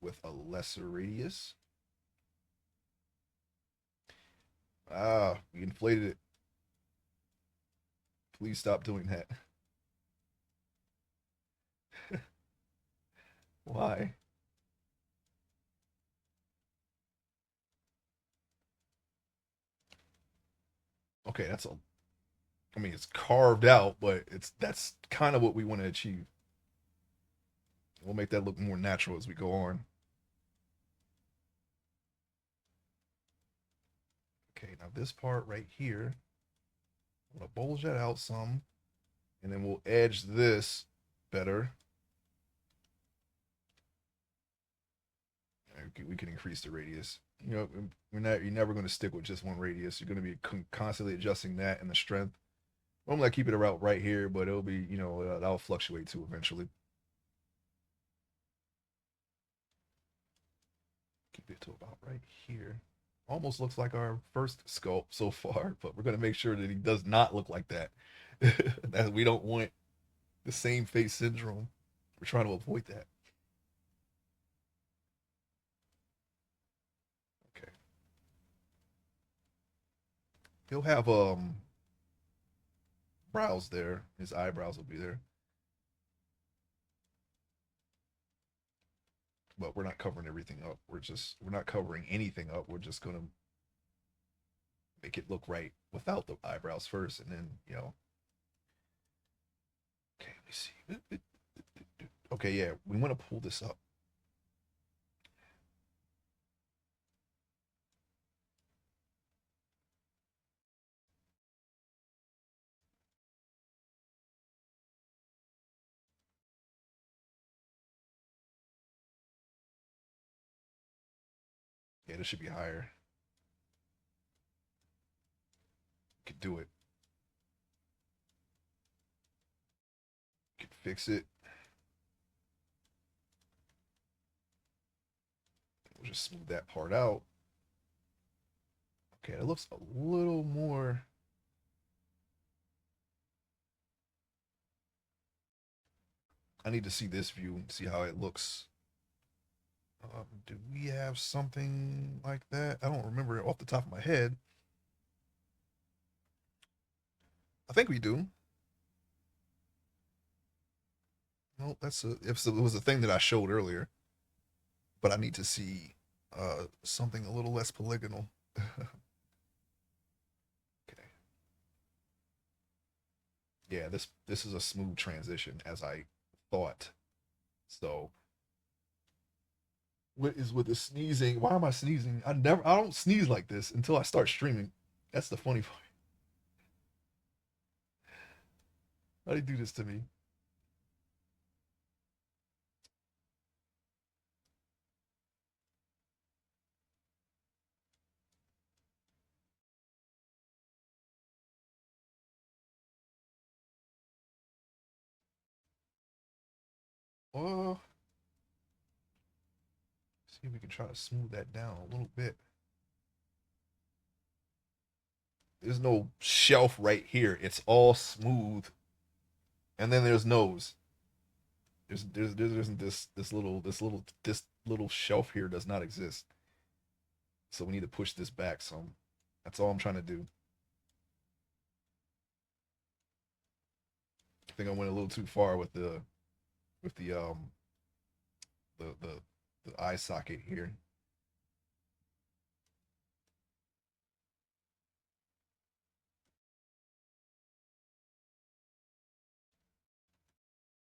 with a lesser radius. Ah, we inflated it. Please stop doing that. Why? Okay, that's a. I mean, it's carved out, but that's kind of what we want to achieve. We'll make that look more natural as we go on. Okay, now this part right here, I'm gonna bulge that out some, and then we'll edge this better. We can increase the radius. You know, you're never going to stick with just one radius. You're going to be constantly adjusting that and the strength. Normally, I keep it around right here, but it'll be, that'll fluctuate too eventually. Keep it to about right here. Almost looks like our first sculpt so far, but we're going to make sure that he does not look like that. That we don't want the same face syndrome. We're trying to avoid that. Okay. He'll have brows there. His eyebrows will be there. But we're not covering everything up. We're not covering anything up. We're just gonna make it look right without the eyebrows first, and then Okay, let me see. Okay, yeah, we want to pull this up. Yeah, this should be higher. Could do it. Could fix it. We'll just smooth that part out. Okay, it looks a little more. I need to see this view and see how it looks. Do we have something like that? I don't remember it off the top of my head. I think we do. No, if it was a thing that I showed earlier, but I need to see something a little less polygonal. Okay. Yeah, this is a smooth transition as I thought. So what is with the sneezing? Why am I sneezing? I don't sneeze like this until I start streaming. That's the funny part. How do you do this to me? Oh, see if we can try to smooth that down a little bit. There's no shelf right here. It's all smooth. And then there's nose. There isn't this little shelf here does not exist. So we need to push this back some. That's all I'm trying to do. I think I went a little too far with the the eye socket here.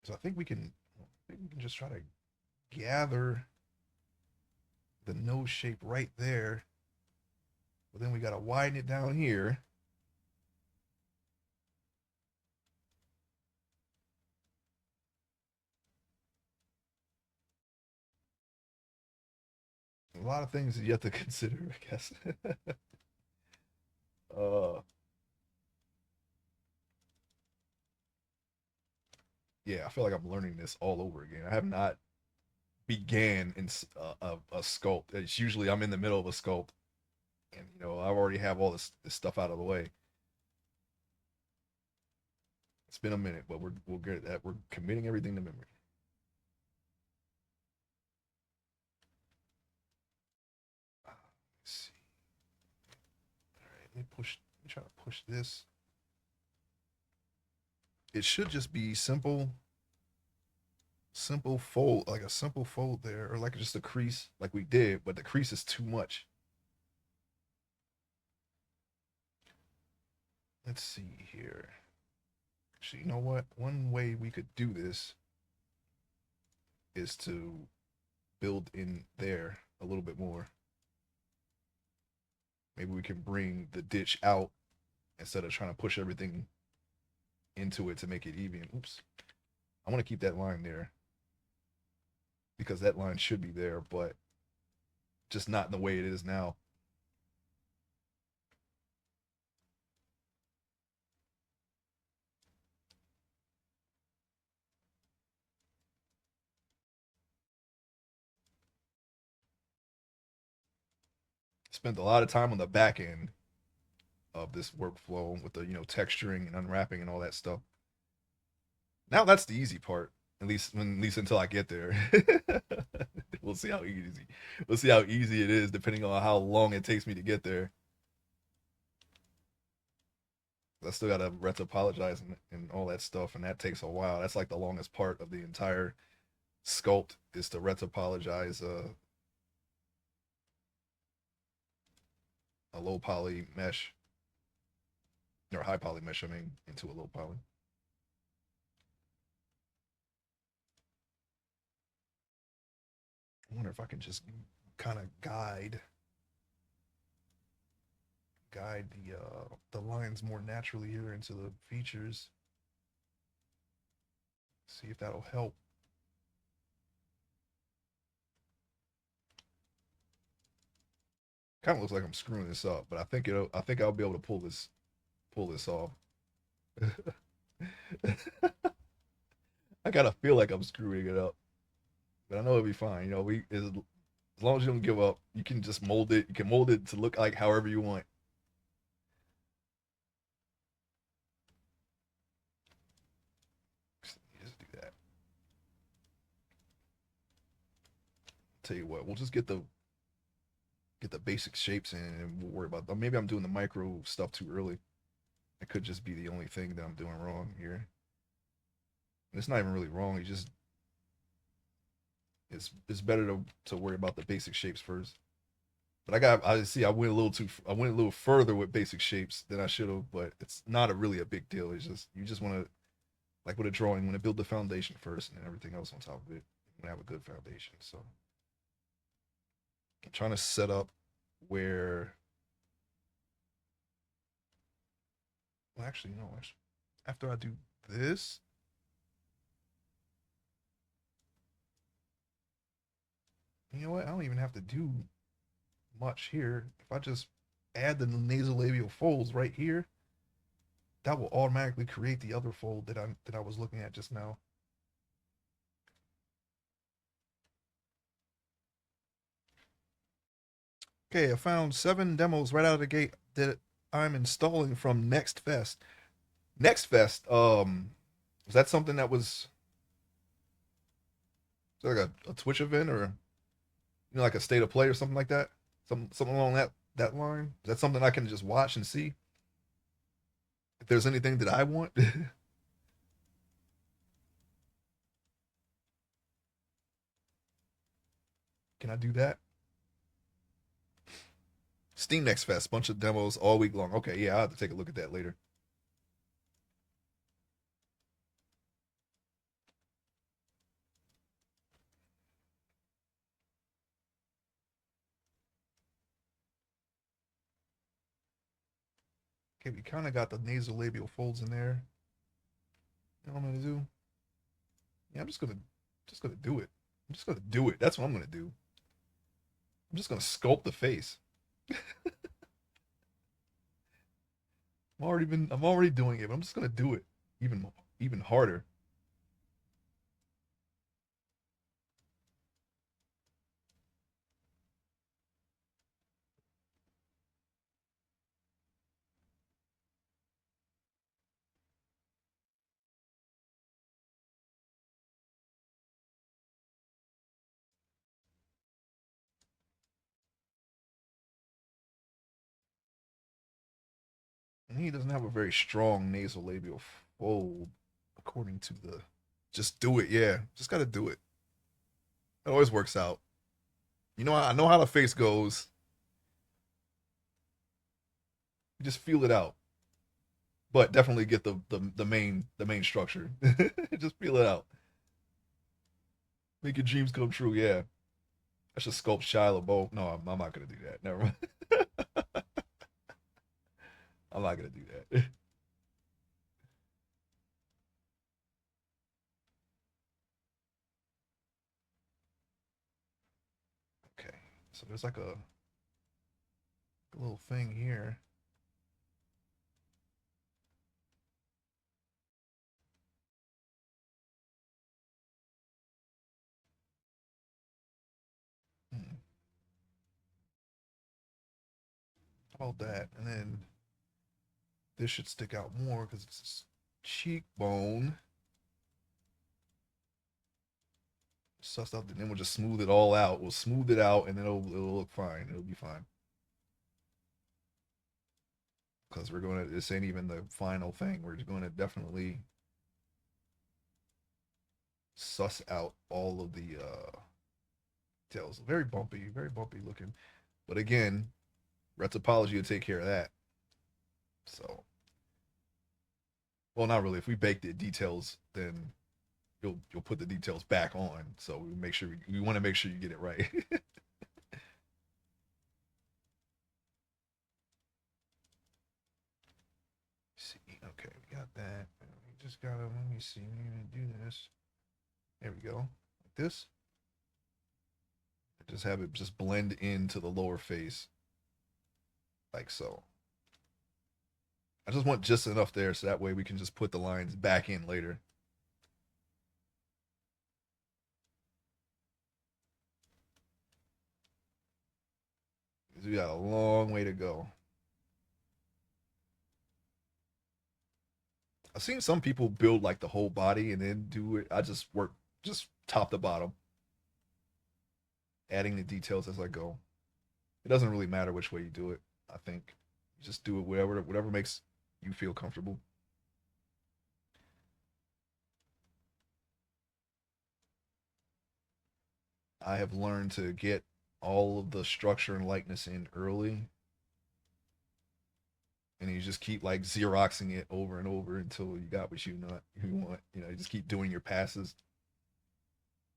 So I think we can just try to gather the nose shape right there. But then we gotta widen it down here. A lot of things you have to consider, I guess. uh Yeah, I feel like I'm learning this all over again. I have not began in a sculpt. It's usually I'm in the middle of a sculpt, and I already have all this stuff out of the way. It's been a minute, but we'll get that. We're committing everything to memory. Let's see. All right, Let me try to push this. It should just be simple fold, like a simple fold there, or like just a crease, like we did. But the crease is too much. Let's see here. Actually, you know what? One way we could do this is to build in there a little bit more. Maybe we can bring the ditch out instead of trying to push everything into it to make it even. Oops. I want to keep that line there because that line should be there, but just not in the way it is now. Spent a lot of time on the back end of this workflow with the texturing and unwrapping and all that stuff. Now that's the easy part. At least until I get there. We'll see how easy. We'll see how easy it is depending on how long it takes me to get there. I still gotta apologize and all that stuff, and that takes a while. That's like the longest part of the entire sculpt is to apologize a low poly mesh or high poly mesh. I mean, into a low poly. I wonder if I can just kind of guide the lines more naturally here into the features. See if that'll help. Kind of looks like I'm screwing this up, but I think I'll be able to pull this off. I gotta feel like I'm screwing it up, but I know it'll be fine. As long as you don't give up, you can just mold it. You can mold it to look like however you want. Just do that. Tell you what, we'll just get the basic shapes in, and we'll worry about them. Maybe I'm doing the micro stuff too early. It could just be the only thing that I'm doing wrong here. And it's not even really wrong. It's better to worry about the basic shapes first. But I see I went a little further with basic shapes than I should have, but it's not really a big deal. It's just you just want to, like with a drawing, want to build the foundation first and then everything else on top of it. You want to have a good foundation. So I'm trying to set up where, well, actually, after I do this, you know what? I don't even have to do much here. If I just add the nasolabial folds right here, that will automatically create the other fold that I was looking at just now. Okay, I found 7 demos right out of the gate that I'm installing from Next Fest. Next Fest, was that something that was like a Twitch event or like a state of play or something like that? Something along that line? Is that something I can just watch and see? If there's anything that I want? Can I do that? Steam Next Fest, bunch of demos all week long. Okay, yeah, I'll have to take a look at that later. Okay, we kind of got the nasolabial folds in there. You know what I'm gonna do? Yeah, I'm just gonna do it. I'm just gonna do it. That's what I'm gonna do. I'm just gonna sculpt the face. I'm already doing it, but I'm just gonna do it even harder. he doesn't have a very strong nasal labial fold, according to the. Just do it, yeah. Just gotta do it. It always works out. You know, I know how the face goes. You just feel it out, but definitely get the main structure. Just feel it out. Make your dreams come true. Yeah, I should sculpt Shia LaBeouf. No, I'm not gonna do that. Never mind. I'm not gonna do that. Okay, so there's like a little thing here. Hmm. How about that? And then this should stick out more because it's cheekbone. Sussed out, and then we'll just smooth it all out. We'll smooth it out, and then it'll look fine. It'll be fine because we're going to. This ain't even the final thing. We're just going to definitely suss out all of the details. Very bumpy looking. But again, retopology will take care of that. So, well, not really. If we bake the details, then you'll put the details back on. So we make sure we want to make sure you get it right. See, okay, we got that. We just gotta let me see. We're gonna do this. There we go. Like this. Just have it just blend into the lower face, like so. I just want just enough there so that way we can just put the lines back in later. We got a long way to go. I've seen some people build like the whole body and then do it. I just work just top to bottom, adding the details as I go. It doesn't really matter which way you do it. I think you just do it whatever makes you feel comfortable. I have learned to get all of the structure and likeness in early, and you just keep like xeroxing it over and over until you got what you want. You know, you just keep doing your passes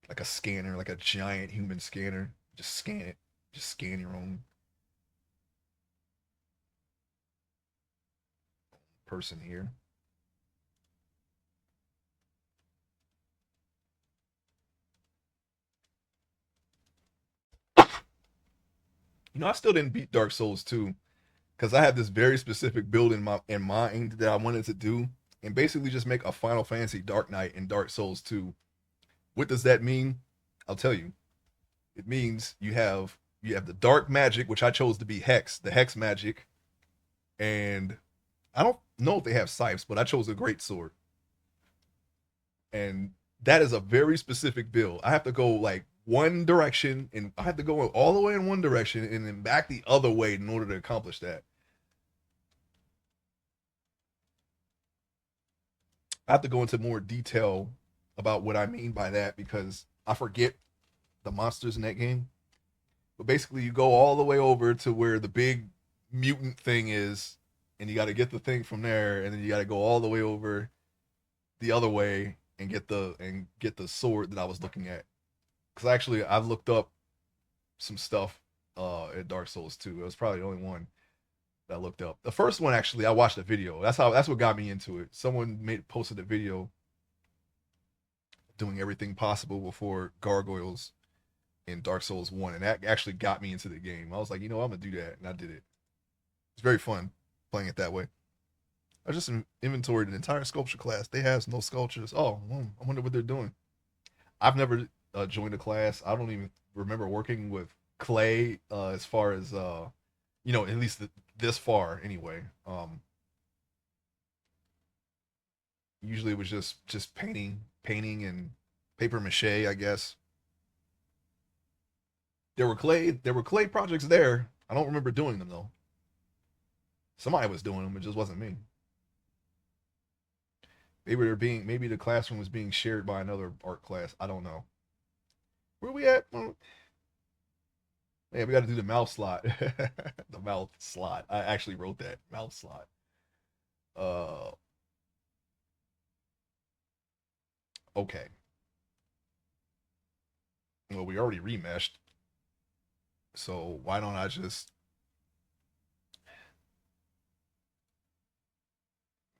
like a scanner, like a giant human scanner. Just scan it. Just scan your own person here. You know, I still didn't beat Dark Souls 2 because I had this very specific build in mind that I wanted to do, and basically just make a Final Fantasy Dark Knight and Dark Souls 2. What does that mean? I'll tell you. It means you have the dark magic, which I chose to be hex, the hex magic, and I don't know if they have scythes, but I chose a great sword, and that is a very specific build. I have to go like one direction, and I have to go all the way in one direction and then back the other way in order to accomplish that. I have to go into more detail about what I mean by that because I forget the monsters in that game. But basically, you go all the way over to where the big mutant thing is, and you got to get the thing from there, and then you got to go all the way over the other way and get the sword that I was looking at. Because actually, I've looked up some stuff at Dark Souls 2. It was probably the only one that I looked up. The first one actually, I watched a video. That's what got me into it. Someone posted a video doing everything possible before gargoyles in Dark Souls 1, and that actually got me into the game. I was like, I'm gonna do that, and I did it. It's very fun playing it that way. I just inventoried an entire sculpture class. They have no sculptures. Oh, I wonder what they're doing. I've never joined a class. I don't even remember working with clay as far as at least this far anyway. Usually it was just painting and paper mache, I guess. There were clay projects there. I don't remember doing them though. Somebody was doing them. It just wasn't me. Maybe the classroom was being shared by another art class. I don't know. Where we at? Yeah, we got to do the mouth slot. The mouth slot. I actually wrote that mouth slot. Uh, okay. Well, we already remeshed, so why don't I just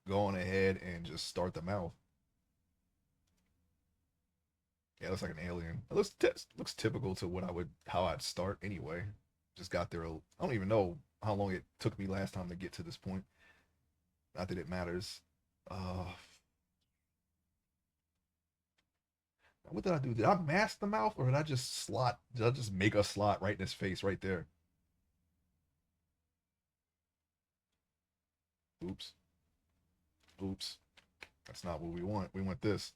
go on ahead and just start the mouth? Yeah, it looks like an alien. It looks typical to what I would how I'd start anyway. Just got there. I don't even know how long it took me last time to get to this point. Not that it matters. Uh, what did I do? Did I mask the mouth or did I just slot? Did I just make a slot right in his face right there? Oops. Oops. That's not what we want. We want this.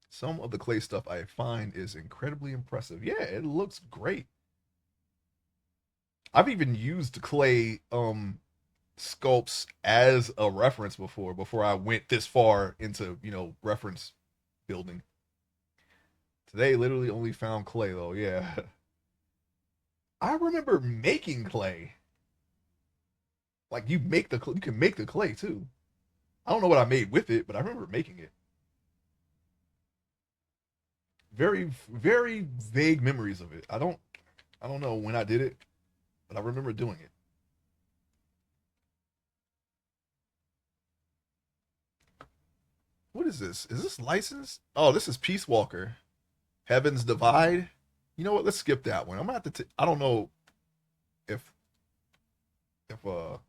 Some of the clay stuff I find is incredibly impressive. Yeah, it looks great. I've even used clay sculpts as a reference before I went this far into, reference building. Today literally only found clay though. Yeah. I remember making clay. Like you can make the clay too. I don't know what I made with it, but I remember making it. Very very vague memories of it. I don't know when I did it, but I remember doing it. What is this? Is this licensed? Oh, this is Peace Walker. Heaven's Divide. You know what? Let's skip that one. I'm gonna have to. I don't know if if well,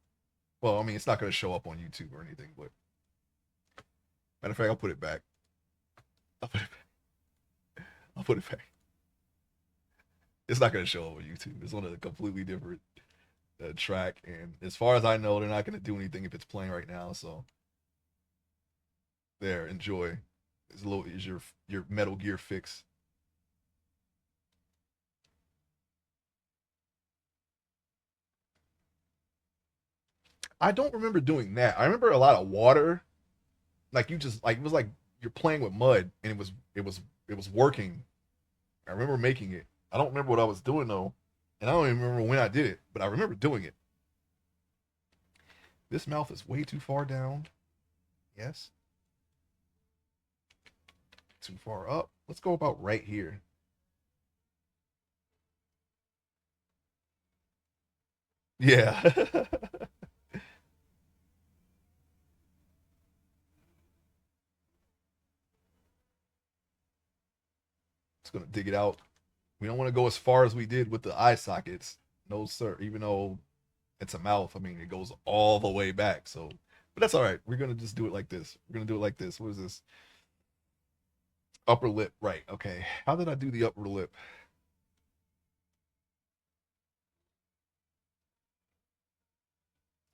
I mean, it's not gonna show up on YouTube or anything, but matter of fact, I'll put it back. I'll put it back. I'll put it back. It's not gonna show up on YouTube. It's on a completely different track, and as far as I know, they're not gonna do anything if it's playing right now. So there, enjoy. Is your Metal Gear fix. I don't remember doing that. I remember a lot of water. Like you just like it was like you're playing with mud, and it was working. I remember making it. I don't remember what I was doing though, and I don't even remember when I did it, but I remember doing it. This mouth is way too far down. Yes, too far up. Let's go about right here. Yeah. It's gonna dig it out. We don't want to go as far as we did with the eye sockets. No, sir. Even though it's a mouth, I mean, it goes all the way back. So, but that's all right. We're gonna just do it like this. We're gonna do it like this. What is this? Upper lip. Right. Okay. How did I do the upper lip?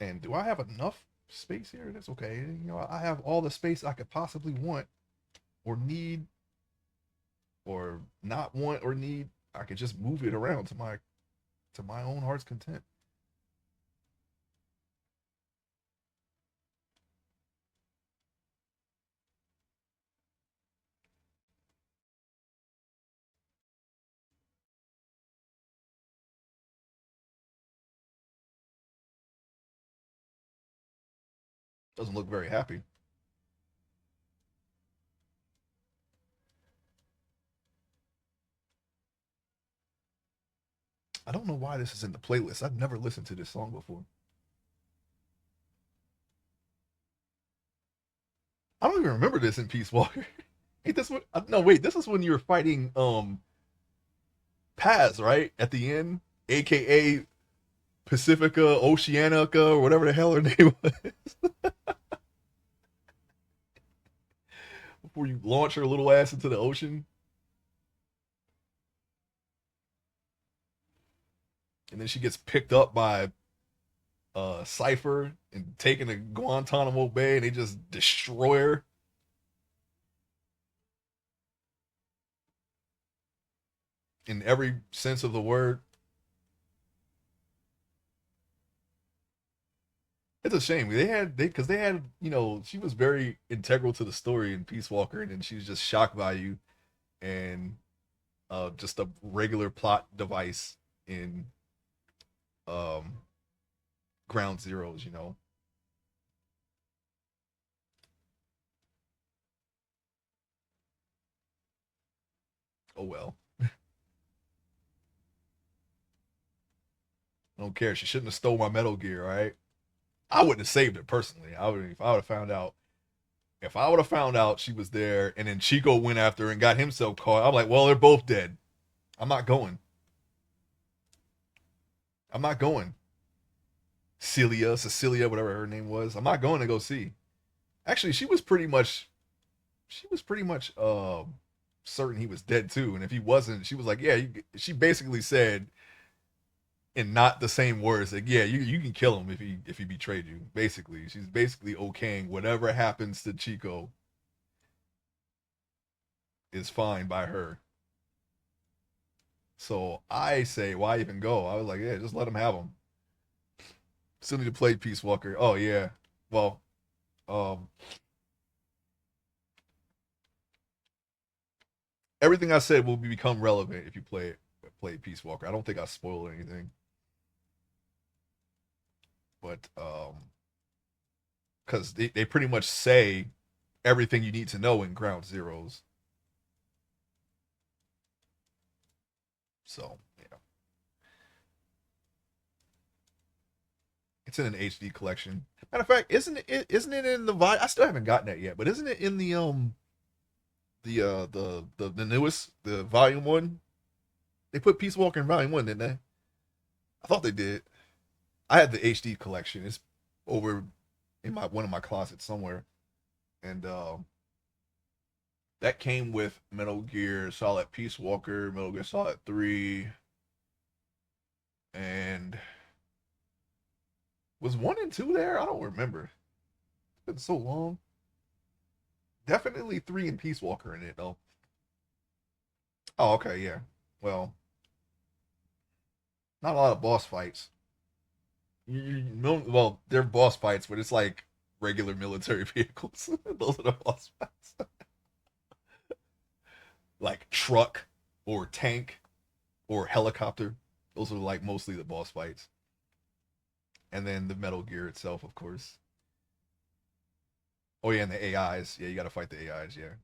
And do I have enough space here? That's okay. I have all the space I could possibly want or need or not want or need. I could just move it around to my own heart's content. Doesn't look very happy. I don't know why this is in the playlist. I've never listened to this song before. I don't even remember this in Peace Walker. Ain't this what? No, wait. This is when you were fighting Paz, right? At the end, aka Pacifica Oceanica or whatever the hell her name was. Before you launch her little ass into the ocean, and then she gets picked up by Cipher and taken to Guantanamo Bay, and they just destroy her in every sense of the word. It's a shame because they had she was very integral to the story in Peace Walker, and then she was just shocked by you and just a regular plot device in um Ground Zeroes. Oh well, I don't care. She shouldn't have stole my Metal Gear. All right, I wouldn't have saved it personally. I would if I would have found out. If I would have found out she was there, and then Chico went after her and got himself caught, I'm like, well, they're both dead. I'm not going. I'm not going. Cecilia, whatever her name was. I'm not going to go see. Actually, she was pretty much certain he was dead too. And if he wasn't, she was like, yeah. She basically said in not the same words, like, yeah, you can kill him if he betrayed you. Basically, she's basically okaying whatever happens to Chico is fine by her. So I say, why even go? I was like, yeah, just let him have him. Still need to play Peace Walker. Oh yeah. Well, um, everything I said will become relevant if you play Peace Walker. I don't think I spoiled anything, but because they pretty much say everything you need to know in Ground Zeroes. So yeah, it's in an HD collection. Matter of fact, isn't it in the I still haven't gotten that yet, but isn't it in the newest, the volume one? They put Peace Walker in volume one, didn't they? I thought they did. I had the HD collection. It's over in my one of my closets somewhere, and that came with Metal Gear Solid Peace Walker, Metal Gear Solid 3, and was 1 and 2 there? I don't remember. It's been so long. Definitely 3 and Peace Walker in it though. Oh, okay, yeah. Well, not a lot of boss fights. Well, they're boss fights, but it's like regular military vehicles. Those are the boss fights. Like truck or tank or helicopter. Those are like mostly the boss fights. And then the Metal Gear itself, of course. Oh yeah, and the AIs. Yeah, you got to fight the AIs. Yeah.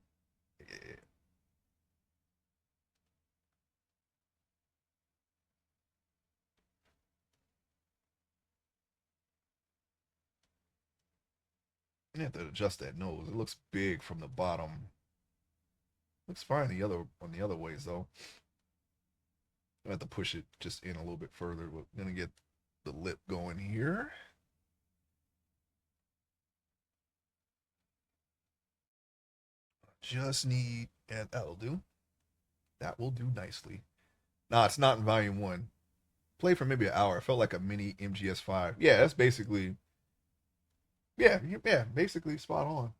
Yeah. You have to adjust that nose. It looks big from the bottom. Looks fine the other ways though. I have to push it just in a little bit further. We're gonna get the lip going here. Just need, and that'll do. That will do nicely. Nah, it's not in volume one. Play for maybe an hour. It felt like a mini MGS5. Yeah, that's basically, yeah, basically spot on.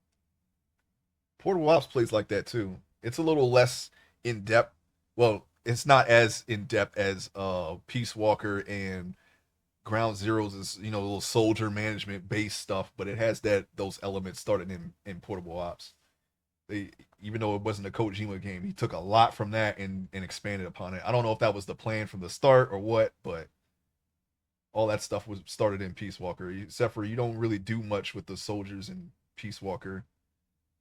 Portable Ops plays like that too. It's a little less in depth. Well, it's not as in depth as Peace Walker and Ground Zeroes is, a little soldier management based stuff, but it has those elements started in Portable Ops. They, even though it wasn't a Kojima game, he took a lot from that and expanded upon it. I don't know if that was the plan from the start or what, but all that stuff was started in Peace Walker. Except for you don't really do much with the soldiers in Peace Walker.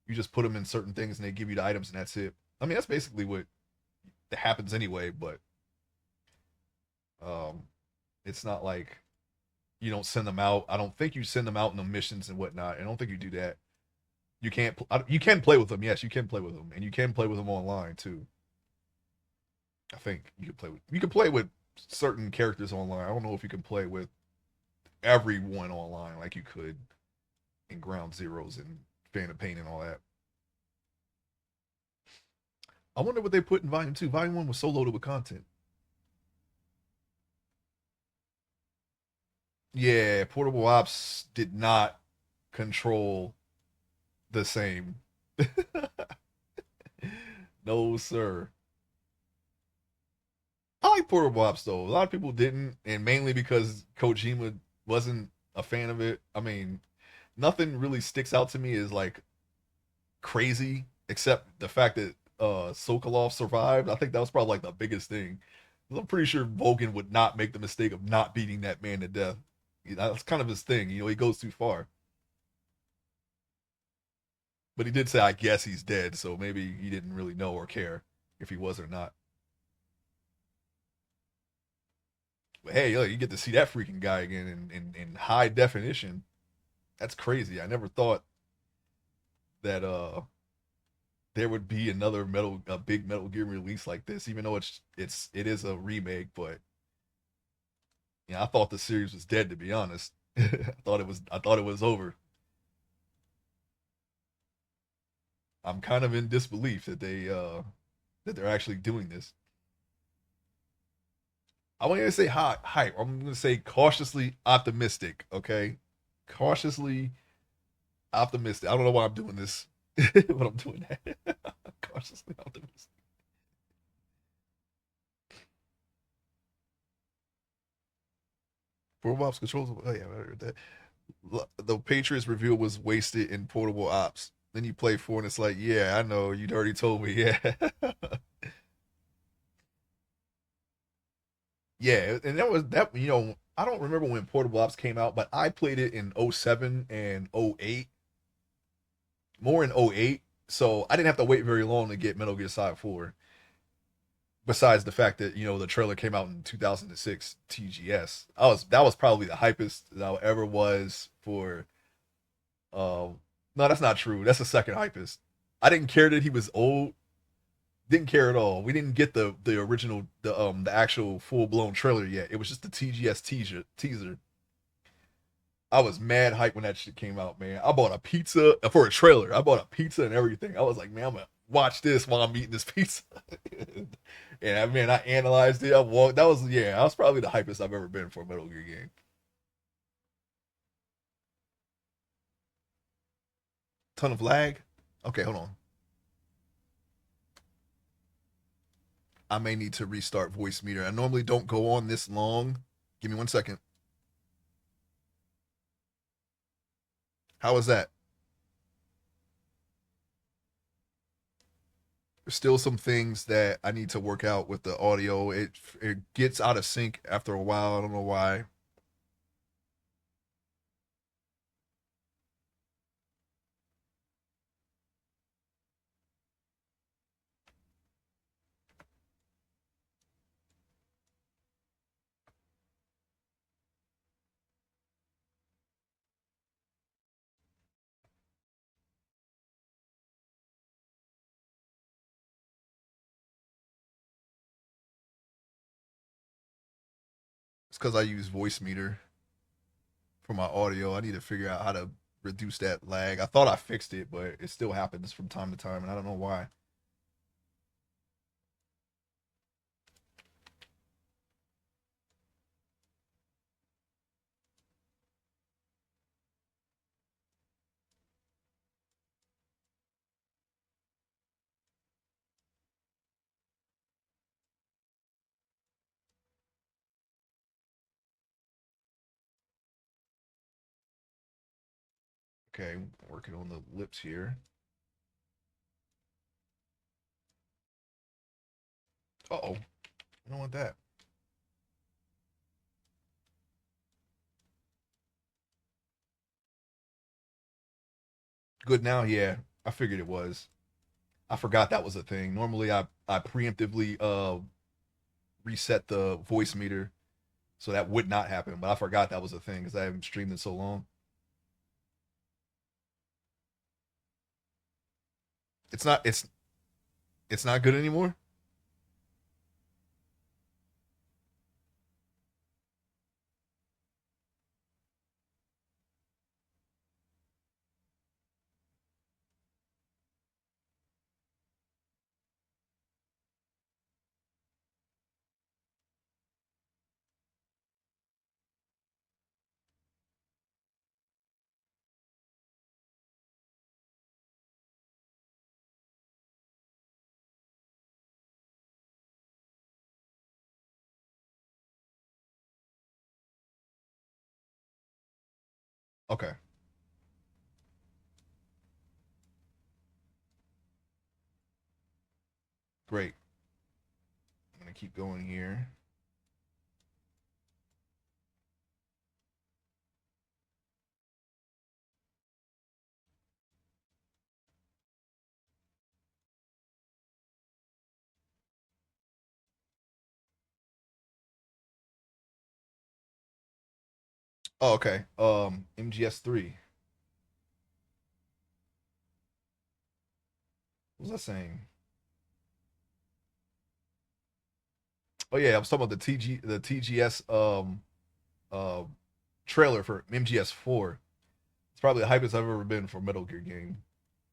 You just put them in certain things and they give you the items and that's it. I mean, that's basically what happens anyway, but um, it's not like you don't send them out. I don't think you send them out in the missions and whatnot. I don't think you do that. You can't. You can play with them. Yes, you can play with them, and you can play with them online too. I think you can play with certain characters online. I don't know if you can play with everyone online like you could in Ground Zeroes and Fan of Pain and all that. I wonder what they put in Volume Two. Volume One was so loaded with content. Yeah, Portable Ops did not control the same. No, sir. I like Portable Ops though. A lot of people didn't, and mainly because Kojima wasn't a fan of it. I mean, nothing really sticks out to me as like crazy except the fact that Sokolov survived. I think that was probably like the biggest thing. I'm pretty sure Vogan would not make the mistake of not beating that man to death. That's kind of his thing. You know, he goes too far. But he did say, I guess he's dead, so maybe he didn't really know or care if he was or not. But hey, yo, you get to see that freaking guy again in high definition. That's crazy. I never thought that there would be another a big Metal Gear release like this, even though it is a remake, but yeah, I thought the series was dead to be honest. I thought it was over. I'm kind of in disbelief that they're actually doing this. I want to say hype. I'm going to say cautiously optimistic. Okay, cautiously optimistic. I don't know why I'm doing this, but I'm doing that. Cautiously optimistic. Portable ops controls. Oh yeah, I heard that. The Patriots reveal was wasted in portable ops. Then you play four, and it's like, yeah, I know. You'd already told me. Yeah, yeah, and that was that. You know, I don't remember when portable ops came out, but I played it in '07 and '08. More in '08, so I didn't have to wait very long to get Metal Gear Solid 4. Besides the fact that the trailer came out in 2006 TGS, that was probably the hypest that I ever was for. No, that's not true. That's the second hypest. I didn't care that he was old. Didn't care at all. We didn't get the original the actual full blown trailer yet. It was just the TGS teaser. I was mad hype when that shit came out, man. I bought a pizza for a trailer. I bought a pizza and everything. I was like, man, I'm gonna watch this while I'm eating this pizza. And I mean, I analyzed it. I walked. That was yeah. I was probably the hypest I've ever been for a Metal Gear game. Ton of lag. Okay, hold on. I may need to restart voice meter. I normally don't go on this long. Give me 1 second. How is that? There's still some things that I need to work out with the audio. It gets out of sync after a while. I don't know why. It's because I use voice meter for my audio. I need to figure out how to reduce that lag. I thought I fixed it, but it still happens from time to time, and I don't know why. Okay, working on the lips here. Oh, I don't want that. Good now, yeah. I figured it was. I forgot that was a thing. Normally, I preemptively reset the voice meter so that would not happen, but I forgot that was a thing because I haven't streamed in so long. It's not. It's not good anymore. Okay, great. I'm gonna keep going here. Oh, okay. MGS3. What was I saying? Oh yeah, I was talking about the TGS uh trailer for MGS4. It's probably the hypest I've ever been for a Metal Gear game.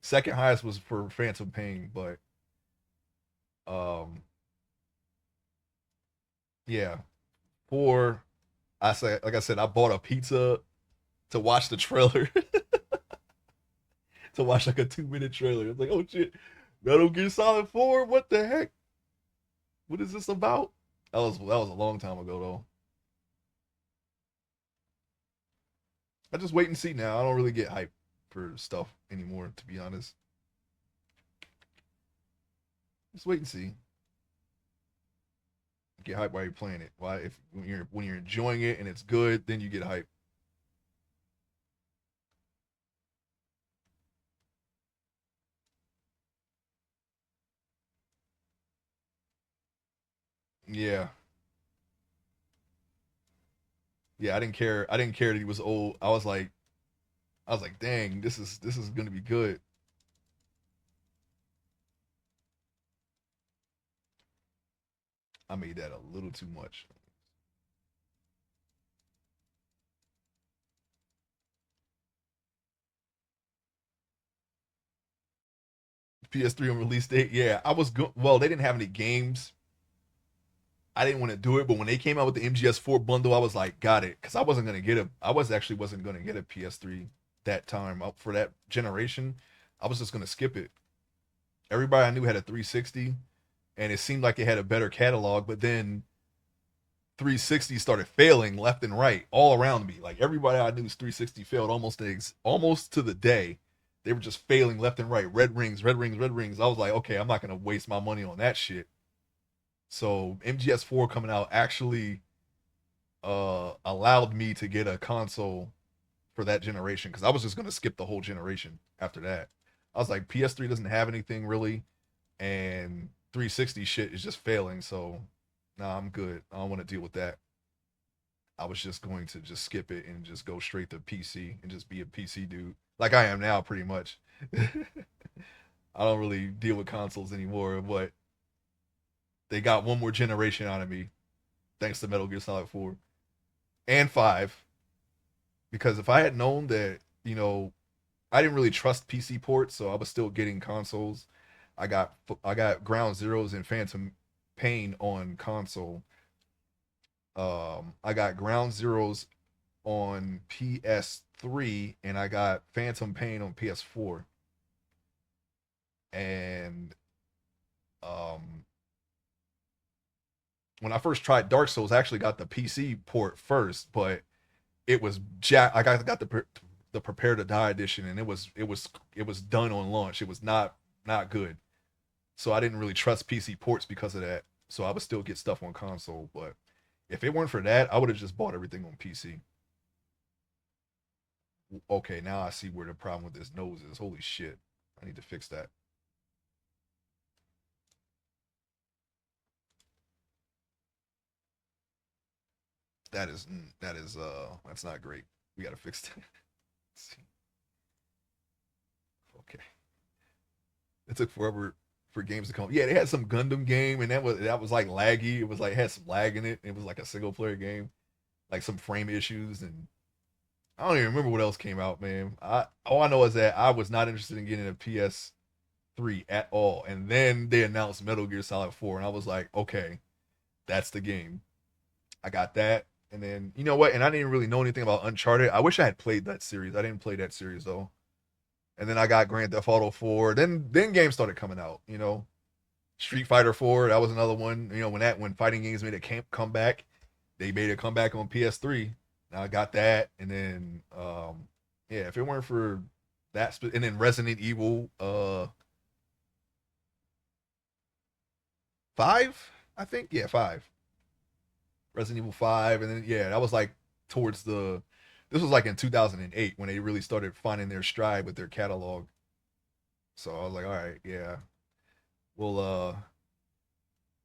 Second highest was for Phantom Pain, but um yeah, for I say like I said, I bought a pizza to watch the trailer to watch like a 2 minute trailer. It's like, oh shit, Metal Gear Solid 4. What the heck? What is this about? That was a long time ago though. I just wait and see now. I don't really get hyped for stuff anymore, to be honest. Just wait and see. Get hyped while you're playing it. Why if when you're enjoying it and it's good, then you get hyped. Yeah. Yeah, I didn't care. I didn't care that he was old. I was like, dang, this is gonna be good. I made that a little too much. PS3 on release date. Yeah, I was good. Well, they didn't have any games. I didn't want to do it, but when they came out with the MGS4 bundle, I was like, got it, because I wasn't gonna get a. I was actually wasn't gonna get a PS3 that time up for that generation. I was just gonna skip it. Everybody I knew had a 360, and it seemed like it had a better catalog, but then 360 started failing left and right all around me. Like everybody I knew's 360 failed almost to the day. They were just failing left and right. Red rings, red rings, red rings. I was like, okay, I'm not gonna waste my money on that shit. So MGS4 coming out actually allowed me to get a console for that generation because I was just gonna skip the whole generation after that. I was like, PS3 doesn't have anything really, and 360 shit is just failing. So, nah, I'm good. I don't want to deal with that. I was just going to just skip it and just go straight to PC and just be a PC dude, like I am now, pretty much. I don't really deal with consoles anymore, but they got one more generation out of me thanks to Metal Gear Solid 4 and 5. Because if I had known that, I didn't really trust PC ports, so I was still getting consoles. I got Ground Zeroes and Phantom Pain on console. I got Ground Zeroes on PS3 and I got Phantom Pain on PS4. And um when I first tried Dark Souls, I actually got the PC port first, but it was jack. I got the Prepare to Die edition, and it was done on launch. It was not good, so I didn't really trust PC ports because of that. So I would still get stuff on console, but if it weren't for that, I would have just bought everything on PC. Okay, now I see where the problem with this nose is. Holy shit, I need to fix that. That's not great. We gotta fix that. Okay, it took forever for games to come. Yeah, they had some Gundam game, and that was like laggy. It was like had some lag in it. It was like a single player game, like some frame issues, and I don't even remember what else came out, man. All I know is that I was not interested in getting a PS3 at all, and then they announced Metal Gear Solid 4, and I was like, okay, that's the game. I got that, and then you know what? And I didn't really know anything about Uncharted. I wish I had played that series. I didn't play that series though. And then I got Grand Theft Auto 4. Then games started coming out. Street Fighter 4. That was another one. When fighting games made a comeback, they made a comeback on PS3. Now I got that, and then Yeah, if it weren't for that, and then Resident Evil 5, I think. Yeah, 5. Resident Evil 5, and then yeah, that was like towards the. This was like in 2008 when they really started finding their stride with their catalog. So I was like, all right, yeah, we'll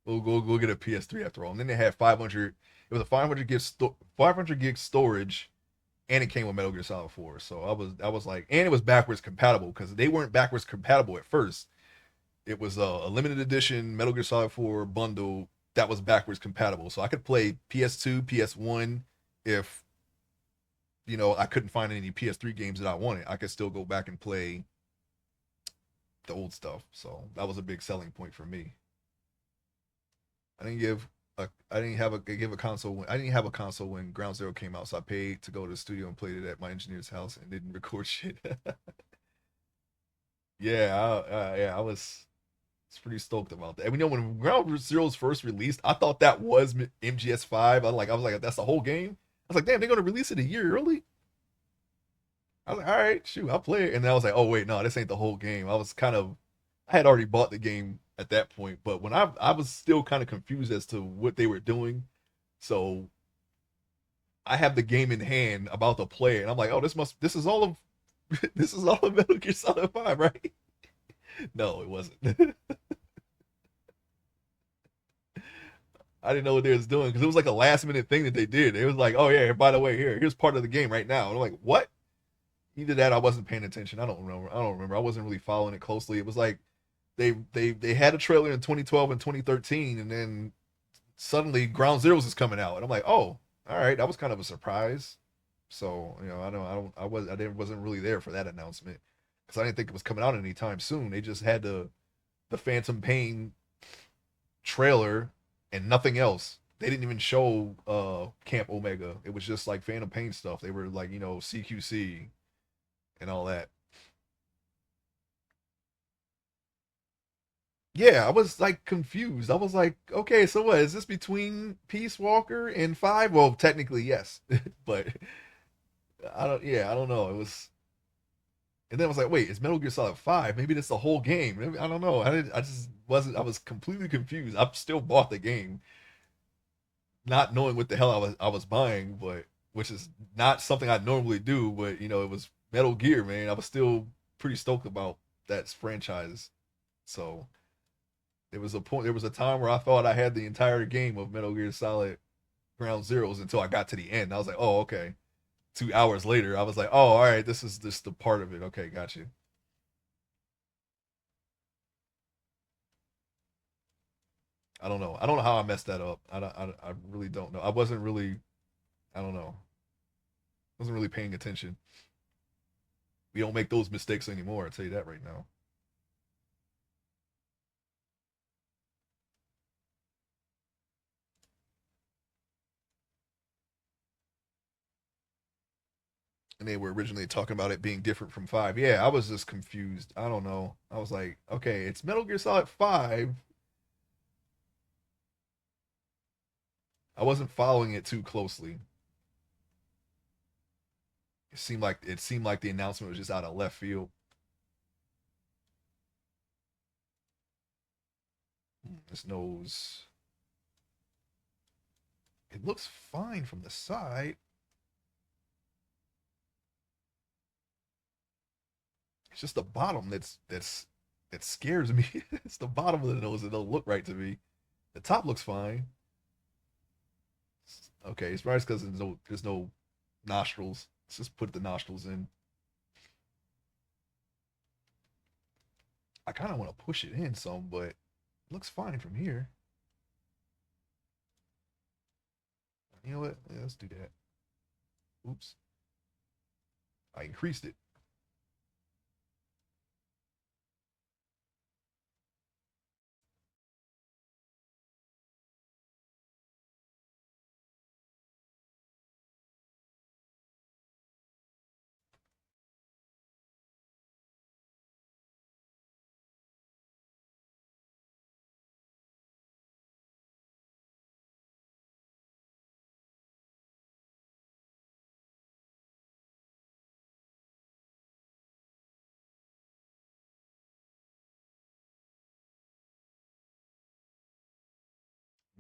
we'll get a PS3 after all. And then they had 500. It was a 500 gig storage, and it came with Metal Gear Solid 4. So I was like, and it was backwards compatible because they weren't backwards compatible at first. It was a limited edition Metal Gear Solid 4 bundle that was backwards compatible. So I could play PS2, PS1 if I couldn't find any PS3 games that I wanted. I could still go back and play the old stuff. So that was a big selling point for me. I didn't have a give a console when I didn't have a console when Ground Zero came out, so I paid to go to the studio and played it at my engineer's house and didn't record shit. Yeah, yeah, I was pretty stoked about that. And when Ground Zero's first released, I thought that was MGS5. I was like, that's the whole game. I was like, damn, they're gonna release it a year early. I was like, all right, shoot, I'll play it. And then I was like, oh wait, no, this ain't the whole game. I had already bought the game at that point, but when I was still kind of confused as to what they were doing. So I have the game in hand about to play it, and I'm like, oh, this is all of this is all of Metal Gear Solid 5, right? No, it wasn't. I didn't know what they was doing because it was like a last minute thing that they did. It was like, oh yeah, by the way, here's part of the game right now. And I'm like, what? Either that, I wasn't paying attention. I don't remember. I don't remember. I wasn't really following it closely. It was like they had a trailer in 2012 and 2013, and then suddenly Ground Zeroes is coming out, and I'm like, oh, all right, that was kind of a surprise. So I didn't wasn't really there for that announcement because I didn't think it was coming out anytime soon. They just had the Phantom Pain trailer and nothing else. They didn't even show Camp Omega. It was just like Phantom Pain stuff. They were like CQC and all that. Yeah, I was like confused. I was like, okay, so what is this between Peace Walker and 5? Well, technically yes, but I don't know. It was, and then I was like, wait, it's Metal Gear Solid 5? Maybe that's the whole game. Maybe, I don't know. I just wasn't. I was completely confused. I still bought the game, not knowing what the hell I was buying, but which is not something I normally do. But it was Metal Gear, man. I was still pretty stoked about that franchise. So there was a time where I thought I had the entire game of Metal Gear Solid Ground Zeroes until I got to the end. I was like, oh, okay. 2 hours later, I was like, oh, all right, this is just the part of it. Okay, got you. I don't know. I don't know how I messed that up. I really don't know. I wasn't really. I don't know. Wasn't really paying attention. We don't make those mistakes anymore. I'll tell you that right now. And they were originally talking about it being different from 5. Yeah, I was just confused. I don't know. I was like, okay, it's Metal Gear Solid 5. I wasn't following it too closely. It seemed like the announcement was just out of left field. This nose, it looks fine from the side. It's just the bottom that scares me. It's the bottom of the nose that don't look right to me. The top looks fine. Okay, it's probably because there's no nostrils. Let's just put the nostrils in. I kind of want to push it in some, but it looks fine from here. You know what? Yeah, let's do that. Oops, I increased it.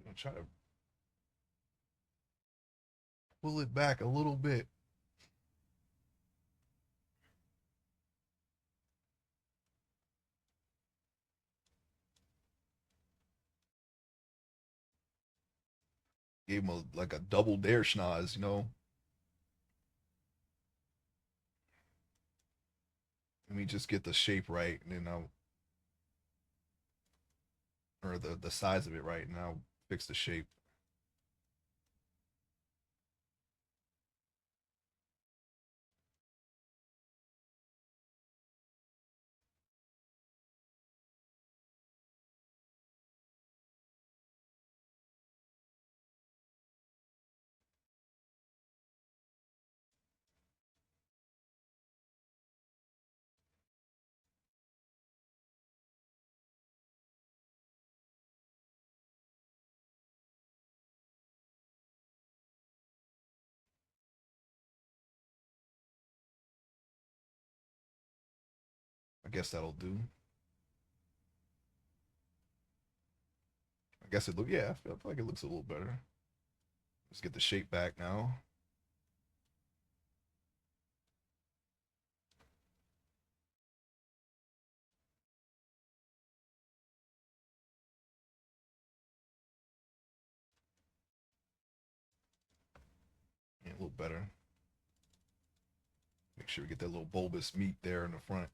I'm trying to pull it back a little bit. Gave him like a double dare schnoz, you know. Let me just get the shape right, and then I'll, or the size of it right, and I'll fix the shape. I guess that'll do. I guess it look, yeah, I feel like it looks a little better. Let's get the shape back now. Yeah, a little better. Make sure we get that little bulbous meat there in the front.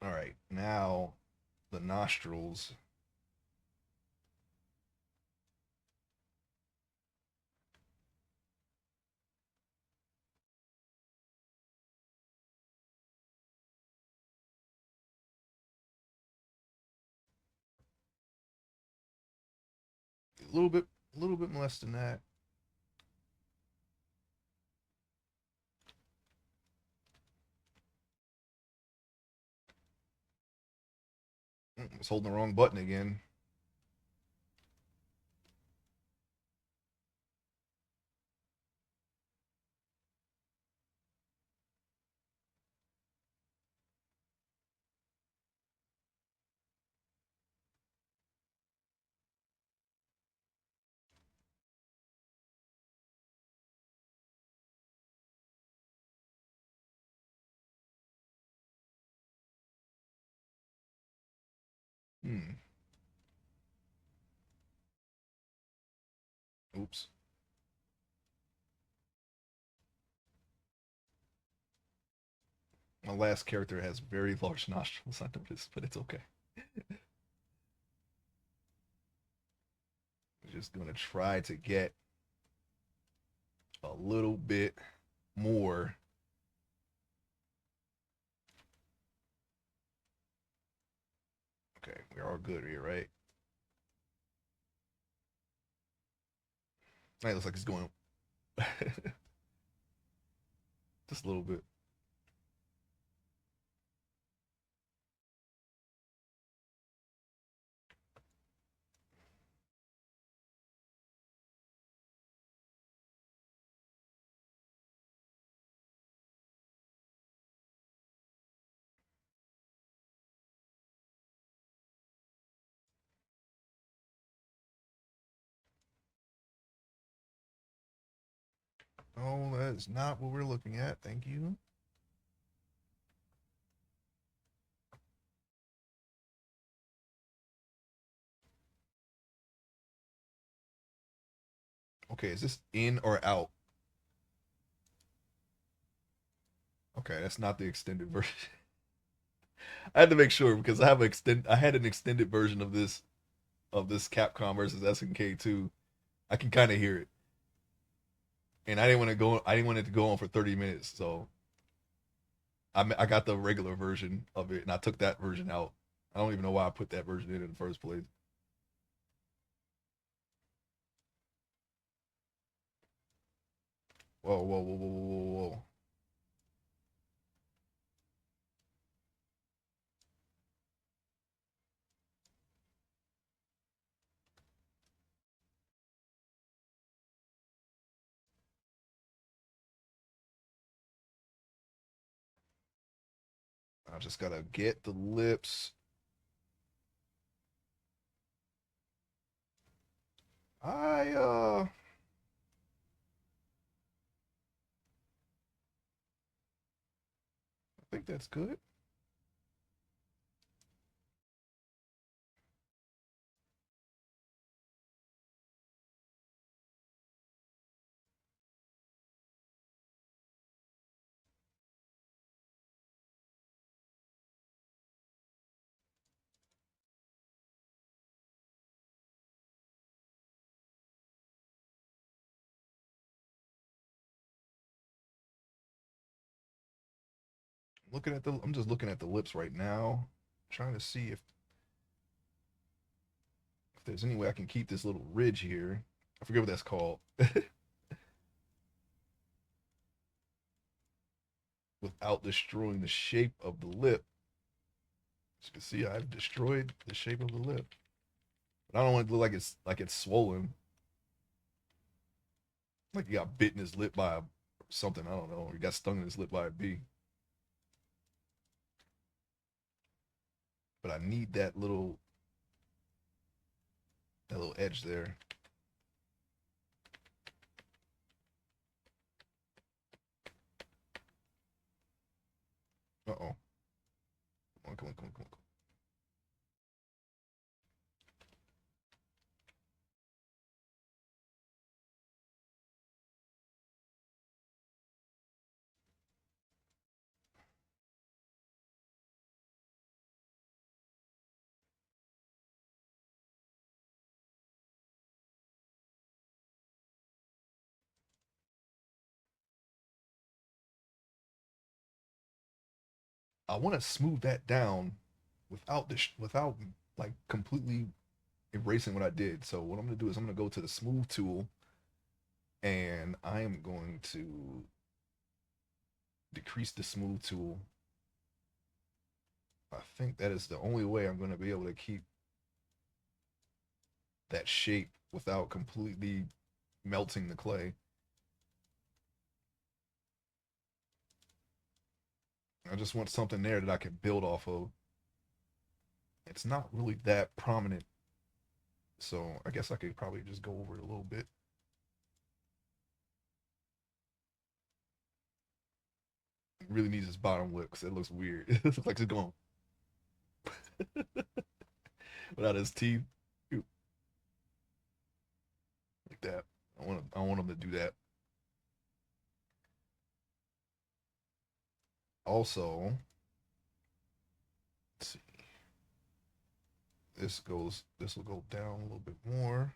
All right, now the nostrils. A little bit less than that. I was holding the wrong button again. Hmm. Oops. My last character has very large nostrils, I noticed, but it's okay. I'm just gonna try to get a little bit more. Okay, we're all good here, right? It looks like it's going just a little bit. Oh, that is not what we're looking at. Thank you. Okay, is this in or out? Okay, that's not the extended version. I had to make sure because I had an extended version of this Capcom versus SNK 2. I can kind of hear it. And I didn't want it to go on for 30 minutes, so I got the regular version of it and I took that version out. I don't even know why I put that version in the first place. Whoa, whoa, whoa, whoa, whoa, whoa. I just gotta get the lips. I think that's good. I'm just looking at the lips right now, trying to see if there's any way I can keep this little ridge here. I forget what that's called. Without destroying the shape of the lip. As you can see, I've destroyed the shape of the lip. But I don't want it to look like it's swollen. Like he got bit in his lip by something, I don't know. Or he got stung in his lip by a bee. But I need that little edge there. Uh-oh. Come on. I want to smooth that down without like completely erasing what I did. So what I'm gonna do is I'm gonna go to the smooth tool and I am going to decrease the smooth tool. I think that is the only way I'm gonna be able to keep that shape without completely melting the clay. I just want something there that I can build off of. It's not really that prominent, so I guess I could probably just go over it a little bit. It really needs his bottom lip because it looks weird. It looks like it's going without his teeth like that. I want him to do that. Also, let's see. This will go down a little bit more.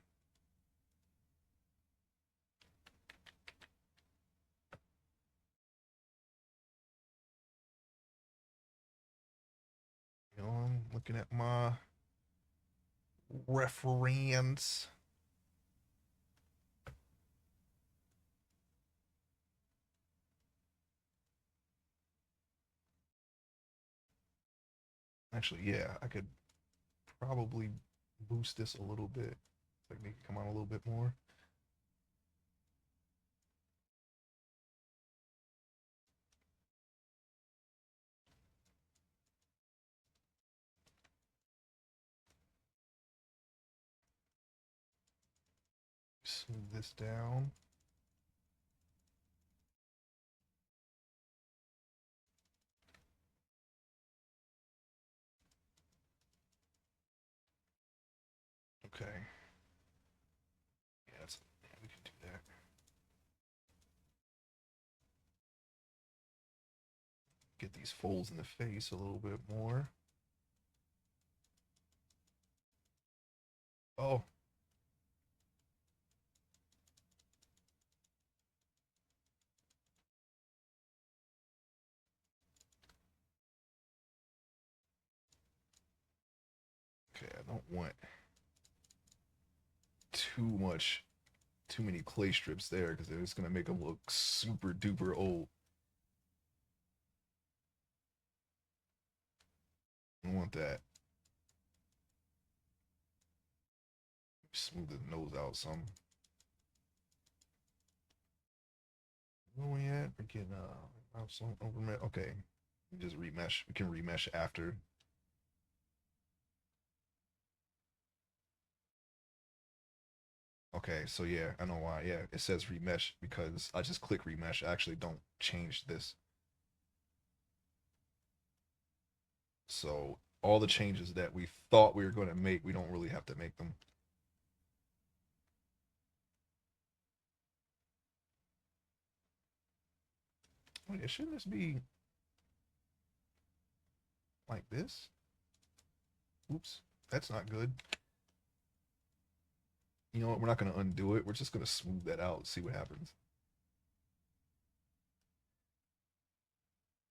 You know, I'm looking at my reference. Actually, yeah, I could probably boost this a little bit. Like make it come on a little bit more. Smooth this down. Okay. Yeah, we can do that. Get these folds in the face a little bit more. Oh, okay. I don't want too much, too many clay strips there because it's gonna make them look super duper old. I want that. Smooth the nose out some. Where we at? We're getting some over. Okay. Just remesh. We can remesh after. Okay, so yeah, I know why. Yeah, it says remesh because I just click remesh. I actually don't change this. So all the changes that we thought we were going to make, we don't really have to make them. Wait, shouldn't this be like this? Oops, that's not good. You know what? We're not going to undo it. We're just going to smooth that out, see what happens.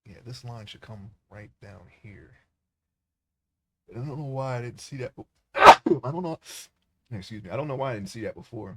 Yeah, this line should come right down here. I don't know why I didn't see that. I don't know. Excuse me. I don't know why I didn't see that before.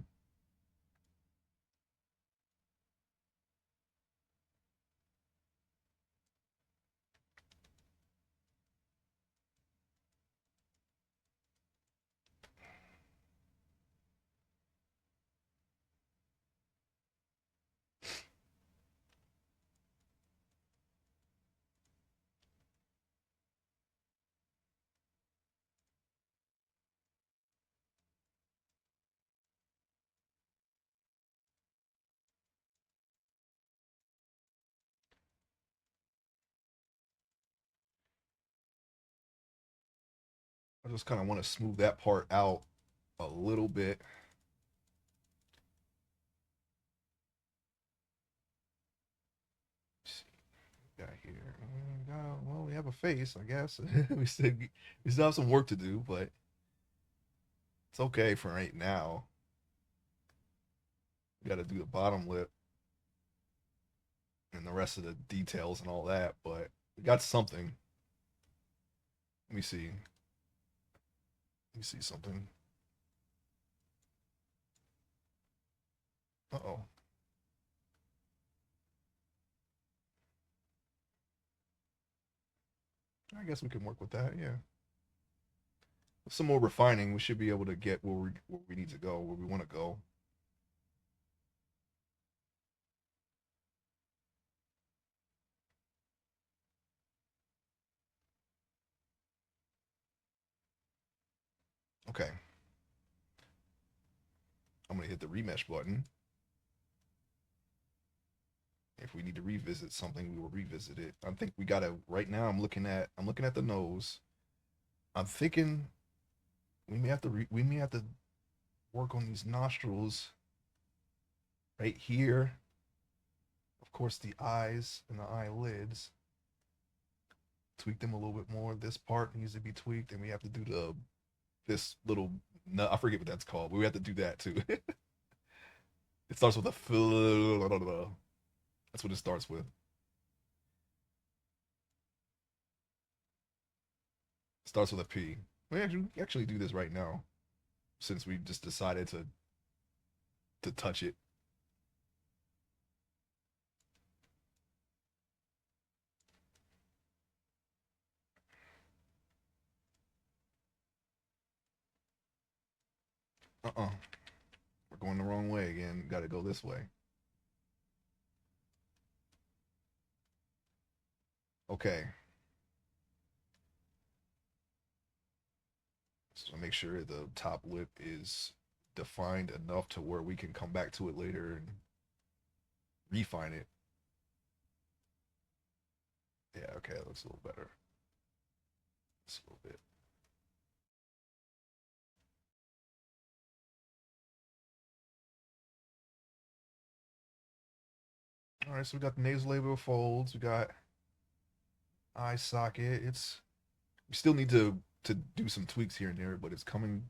I just kind of want to smooth that part out a little bit. Let's see, got here. Well, we have a face, I guess. We still have some work to do, but it's okay for right now. We got to do the bottom lip and the rest of the details and all that, but we got something. Let me see. Let me see something. Uh-oh. I guess we can work with that, yeah. With some more refining, we should be able to get where we need to go, where we want to go. Okay. I'm gonna hit the remesh button. If we need to revisit something, we will revisit it. I think we gotta right now. I'm looking at the nose. I'm thinking we may have to work on these nostrils right here. Of course, the eyes and the eyelids. Tweak them a little bit more. This part needs to be tweaked, and we have to do this little. No, I forget what that's called. But we have to do that too. It starts with a. That's what it starts with. It starts with a P. We actually do this right now since we just decided to touch it. Uh-uh. We're going the wrong way again. Got to go this way. Okay. So make sure the top lip is defined enough to where we can come back to it later and refine it. Yeah, okay, that looks a little better. Just a little bit. All right, so we got the nasal labial folds. We got eye socket. It's we still need to do some tweaks here and there, but it's coming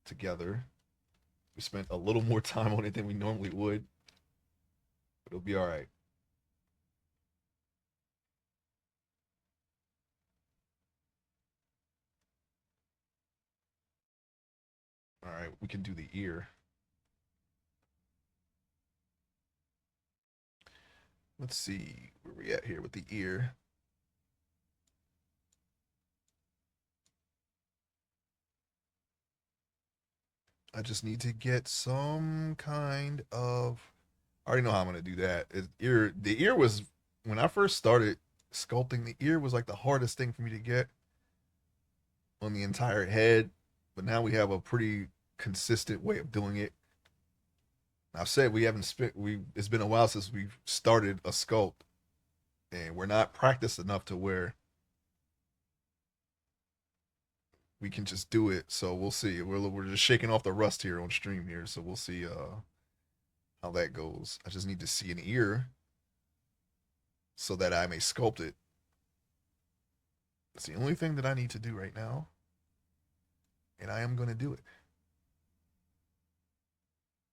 together. We spent a little more time on it than we normally would, but it'll be all right. All right, we can do the ear. Let's see where we at here with the ear. I just need to get some kind of. I already know how I'm gonna do that. The ear was when I first started sculpting the ear was like the hardest thing for me to get on the entire head, but now we have a pretty consistent way of doing it. I've said we haven't spent we it's been a while since we've started a sculpt, and we're not practiced enough to where we can just do it. So we'll see. We're just shaking off the rust here on stream here, so we'll see how that goes. I just need to see an ear so that I may sculpt it. It's the only thing that I need to do right now, and I am going to do it.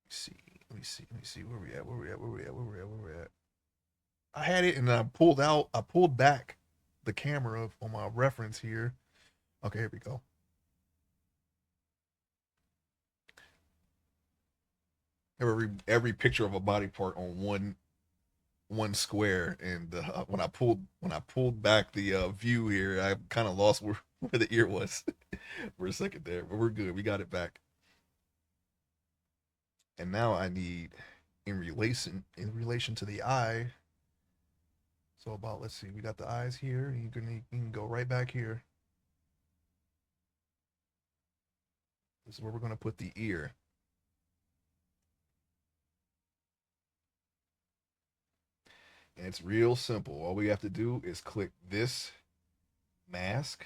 See, let me see where we at, where we at, where we at, where we at, where we at. I had it and I pulled back the camera on my reference here. Okay, here we go. Every picture of a body part on one square, and when I pulled back the view here, I kind of lost where the ear was for a second there, but we're good. We got it back. And now I need in relation to the eye. So about, let's see, we got the eyes here. You can go right back here. This is where we're going to put the ear. And it's real simple. All we have to do is click this mask.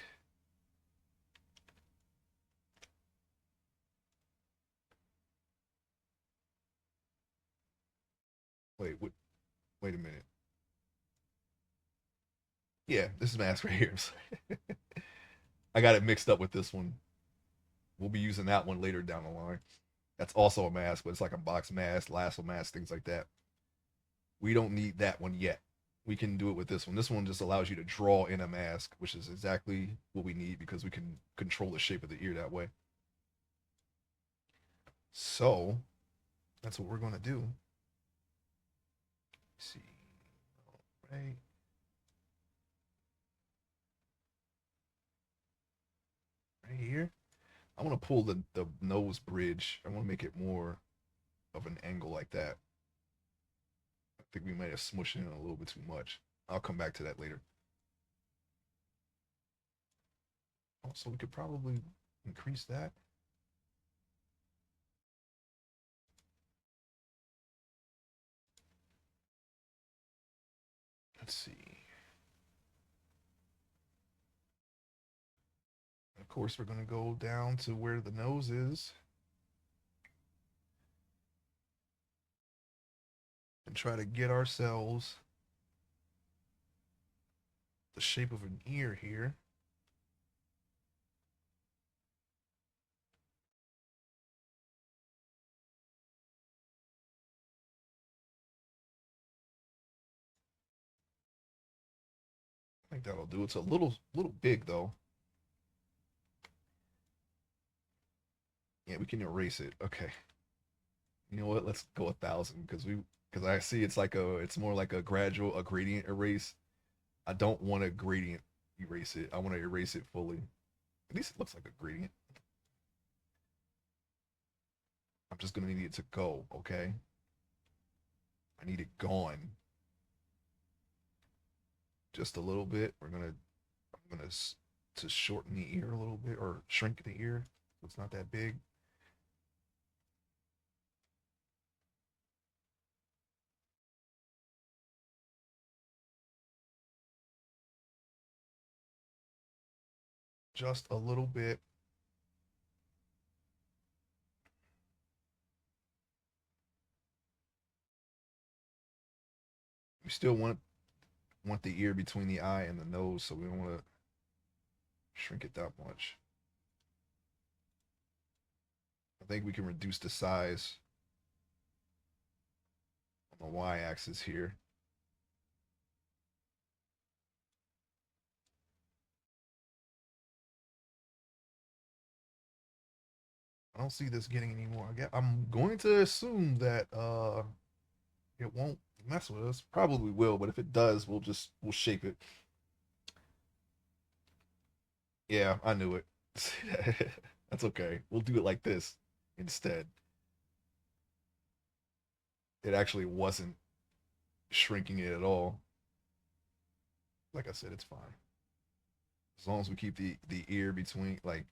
Wait a minute. Yeah, this is mask right here. I got it mixed up with this one. We'll be using that one later down the line. That's also a mask, but it's like a box mask, lasso mask, things like that. We don't need that one yet. We can do it with this one. This one just allows you to draw in a mask, which is exactly what we need because we can control the shape of the ear that way. So that's what we're going to do. Let's see. All right. Right here. I want to pull the nose bridge. I want to make it more of an angle like that. I think we might have smushed it in a little bit too much. I'll come back to that later. Also, we could probably increase that. Let's see. Of course, we're going to go down to where the nose is and try to get ourselves the shape of an ear here. I think that'll do. It's a little big though. Yeah, we can erase it. Okay. You know what? Let's go 1,000 because I see it's more like a gradient erase. I don't want a gradient erase it. I want to erase it fully. At least it looks like a gradient. I'm just gonna need it to go, okay? I need it gone. Just a little bit. I'm gonna to shorten the ear a little bit or shrink the ear so it's not that big. Just a little bit. We still want the ear between the eye and the nose, so we don't want to shrink it that much. I think we can reduce the size on the y-axis here. I don't see this getting any more. I'm going to assume that it won't mess with us. Probably will, but if it does, we'll shape it. Yeah, I knew it. That's okay. We'll do it like this instead. It actually wasn't shrinking it at all. Like I said, it's fine as long as we keep the ear between like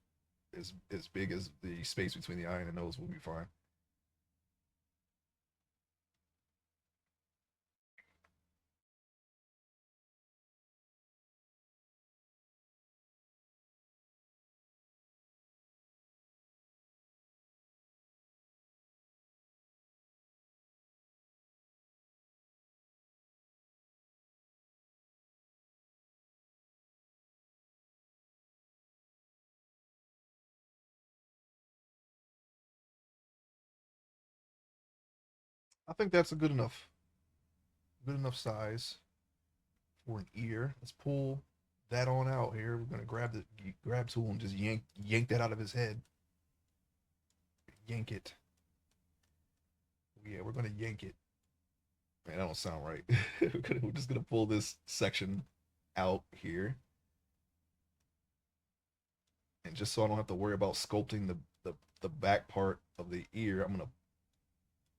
as big as the space between the eye and the nose, we'll be fine. I think that's a good enough size for an ear. Let's pull that on out here. We're gonna grab the grab tool and just yank that out of his head. Yank it. Yeah, we're gonna yank it. Man, that don't sound right. We're just gonna pull this section out here, and just so I don't have to worry about sculpting the back part of the ear, I'm gonna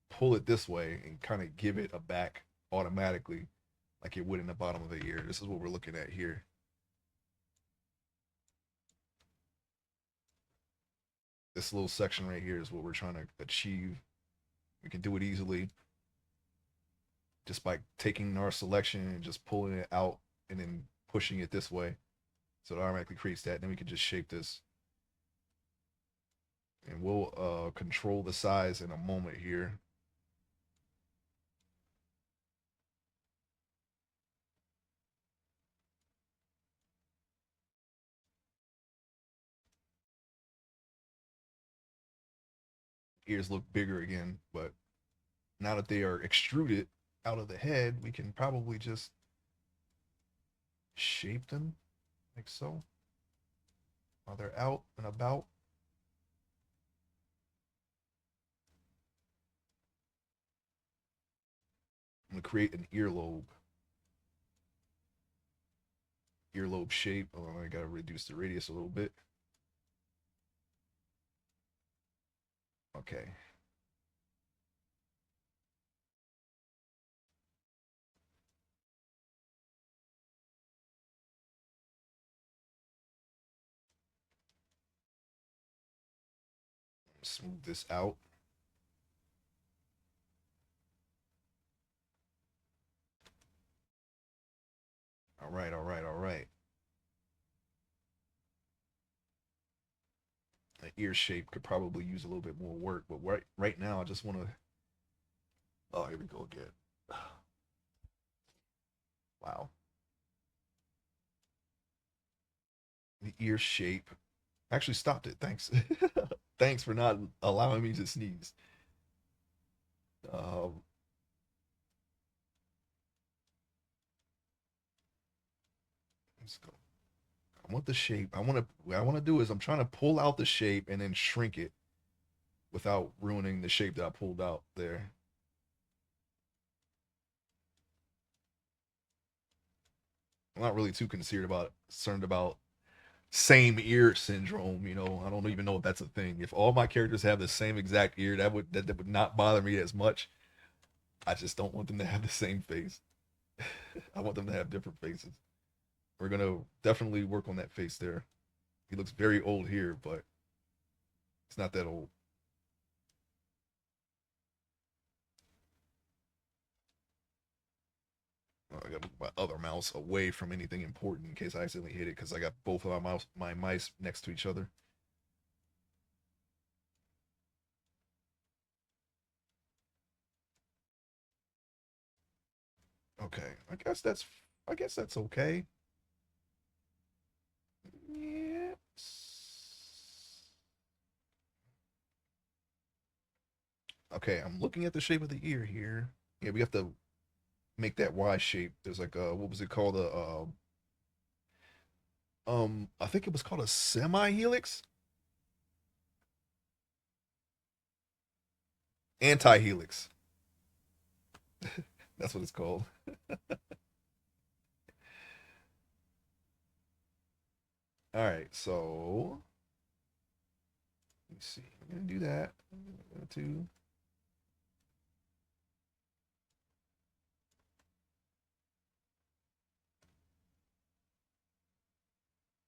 pull it this way and kind of give it a back automatically, like it would in the bottom of the ear. This is what we're looking at here. This little section right here is what we're trying to achieve. We can do it easily just by taking our selection and just pulling it out and then pushing it this way. So it automatically creates that. Then we can just shape this. And we'll control the size in a moment here. Ears look bigger again, but now that they are extruded out of the head, we can probably just shape them like so while they're out and about. I'm gonna create an earlobe shape. Oh, I gotta reduce the radius a little bit. Okay. Smooth this out. All right, all right, all right. The ear shape could probably use a little bit more work, but right now I just want to. Oh, here we go again. Wow. The ear shape actually stopped it. Thanks. Thanks for not allowing me to sneeze. Um, let's go. I want the shape. What I want to do is I'm trying to pull out the shape and then shrink it without ruining the shape that I pulled out there. I'm not really too concerned about same ear syndrome. I don't even know if that's a thing. If all my characters have the same exact ear, that would not bother me as much. I just don't want them to have the same face. I want them to have different faces. We're gonna definitely work on that face there. He looks very old here, but it's not that old. Oh, I got to move my other mouse away from anything important in case I accidentally hit it because I got both of my mice next to each other. Okay, I guess that's okay. Yeah. Okay, I'm looking at the shape of the ear here. Yeah, we have to make that Y shape. There's like a what was it called? I think it was called a semi helix, anti helix. That's what it's called. All right, so let me see. I'm gonna do that. I'm going to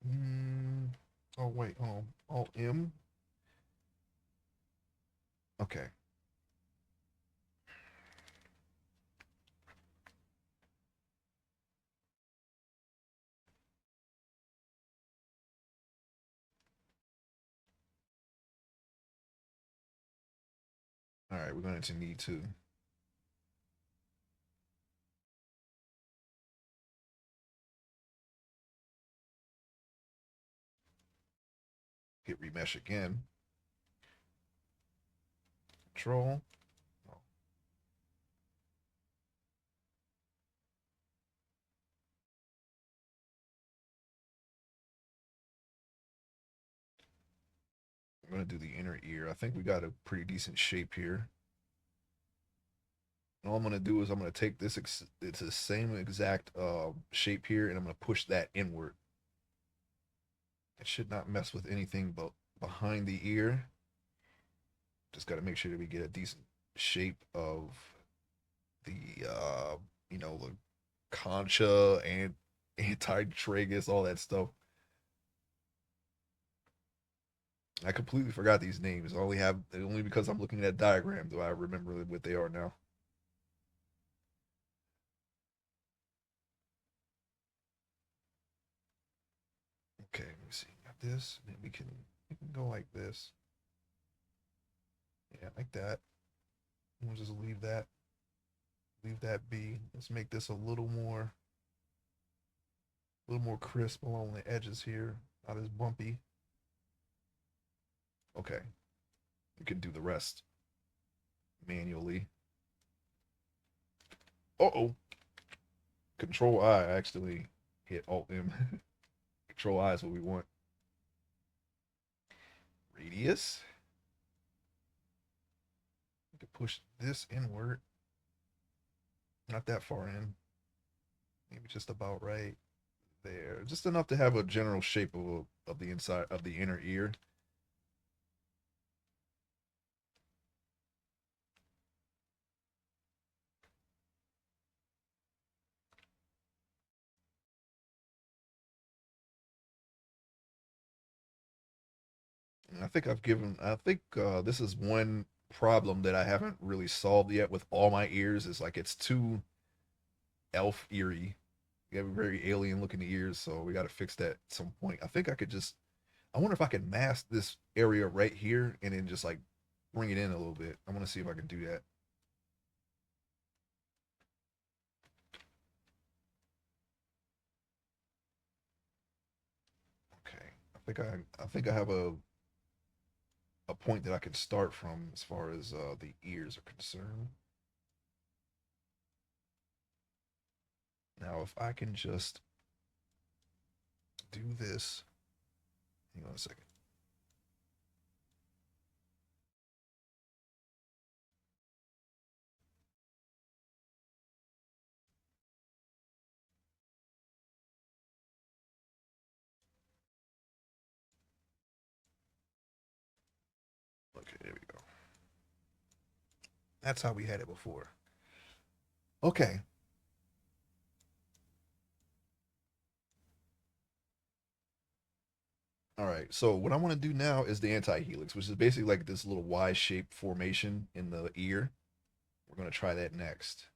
Mm, oh wait, Alt M. Okay. All right, we're going to need to hit remesh again. Control. Oh, I'm going to do the inner ear. I think we got a pretty decent shape here. And all I'm going to do is I'm going to take this, it's the same exact shape here, and I'm going to push that inward. It should not mess with anything but behind the ear. Just got to make sure that we get a decent shape of the, the concha and anti-tragus, all that stuff. I completely forgot these names. I only because I'm looking at a diagram do I remember what they are now. Okay, let me see. Got this. Then we can go like this. Yeah, like that. We'll just leave that. Leave that be. Let's make this a little more crisp along the edges here. Not as bumpy. Okay. You can do the rest manually. Uh-oh. Control I actually hit Alt M. Control I is what we want. Radius. We can push this inward. Not that far in. Maybe just about right there. Just enough to have a general shape of the inside of the inner ear. And I think this is one problem that I haven't really solved yet with all my ears is like it's too elf eerie. You have very alien looking ears, so we got to fix that at some point. I wonder if I can mask this area right here and then just like bring it in a little bit. I want to see if I can do that. Okay. I think I have a point that I can start from as far as the ears are concerned. Now, if I can just do this, hang on a second. Okay, there we go. That's how we had it before. Okay. All right. So what I want to do now is the anti-helix, which is basically like this little Y-shaped formation in the ear. We're going to try that next.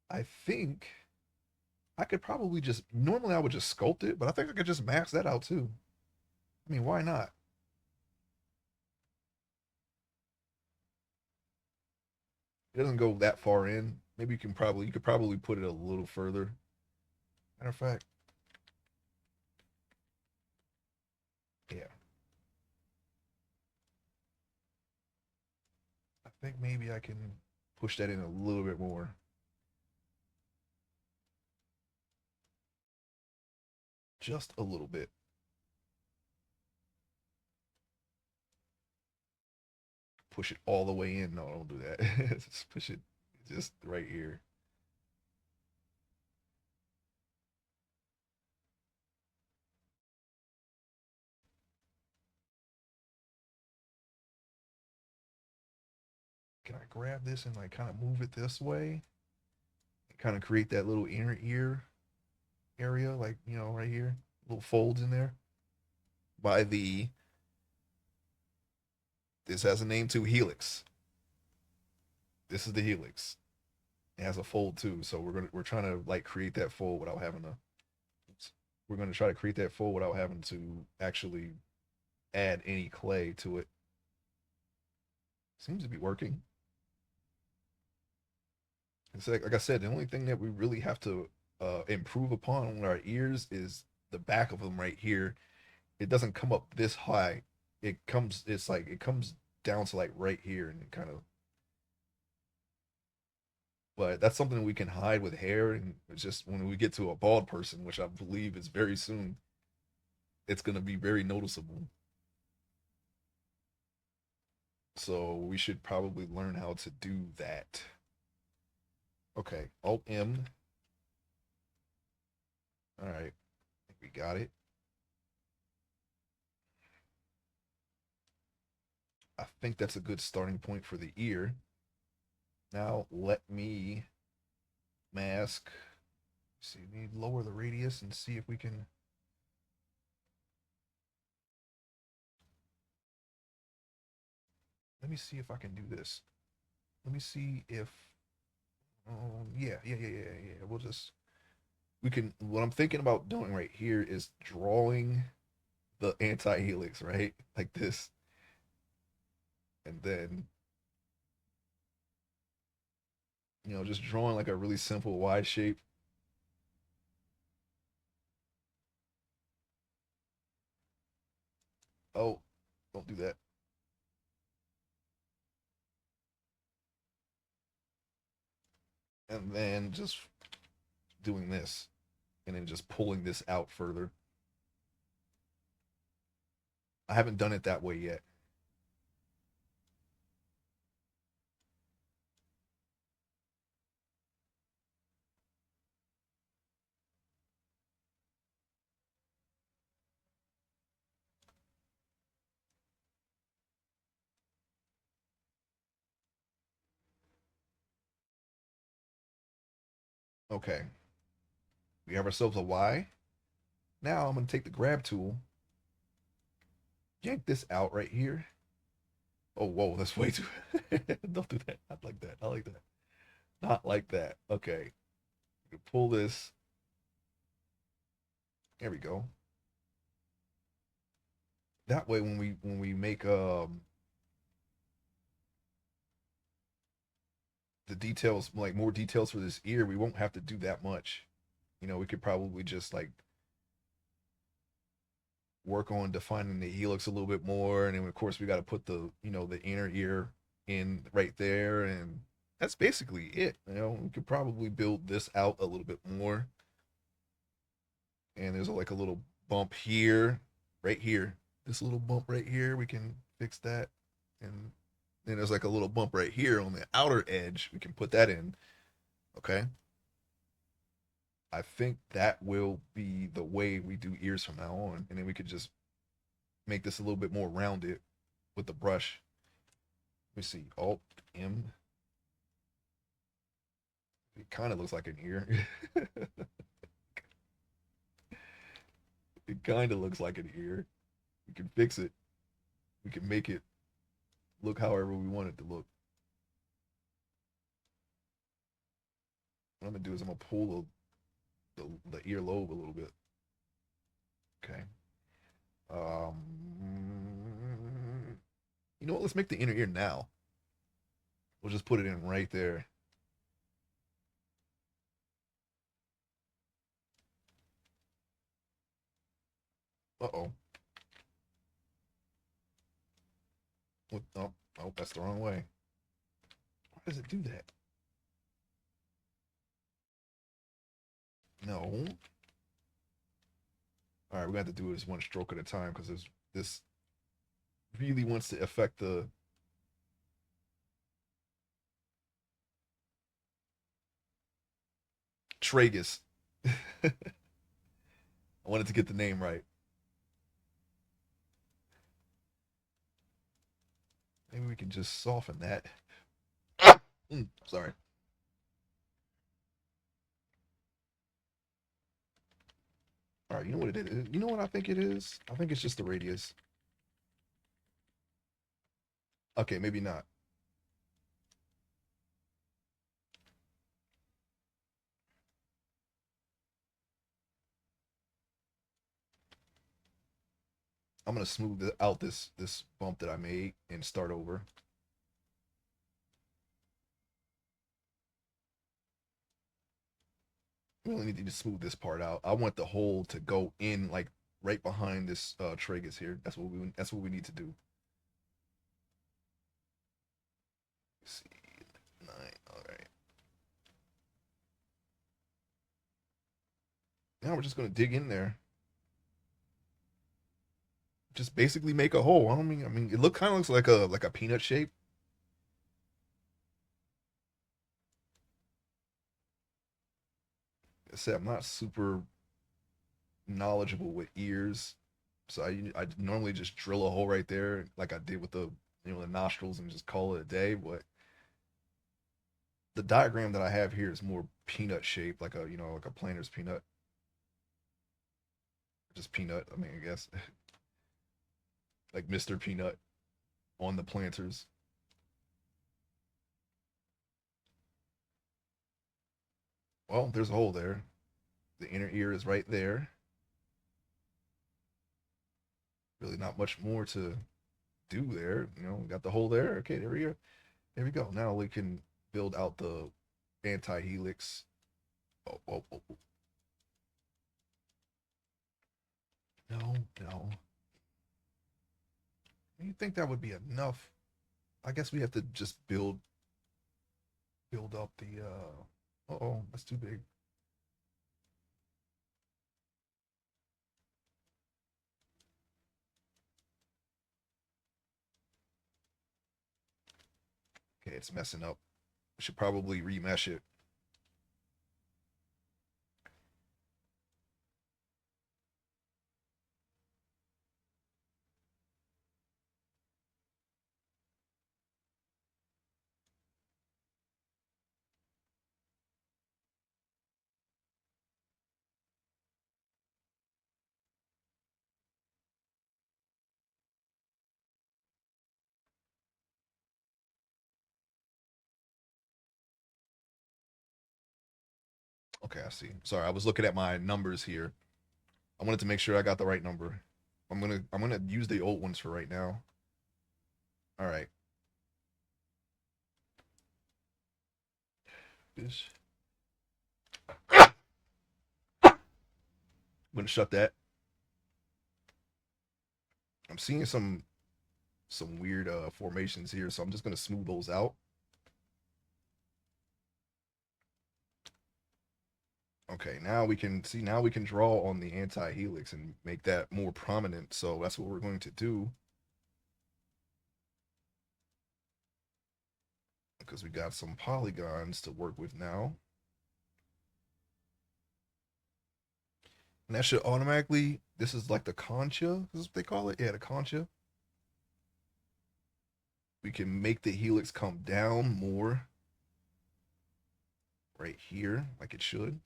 I think I could probably just normally I would just sculpt it, but I think I could just max that out too. I mean, why not? It doesn't go that far in. Maybe you could probably put it a little further. Matter of fact, yeah. I think maybe I can push that in a little bit more. Just a little bit. Push it all the way in. No, don't do that. Just push it just right here. Can I grab this and like kind of move it this way? And kind of create that little inner ear area, like, right here. little folds in there by the, this has a name too, helix. This is the helix. It has a fold too, so we're trying to like create that fold without having to. Oops, we're gonna try to create that fold without having to actually add any clay to it. Seems to be working. It's like I said, the only thing that we really have to improve upon on our ears is the back of them right here. It doesn't come up this high. It comes. It's like it comes down to like right here, and it kind of. But that's something we can hide with hair, and it's just when we get to a bald person, which I believe is very soon, it's gonna be very noticeable. So we should probably learn how to do that. Okay, Alt M. All right, we got it. I think that's a good starting point for the ear. Now let me mask. See, we need to lower the radius and see if we can. Let me see if I can do this. Let me see if. Yeah. We'll just. We can. What I'm thinking about doing right here is drawing the anti-helix, right? Like this. And then, just drawing like a really simple Y shape. Oh, don't do that. And then just doing this. And then just pulling this out further. I haven't done it that way yet. Okay. We have ourselves a Y. Now I'm going to take the grab tool, yank this out right here. Oh, whoa, that's way too. Don't do that. Not like that. Not like that. Not like that. Okay. Pull this. There we go. That way, when we make the details, like more details for this ear, we won't have to do that much. We could probably just like work on defining the helix a little bit more, and then of course we got to put the inner ear in right there, and that's basically it. We could probably build this out a little bit more. And there's like a little bump here, right here. This little bump right here, we can fix that. And then there's like a little bump right here on the outer edge. We can put that in. Okay. I think that will be the way we do ears from now on. And then we could just make this a little bit more rounded with the brush. Let me see. Alt M. It kind of looks like an ear. It kind of looks like an ear. We can fix it. We can make it look however we want it to look. What I'm gonna do is I'm gonna pull the ear lobe a little bit. Okay. Um, you know what? Let's make the inner ear now. We'll just put it in right there. Uh-oh. Oh, that's the wrong way. Why does it do that? No. All right, we're gonna have to do this one stroke at a time because this really wants to affect the tragus. I wanted to get the name right. Maybe we can just soften that. Sorry. All right, you know what it is? You know what I think it is? I think it's just the radius. Okay, maybe not. I'm gonna smooth out this bump that I made and start over. We only need to smooth this part out. I want the hole to go in like right behind this tragus here. That's what we need to do. Let's see, 9. All right. Now we're just gonna dig in there. Just basically make a hole. I mean it kind of looks like a peanut shape. I said I'm not super knowledgeable with ears, so I normally just drill a hole right there, like I did with the nostrils, and just call it a day. But the diagram that I have here is more peanut shaped, like a planter's peanut, just peanut. I mean, I guess like Mr. Peanut on the planters. Well, there's a hole there. The inner ear is right there. Really, not much more to do there. We got the hole there. Okay, there we go. There we go. Now we can build out the anti-helix. Oh, oh, oh, oh. No, no. You think that would be enough? I guess we have to just build up the oh, that's too big. Okay, it's messing up. We should probably remesh it. Okay, I see. Sorry, I was looking at my numbers here. I wanted to make sure I got the right number. I'm gonna use the old ones for right now. All right. This I'm gonna shut that. I'm seeing some weird formations here, so I'm just gonna smooth those out. Okay, now we can see. Now we can draw on the anti-helix and make that more prominent. So that's what we're going to do because we got some polygons to work with now. And that should automatically, this is like the concha, this is what they call it. Yeah, the concha. We can make the helix come down more right here, like it should.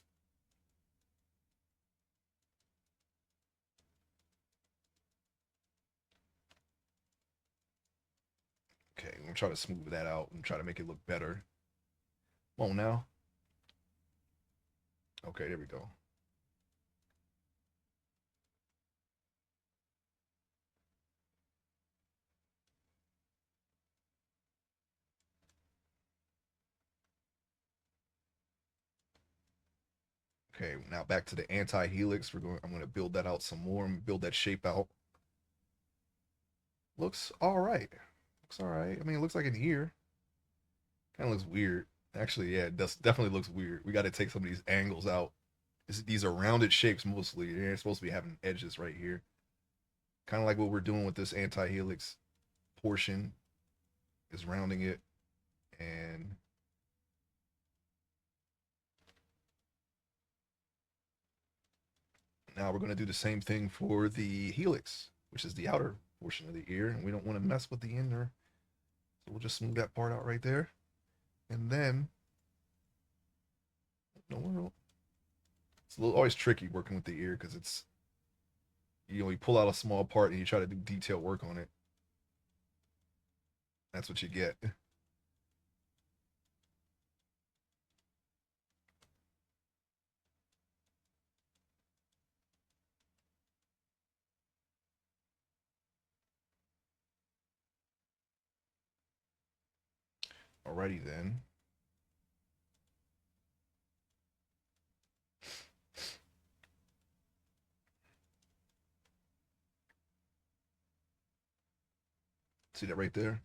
Okay, I'm gonna try to smooth that out and try to make it look better. Come on now. Okay, there we go. Okay, now back to the anti-helix. I'm gonna build that out some more and build that shape out. Looks all right. Looks all right. I mean, it looks like an ear. Kind of looks weird. Actually, yeah, it does definitely looks weird. We got to take some of these angles out. These are rounded shapes mostly. They're supposed to be having edges right here. Kind of like what we're doing with this anti-helix portion is rounding it. And now we're going to do the same thing for the helix, which is the outer portion of the ear. And we don't want to mess with the inner. So we'll just smooth that part out right there. And then, no, it's always tricky working with the ear because You pull out a small part and you try to do detail work on it. That's what you get. Alrighty then. See that right there?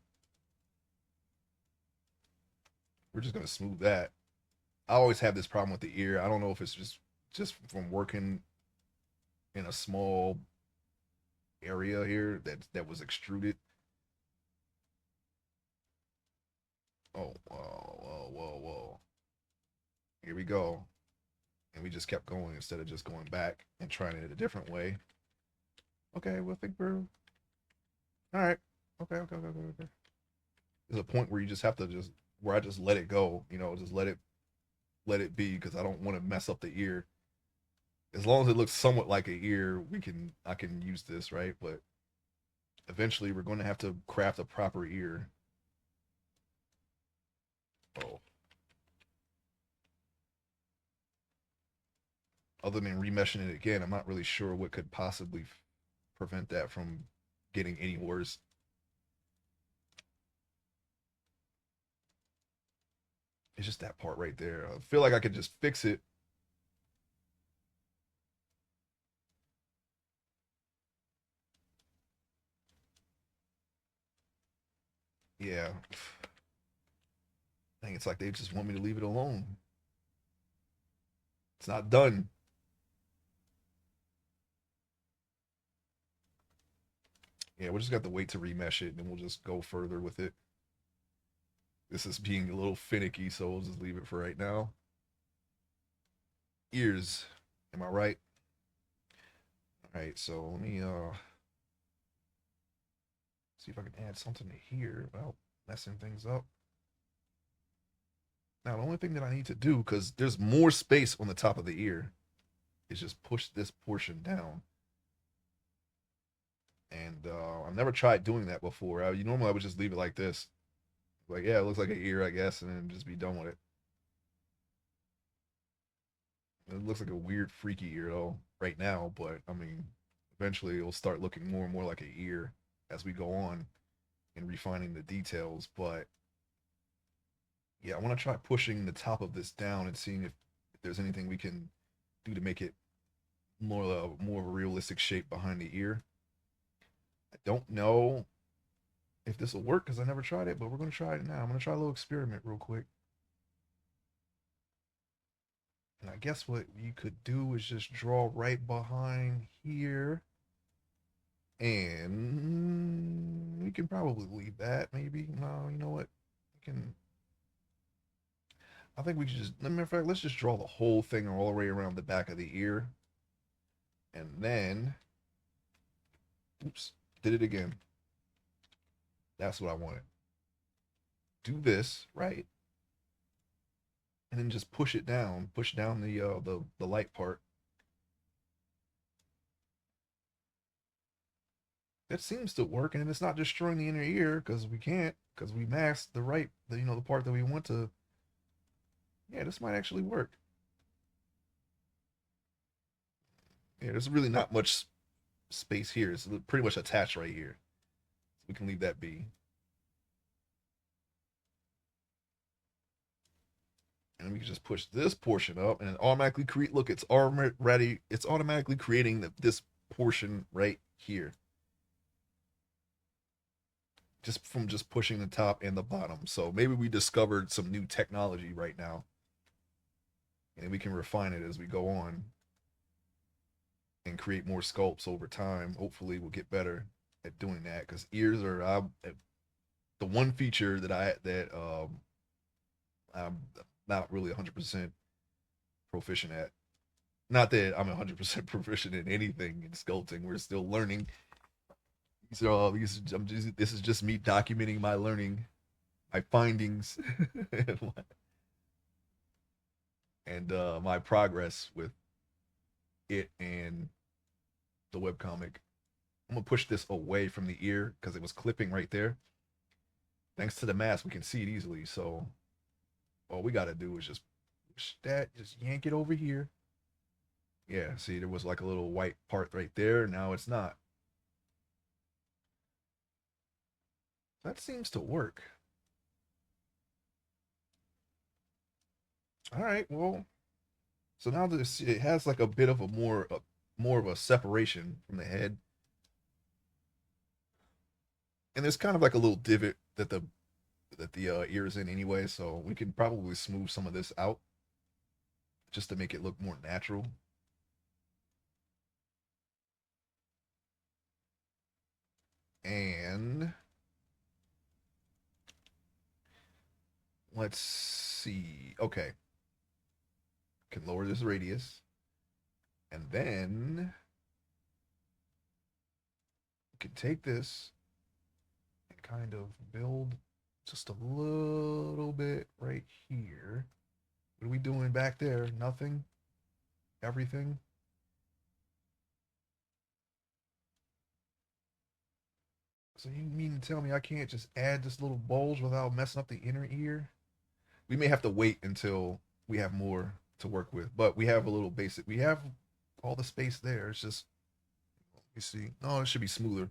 We're just gonna smooth that. I always have this problem with the ear. I don't know if it's just from working in a small area here that was extruded. Oh, whoa, whoa, whoa, whoa. Here we go. And we just kept going instead of just going back and trying it a different way. Okay, well, I think we're all right. Okay, okay, okay, okay, okay. There's a point where you just have to where I just let it go. Just let it be because I don't want to mess up the ear. As long as it looks somewhat like an ear, I can use this, right? But eventually, we're going to have to craft a proper ear. Oh, other than remeshing it again, I'm not really sure what could possibly prevent that from getting any worse. It's just that part right there. I feel like I could just fix it. Yeah. I think it's like they just want me to leave it alone. It's not done. Yeah, we'll just got to wait to remesh it and we'll just go further with it. This is being a little finicky, so we'll just leave it for right now. Ears. Am I right? All right, so let me see if I can add something to here without messing things up. Now, the only thing that I need to do, because there's more space on the top of the ear, is just push this portion down. And I've never tried doing that before. Normally I would just leave it like this. Like, yeah, it looks like an ear, I guess, and then just be done with it. It looks like a weird, freaky ear, though, right now, but I mean, eventually it'll start looking more and more like an ear as we go on and refining the details. But yeah, I want to try pushing the top of this down and seeing if there's anything we can do to make it more of a realistic shape behind the ear. I don't know if this will work because I never tried it, but we're going to try it now. I'm going to try a little experiment real quick. And I guess what you could do is just draw right behind here. And we can probably leave that, maybe. No, you know what? We can. I think we should just, matter of fact, let's just draw the whole thing all the way around the back of the ear. And then, oops, did it again. That's what I wanted. Do this, right? And then just push down the light part. That seems to work, and it's not destroying the inner ear because we can't, because we masked the part that we want to. Yeah, this might actually work. Yeah, there's really not much space here. It's pretty much attached right here. So we can leave that be. And we can just push this portion up and it automatically create, look, it's automatically creating this portion right here. Just from just pushing the top and the bottom. So maybe we discovered some new technology right now. And we can refine it as we go on and create more sculpts over time. Hopefully we'll get better at doing that because ears are the one feature I'm not really 100% proficient at. Not that I'm 100% proficient in anything in sculpting. We're still learning. This is just me documenting my learning, my findings, and my progress with it and the webcomic. I'm gonna push this away from the ear because it was clipping right there. Thanks to the mask, we can see it easily. So all we gotta do is just push that, just yank it over here. Yeah, see, there was like a little white part right there. Now it's not. That seems to work. All right, well, so now this it has like a bit of a more of a separation from the head, and there's kind of like a little divot that the ear is in anyway. So we can probably smooth some of this out just to make it look more natural. And let's see. Okay, can lower this radius, and then we can take this and kind of build just a little bit right here. What are we doing back there? Nothing? Everything? So you mean to tell me I can't just add this little bulge without messing up the inner ear? We may have to wait until we have more to work with, but we have a little basic. We have all the space there. It's just, you see. No, it should be smoother.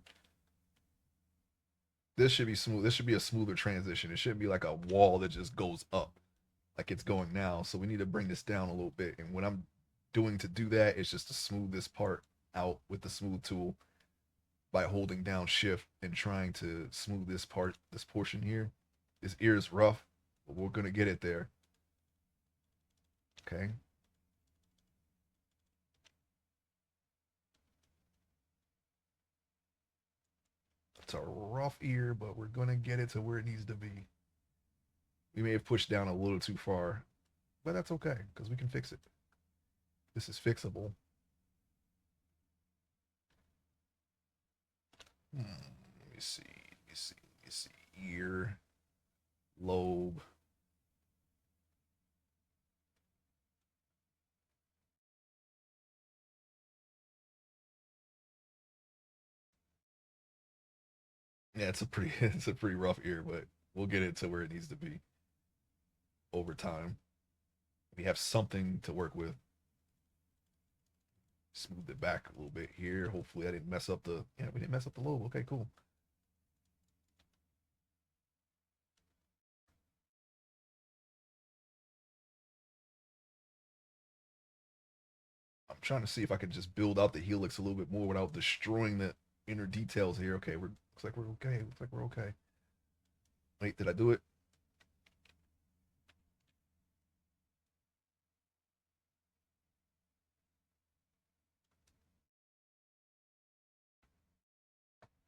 This should be smooth. This should be a smoother transition. It shouldn't be like a wall that just goes up like it's going now. So we need to bring this down a little bit. And what I'm doing to do that is just to smooth this part out with the smooth tool by holding down shift and trying to smooth this part, this portion here. This ear is rough, but we're gonna get it there. Okay. It's a rough ear, but we're gonna get it to where it needs to be. We may have pushed down a little too far, but that's okay because we can fix it. This is fixable. Let me see. Let me see. Let me see. Ear, lobe. Yeah, it's a pretty it's a pretty rough ear, but we'll get it to where it needs to be over time. We have something to work with. Smooth it back a little bit here. Hopefully I didn't mess up the yeah, we didn't mess up the lobe. Okay, cool. I'm trying to see if I can just build out the helix a little bit more without destroying the inner details here. Okay, we're looks like we're okay. Looks like we're okay. Wait, did I do it?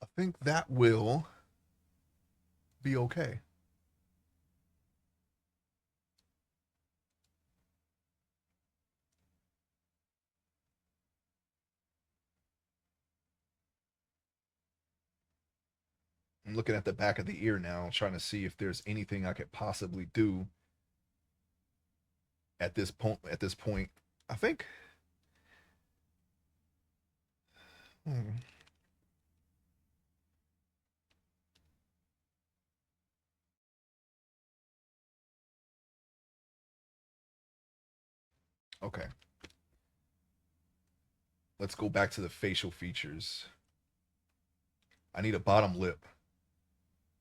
I think that will be okay. I'm looking at the back of the ear now, trying to see if there's anything I could possibly do at this point. At this point, I think. Hmm, okay, let's go back to the facial features. I need a bottom lip,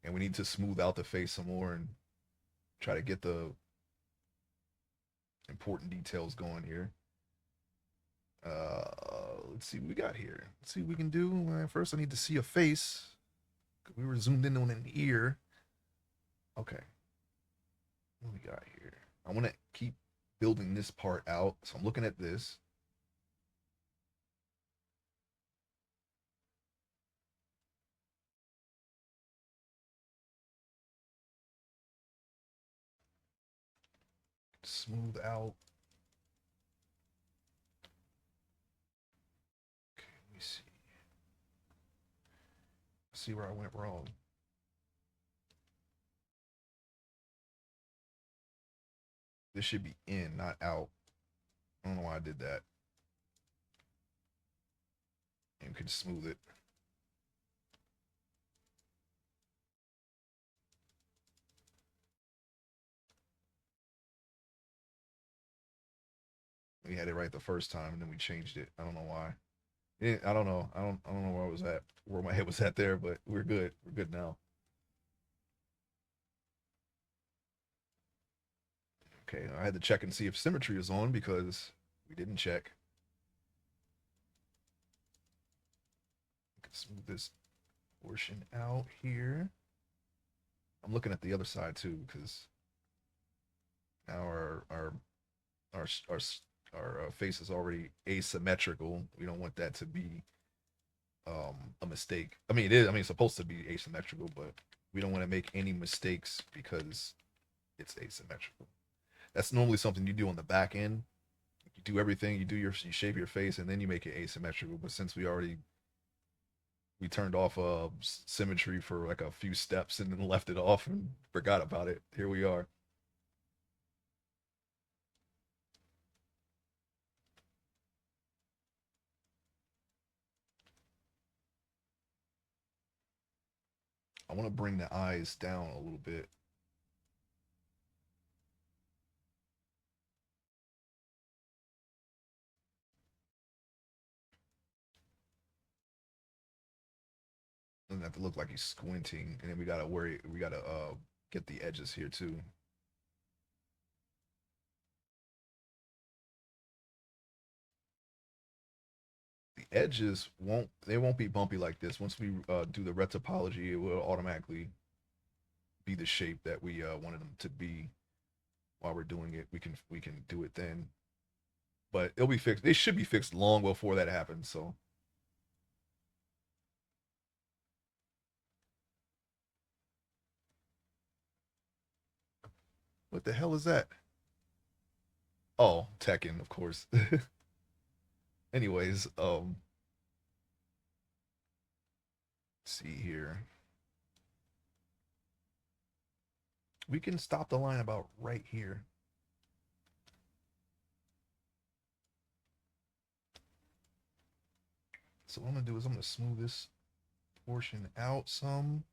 and we need to smooth out the face some more and try to get the important details going here. Let's see what we got here. Let's see what we can do. First, I need to see a face. We were zoomed in on an ear. Okay, what we got here? I want to keep building this part out, so I'm looking at this. Smooth out. Okay, let me see. See where I went wrong. This should be in, not out. I don't know why I did that. and we can smooth it. We had it right the first time, and then we changed it. I don't know why. I don't know. I don't know where I was at, where my head was at there, but we're good. We're good now. Okay, I had to check and see if symmetry is on because we didn't check. Smooth this portion out here. I'm looking at the other side too because now our our our face is already asymmetrical. We don't want that to be a mistake. I mean, it is. I mean, it's supposed to be asymmetrical, but we don't want to make any mistakes because it's asymmetrical. That's normally something you do on the back end. You do everything. You shape your face, and then you make it asymmetrical. But since we turned off symmetry for like a few steps and then left it off and forgot about it. Here we are. I want to bring the eyes down a little bit. Doesn't have to look like he's squinting, and then we gotta worry. We gotta get the edges here too. The edges won't be bumpy like this. Once we do the red topology, it will automatically be the shape that we wanted them to be. While we're doing it, we can do it then, but it'll be fixed. They should be fixed long before that happens. So what the hell is that? Oh, Tekken, of course. Anyways, see here. We can stop the line about right here. So what I'm gonna do is I'm gonna smooth this portion out some.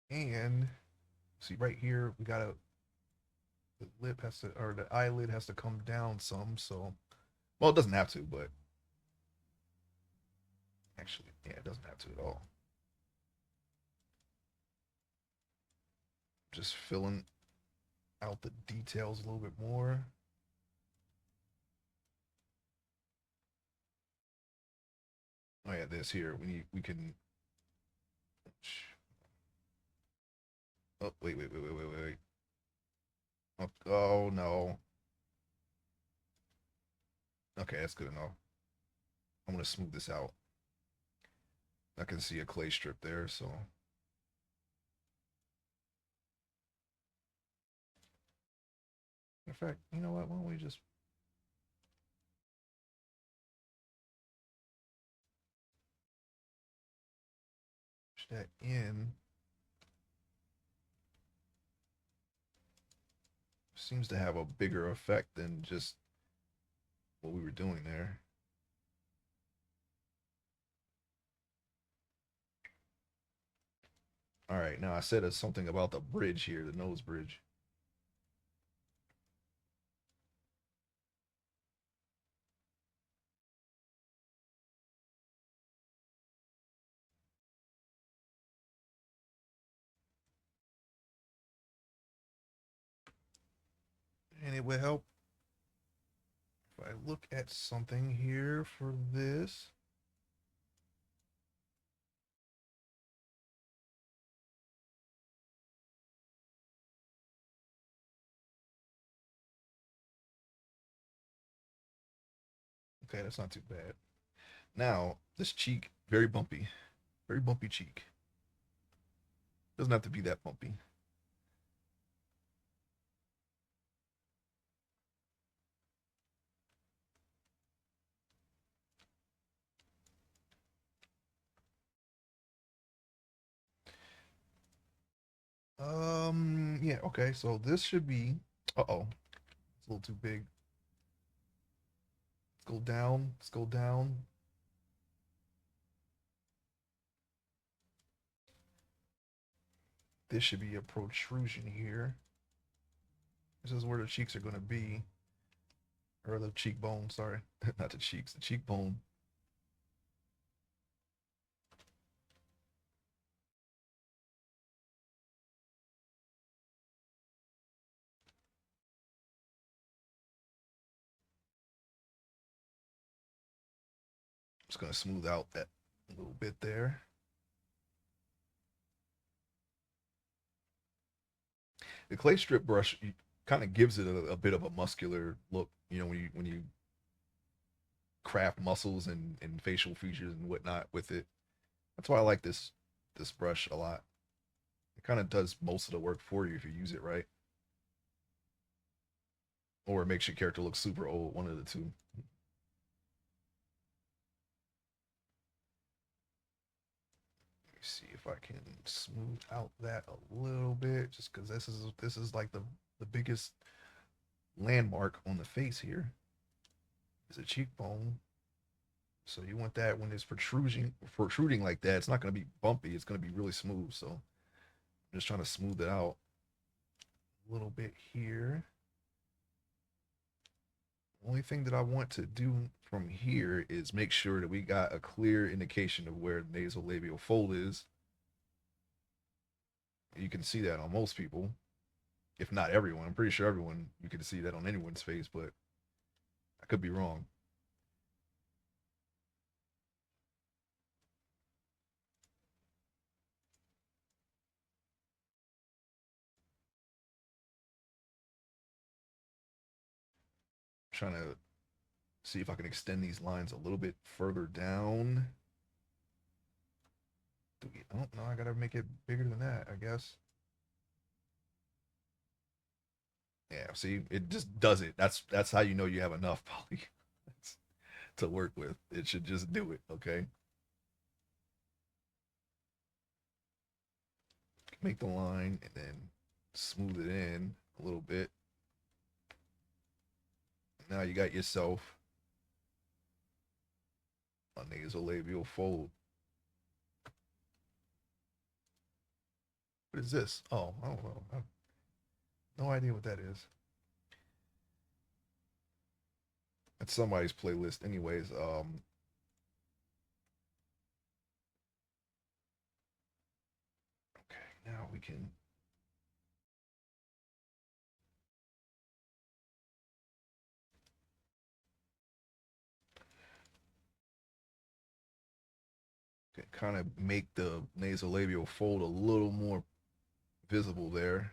And see right here, we gotta the lip has to or the eyelid has to come down some. So well, it doesn't have to, but actually, yeah, it doesn't have to at all. Just filling out the details a little bit more. Oh yeah, this here we can. Oh wait. Oh, oh no. Okay, that's good enough. I'm gonna smooth this out. I can see a clay strip there, so in fact, you know what? Why don't we just push that in? Seems to have a bigger effect than just what we were doing there. All right, now I said something about the bridge here, the nose bridge. And it would help if I look at something here for this. Okay, that's not too bad. Now, this cheek, very bumpy cheek. Doesn't have to be that bumpy. Yeah, okay, so this should be, uh-oh, it's a little too big. Let's go down, let's go down. This should be a protrusion here. This is where the cheeks are going to be, or the cheekbone, sorry. Not the cheeks, the cheekbone. Just going to smooth out that little bit there. The clay strip brush kind of gives it a bit of a muscular look, you know, when you craft muscles and facial features and whatnot with it. That's why I like this brush a lot. It kind of does most of the work for you if you use it right, or it makes your character look super old. One of the two. Let me see if I can smooth out that a little bit, just because this is like the biggest landmark on the face here. Is a cheekbone. So you want that when it's protruding like that. It's not going to be bumpy. It's going to be really smooth. So I'm just trying to smooth it out a little bit here. Only thing that I want to do from here is make sure that we got a clear indication of where the nasolabial fold is. You can see that on most people, if not everyone. I'm pretty sure everyone, you can see that on anyone's face, but I could be wrong. I'm trying to see if I can extend these lines a little bit further down. I don't know. I gotta make it bigger than that, I guess. Yeah, see, it just does it. That's how you know you have enough poly to work with. It should just do it, okay? Make the line and then smooth it in a little bit. Now you got yourself a nasolabial fold. What is this? Oh, I don't know. I have no idea what that is. It's somebody's playlist, anyways. Okay, now we can kind of make the nasolabial fold a little more visible there.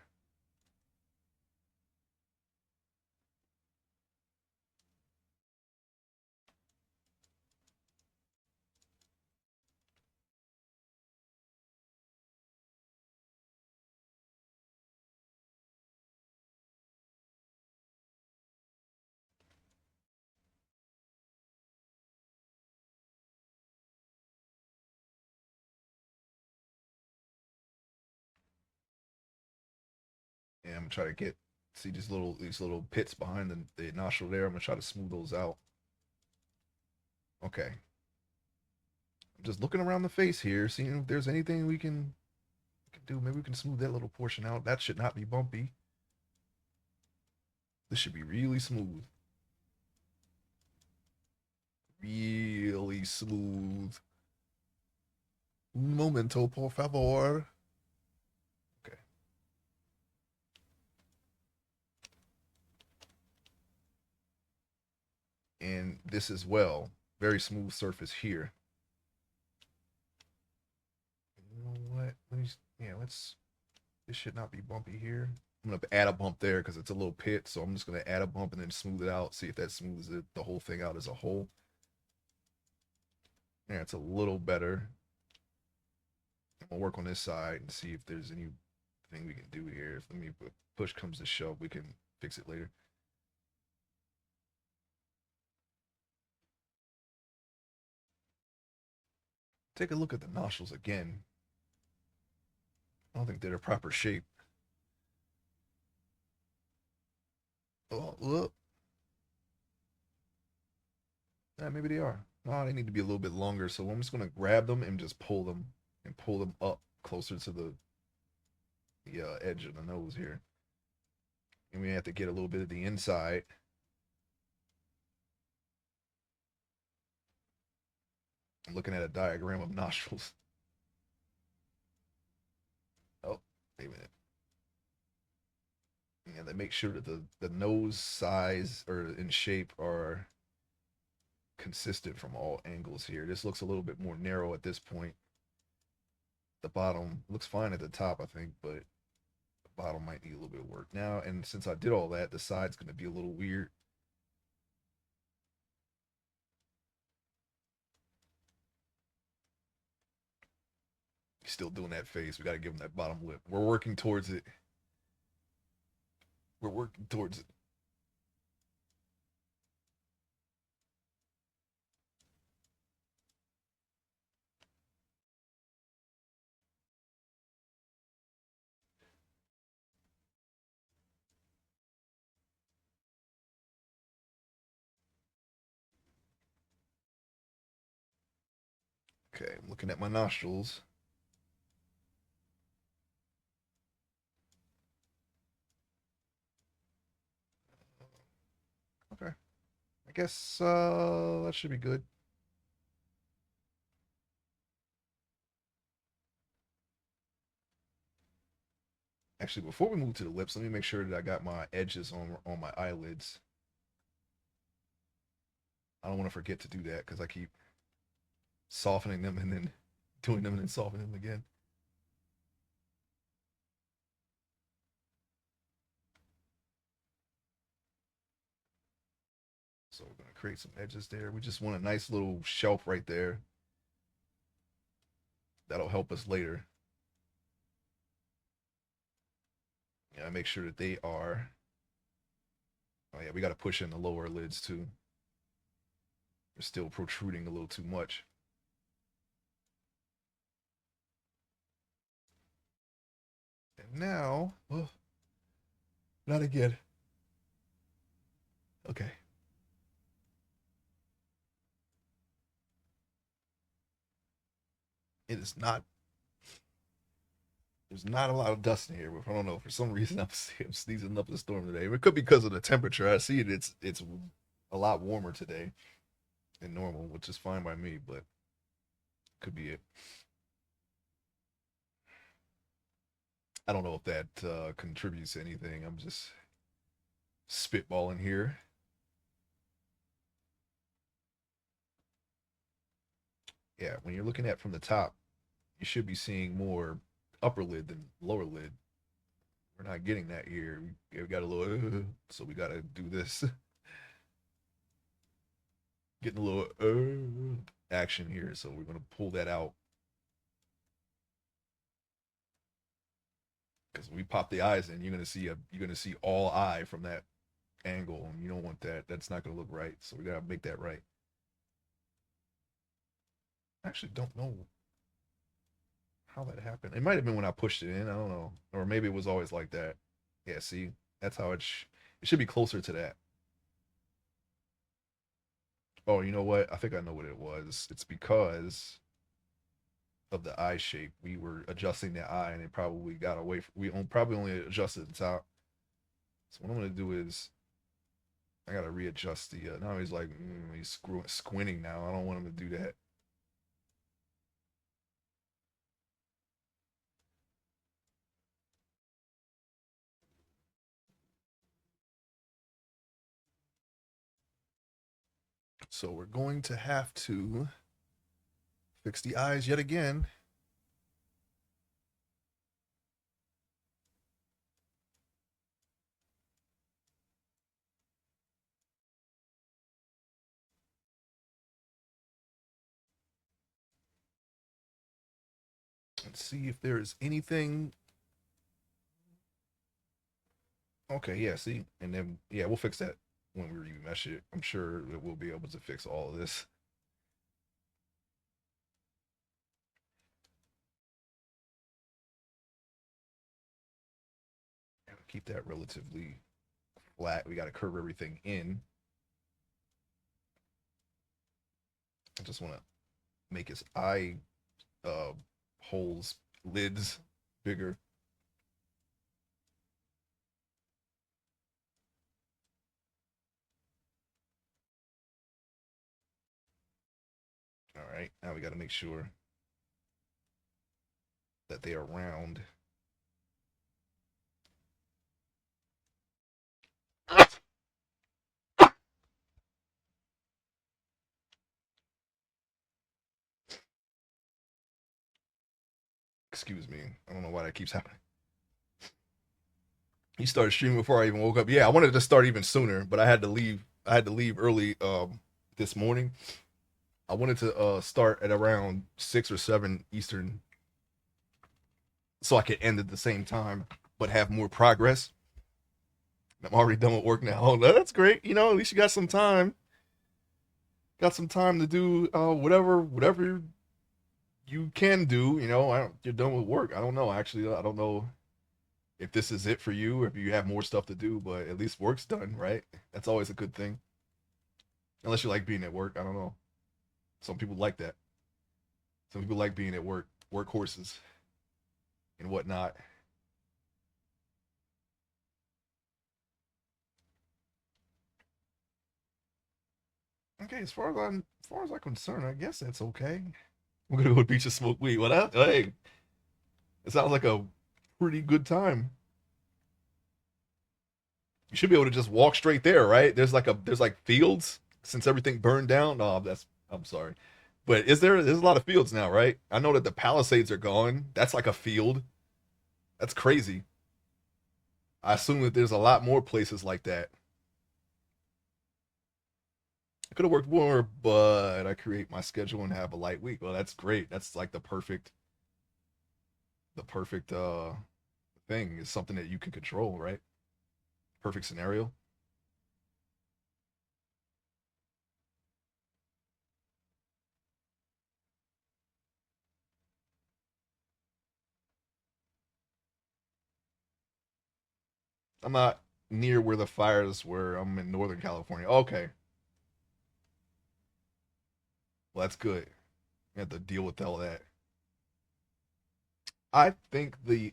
And I'm gonna try to get see these little pits behind the nostril there. I'm gonna try to smooth those out. Okay. I'm just looking around the face here, seeing if there's anything we can do. Maybe we can smooth that little portion out. That should not be bumpy. This should be really smooth. Really smooth. Un momento, por favor. Okay. And this as well. Very smooth surface here. You know what? Let's. This should not be bumpy here. I'm gonna add a bump there because it's a little pit, so I'm just gonna add a bump and then smooth it out. See if that smooths the whole thing out as a whole. Yeah, it's a little better. I'm gonna work on this side and see if there's anything we can do here. If push comes to shove, we can fix it later. Take a look at the nostrils again. I don't think they're the proper shape. Oh, look. Yeah, maybe they are. No, they need to be a little bit longer. So I'm just gonna grab them and just pull them up closer to the edge of the nose here. And we have to get a little bit of the inside. I'm looking at a diagram of nostrils. Oh, wait a minute. And they make sure that the nose size or in shape are consistent from all angles here. This looks a little bit more narrow at this point. The bottom looks fine at the top, I think, but the bottom might need a little bit of work now. And since I did all that, the side's going to be a little weird. He's still doing that face. We got to give him that bottom lip. We're working towards it. We're working towards it. Okay, I'm looking at my nostrils. Okay. I guess that should be good. Actually, before we move to the lips, let me make sure that I got my edges on my eyelids. I don't want to forget to do that because I keep softening them and then doing them and then softening them again. So we're gonna create some edges there. We just want a nice little shelf right there. That'll help us later. Yeah, make sure that they are. Oh yeah, we got to push in the lower lids too. They're still protruding a little too much. And now, oh, not again. Okay. It is not. There's not a lot of dust in here, but I don't know. For some reason, I'm sneezing up a storm today. It could be because of the temperature. I see it. It's a lot warmer today than normal, which is fine by me, but could be it. I don't know if that contributes to anything. I'm just spitballing here. Yeah, when you're looking at from the top, you should be seeing more upper lid than lower lid. We're not getting that here. We got a little, so we got to do this. Getting a little action here, so we're gonna pull that out because when we pop the eyes in, you're gonna see all eye from that angle, and you don't want that. That's not gonna look right. So we gotta make that right. I actually don't know how that happened. It might have been when I pushed it in. I don't know, or maybe it was always like that. Yeah, see, that's how it should be closer to that. Oh, you know what? I think I know what it was. It's because of the eye shape. We were adjusting the eye, and it probably got away. Probably only adjusted the top. So what I'm gonna do is I gotta readjust the. Now he's like squinting now. I don't want him to do that. So we're going to have to fix the eyes yet again. Let's see if there's anything. Okay, yeah, see, and then yeah, we'll fix that when we remesh it. I'm sure that we'll be able to fix all of this. Keep that relatively flat. We got to curve everything in. I just want to make his eye uh, holes, lids bigger. All right, now we got to make sure that they are round. Excuse me. I don't know why that keeps happening. He started streaming before I even woke up. Yeah, I wanted to start even sooner, but I had to leave. I had to leave early this morning. I wanted to start at around 6 or 7 Eastern, so I could end at the same time, but have more progress. I'm already done with work now. Oh, that's great. You know, at least you got some time. Got some time to do whatever you can do. You know, you're done with work. I don't know. Actually, I don't know if this is it for you or if you have more stuff to do, but at least work's done, right? That's always a good thing. Unless you like being at work. I don't know. Some people like that. Some people like being at work, workhorses and whatnot. Okay, as far as I'm concerned, I guess that's okay. We're gonna go to the beach and smoke weed. What up? Hey, it sounds like a pretty good time. You should be able to just walk straight there, right? There's like fields since everything burned down. No, I'm sorry. But there's a lot of fields now, right? I know that the Palisades are gone. That's like a field. That's crazy. I assume that there's a lot more places like that. I could have worked more, but I create my schedule and have a light week. Well, that's great. That's like the perfect thing is something that you can control, right? Perfect scenario. I'm not near where the fires were. I'm in Northern California. Okay. Well, that's good. You have to deal with all that. I think the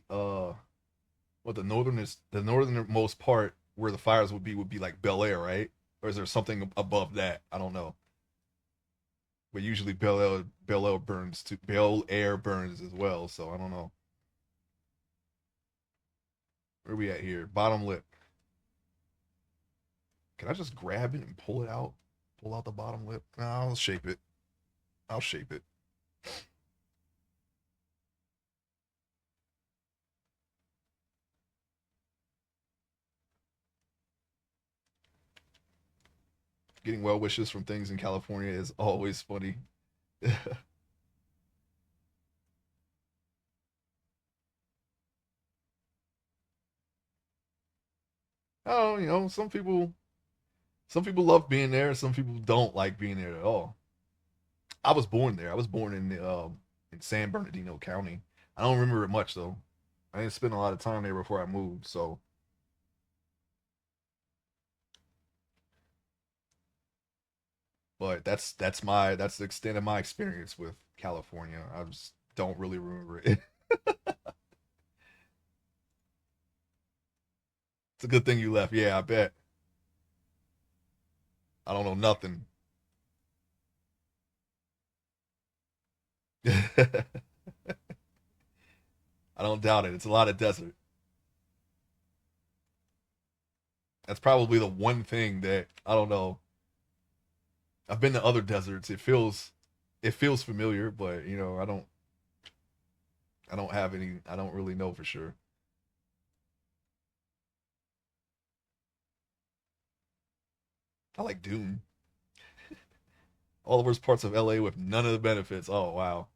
northernmost part where the fires would be like Bel Air, right? Or is there something above that? I don't know. But usually Bel Air burns as well, so I don't know. Where are we at here? Bottom lip. Can I just grab it and pull it out? Pull out the bottom lip? No, I'll shape it. I'll shape it. Getting well wishes from things in California is always funny. Oh, some people love being there, some people don't like being there at all. I was born there. I was born in San Bernardino County. I don't remember it much though. I didn't spend a lot of time there before I moved, so but that's the extent of my experience with California. I just don't really remember it. It's a good thing you left. Yeah, I bet. I don't know nothing. I don't doubt it. It's a lot of desert. That's probably the one thing that I don't know. I've been to other deserts. It feels familiar, but I don't have any. I don't really know for sure. I like Dune. All the worst parts of LA with none of the benefits. Oh wow.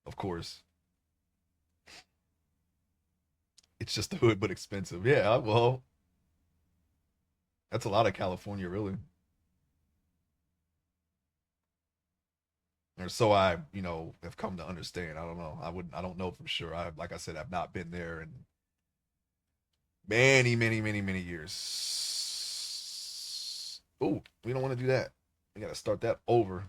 Of course, it's just the hood, but expensive. Yeah, well, that's a lot of California, really. Or so I, have come to understand. I don't know. I don't know for sure. Like I said, I've not been there in many, many, many, many years. Oh, we don't want to do that. We got to start that over.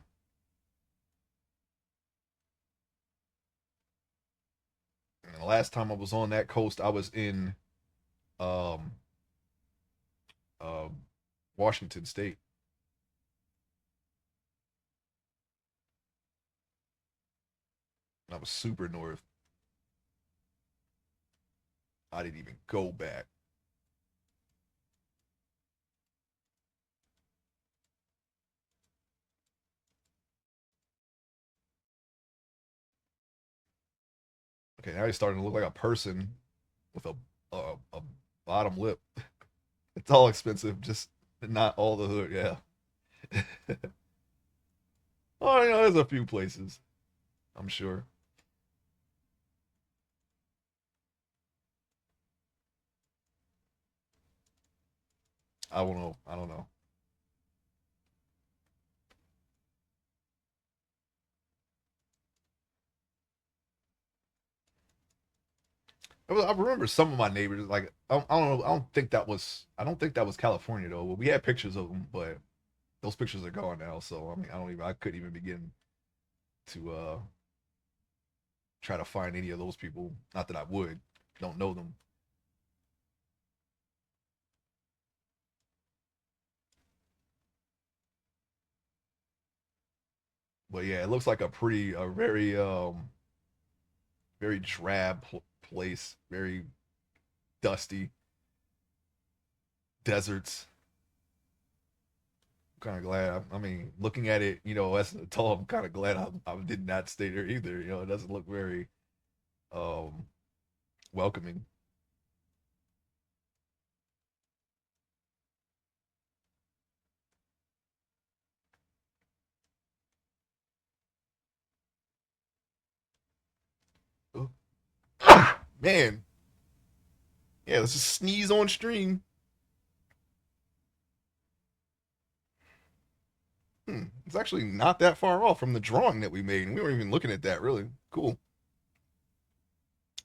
And the last time I was on that coast, I was in um, uh, Washington State. I was super north. I didn't even go back. Okay, now he's starting to look like a person with a bottom lip. It's all expensive, just not all the hood. Yeah. Oh, there's a few places. I'm sure. I don't know. I don't know. I remember some of my neighbors. Like I don't know. I don't think that was. I don't think that was California though. Well, we had pictures of them, but those pictures are gone now. So I mean, I don't even. I couldn't even begin to try to find any of those people. Not that I would. Don't know them. But yeah, it looks like a very very drab place. Very dusty deserts. Kind of glad. I mean, looking at it, as an adult, I'm kind of glad I did not stay there either. It doesn't look very um welcoming. Man, yeah, let's just sneeze on stream. It's actually not that far off from the drawing that we made, and we weren't even looking at that really. Cool.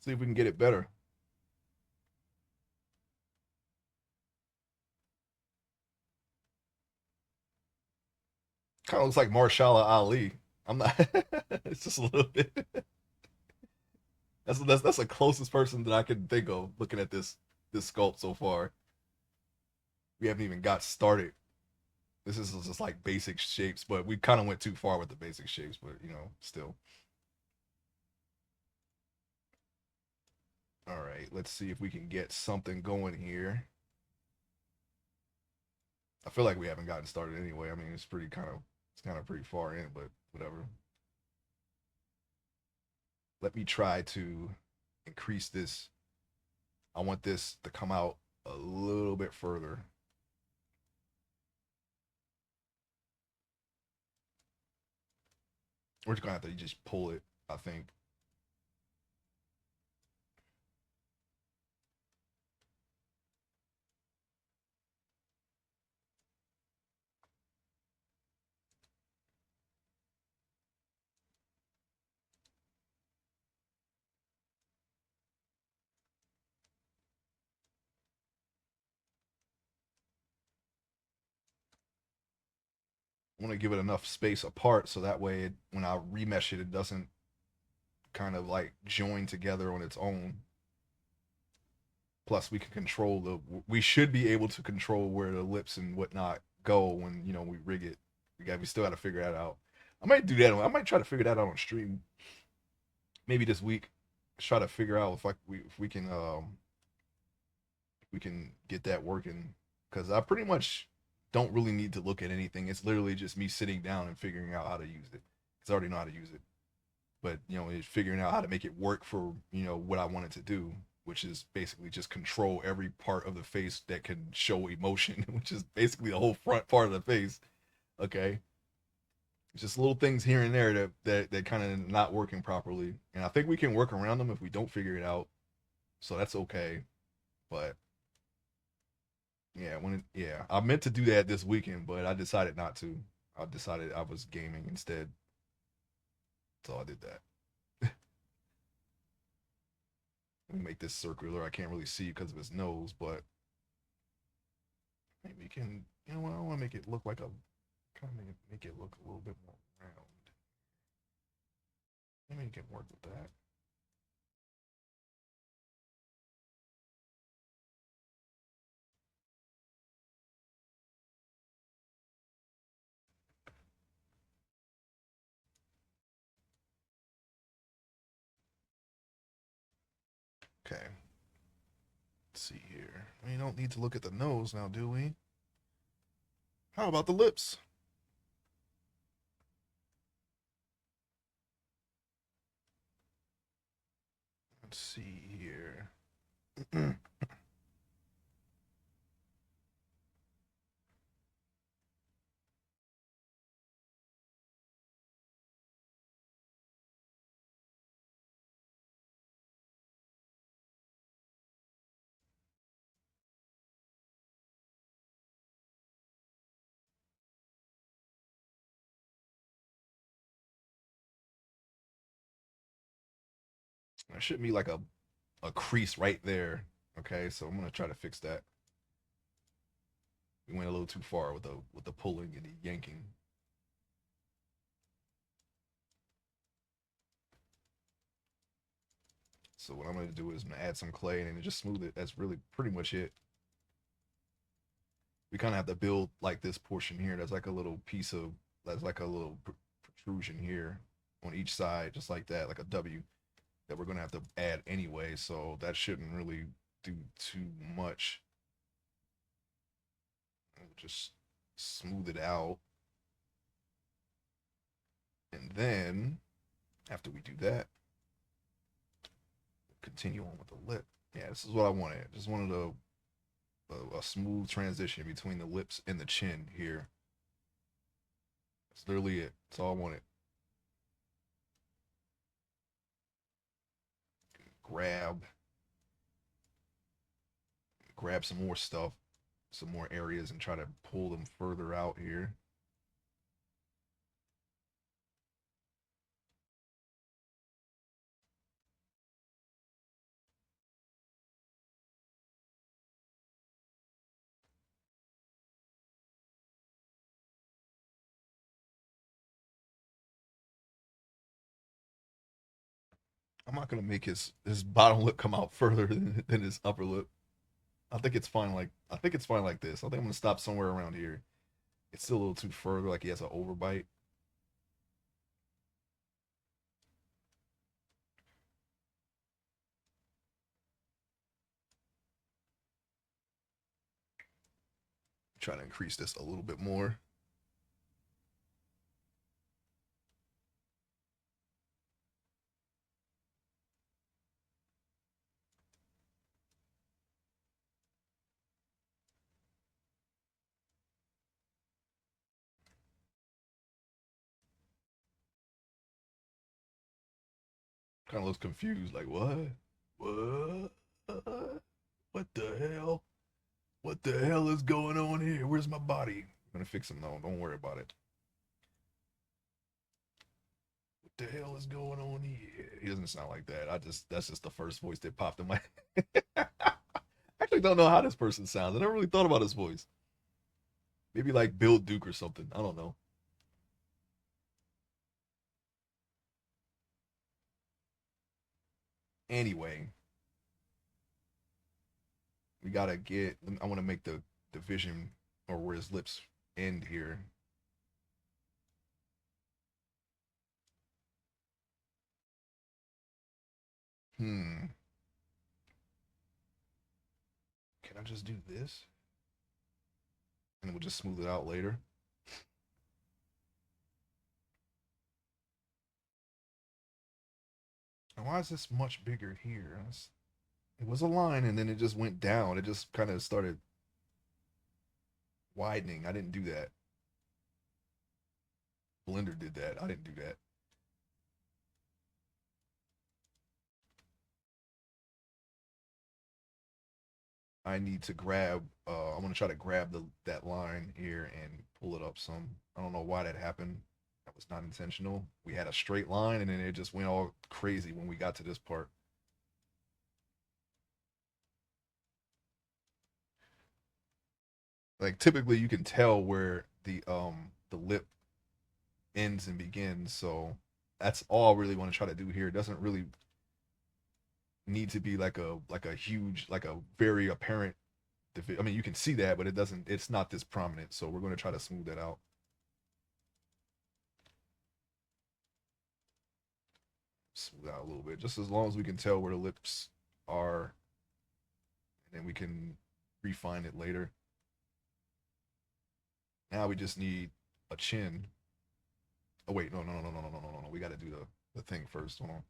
See if we can get it better. Kind of looks like Marshala Ali. I'm not. It's just a little bit. That's the closest person that I can think of looking at this sculpt so far. We haven't even got started. This is just like basic shapes, but we kind of went too far with the basic shapes. But still. All right, let's see if we can get something going here. I feel like we haven't gotten started anyway. I mean, it's kind of pretty far in, but whatever. Let me try to increase this. I want this to come out a little bit further. We're just gonna have to just pull it, I think. I want to give it enough space apart so that way when I remesh it, it doesn't kind of like join together on its own. Plus, we can control we should be able to control where the lips and whatnot go when we rig it. We still got to figure that out. I might do that. I might try to figure that out on stream maybe this week. Try to figure out if we can get that working because I pretty much don't really need to look at anything. It's literally just me sitting down and figuring out how to use it because I already know how to use it. But it's figuring out how to make it work for what I want it to do, which is basically just control every part of the face that can show emotion, which is basically the whole front part of the face. Okay, Just little things here and there that kind of not working properly, and I think we can work around them if we don't figure it out. So that's okay. But yeah, yeah, I meant to do that this weekend, but I decided not to. I decided I was gaming instead, so I did that. Let me make this circular. I can't really see because of his nose, but maybe we can. You know what? I want to make it look like a kind of make it look a little bit more round. Maybe we can work with that. Okay. Let's see here. We don't need to look at the nose now, do we? How about the lips? Let's see here. There should be like a crease right there. Okay, so I'm gonna try to fix that. We went a little too far with the pulling and the yanking. So what I'm gonna do is I'm gonna add some clay and then just smooth it. That's really pretty much it. We kind of have to build like this portion here. That's like a little piece of that's like a little protrusion here on each side, just like that, like a W that we're gonna have to add anyway. So that shouldn't really do too much. We'll just smooth it out, and then after we do that, continue on with the lip. Yeah, this is what I wanted. Just wanted a smooth transition between the lips and the chin here. That's literally it. That's all I wanted. Grab, grab some more stuff, some more areas, and try to pull them further out here. I'm not gonna make his bottom lip come out further than his upper lip. I think it's fine like this. I think I'm gonna stop somewhere around here. It's still a little too further, like he has an overbite. Trying to increase this a little bit more. Kind of looks confused, like what? What? What the hell? What the hell is going on here? Where's my body? I'm gonna fix him though. Don't worry about it. What the hell is going on here? He doesn't sound like that. That's just the first voice that popped in my I actually don't know how this person sounds. I never really thought about his voice. Maybe like Bill Duke or something. I don't know. Anyway, we gotta get. I want to make the division or where his lips end here. Hmm. Can I just do this? And we'll just smooth it out later. And why is this much bigger here? It was a line and then it just went down. It just kind of started widening. I didn't do that. Blender did that. I didn't do that. I need to grab. I'm gonna try to grab the that line here and pull it up some. I don't know why that happened. That was not intentional. We had a straight line and then it just went all crazy when we got to this part. Like typically you can tell where the lip ends and begins. So that's all I really want to try to do here. It doesn't really need to be like a huge like a very apparent. I mean, you can see that, but it doesn't. It's not this prominent. So we're going to try to smooth that out. Smooth out a little bit, just as long as we can tell where the lips are, and then we can refine it later. Now we just need a chin. Oh wait, no, no, no, no, no, no, no, no, no. We got to do the thing first. Hold on.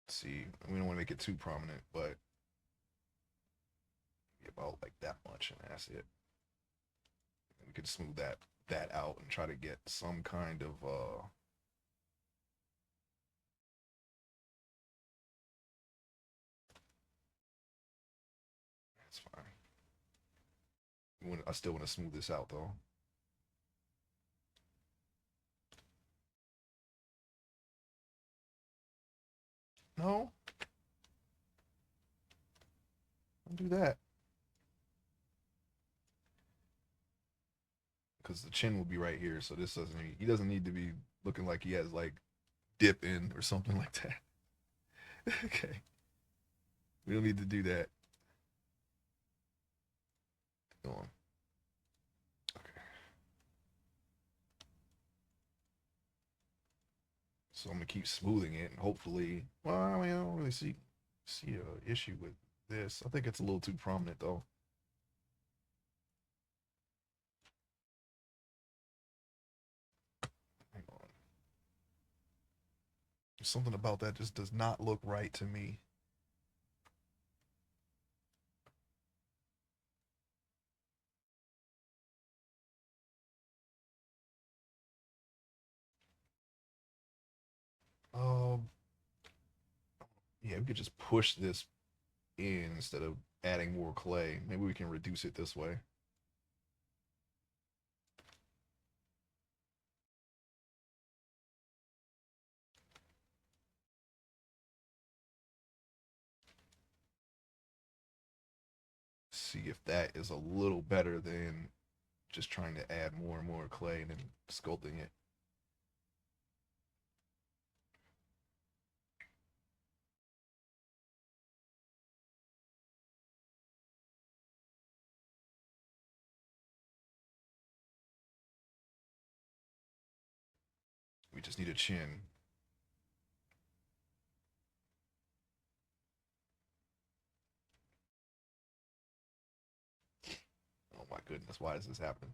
Let's see, we don't want to make it too prominent, but about like that much, and that's it. We could smooth that out and try to get some kind of that's fine. I still want to smooth this out though. No, don't do that. Because the chin will be right here, so this doesn't he doesn't need to be looking like he has like dip in or something like that. Okay, we don't need to do that. Go on. Okay, so I'm gonna keep smoothing it, and hopefully, well, I mean, I don't really see a issue with this. I think it's a little too prominent though. Hang on. Something about that just does not look right to me. Um, yeah, we could just push this in instead of adding more clay. Maybe we can reduce it this way. See if that is a little better than just trying to add more and more clay and then sculpting it. We just need a chin. Oh my goodness, why does this happen?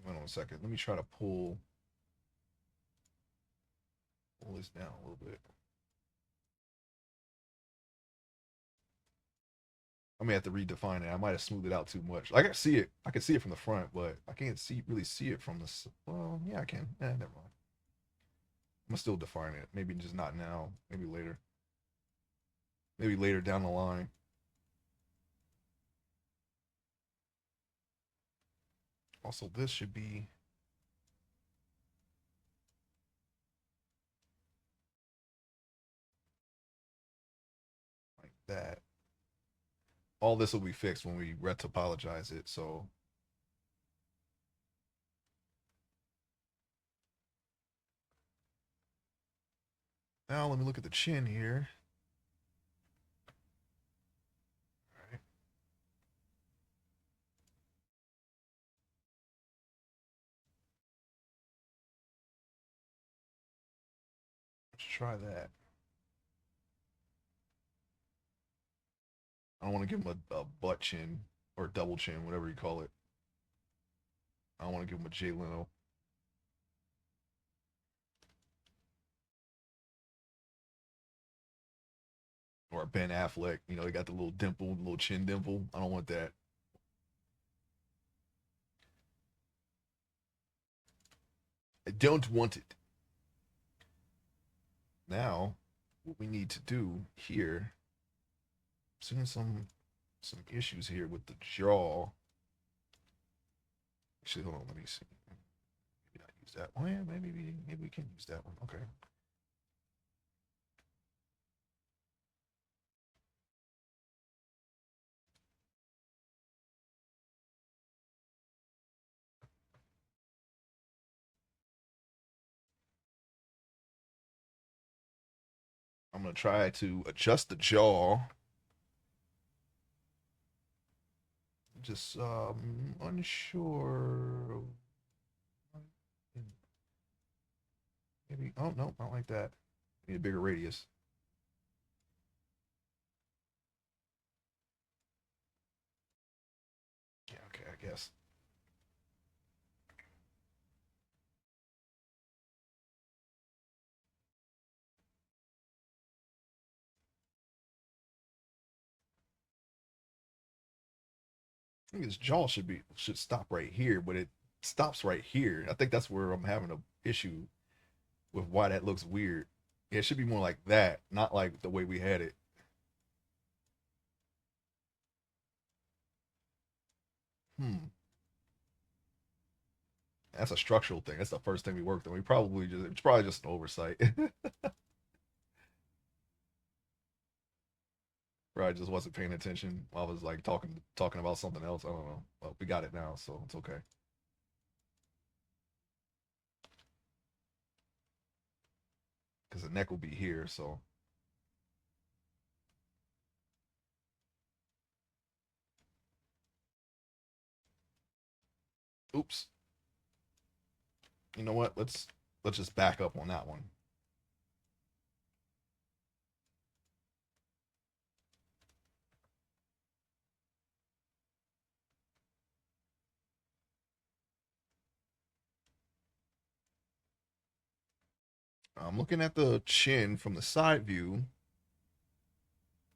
Hold on a second. Let me try to pull this down a little bit. I may have to redefine it. I might have smoothed it out too much. Like I see it. I can see it from the front, but I can't really see it from the. Well, yeah, I can. Never mind. I'm gonna still define it. Maybe just not now. Maybe later. Maybe later down the line. Also, this should be like that. All this will be fixed when we retopologize it. So now let me look at the chin here. try that. I don't want to give him a butt chin or double chin, whatever you call it. I don't want to give him a Jay Leno or a Ben Affleck. You know, he got the little dimple, the little chin dimple. I don't want that. I don't want it. Now, what we need to do here, seeing some issues here with the jaw. Actually, hold on, let me see. Maybe not use that one. Yeah, maybe we can use that one. Okay. I'm gonna try to adjust the jaw. Just unsure. Maybe. Oh no, not like that. Need a bigger radius. Yeah. Okay. I guess. I think his jaw should stop right here, but it stops right here. I think that's where I'm having a issue with why that looks weird. Yeah, it should be more like that, not like the way we had it. Hmm. That's a structural thing. That's the first thing we worked on. We probably just it's probably just an oversight. Right, just wasn't paying attention. I was like talking about something else. I don't know. Well, we got it now, so it's okay. Because the neck will be here. So, oops. You know what? Let's just back up on that one. I'm looking at the chin from the side view,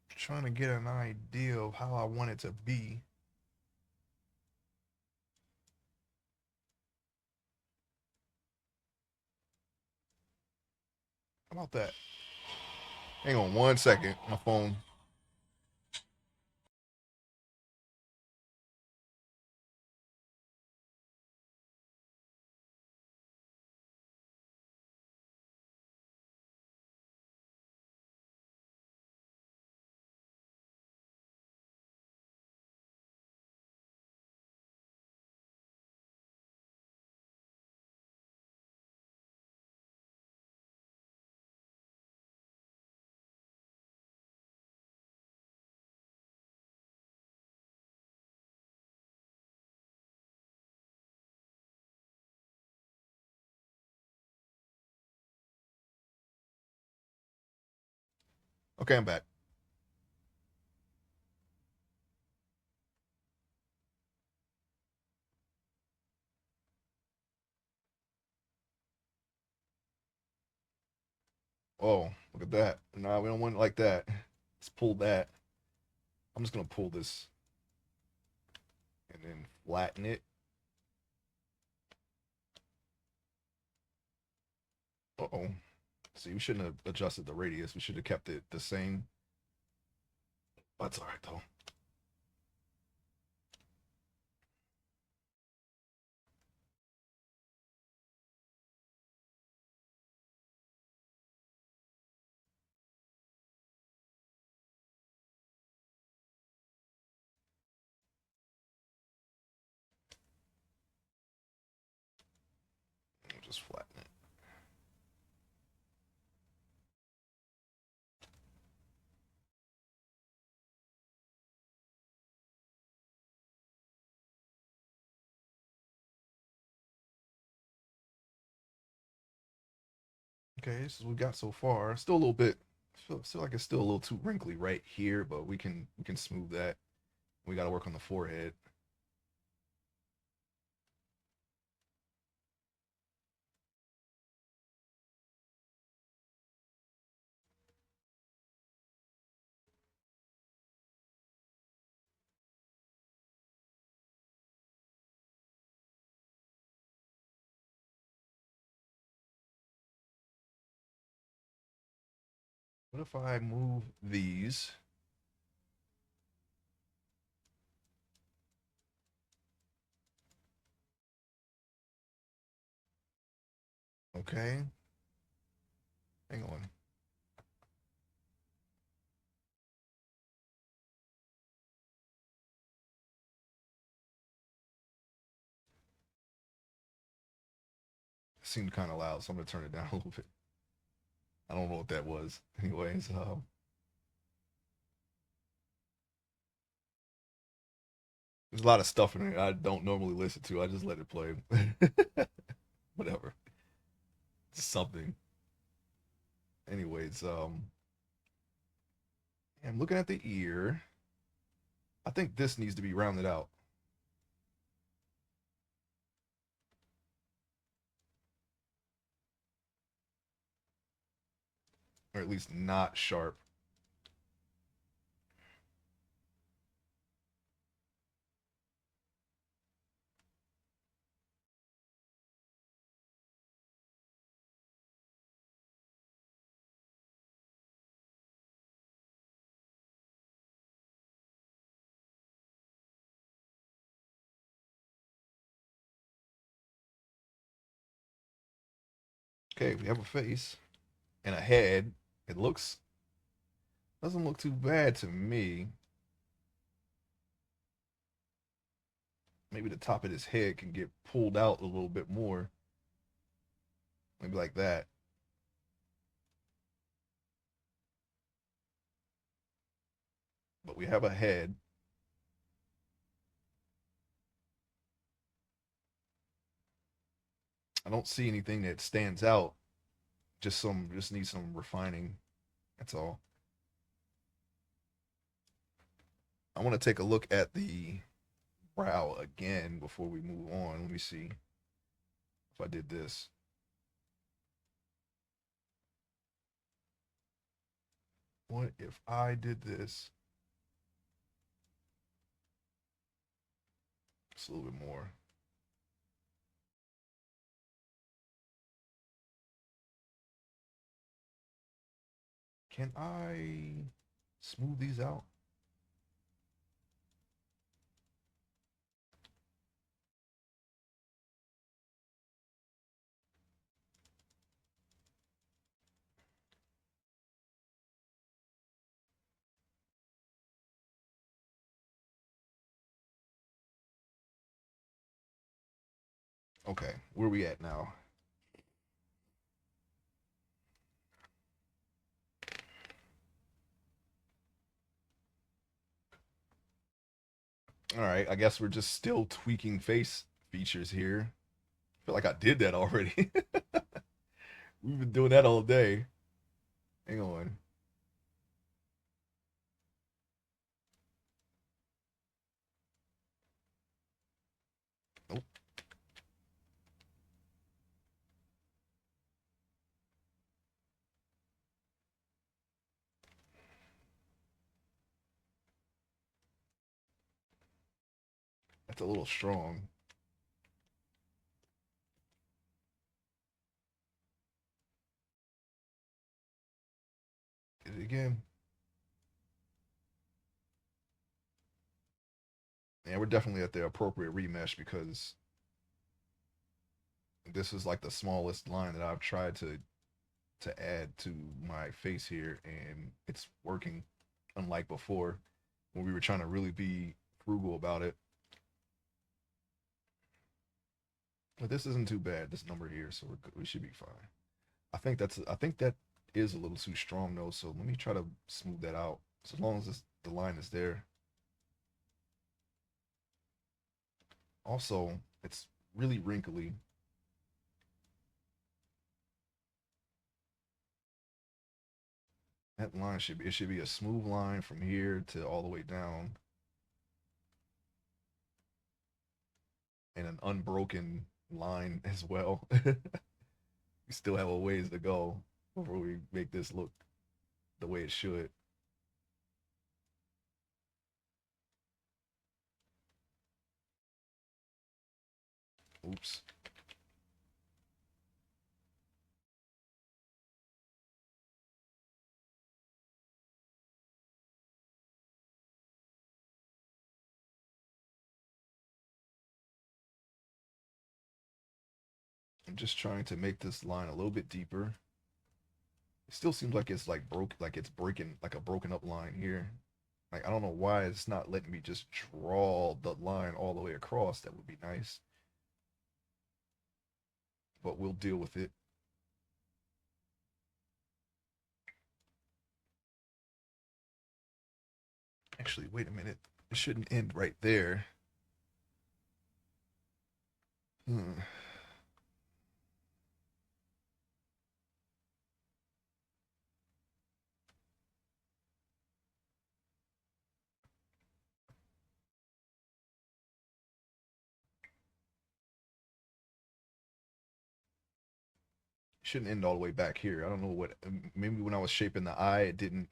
trying to get an idea of how I want it to be. How about that? Hang on 1 second. My phone. Okay, I'm back. Oh, look at that. Nah, we don't want it like that. Let's pull that. I'm just gonna pull this and then flatten it. Uh-oh. See, we shouldn't have adjusted the radius. We should have kept it the same. That's all right though. We'll just flatten it. Okay, this is what we got so far. Still a little bit, feel like it's still a little too wrinkly right here, but we can smooth that. We got to work on the forehead. What if I move these? Okay, hang on. It seemed kind of loud, so I'm gonna turn it down a little bit. I don't know what that was. Anyways, there's a lot of stuff in it I don't normally listen to. I just let it play. Whatever. It's something. Anyways, I'm looking at the ear. I think this needs to be rounded out, or at least not sharp. Okay, we have a face and a head. It looks doesn't look too bad to me. Maybe the top of his head can get pulled out a little bit more. Maybe like that. But we have a head. I don't see anything that stands out. Just need some refining. That's all. I want to take a look at the brow again before we move on. Let me see if I did this. What if I did this? Just a little bit more. Can I smooth these out? Okay, where we at now? All right, I guess we're just still tweaking face features here. I feel like I did that already. We've been doing that all day. Hang on. Nope, that's a little strong. Did it again. And we're definitely at the appropriate remesh because this is like the smallest line that I've tried to add to my face here, and it's working. Unlike before, when we were trying to really be frugal about it. But this isn't too bad. This number here, so we should be fine. I think that is a little too strong though. So let me try to smooth that out. So as long as the line is there. Also, it's really wrinkly. That line should be, it should be a smooth line from here to all the way down, and an unbroken line as well. We still have a ways to go before we make this look the way it should. Oops. I'm just trying to make this line a little bit deeper. It still seems like it's like broke, like it's breaking, like a broken up line here. Like I don't know why it's not letting me just draw the line all the way across. That would be nice, but we'll deal with it. Actually, wait a minute. It shouldn't end right there. Hmm. Shouldn't end all the way back here. I don't know what. Maybe when I was shaping the eye, it didn't.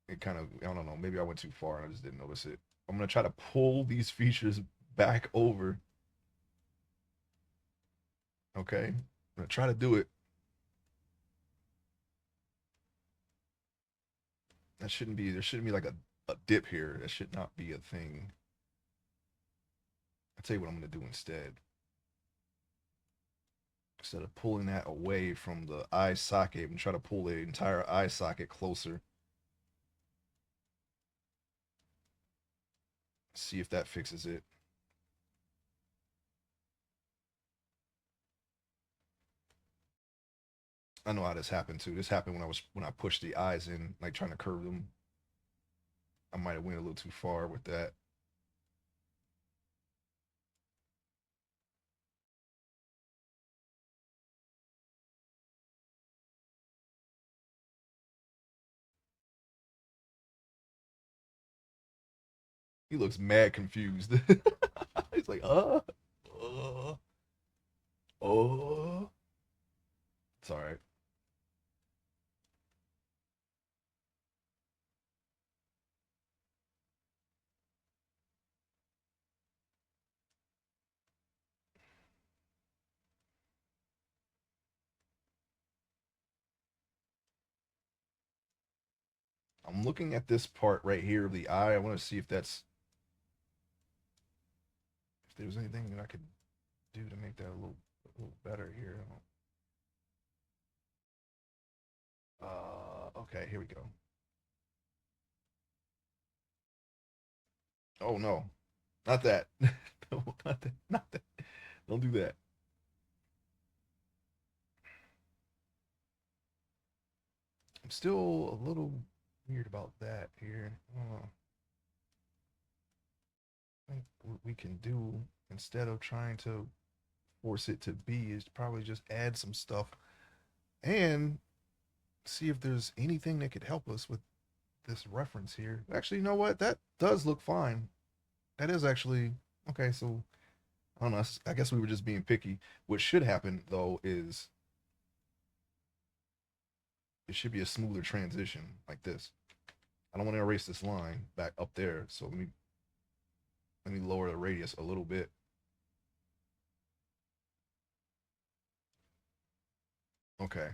It kind of. I don't know. Maybe I went too far and I just didn't notice it. I'm gonna try to pull these features back over. Okay. I'm gonna try to do it. That shouldn't be. There shouldn't be like a dip here. That should not be a thing. I'll tell you what I'm gonna do instead. Instead of pulling that away from the eye socket and try to pull the entire eye socket closer. See if that fixes it. I know how this happened too. This happened when I pushed the eyes in, like trying to curve them. I might have went a little too far with that. He looks mad confused. He's like, uh, uh. It's all right. I'm looking at this part right here of the eye. I want to see if there's anything that I could do to make that a little better here. Okay, here we go. Oh no, not that. No, not that. Not that. Don't do that. I'm still a little weird about that here. I think what we can do instead of trying to force it to be is probably just add some stuff and see if there's anything that could help us with this reference here. Actually, you know what? That does look fine. That is actually okay. So I don't know. I guess we were just being picky. What should happen though is it should be a smoother transition like this. I don't want to erase this line back up there. So let me lower the radius a little bit. Okay.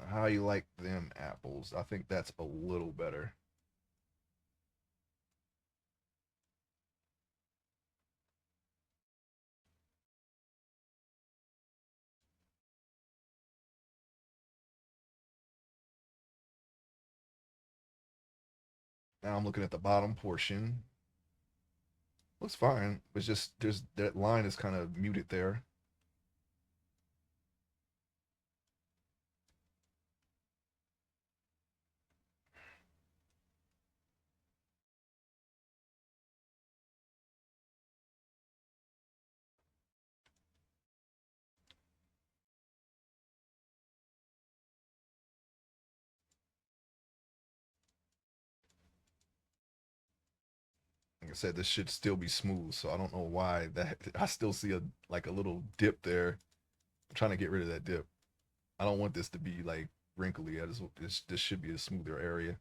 How you like them apples? I think that's a little better. Now I'm looking at the bottom portion. Looks fine. It's just there's that line is kind of muted there. I said, this should still be smooth, so I don't know why that I still see a like a little dip there. I'm trying to get rid of that dip. I don't want this to be like wrinkly. I just this should be a smoother area.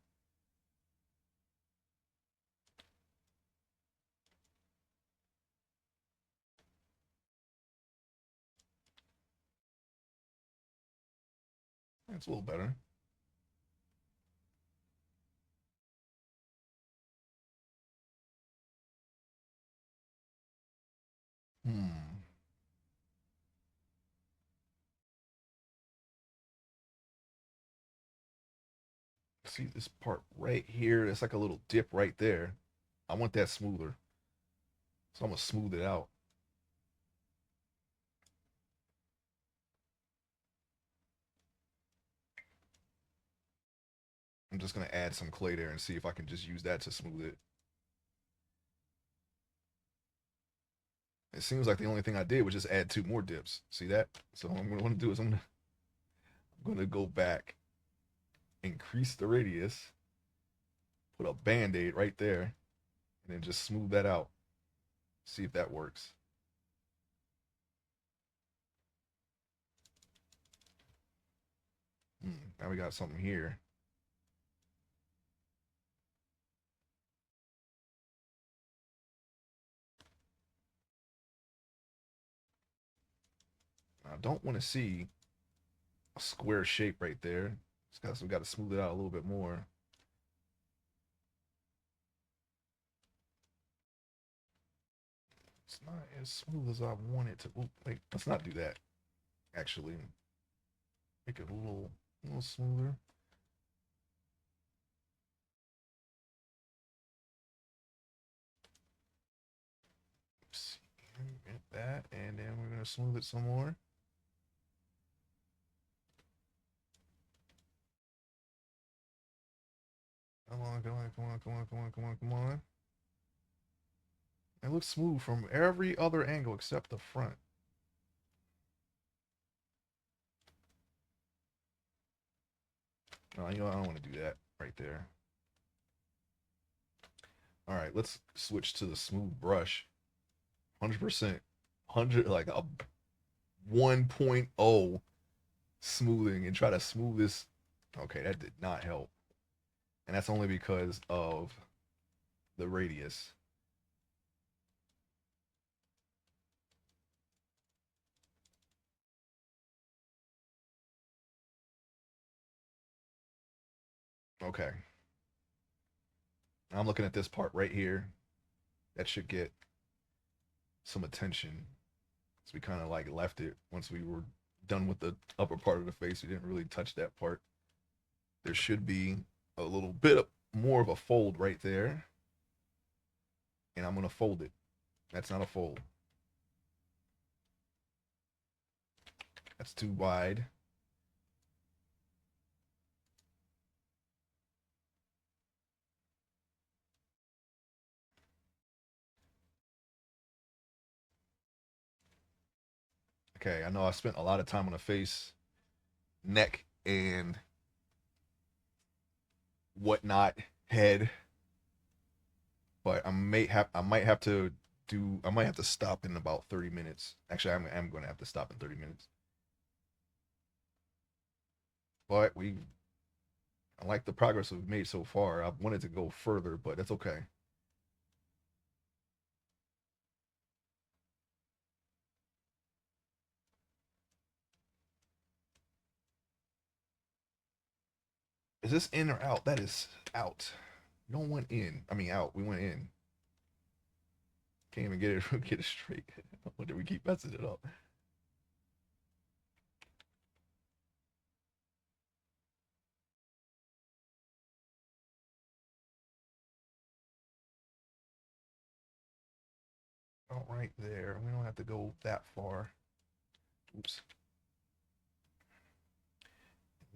That's a little better. Hmm. See this part right here? It's like a little dip right there. I want that smoother, so I'm gonna smooth it out. I'm just gonna add some clay there and see if I can just use that to smooth it. It seems like the only thing I did was just add two more dips. See that? So what I'm gonna want to do is I'm gonna go back, increase the radius, put a band-aid right there, and then just smooth that out. See if that works. Now we got something here. I don't want to see a square shape right there. Because we got to smooth it out a little bit more. It's not as smooth as I want it to. Ooh, wait, let's not do that. Actually, make it a little smoother. Oops. Get that, and then we're gonna smooth it some more. Come on, come on, come on, come on, come on, come on, come on. It looks smooth from every other angle except the front. No, you know, I don't want to do that right there. All right, let's switch to the smooth brush. 100%, 100 like a 1.0 smoothing and try to smooth this. Okay, that did not help. And that's only because of the radius. Okay. I'm looking at this part right here. That should get some attention. So we kind of like left it once we were done with the upper part of the face. We didn't really touch that part. There should be a little bit more of a fold right there. And I'm going to fold it. That's not a fold. That's too wide. Okay, I know I spent a lot of time on the face, neck, and whatnot, head, but I might have to I might have to stop in about 30 minutes. Actually, I'm going to have to stop in 30 minutes. But I like the progress we've made so far. I wanted to go further, but that's okay. Is this in or out? That is out. You don't want in. I mean out. We went in. Can't even get it get it straight. Why do we keep messing it up? All right there. We don't have to go that far. Oops.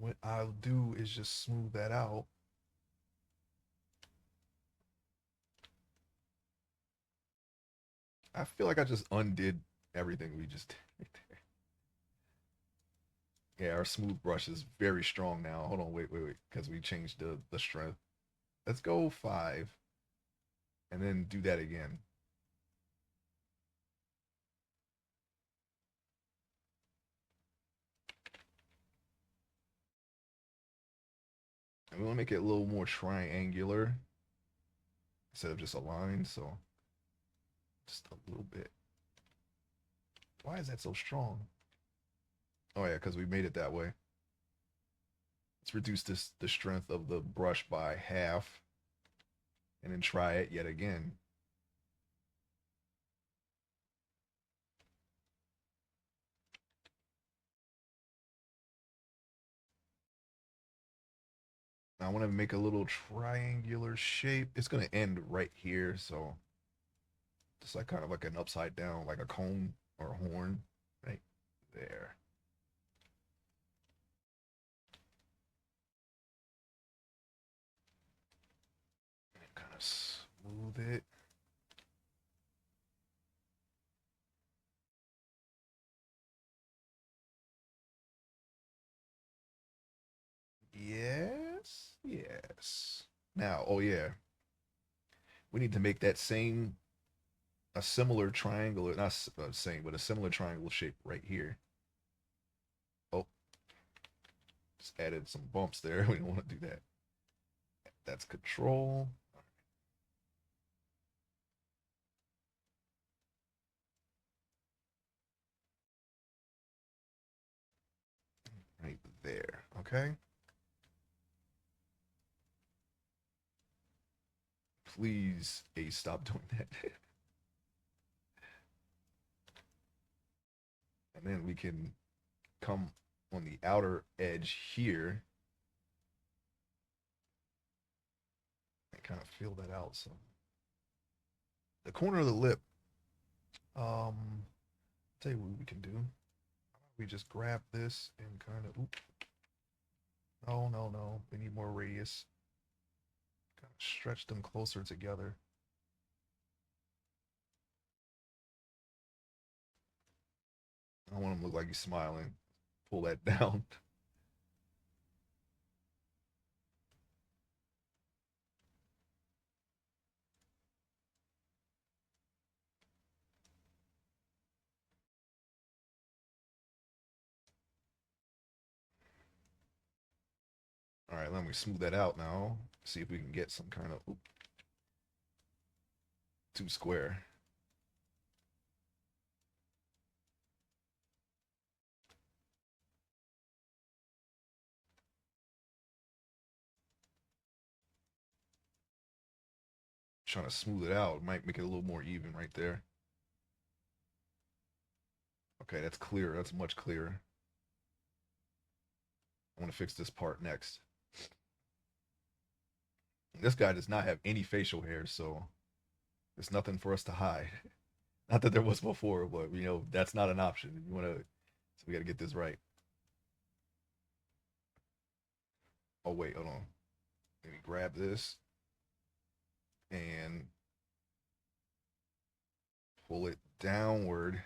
What I'll do is just smooth that out. I feel like I just undid everything we just did. Yeah, our smooth brush is very strong now. Hold on, wait, because we changed the strength. Let's go 5. and then do that again. And we want to make it a little more triangular instead of just a line. So just a little bit. Why is that so strong? Oh yeah, because we made it that way. Let's reduce the strength of the brush by half and then try it yet again. Now I want to make a little triangular shape. It's going to end right here, so just like kind of like an upside down, like a cone or a horn right there. And kind of smooth it. Yes, yes. Now, oh yeah, we need to make that same, a similar triangle, not same, but a similar triangle shape right here. Oh, just added some bumps there. We don't want to do that. That's control. Right there. Okay. Please, Ace, stop doing that. And then we can come on the outer edge here and kind of fill that out. So the corner of the lip. Tell you what we can do. We just grab this and kind of. Oop, no, no, no. We need more radius. Kind of stretch them closer together. I want him to look like he's smiling. Pull that down. All right, let me smooth that out now. See if we can get some kind of too square. Trying to smooth it out. Might make it a little more even right there. Okay, that's clear. That's much clearer. I want to fix this part next. This guy does not have any facial hair, so there's nothing for us to hide. Not that there was before, but that's not an option. You want to, so we got to get this right. Oh wait, hold on. Let me grab this and pull it downward.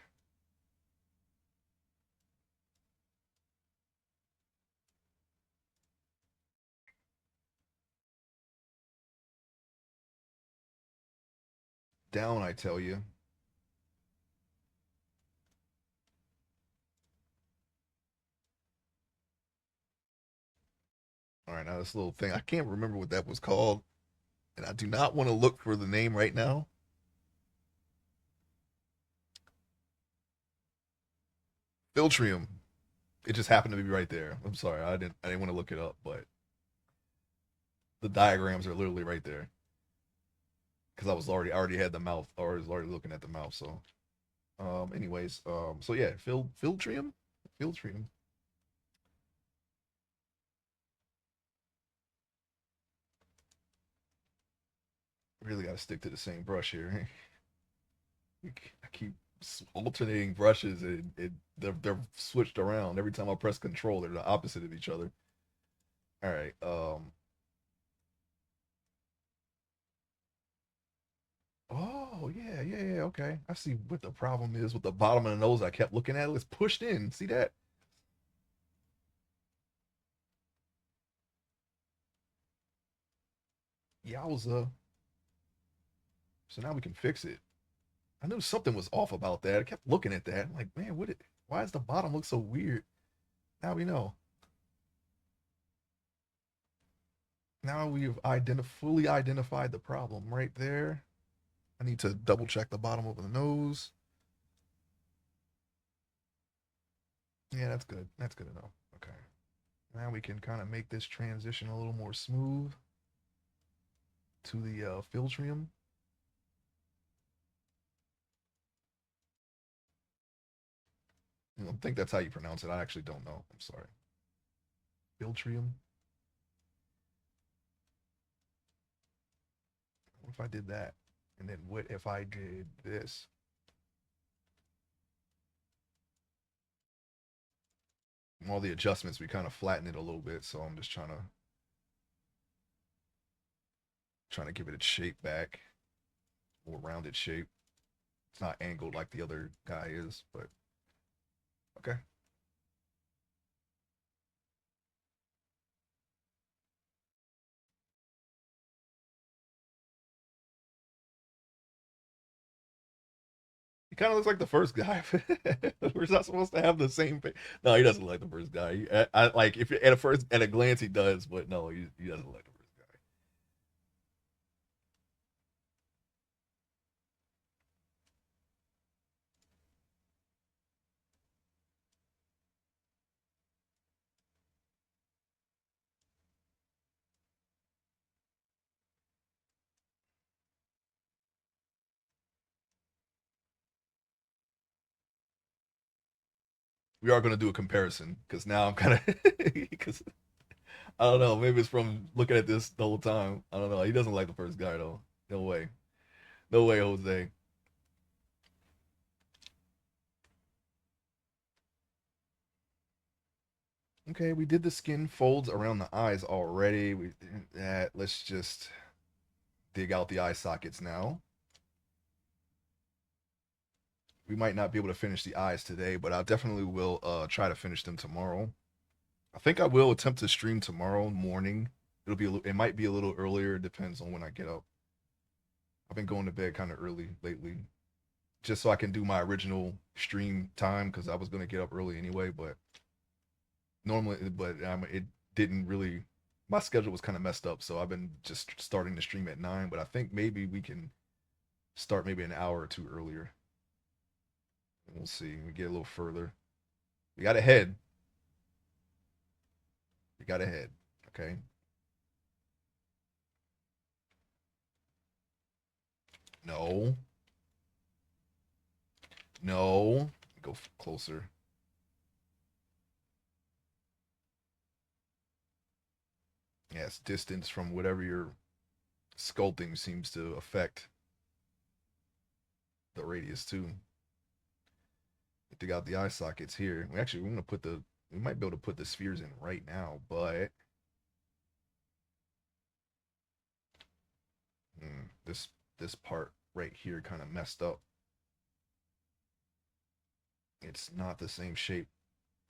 Down, I tell you. All right, now this little thing, I can't remember what that was called, and I do not want to look for the name right now. Filtrium. It just happened to be right there. I'm sorry, I didn't want to look it up, but the diagrams are literally right there. Because I already had the mouth, or I was already looking at the mouth. So, anyways, so yeah, filtrium, filtrium. Really got to stick to the same brush here. I keep alternating brushes, and they're switched around every time I press control. They're the opposite of each other. All right. Oh yeah, yeah, yeah. Okay, I see what the problem is with the bottom of the nose. I kept looking at it. It's pushed in. See that? Yowza. So now we can fix it. I knew something was off about that. I kept looking at that. I'm like, man, why does the bottom look so weird? Now we know. Now we've fully identified the problem right there. I need to double check the bottom of the nose. Yeah, that's good. That's good enough. Okay. Now we can kind of make this transition a little more smooth to the filtrium. I think that's how you pronounce it. I actually don't know. I'm sorry. Filtrium. What if I did that? And then what if I did this? All the adjustments, we kind of flatten it a little bit. So I'm just trying to give it its shape back, more rounded shape. It's not angled like the other guy is, but okay. He kind of looks like the first guy. We're not supposed to have the same face. No, he doesn't look like the first guy. I like if at a glance he does, but no, he doesn't look like the first guy. We are going to do a comparison because now I'm kind of because I don't know. Maybe it's from looking at this the whole time. I don't know. He doesn't like the first guy though. No way. No way, Jose. Okay, we did the skin folds around the eyes already. We did that. Let's just dig out the eye sockets now. We might not be able to finish the eyes today, but I definitely will try to finish them tomorrow. I think I will attempt to stream tomorrow morning. It might be a little earlier. It depends on when I get up. I've been going to bed kind of early lately, just so I can do my original stream time because I was gonna get up early anyway. But it didn't really. My schedule was kind of messed up, so I've been just starting to stream at 9. But I think maybe we can start maybe an hour or two earlier. We'll see. We get a little further. We got ahead. We got ahead. Okay. No. No. Go closer. Yes, distance from whatever you're sculpting seems to affect the radius too. Dig out the eye sockets here. We're gonna put we might be able to put the spheres in right now, but this part right here kind of messed up. It's not the same shape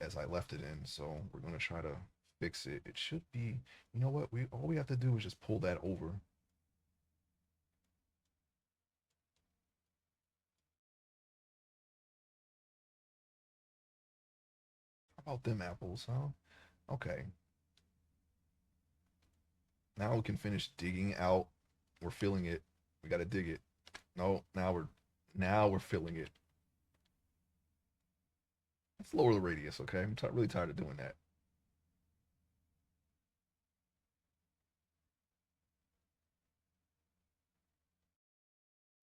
as I left it in, so we're gonna try to fix it. It should be, you know what? We all we have to do is just pull that over. How about them apples, huh? Okay. Now we can finish digging out. We're filling it. We gotta dig it. No, now we're filling it. Let's lower the radius, okay? I'm really tired of doing that.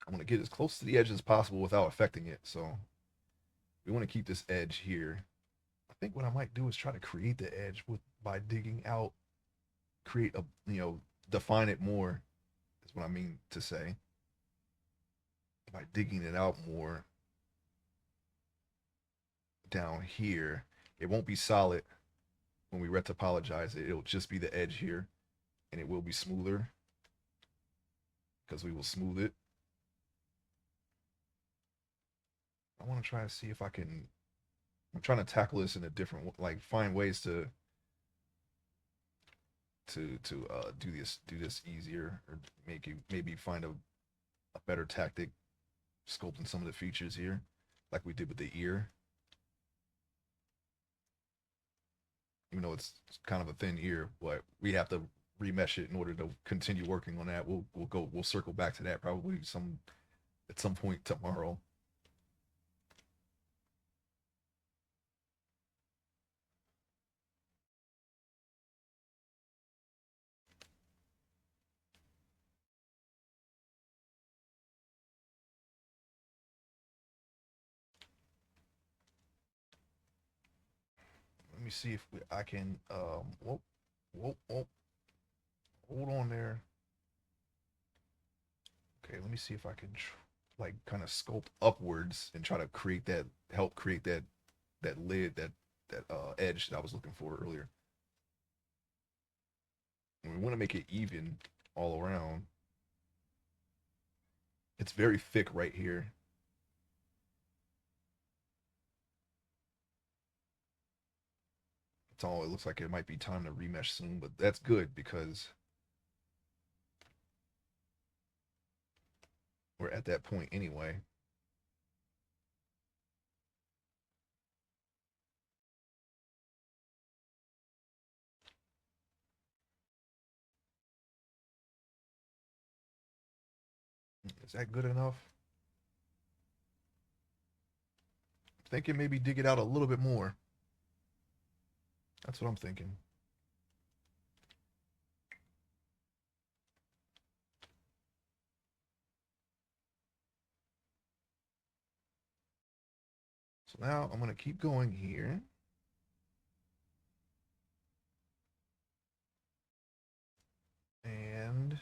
I want to get as close to the edge as possible without affecting it. So we want to keep this edge here. I think what I might do is try to create the edge by digging out, create a define it more. Is what I mean to say. By digging it out more down here, it won't be solid when we retopologize it. It'll just be the edge here, and it will be smoother because we will smooth it. I want to try to see if I can. I'm trying to tackle this in a different, like find ways to do this easier, or make you maybe find a better tactic sculpting some of the features here, like we did with the ear. Even though it's kind of a thin ear, but we have to remesh it in order to continue working on that. We'll circle back to that probably at some point tomorrow. Let me see if I can whoop, whoop, whoop, hold on there. Okay, let me see if I can like kind of sculpt upwards and try to create that, help create that lid, that edge that I was looking for earlier. And we want to make it even all around. It's very thick right here. It's all, it looks like it might be time to remesh soon, but that's good because we're at that point anyway. Is that good enough? I'm thinking maybe dig it out a little bit more. That's what I'm thinking. So now I'm going to keep going here. And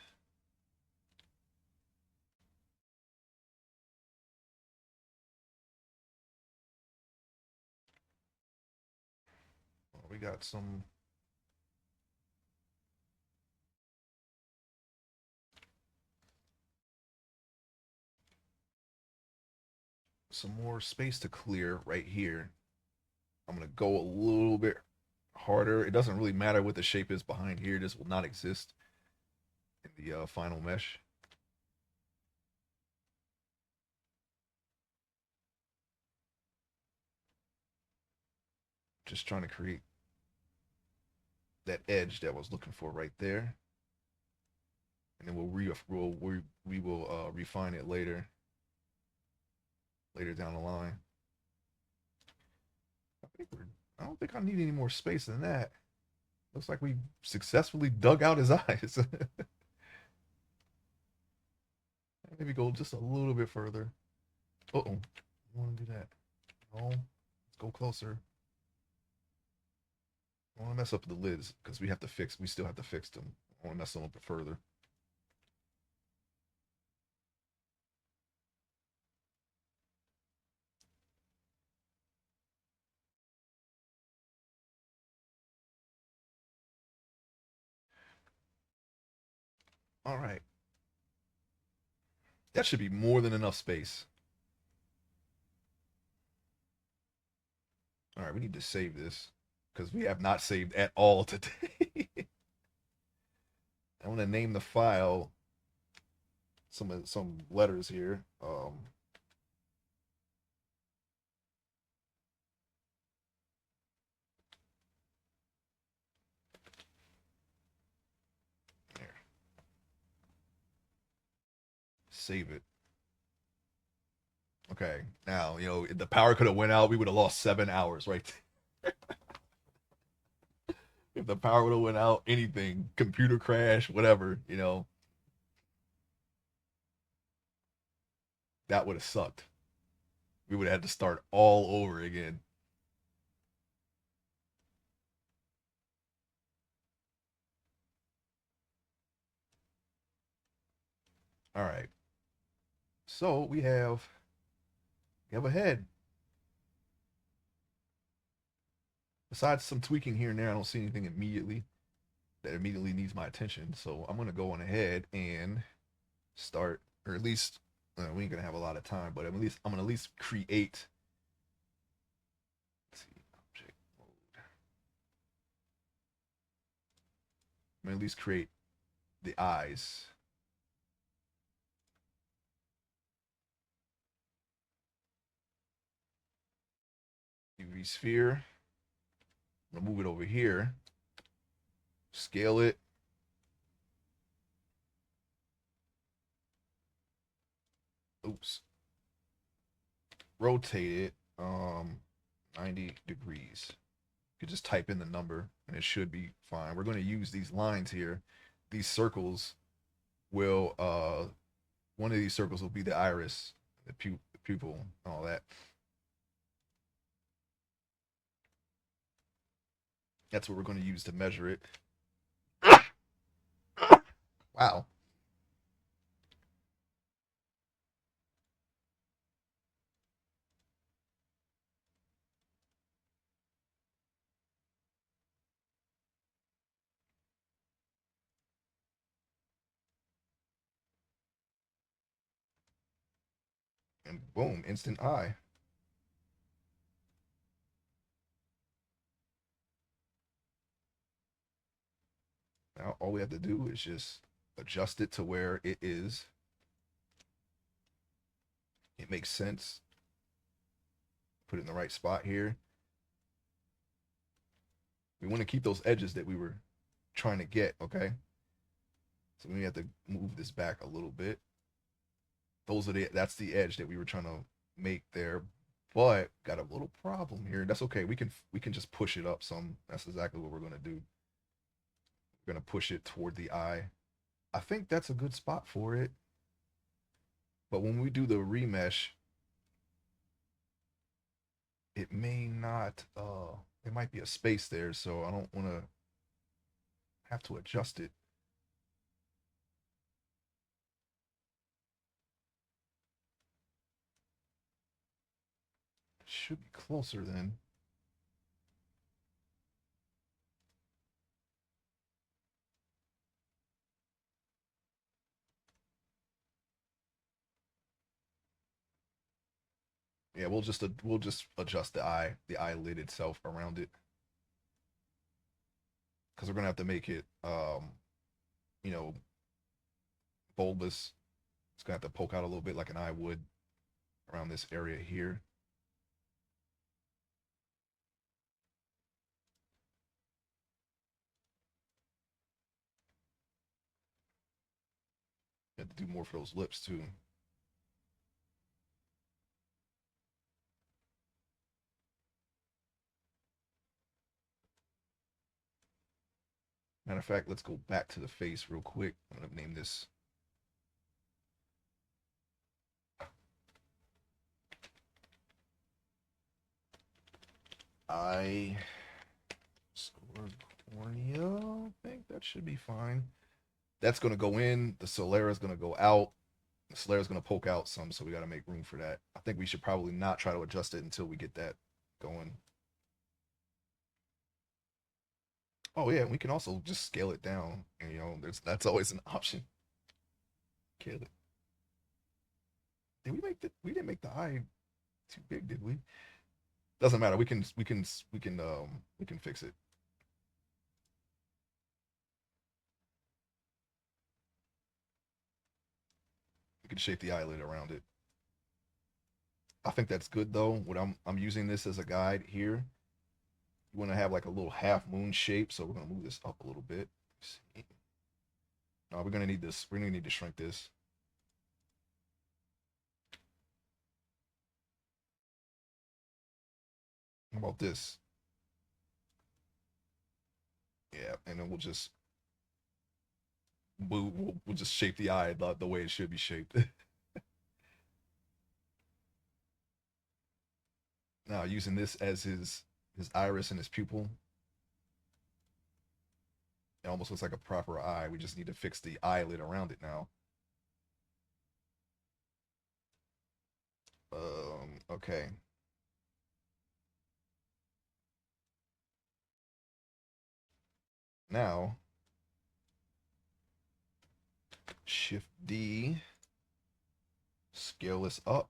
well, we got some more space to clear right here. I'm going to go a little bit harder. It doesn't really matter what the shape is behind here. This will not exist in the final mesh. Just trying to create that edge that I was looking for right there. And then we will refine it later down the line. I don't think I need any more space than that. Looks like we successfully dug out his eyes. Maybe go just a little bit further. Uh-oh. I want to do that. No. Let's go closer. I want to mess up the lids because we still have to fix them. I want to mess them up further. All right. That should be more than enough space. All right, we need to save this because we have not saved at all today. I'm gonna name the file some letters here. There. Save it. Okay, now if the power could have went out, we would have lost 7 hours right there. If the power would have went out, anything, computer crash, whatever, that would have sucked. We would have had to start all over again. All right. So we have a head. Besides some tweaking here and there, I don't see anything that immediately needs my attention. So I'm gonna go on ahead and start, or at least we ain't gonna have a lot of time, but I'm gonna at least create. Let's see, object mode. I'm gonna at least create the eyes. UV sphere. I'm gonna move it over here. Scale it. Oops. Rotate it 90 degrees. You could just type in the number and it should be fine. We're going to use these lines here. These circles will one of these circles will be the iris, the pupil, all that. That's what we're going to use to measure it. Wow. And boom, instant eye. Now all we have to do is just adjust it to where it is. It makes sense. Put it in the right spot here. We want to keep those edges that we were trying to get, okay? So we have to move this back a little bit. That's the edge that we were trying to make there, but got a little problem here. That's okay. We can just push it up some. That's exactly what we're gonna do. We're gonna push it toward the eye. I think that's a good spot for it. But when we do the remesh, it may not there might be a space there, so I don't wanna have to adjust it. It should be closer then. Yeah, we'll just adjust the eyelid itself around it, because we're gonna have to make it you know bulbous. It's gonna have to poke out a little bit like an eye would around this area here. You have to do more for those lips too. Matter of fact, let's go back to the face real quick. I'm gonna name this eye score cornea. I think that should be fine. That's gonna go in. The sclera is gonna go out. The sclera is gonna poke out some, so we got to make room for that. I think we should probably not try to adjust it until we get that going. Oh yeah, we can also just scale it down. And, that's always an option. Scale it. We didn't make the eye too big, did we? Doesn't matter. We can fix it. We can shape the eyelid around it. I think that's good though. What I'm using this as a guide here. You want to have like a little half moon shape, so we're gonna move this up a little bit. No, we're gonna need this. We're gonna need to shrink this. How about this? Yeah, and then we'll just shape the eye the way it should be shaped. Now using this as his iris and his pupil, it almost looks like a proper eye. We just need to fix the eyelid around it now. Okay. Now, Shift D, scale this up.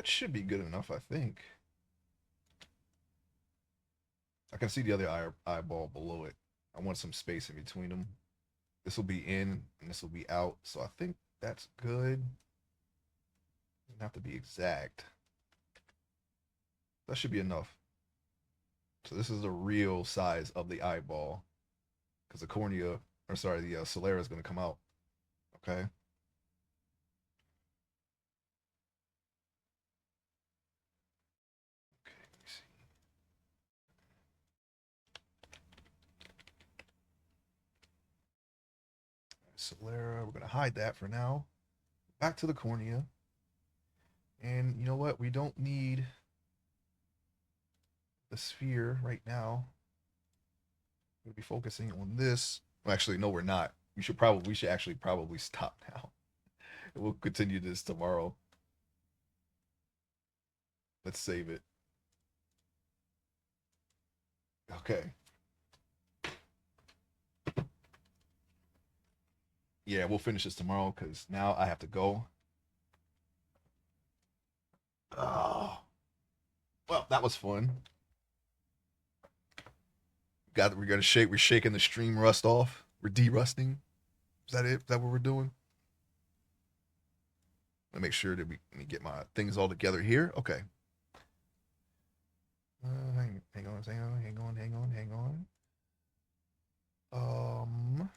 That should be good enough, I think. I can see the other eyeball below it. I want some space in between them. This will be in and this will be out. So I think that's good. Doesn't have to be exact. That should be enough. So this is the real size of the eyeball because the cornea, or sorry, the sclera is going to come out. Okay. Okay, let me see. Sclera, we're going to hide that for now. Back to the cornea. And you know what? We don't need the sphere right now. We'll be focusing on this. Well, actually, no, we're not. We should actually probably stop now. We'll continue this tomorrow. Let's save it. Okay. Yeah, we'll finish this tomorrow because now I have to go. Oh, well, that was fun. We're gonna shake. We're shaking the stream rust off. We're de-rusting. Is that it? Is that what we're doing? Let me make sure that let me get my things all together here. Okay. Hang on, hang on. Um,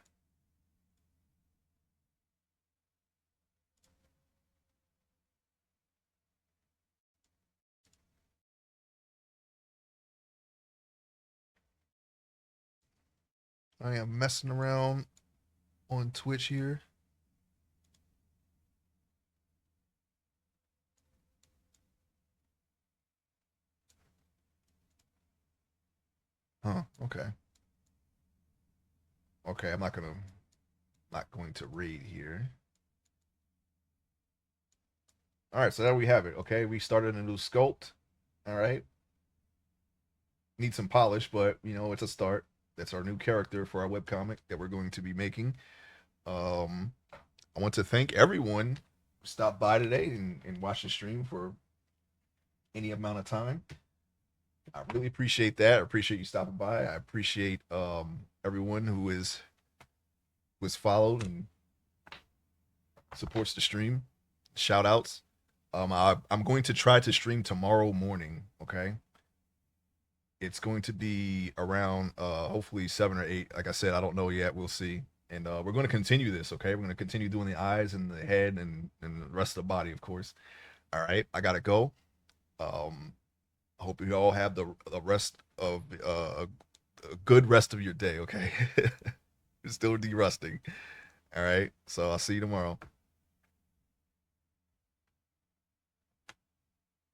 I am messing around on Twitch here. Huh. Okay. Okay. I'm not going to raid here. All right. So there we have it. Okay. We started a new sculpt. All right. Need some polish, but you know it's a start. That's our new character for our webcomic that we're going to be making. Um, I want to thank everyone who stopped by today and watched the stream for any amount of time. I really appreciate that. I appreciate you stopping by. I appreciate everyone who has followed and supports the stream. Shout outs. I'm going to try to stream tomorrow morning. Okay, it's going to be around hopefully 7 or 8. Like I said, I don't know yet. We'll see. And we're going to continue this. Okay, we're going to continue doing the eyes and the head and the rest of the body, of course. All right, I gotta go. Um, I hope you all have the rest of a good rest of your day. Okay, it's still de-rusting. All right, so I'll see you tomorrow.